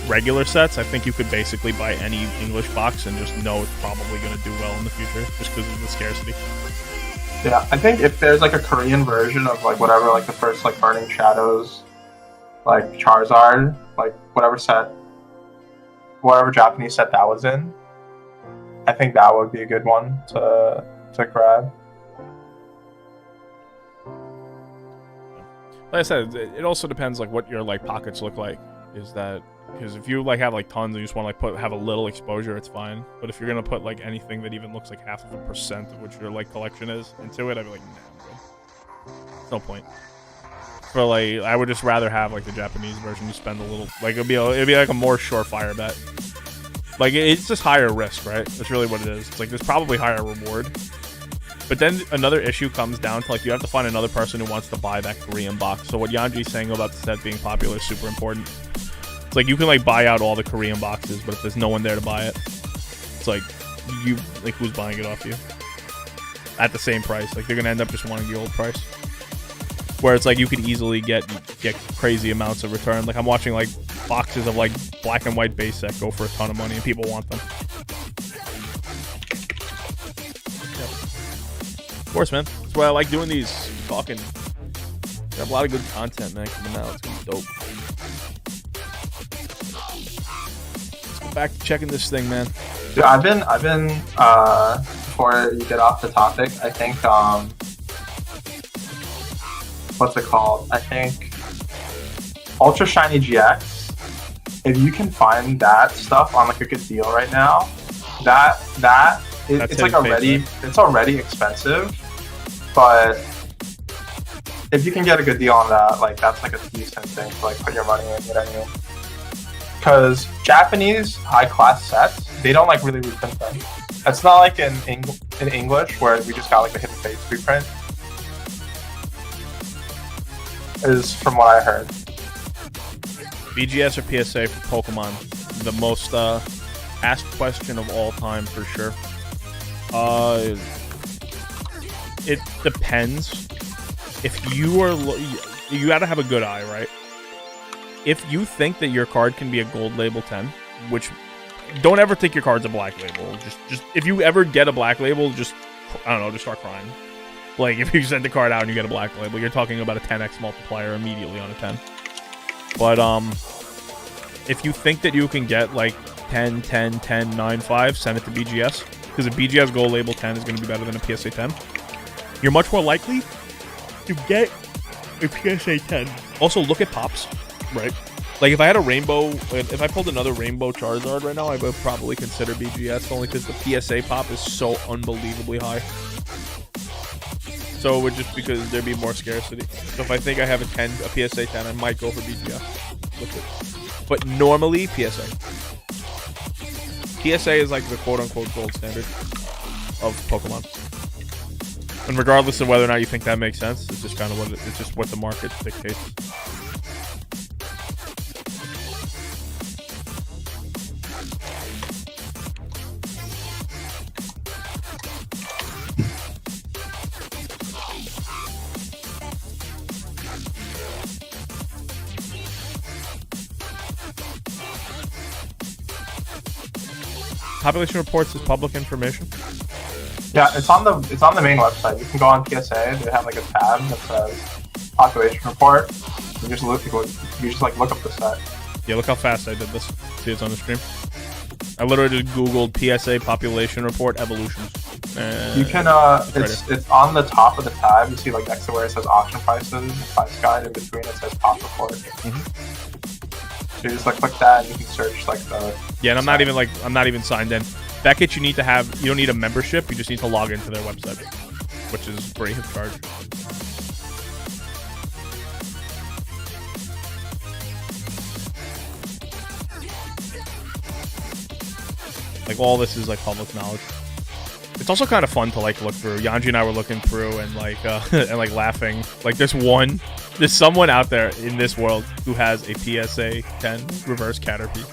Speaker 1: regular sets, I think you could basically buy any English box and just know it's probably gonna do well in the future, just because of the scarcity.
Speaker 2: Yeah, I think if there's like a Korean version of like whatever, like the first like Burning Shadows, like Charizard, like whatever Japanese set that was in, I think that would be a good one to grab.
Speaker 1: Like I said, it also depends like what your like pockets look like. Is that because if you like have like tons and you just want to like have a little exposure, it's fine. But if you're gonna put like anything that even looks like 0.5% of what your like collection is into it, I'd be like, nah, bro. No point. But like, I would just rather have like the Japanese version. You spend a little, like it'd be like a more surefire bet. Like it's just higher risk, right? That's really what it is. It's like there's probably higher reward. But then another issue comes down to, like, you have to find another person who wants to buy that Korean box. So what Yanji's saying about the set being popular is super important. It's like you can, like, buy out all the Korean boxes, but if there's no one there to buy it, it's like who's buying it off you at the same price? Like, they're gonna end up just wanting the old price. Where it's like you could easily get crazy amounts of return. Like, I'm watching, like, boxes of, like, black and white base set go for a ton of money, and people want them. Of course, man. That's why I like doing these. Talking. We have a lot of good content, man, coming out. It's gonna be dope. Let's go back to checking this thing, man.
Speaker 2: Dude, I've been before you get off the topic, I think what's it called? I think Ultra Shiny GX. If you can find that stuff on, like, a good deal right now, it's like it's already expensive, but if you can get a good deal on that, like, that's like a decent thing to, like, put your money in, you know what I mean? Because Japanese high-class sets, they don't, like, really reprint them. It's not like in English where we just got, like, the Hidden Fates reprint. Is from what I heard.
Speaker 1: BGS or PSA for Pokemon? The most asked question of all time, for sure. It depends. If you are, you gotta have a good eye, right? If you think that your card can be a gold label 10, which, don't ever think your card's a black label. Just if you ever get a black label, just, I don't know, just start crying. Like, if you send the card out and you get a black label, you're talking about a 10x multiplier immediately on a 10. But if you think that you can get, like, 10, 10, 10, 9, 5, send it to BGS. Because a BGS gold label 10 is going to be better than a PSA 10. You're much more likely to get a PSA 10. Also, look at pops, right? Like, if I had a rainbow, if I pulled another rainbow Charizard right now, I would probably consider BGS, only because the PSA pop is so unbelievably high. So it would just because there'd be more scarcity. So if I think I have a PSA 10, I might go for BGS with it. But normally, PSA. PSA is like the quote-unquote gold standard of Pokemon. And regardless of whether or not you think that makes sense, it's just kind of it's just what the market dictates. Population reports is public information.
Speaker 2: Yeah, it's on the main website. You can go on PSA. They have, like, a tab that says population report. You just look up the set.
Speaker 1: Yeah, look how fast I did this. See, it's on the stream. I literally just Googled PSA population report evolutions.
Speaker 2: You can it's on the top of the tab. You see, like, next to where it says auction prices, price guide. In between it says pop report.
Speaker 1: Mm-hmm.
Speaker 2: So you just, like, click that and you can search, like, the.
Speaker 1: Yeah, and I'm not even signed in. That kit you don't need a membership, you just need to log into their website, which is free of charge. Like, all this is, like, public knowledge. It's also kind of fun to, like, look through. Yanji and I were looking through and, like, and, like, laughing. Like, there's someone out there in this world who has a PSA 10 reverse Caterpie.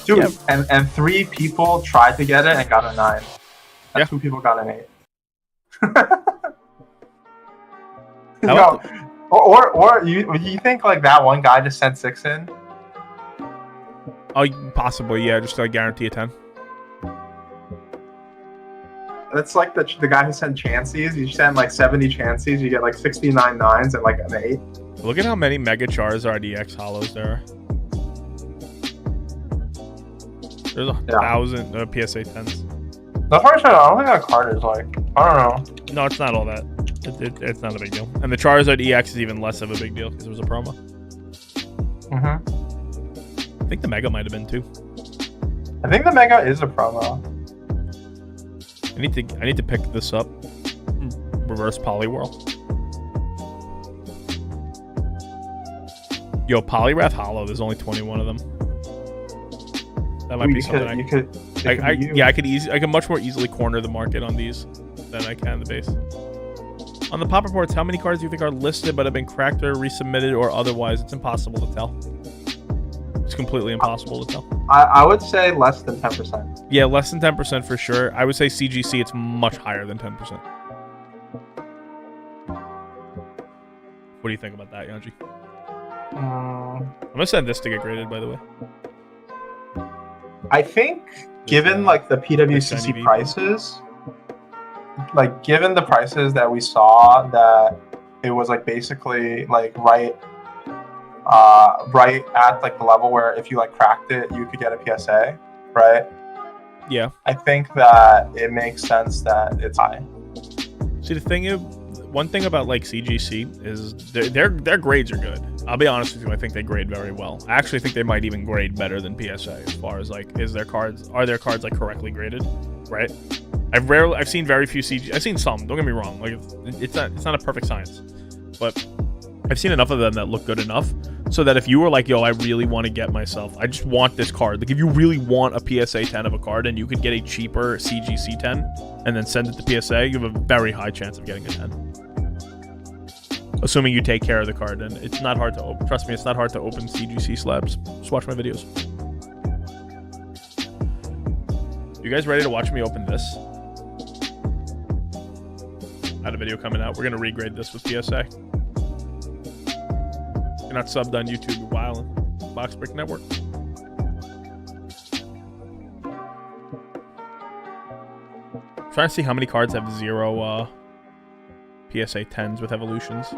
Speaker 2: Dude, yeah. and 3 people tried to get it and got a 9. And 2 people got an 8. No, or you think, like, that one guy just sent 6 in?
Speaker 1: Oh, possibly, yeah. Just to, like, guarantee a 10.
Speaker 2: That's like the guy who sent Chanseys. You send, like, 70 Chanseys, you get, like, 69 9s and, like, an 8.
Speaker 1: Look at how many Mega Charizard EX Hollows there are. There's 1,000 PSA 10s.
Speaker 2: That's why I said I don't think that card is, like, I don't know.
Speaker 1: No, it's not all that. It's not a big deal. And the Charizard EX is even less of a big deal because it was a promo.
Speaker 2: Mm-hmm.
Speaker 1: I think the Mega might have been too.
Speaker 2: I think the Mega is a promo.
Speaker 1: I need to pick this up. Reverse Poliwhirl. Yo, Poliwrath Hollow. There's only 21 of them. That might be something I could much more easily corner the market on these than I can the base. On the pop reports, how many cards do you think are listed but have been cracked or resubmitted or otherwise? It's impossible to tell. It's completely impossible to tell.
Speaker 2: I would say less than 10%.
Speaker 1: Yeah, less than 10% for sure. I would say CGC, it's much higher than 10%. What do you think about that, Yanji? I'm gonna send this to get graded, by the way.
Speaker 2: I think, given like the PWCC prices, like given the prices that we saw, that it was like basically like right at like the level where if you like cracked it, you could get a PSA, right?
Speaker 1: Yeah.
Speaker 2: I think that it makes sense that it's high.
Speaker 1: See, the thing is, one thing about like CGC is their grades are good. I'll be honest with you, I think they grade very well. I actually think they might even grade better than PSA as far as like are their cards like correctly graded, right? I've seen very few CG. I've seen some. Don't get me wrong. Like it's not a perfect science, but I've seen enough of them that look good enough so that if you were like, yo, I really want to get myself, I just want this card. Like if you really want a PSA 10 of a card and you could get a cheaper CGC 10 and then send it to PSA, you have a very high chance of getting a 10. Assuming you take care of the card, and it's not hard to open. Trust me, it's not hard to open CGC slabs. Just watch my videos. You guys ready to watch me open this? I had a video coming out. We're gonna regrade this with PSA. You're not subbed on YouTube, you're wildin'. Box Brick Network. I'm trying to see how many cards have 0 PSA 10s with evolutions.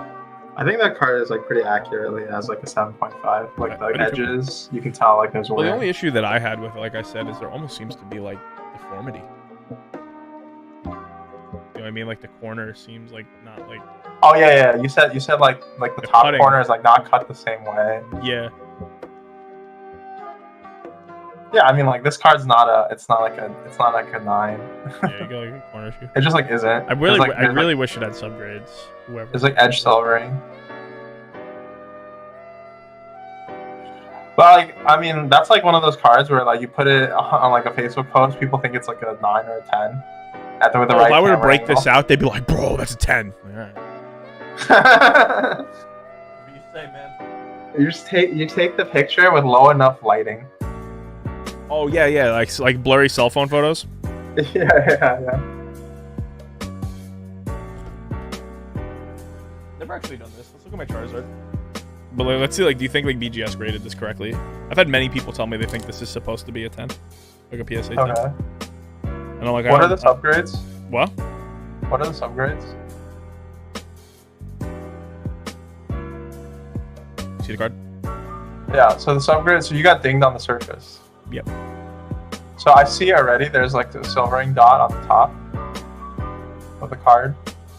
Speaker 2: I think that card is like pretty accurately as like a 7.5. Like the edges, you can tell like there's
Speaker 1: well, the only issue that I had with it, like I said, is there almost seems to be like deformity. You know what I mean? Like the corner seems like not like.
Speaker 2: Oh yeah. You said like the top
Speaker 1: cutting.
Speaker 2: corner is like not cut the same way.
Speaker 1: Yeah.
Speaker 2: Yeah, I mean like this card's not like a 9.
Speaker 1: Yeah, you got like a corner issue.
Speaker 2: It just like isn't.
Speaker 1: I really wish it had subgrades. Whoever.
Speaker 2: There's like edge silvering. But like, I mean, that's like one of those cards where like you put it on like a Facebook post, people think it's like a 9 or a 10. With the right
Speaker 1: if I were to break
Speaker 2: angle.
Speaker 1: this out, they'd be like, "Bro, that's a 10." All right. What do you say, man?
Speaker 2: You take the picture with low enough lighting.
Speaker 1: Oh yeah, like blurry cell phone photos.
Speaker 2: Yeah.
Speaker 1: Never actually done this. Let's look at my Charizard. But like, let's see. Like, do you think like BGS graded this correctly? I've had many people tell me they think this is supposed to be a 10, like a PSA 10.
Speaker 2: Okay.
Speaker 1: And I'm like,
Speaker 2: what are the subgrades?
Speaker 1: What?
Speaker 2: What are the subgrades?
Speaker 1: See the card?
Speaker 2: Yeah. So the subgrades. So you got dinged on the surface.
Speaker 1: Yep.
Speaker 2: So I see already there's like the silvering dot on the top of the card.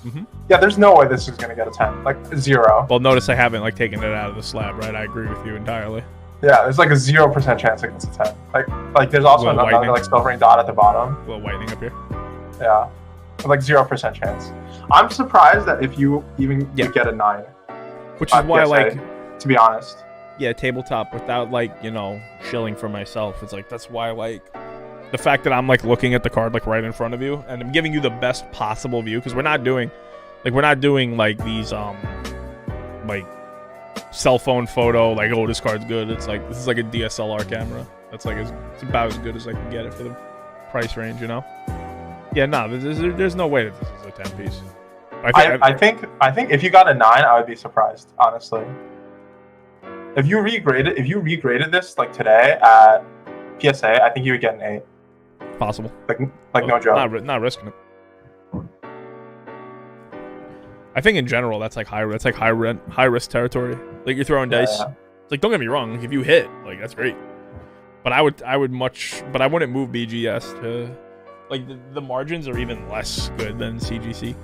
Speaker 1: Mm-hmm.
Speaker 2: Yeah, there's no way this is going to get a 10. Like 0.
Speaker 1: Well, notice I haven't like taken it out of the slab, right? I agree with you entirely.
Speaker 2: Yeah, there's like a 0% chance it gets a 10. Like there's also another like silvering dot at the bottom.
Speaker 1: A little whitening up here.
Speaker 2: Yeah. Like 0% chance. I'm surprised that if you even you get a 9.
Speaker 1: Which is why, like,
Speaker 2: to be honest.
Speaker 1: Yeah, tabletop without like, you know, shilling for myself. It's like that's why like the fact that I'm like looking at the card like right in front of you and I'm giving you the best possible view because we're not doing like these like cell phone photo like, oh, this card's good. It's like this is like a DSLR camera. That's like it's about as good as I can get it for the price range, you know. Yeah, no, there's no way that this is a 10 piece.
Speaker 2: I think if you got a 9, I would be surprised, honestly. If you regraded this like today at PSA, I think you would get an 8.
Speaker 1: Possible.
Speaker 2: Like no joke.
Speaker 1: Not risking it. I think in general that's like high risk territory. Like you're throwing dice.
Speaker 2: Yeah.
Speaker 1: It's like, don't get me wrong, like, if you hit, like that's great. But I wouldn't move BGS to like the margins are even less good than CGC.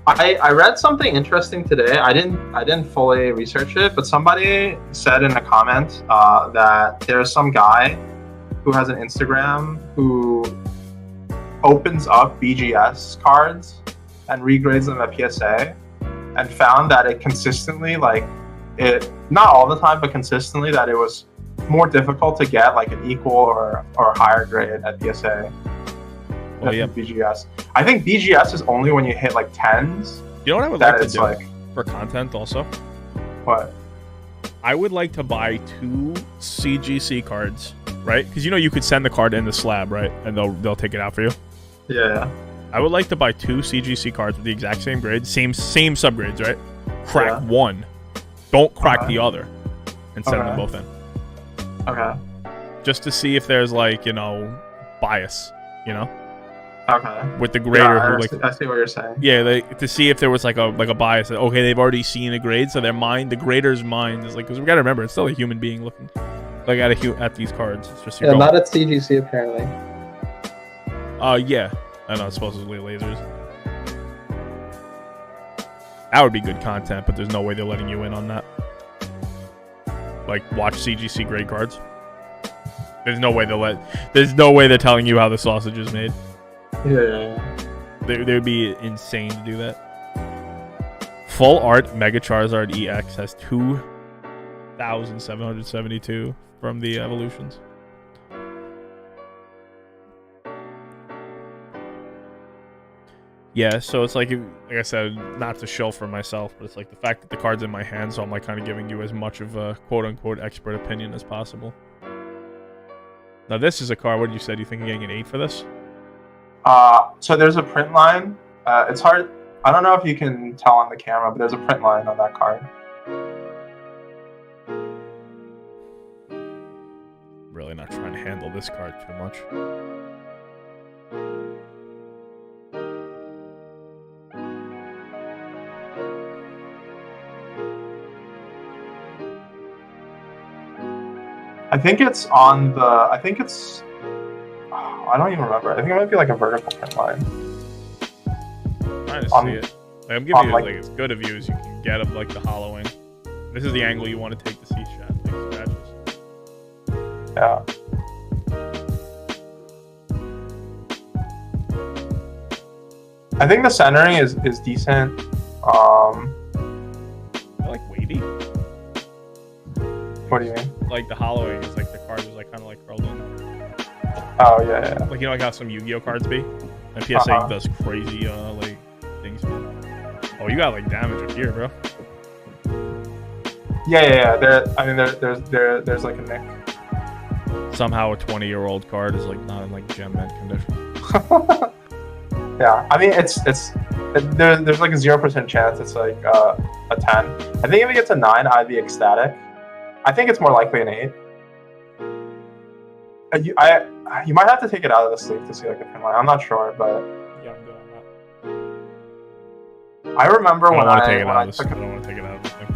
Speaker 2: I read something interesting today. I didn't fully research it, but somebody said in a comment that there's some guy who has an Instagram who opens up BGS cards and regrades them at PSA, and found that it consistently, like it not all the time, but consistently, that it was more difficult to get like an equal or higher grade at PSA than BGS. I think BGS is only when you hit like 10s.
Speaker 1: You know what I would like to do for content also?
Speaker 2: What?
Speaker 1: I would like to buy 2 CGC cards, right? Because you could send the card in the slab, right? And they'll take it out for you.
Speaker 2: Yeah.
Speaker 1: I would like to buy 2 CGC cards with the exact same grade, same subgrades, right? Crack one, don't crack the other, and send them both in.
Speaker 2: Okay.
Speaker 1: Just to see if there's like bias,
Speaker 2: Okay.
Speaker 1: with the grader.
Speaker 2: I see what you're saying.
Speaker 1: Yeah, to see if there was like a bias. Okay, they've already seen a grade, so the grader's mind is like, because we gotta remember, it's still a human being looking like at these cards. It's just
Speaker 3: not at CGC apparently.
Speaker 1: Yeah, I know, it's supposedly lasers. That would be good content, but there's no way they're letting you in on that. Like, watch CGC grade cards. There's no way they're telling you how the sausage is made.
Speaker 2: Yeah.
Speaker 1: They would be insane to do that. Full art Mega Charizard EX has 2,772 from the evolutions. Yeah, so it's like I said, not to show for myself, but it's like the fact that the card's in my hand, so I'm like kind of giving you as much of a quote-unquote expert opinion as possible. Now this is a card. What did you say? Do you think you're getting an 8 for this?
Speaker 2: So there's a print line. It's hard. I don't know if you can tell on the camera, but there's a print line on that card.
Speaker 1: Really not trying to handle this card too much.
Speaker 2: I think it's on the. I don't even remember. I think it might be like a vertical print line.
Speaker 1: I'm trying to see it. I'm giving you like as good a view as you can get of like the hollowing. This is the angle you want to take to see scratches.
Speaker 2: Yeah. I think the centering is decent.
Speaker 1: I like wavy.
Speaker 2: What do you mean?
Speaker 1: Like the hollowing is like the card is like kind of like curled in.
Speaker 2: Oh yeah.
Speaker 1: Like like how some Yu-Gi-Oh cards be, and PSA does crazy like things. Oh, you got like damage up here, bro.
Speaker 2: Yeah. There's like a nick.
Speaker 1: Somehow a 20-year-old card is like not in like gem mint condition.
Speaker 2: Yeah, I mean there's like a 0% chance it's like a 10. I think if it gets a 9, I'd be ecstatic. I think it's more likely an 8. You might have to take it out of the sleeve to see like a print line. I'm not sure, but
Speaker 1: yeah, I'm doing that.
Speaker 2: I remember when I
Speaker 1: don't want to take it out of the thing.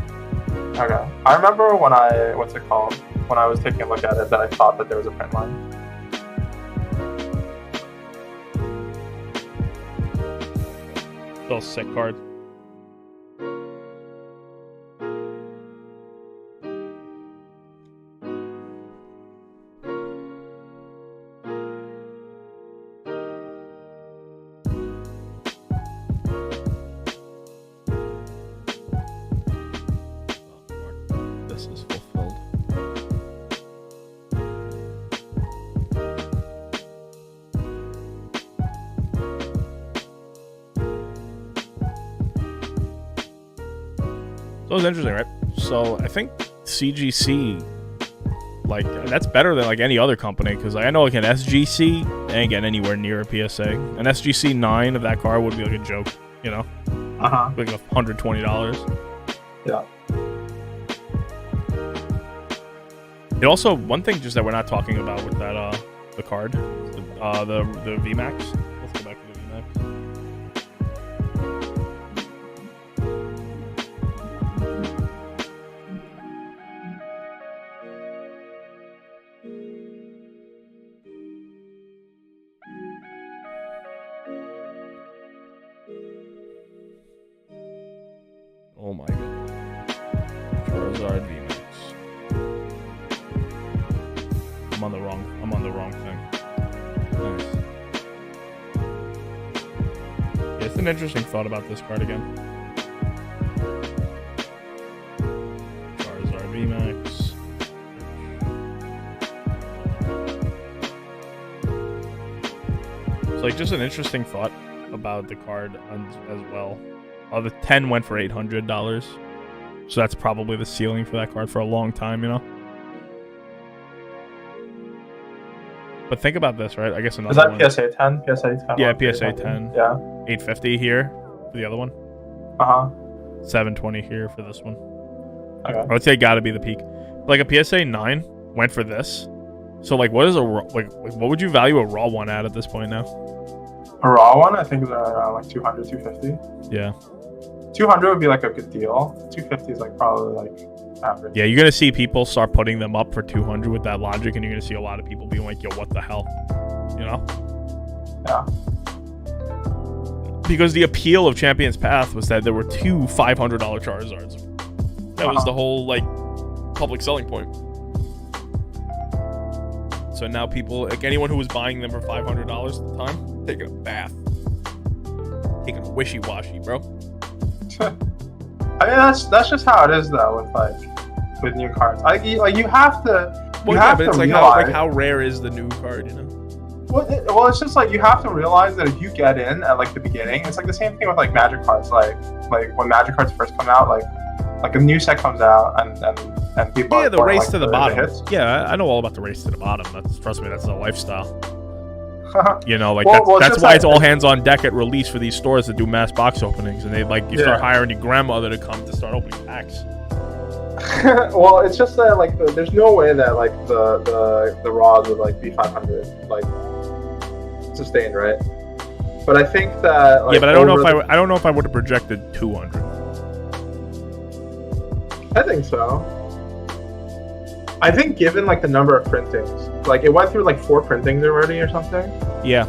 Speaker 2: Okay. I remember when when I was taking a look at it that I thought that there was a print line.
Speaker 1: Still a sick card. This is fulfilled. So it's interesting, right? So I think CGC, like, that's better than like any other company, because like, I know like an SGC ain't getting anywhere near a PSA. An SGC 9 of that car would be like a joke, Like $120.
Speaker 2: Yeah.
Speaker 1: It also, one thing just that we're not talking about with that the card, the VMAX. Let's go back to the VMAX. Oh my god. Charizard VMAX. I'm on the wrong thing. Nice. Yeah, it's an interesting thought about this card again. Charizard VMAX. like just an interesting thought about the card as well. The 10 went for $800, so that's probably the ceiling for that card for a long time, you know. But think about this, right? I guess another.
Speaker 2: Is that
Speaker 1: one.
Speaker 2: PSA 10? PSA 10.
Speaker 1: Yeah, PSA 10.
Speaker 2: Yeah.
Speaker 1: 850 here for the other one. 720 here for this one.
Speaker 2: Okay.
Speaker 1: I would say gotta be the peak. Like a PSA 9 went for this. So like, what is a like? What would you value a raw one at this point now?
Speaker 2: A raw one, I think, is around like 200, 250.
Speaker 1: Yeah.
Speaker 2: 200 would be like a good deal. 250 is like probably like average.
Speaker 1: Yeah, you're gonna see people start putting them up for 200 with that logic, and you're gonna see a lot of people being like, "Yo, what the hell?" You know?
Speaker 2: Yeah.
Speaker 1: Because the appeal of Champion's Path was that there were 2 $500 Charizards. That was the whole like public selling point. So now people, like anyone who was buying them for $500 at the time, taking a bath, taking a wishy-washy, bro.
Speaker 2: I mean, that's just how it is though with new cards. Like you have to.
Speaker 1: Well,
Speaker 2: you
Speaker 1: yeah,
Speaker 2: have
Speaker 1: but
Speaker 2: to
Speaker 1: it's
Speaker 2: realize,
Speaker 1: like how rare is the new card, you know?
Speaker 2: Well, it's just like you have to realize that if you get in at like the beginning, it's like the same thing with like Magic cards. Like when Magic cards first come out, like a new set comes out and people.
Speaker 1: Yeah, the race to the bottom.
Speaker 2: Hits.
Speaker 1: Yeah, I know all about the race to the bottom. Trust me, that's a lifestyle. You know, like
Speaker 2: that's
Speaker 1: why it's all hands on deck at release for these stores that do mass box openings, and they start hiring your grandmother to come to start opening packs.
Speaker 2: Well, it's just that like there's no way that like the raws would like be 500 like sustained, right? But I think that like,
Speaker 1: yeah, but I don't know if I would have projected 200.
Speaker 2: I think so. I think given like the number of printings, like it went through like 4 printings already or something.
Speaker 1: Yeah.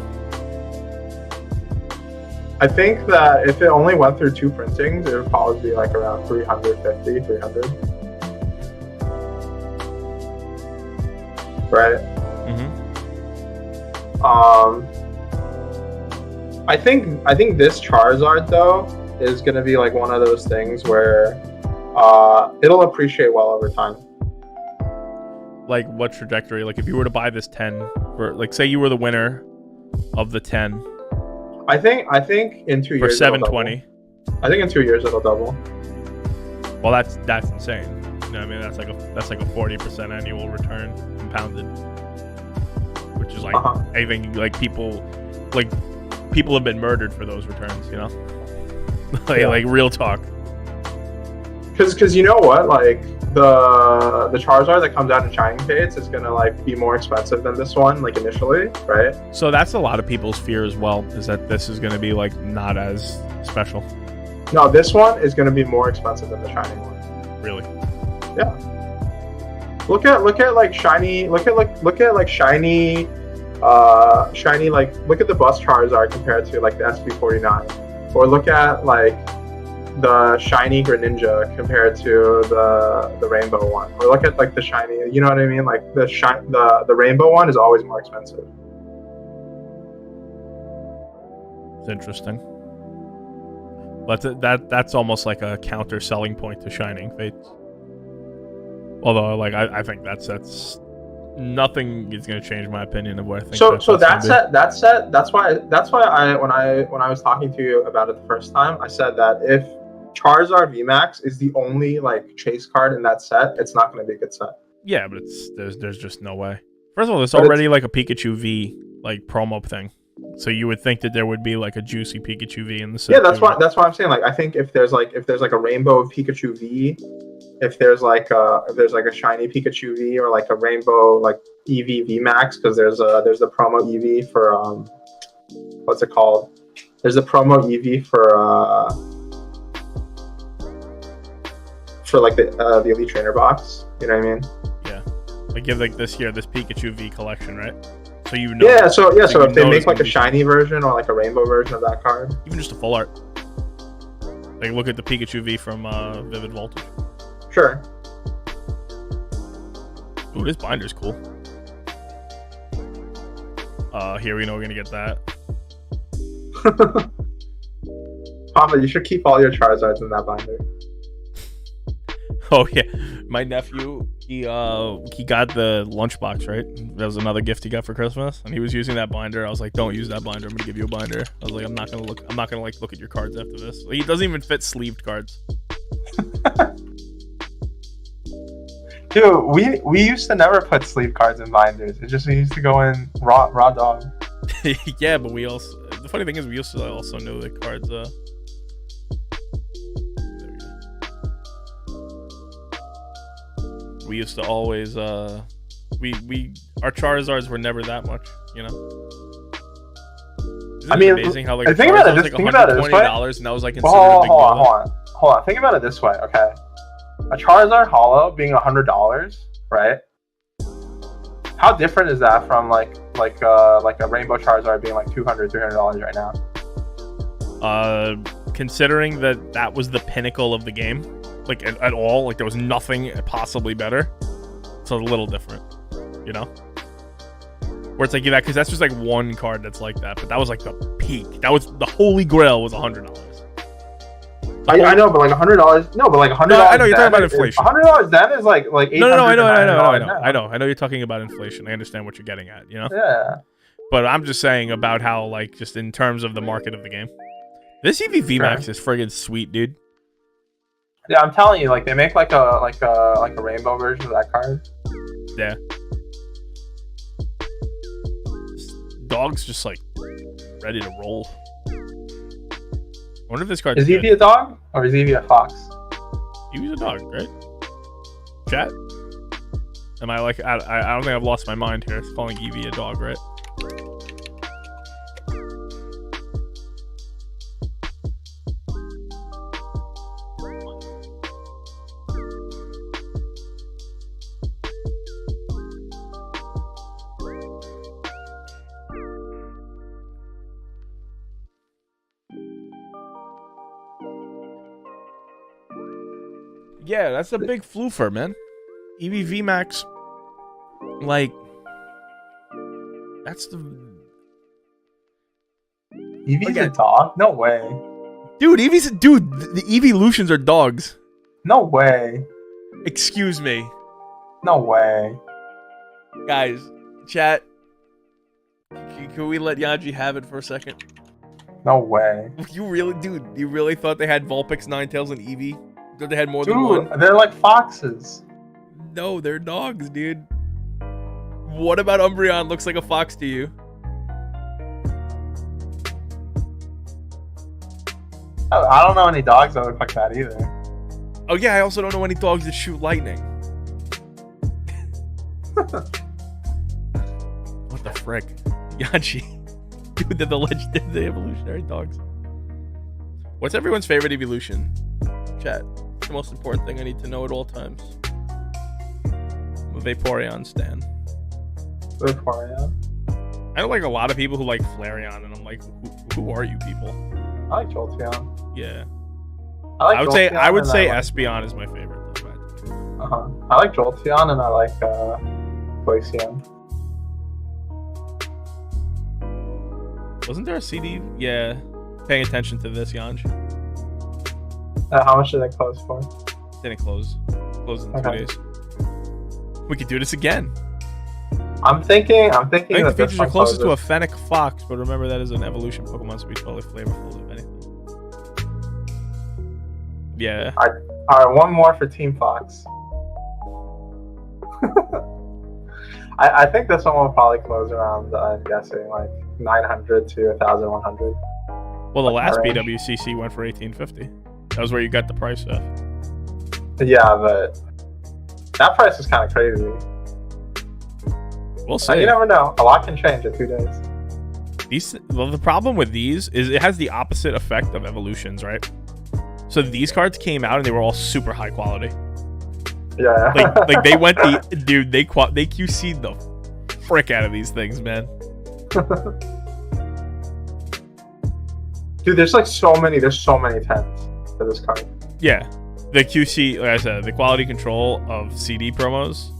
Speaker 2: I think that if it only went through 2 printings, it would probably be like around 350, 300. Right?
Speaker 1: Mm-hmm.
Speaker 2: I think this Charizard though is gonna be like one of those things where it'll appreciate well over time.
Speaker 1: Like what trajectory? Like if you were to buy this 10 for, like, say you were the winner of the 10.
Speaker 2: I think in 2 years
Speaker 1: for 720.
Speaker 2: I think in 2 years it'll double.
Speaker 1: Well, that's insane. You know what I mean? That's like a 40% annual return compounded, which is like I think like people have been murdered for those returns. You know, like real talk.
Speaker 2: Because you know what, like the Charizard that comes out in Shining Fates is gonna like be more expensive than this one, like initially, right?
Speaker 1: So that's a lot of people's fear as well, is that this is gonna be like not as special.
Speaker 2: No, this one is gonna be more expensive than the Shining one.
Speaker 1: Really?
Speaker 2: Yeah. Look at like shiny. Look at shiny. Shiny, like look at the Bust Charizard compared to like the SV49, or look at like the shiny Greninja compared to the rainbow one, or look at like the shiny, you know what I mean, like the rainbow one is always more expensive.
Speaker 1: It's interesting. But that's almost like a counter selling point to Shining Fates. Although like I think that's nothing is going to change my opinion of what I think.
Speaker 2: So that's why I when I was talking to you about it the first time, I said that if Charizard VMAX is the only like chase card in that set, it's not going to be a good set.
Speaker 1: Yeah, but there's just no way. First of all, there's already like a Pikachu V like promo thing, so you would think that there would be like a juicy Pikachu V in the set.
Speaker 2: Yeah, that's why I'm saying, like, I think if there's like a rainbow Pikachu V, if there's like a shiny Pikachu V, or like a rainbow like EV VMAX, because there's the promo EV for what's it called? There's a promo EV for like the Elite Trainer box. You know what I mean?
Speaker 1: Yeah. Like give like this Pikachu V collection, right? So you know.
Speaker 2: Yeah. So if they make like a shiny version or like a rainbow version of that card,
Speaker 1: even just a full art. Like look at the Pikachu V from Vivid Voltage.
Speaker 2: Sure.
Speaker 1: Ooh, this binder's cool. Here we know we're gonna get that.
Speaker 2: Papa, you should keep all your Charizards in that binder.
Speaker 1: Oh yeah, My nephew, he got the lunchbox, right? That was another gift he got for Christmas, and he was using that binder. I was like, "Don't use that binder. I'm gonna give you a binder." I was like, I'm not gonna look at your cards after this. Like, he doesn't even fit sleeved cards.
Speaker 2: Dude, we used to never put sleeve cards in binders. It just we used to go in raw dog.
Speaker 1: Yeah, but the funny thing is we used to also know the cards. There we used to always our Charizards were never that much, you know. Isn't it amazing how like
Speaker 2: think about it.
Speaker 1: Was
Speaker 2: Just
Speaker 1: like
Speaker 2: think about it
Speaker 1: $120 and that was like considered
Speaker 2: hold
Speaker 1: a big deal.
Speaker 2: on. Think about it this way, okay? A Charizard Holo being $100, right? How different is that from like a Rainbow Charizard being like $200, $300 right now?
Speaker 1: Considering that was the pinnacle of the game, like at all, like there was nothing possibly better. So it's a little different, you know. Where it's like that because that's just like one card that's like that, but that was like the peak. That was the holy grail was $100.
Speaker 2: I know, but like $100. No, but like $100.
Speaker 1: No, I know you're talking about inflation.
Speaker 2: $100 then is like $800.
Speaker 1: No, I know you're talking about inflation. I understand what you're getting at, you know.
Speaker 2: Yeah.
Speaker 1: But I'm just saying about how like just in terms of the market of the game, this EV Max is friggin' sweet, dude.
Speaker 2: Yeah, I'm telling you, like they make like a rainbow version of that card.
Speaker 1: Yeah. This dog's just like ready to roll. I wonder if this card
Speaker 2: is Eevee a dog or is Eevee a fox?
Speaker 1: Eevee's a dog, right? Chat? Am I like I don't think I've lost my mind here. It's calling Eevee a dog, right? Yeah, that's a big floofer, man. EV VMAX, like, that's the...
Speaker 2: Eevee's a dog? No way.
Speaker 1: Dude, the evolutions are dogs.
Speaker 2: No way.
Speaker 1: Excuse me.
Speaker 2: No way.
Speaker 1: Guys, chat, can we let Yanji have it for a second?
Speaker 2: No way.
Speaker 1: You really thought they had Vulpix, Ninetales, and Eevee? Thought they had more than one?
Speaker 2: They're like foxes.
Speaker 1: No, they're dogs, dude. What about Umbreon looks like a fox to you?
Speaker 2: I don't know any dogs that look like that either.
Speaker 1: Oh yeah, I also don't know any dogs that shoot lightning. What the frick? Yanchi. Dude, they're the evolutionary dogs. What's everyone's favorite evolution? Chat. It's the most important thing I need to know at all times. I'm a Vaporeon stan.
Speaker 2: Vaporeon?
Speaker 1: I know like a lot of people who like Flareon, and I'm like, who are you people?
Speaker 2: I like Jolteon.
Speaker 1: Yeah.
Speaker 2: I
Speaker 1: would say Espeon is my favorite. Though,
Speaker 2: I like Jolteon and I like Glaceon.
Speaker 1: Wasn't there a CD? Yeah. Paying attention to this, Yanj.
Speaker 2: How much did that close for?
Speaker 1: Didn't close. Closed in 2 days. We could do this again.
Speaker 2: I'm thinking
Speaker 1: I think
Speaker 2: that
Speaker 1: the features are closest to a Fennec Fox, but remember that is an evolution Pokemon, so be totally flavorful if anything. Yeah.
Speaker 2: Alright, one more for Team Fox. I think this one will probably close around, I'm guessing, like 900 to 1,100.
Speaker 1: Well, the last PWCC went for 1,850. That was where you got the price at.
Speaker 2: Yeah, but that price is kind of crazy.
Speaker 1: We'll see.
Speaker 2: You never know. A lot can change in 2 days.
Speaker 1: The problem with these is it has the opposite effect of evolutions, right? So these cards came out and they were all super high quality.
Speaker 2: Yeah.
Speaker 1: like they went they QC'd the frick out of these things, man.
Speaker 2: Dude, there's so many 10s for this card.
Speaker 1: Yeah. The QC, like I said, the quality control of CD promos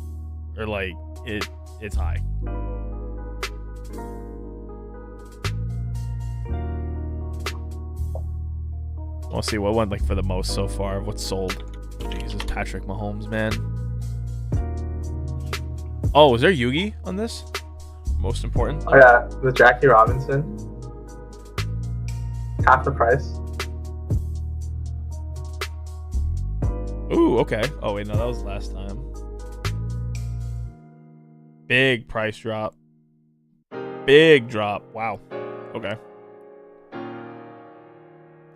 Speaker 1: are like it's high. We'll see what went like for the most so far. What's sold? Jesus, Patrick Mahomes, man. Oh, is there Yugi on this? Most important.
Speaker 2: Oh yeah, the Jackie Robinson. Half the price.
Speaker 1: Ooh, okay. Oh wait, no, that was last time. Big price drop. Big drop. Wow. Okay.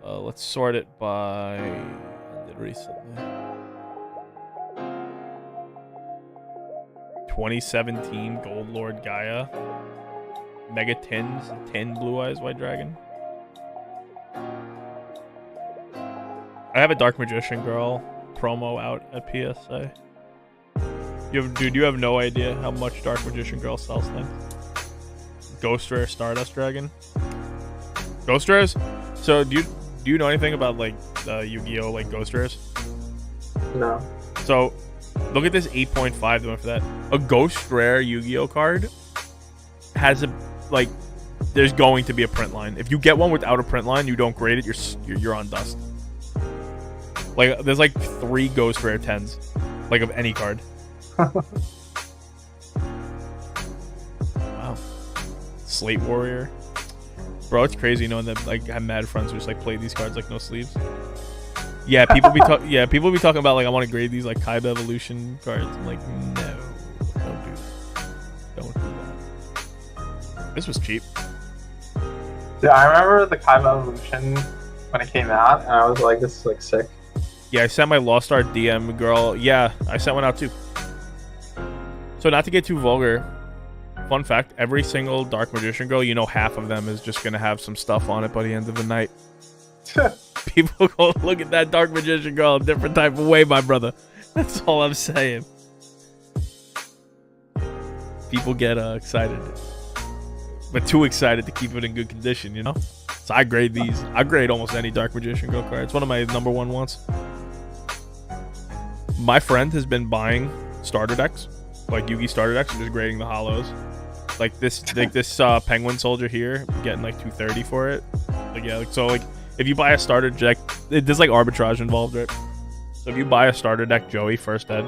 Speaker 1: Let's sort it by ended recently. 2017 Gold Lord Gaia. Mega Tins, 10 Blue Eyes White Dragon. I have a Dark Magician Girl promo out at PSA. Dude, you have no idea how much Dark Magician Girl sells things. Ghost Rare Stardust Dragon. Ghost Rares? So do you know anything about like Yu-Gi-Oh like Ghost Rares?
Speaker 2: No.
Speaker 1: So look at this 8.5 doing for that. A Ghost Rare Yu-Gi-Oh card has a like there's going to be a print line. If you get one without a print line, you don't grade it, you're on dust. Like there's like 3 Ghost Rare 10s like of any card. Wow. Slate Warrior. Bro, it's crazy knowing that like I have mad friends who just like play these cards like no sleeves. Yeah, people be talking about like I want to grade these like Kaiba Evolution cards. I'm like, no, don't do that. Don't do that. This was cheap.
Speaker 2: Dude, I remember the Kaiba Evolution when it came out, and I was like, this is like sick.
Speaker 1: Yeah, I sent my Lost Art DM girl. Yeah, I sent one out too. So not to get too vulgar, fun fact, every single Dark Magician Girl, you know half of them is just going to have some stuff on it by the end of the night. People go look at that Dark Magician Girl a different type of way, my brother. That's all I'm saying. People get excited. But too excited to keep it in good condition, you know? So I grade these. I grade almost any Dark Magician Girl card. It's one of my number one ones. My friend has been buying starter decks. Like Yugi starter decks and just grading the hollows. Like this Penguin Soldier here, getting like 230 for it. Like yeah, like so like if you buy a starter deck, there's like arbitrage involved, right? So if you buy a starter deck Joey first ed,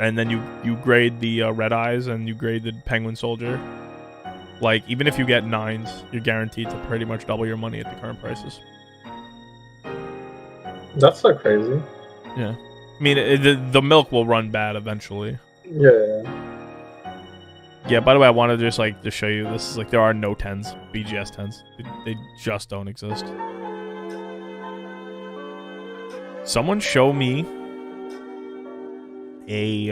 Speaker 1: and then you grade the Red Eyes and you grade the Penguin Soldier, like even if you get 9s, you're guaranteed to pretty much double your money at the current prices.
Speaker 2: That's so crazy.
Speaker 1: Yeah, I mean the milk will run bad eventually.
Speaker 2: Yeah.
Speaker 1: Yeah, by the way, I wanted to just show you this is like there are no 10s, BGS 10s. They just don't exist. Someone show me a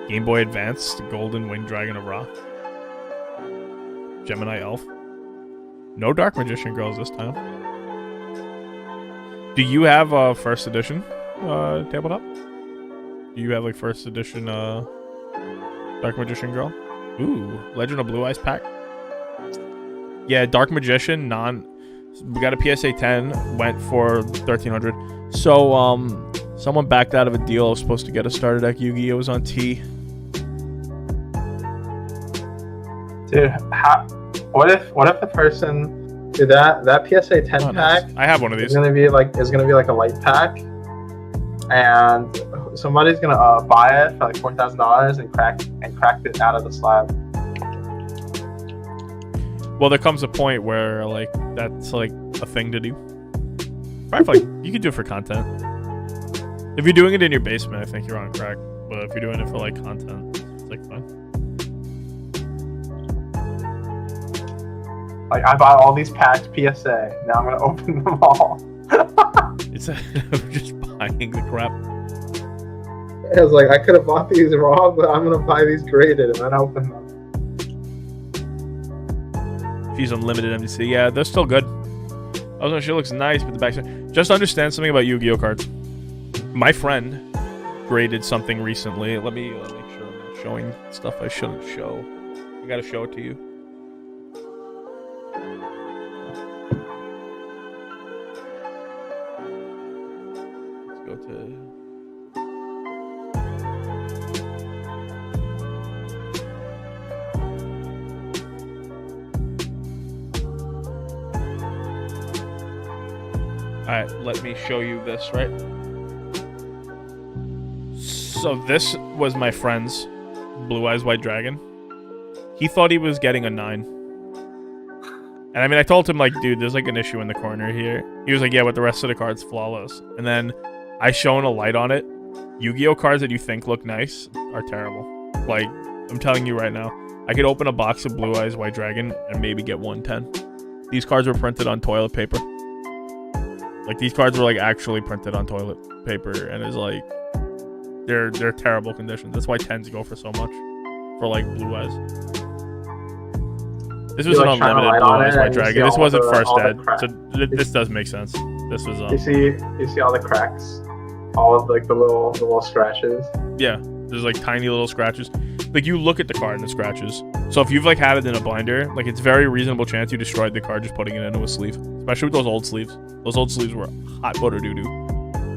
Speaker 1: Game Boy Advance Golden Winged Dragon of Ra. Gemini Elf. No Dark Magician Girls this time. Do you have first edition tabletop? Do you have like first edition Dark Magician Girl? Ooh, Legend of Blue Eyes pack. Yeah, Dark Magician we got a PSA 10, went for 1,300. So someone backed out of a deal. I was supposed to get a starter deck Yu-Gi-Oh! It was on T.
Speaker 2: Dude, what if the person, dude, that PSA 10 pack?
Speaker 1: Nice. I have one of these.
Speaker 2: Is gonna be like a light pack, and somebody's gonna buy it for like $4,000 and crack it out of the slab.
Speaker 1: Well, there comes a point where like that's like a thing to do. Probably like you could do it for content. If you're doing it in your basement, I think you're on crack. But if you're doing it for like content, it's like fine.
Speaker 2: Like I bought all these packs PSA. Now I'm gonna open them all.
Speaker 1: It's just buying the crap.
Speaker 2: It was like I could have bought these raw, but I'm gonna buy these graded and then open them.
Speaker 1: Fuse Unlimited MDC. Yeah, they're still good. I was gonna say it looks nice, but the backside. Just understand something about Yu-Gi-Oh cards. My friend graded something recently. Let me make sure I'm not showing stuff I shouldn't show. I gotta show it to you. Let's go to. Alright, let me show you this, right? So this was my friend's Blue Eyes White Dragon. He thought he was getting a 9. And I mean, I told him, like, dude, there's like an issue in the corner here. He was like, yeah, but the rest of the card's flawless. And then I shone a light on it. Yu-Gi-Oh cards that you think look nice are terrible. Like, I'm telling you right now, I could open a box of Blue Eyes White Dragon and maybe get 110. These cards were printed on toilet paper. Like, these cards were like actually printed on toilet paper, and it's like they're terrible conditions. That's why 10s go for so much for like Blue Eyes. This was an unlimited Blue Eyes White Dragon. This wasn't first ed, so this does make sense. This was
Speaker 2: you see all the cracks, all of like the little scratches.
Speaker 1: Yeah, there's like tiny little scratches. Like, you look at the card and the scratches. So if you've like had it in a binder, like, it's very reasonable chance you destroyed the card just putting it into a sleeve. Especially with those old sleeves. Those old sleeves were hot butter doo doo.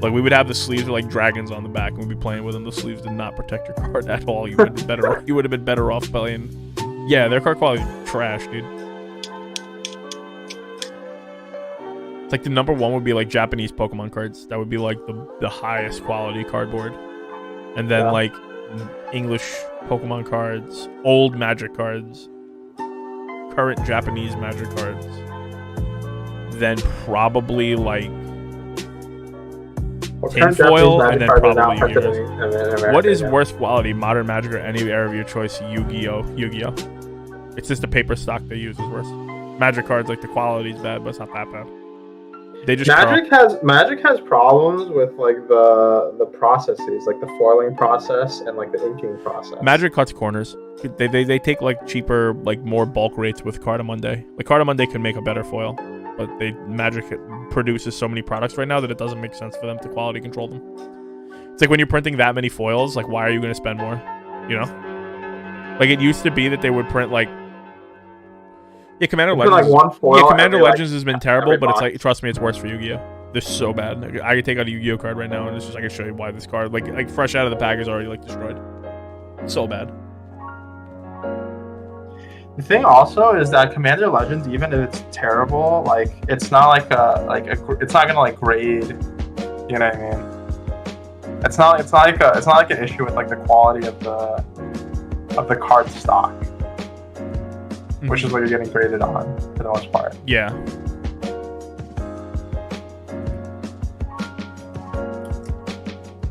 Speaker 1: Like, we would have the sleeves with like dragons on the back, and we'd be playing with them. The sleeves did not protect your card at all. You would have been better. You would have been better off playing. Yeah, their card quality is trash, dude. It's like the number one would be like Japanese Pokemon cards. That would be like the highest quality cardboard, and then like English Pokemon cards, old Magic cards, current Japanese Magic cards, then probably like tinfoil, and then probably Yu-Gi-Oh. What is worse quality, Modern Magic or any era of your choice? Yu-Gi-Oh. It's just the paper stock they use is worse. Magic cards, like, the quality's bad, but it's not that bad. They just
Speaker 2: Magic has problems with like the processes, like the foiling process and like the inking process.
Speaker 1: Magic cuts corners. They take like cheaper, like more bulk rates with Cardamonde. Like, Cardamonde could make a better foil, but Magic produces so many products right now that it doesn't make sense for them to quality control them. It's like when you're printing that many foils, like, why are you going to spend more? You know, like, it used to be that they would print like. Yeah, Commander Legends. Like one foil Commander Legends has been terrible, but it's like, trust me, it's worse for Yu-Gi-Oh. They're so bad. Like, I could take out a Yu-Gi-Oh card right now, and it's just, I can show you why this card, like fresh out of the pack, is already like destroyed. It's so bad.
Speaker 2: The thing also is that Commander Legends, even if it's terrible, like, it's not like it's not gonna like grade. You know what I mean? It's not like an issue with like the quality of the card stock. Which is what you're getting graded on, for the most part.
Speaker 1: Yeah.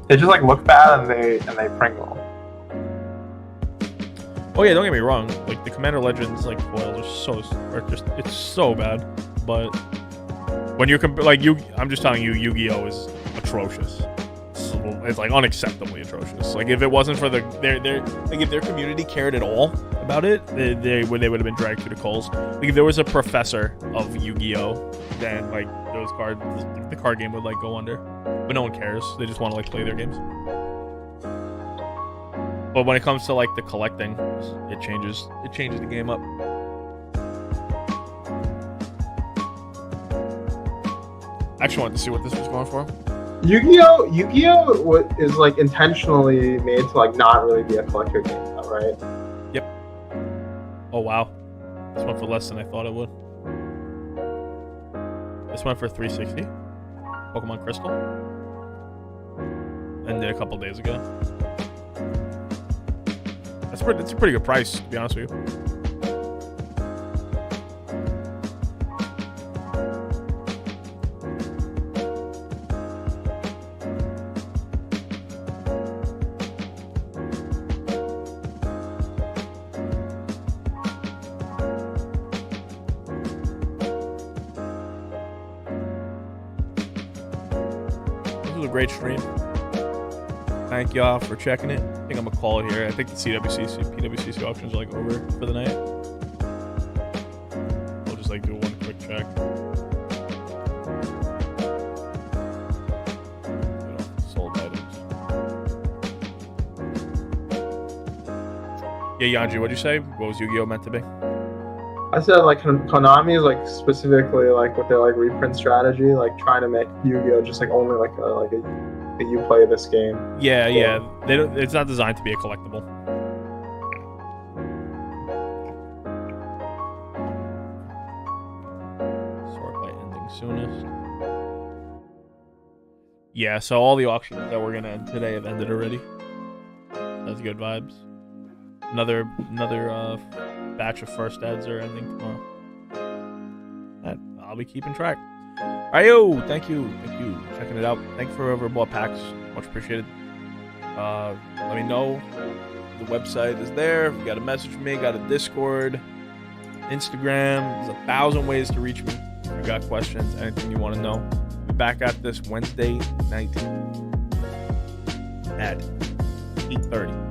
Speaker 2: They just like look bad and they pringle.
Speaker 1: Oh yeah, don't get me wrong. Like, the Commander Legends like foils it's so bad. But when you're I'm just telling you, Yu-Gi-Oh is atrocious. It's like unacceptably atrocious. Like, if it wasn't for if their community cared at all about it, they would have been dragged through the coals. Like, if there was a professor of Yu-Gi-Oh, then like those cards, the card game would like go under. But no one cares. They just want to like play their games. But when it comes to like the collecting, it changes the game up. I actually wanted to see what this was going for.
Speaker 2: Yu-Gi-Oh is like intentionally made to like not really be a collector game, right?
Speaker 1: Yep. Oh wow, this went for less than I thought it would. This went for 360. Pokemon Crystal. Ended a couple days ago. That's a pretty good price, to be honest with you. Great stream. Thank y'all for checking it. I think I'm gonna call it here. I think the PWCC auctions are like over for the night. We'll just like do one quick check. Sold items. Yeah, Yanji, what'd you say? What was Yu-Gi-Oh meant to be?
Speaker 2: I said like Konami is like specifically like with their like reprint strategy, like trying to make Yu-Gi-Oh just like only like a you play this game.
Speaker 1: Yeah. They don't. It's not designed to be a collectible. Sort by ending soonest. Yeah. So all the auctions that we're gonna end today have ended already. That's good vibes. Another batch of first ads are ending tomorrow. I'll be keeping track. All right, yo, thank you, checking it out. Thank you for whoever bought packs, much appreciated. Let me know. The website is there. If you got a message from me, got a Discord, Instagram. There's 1,000 ways to reach me. If you got questions, anything you want to know. Be back at this Wednesday night at 8:30.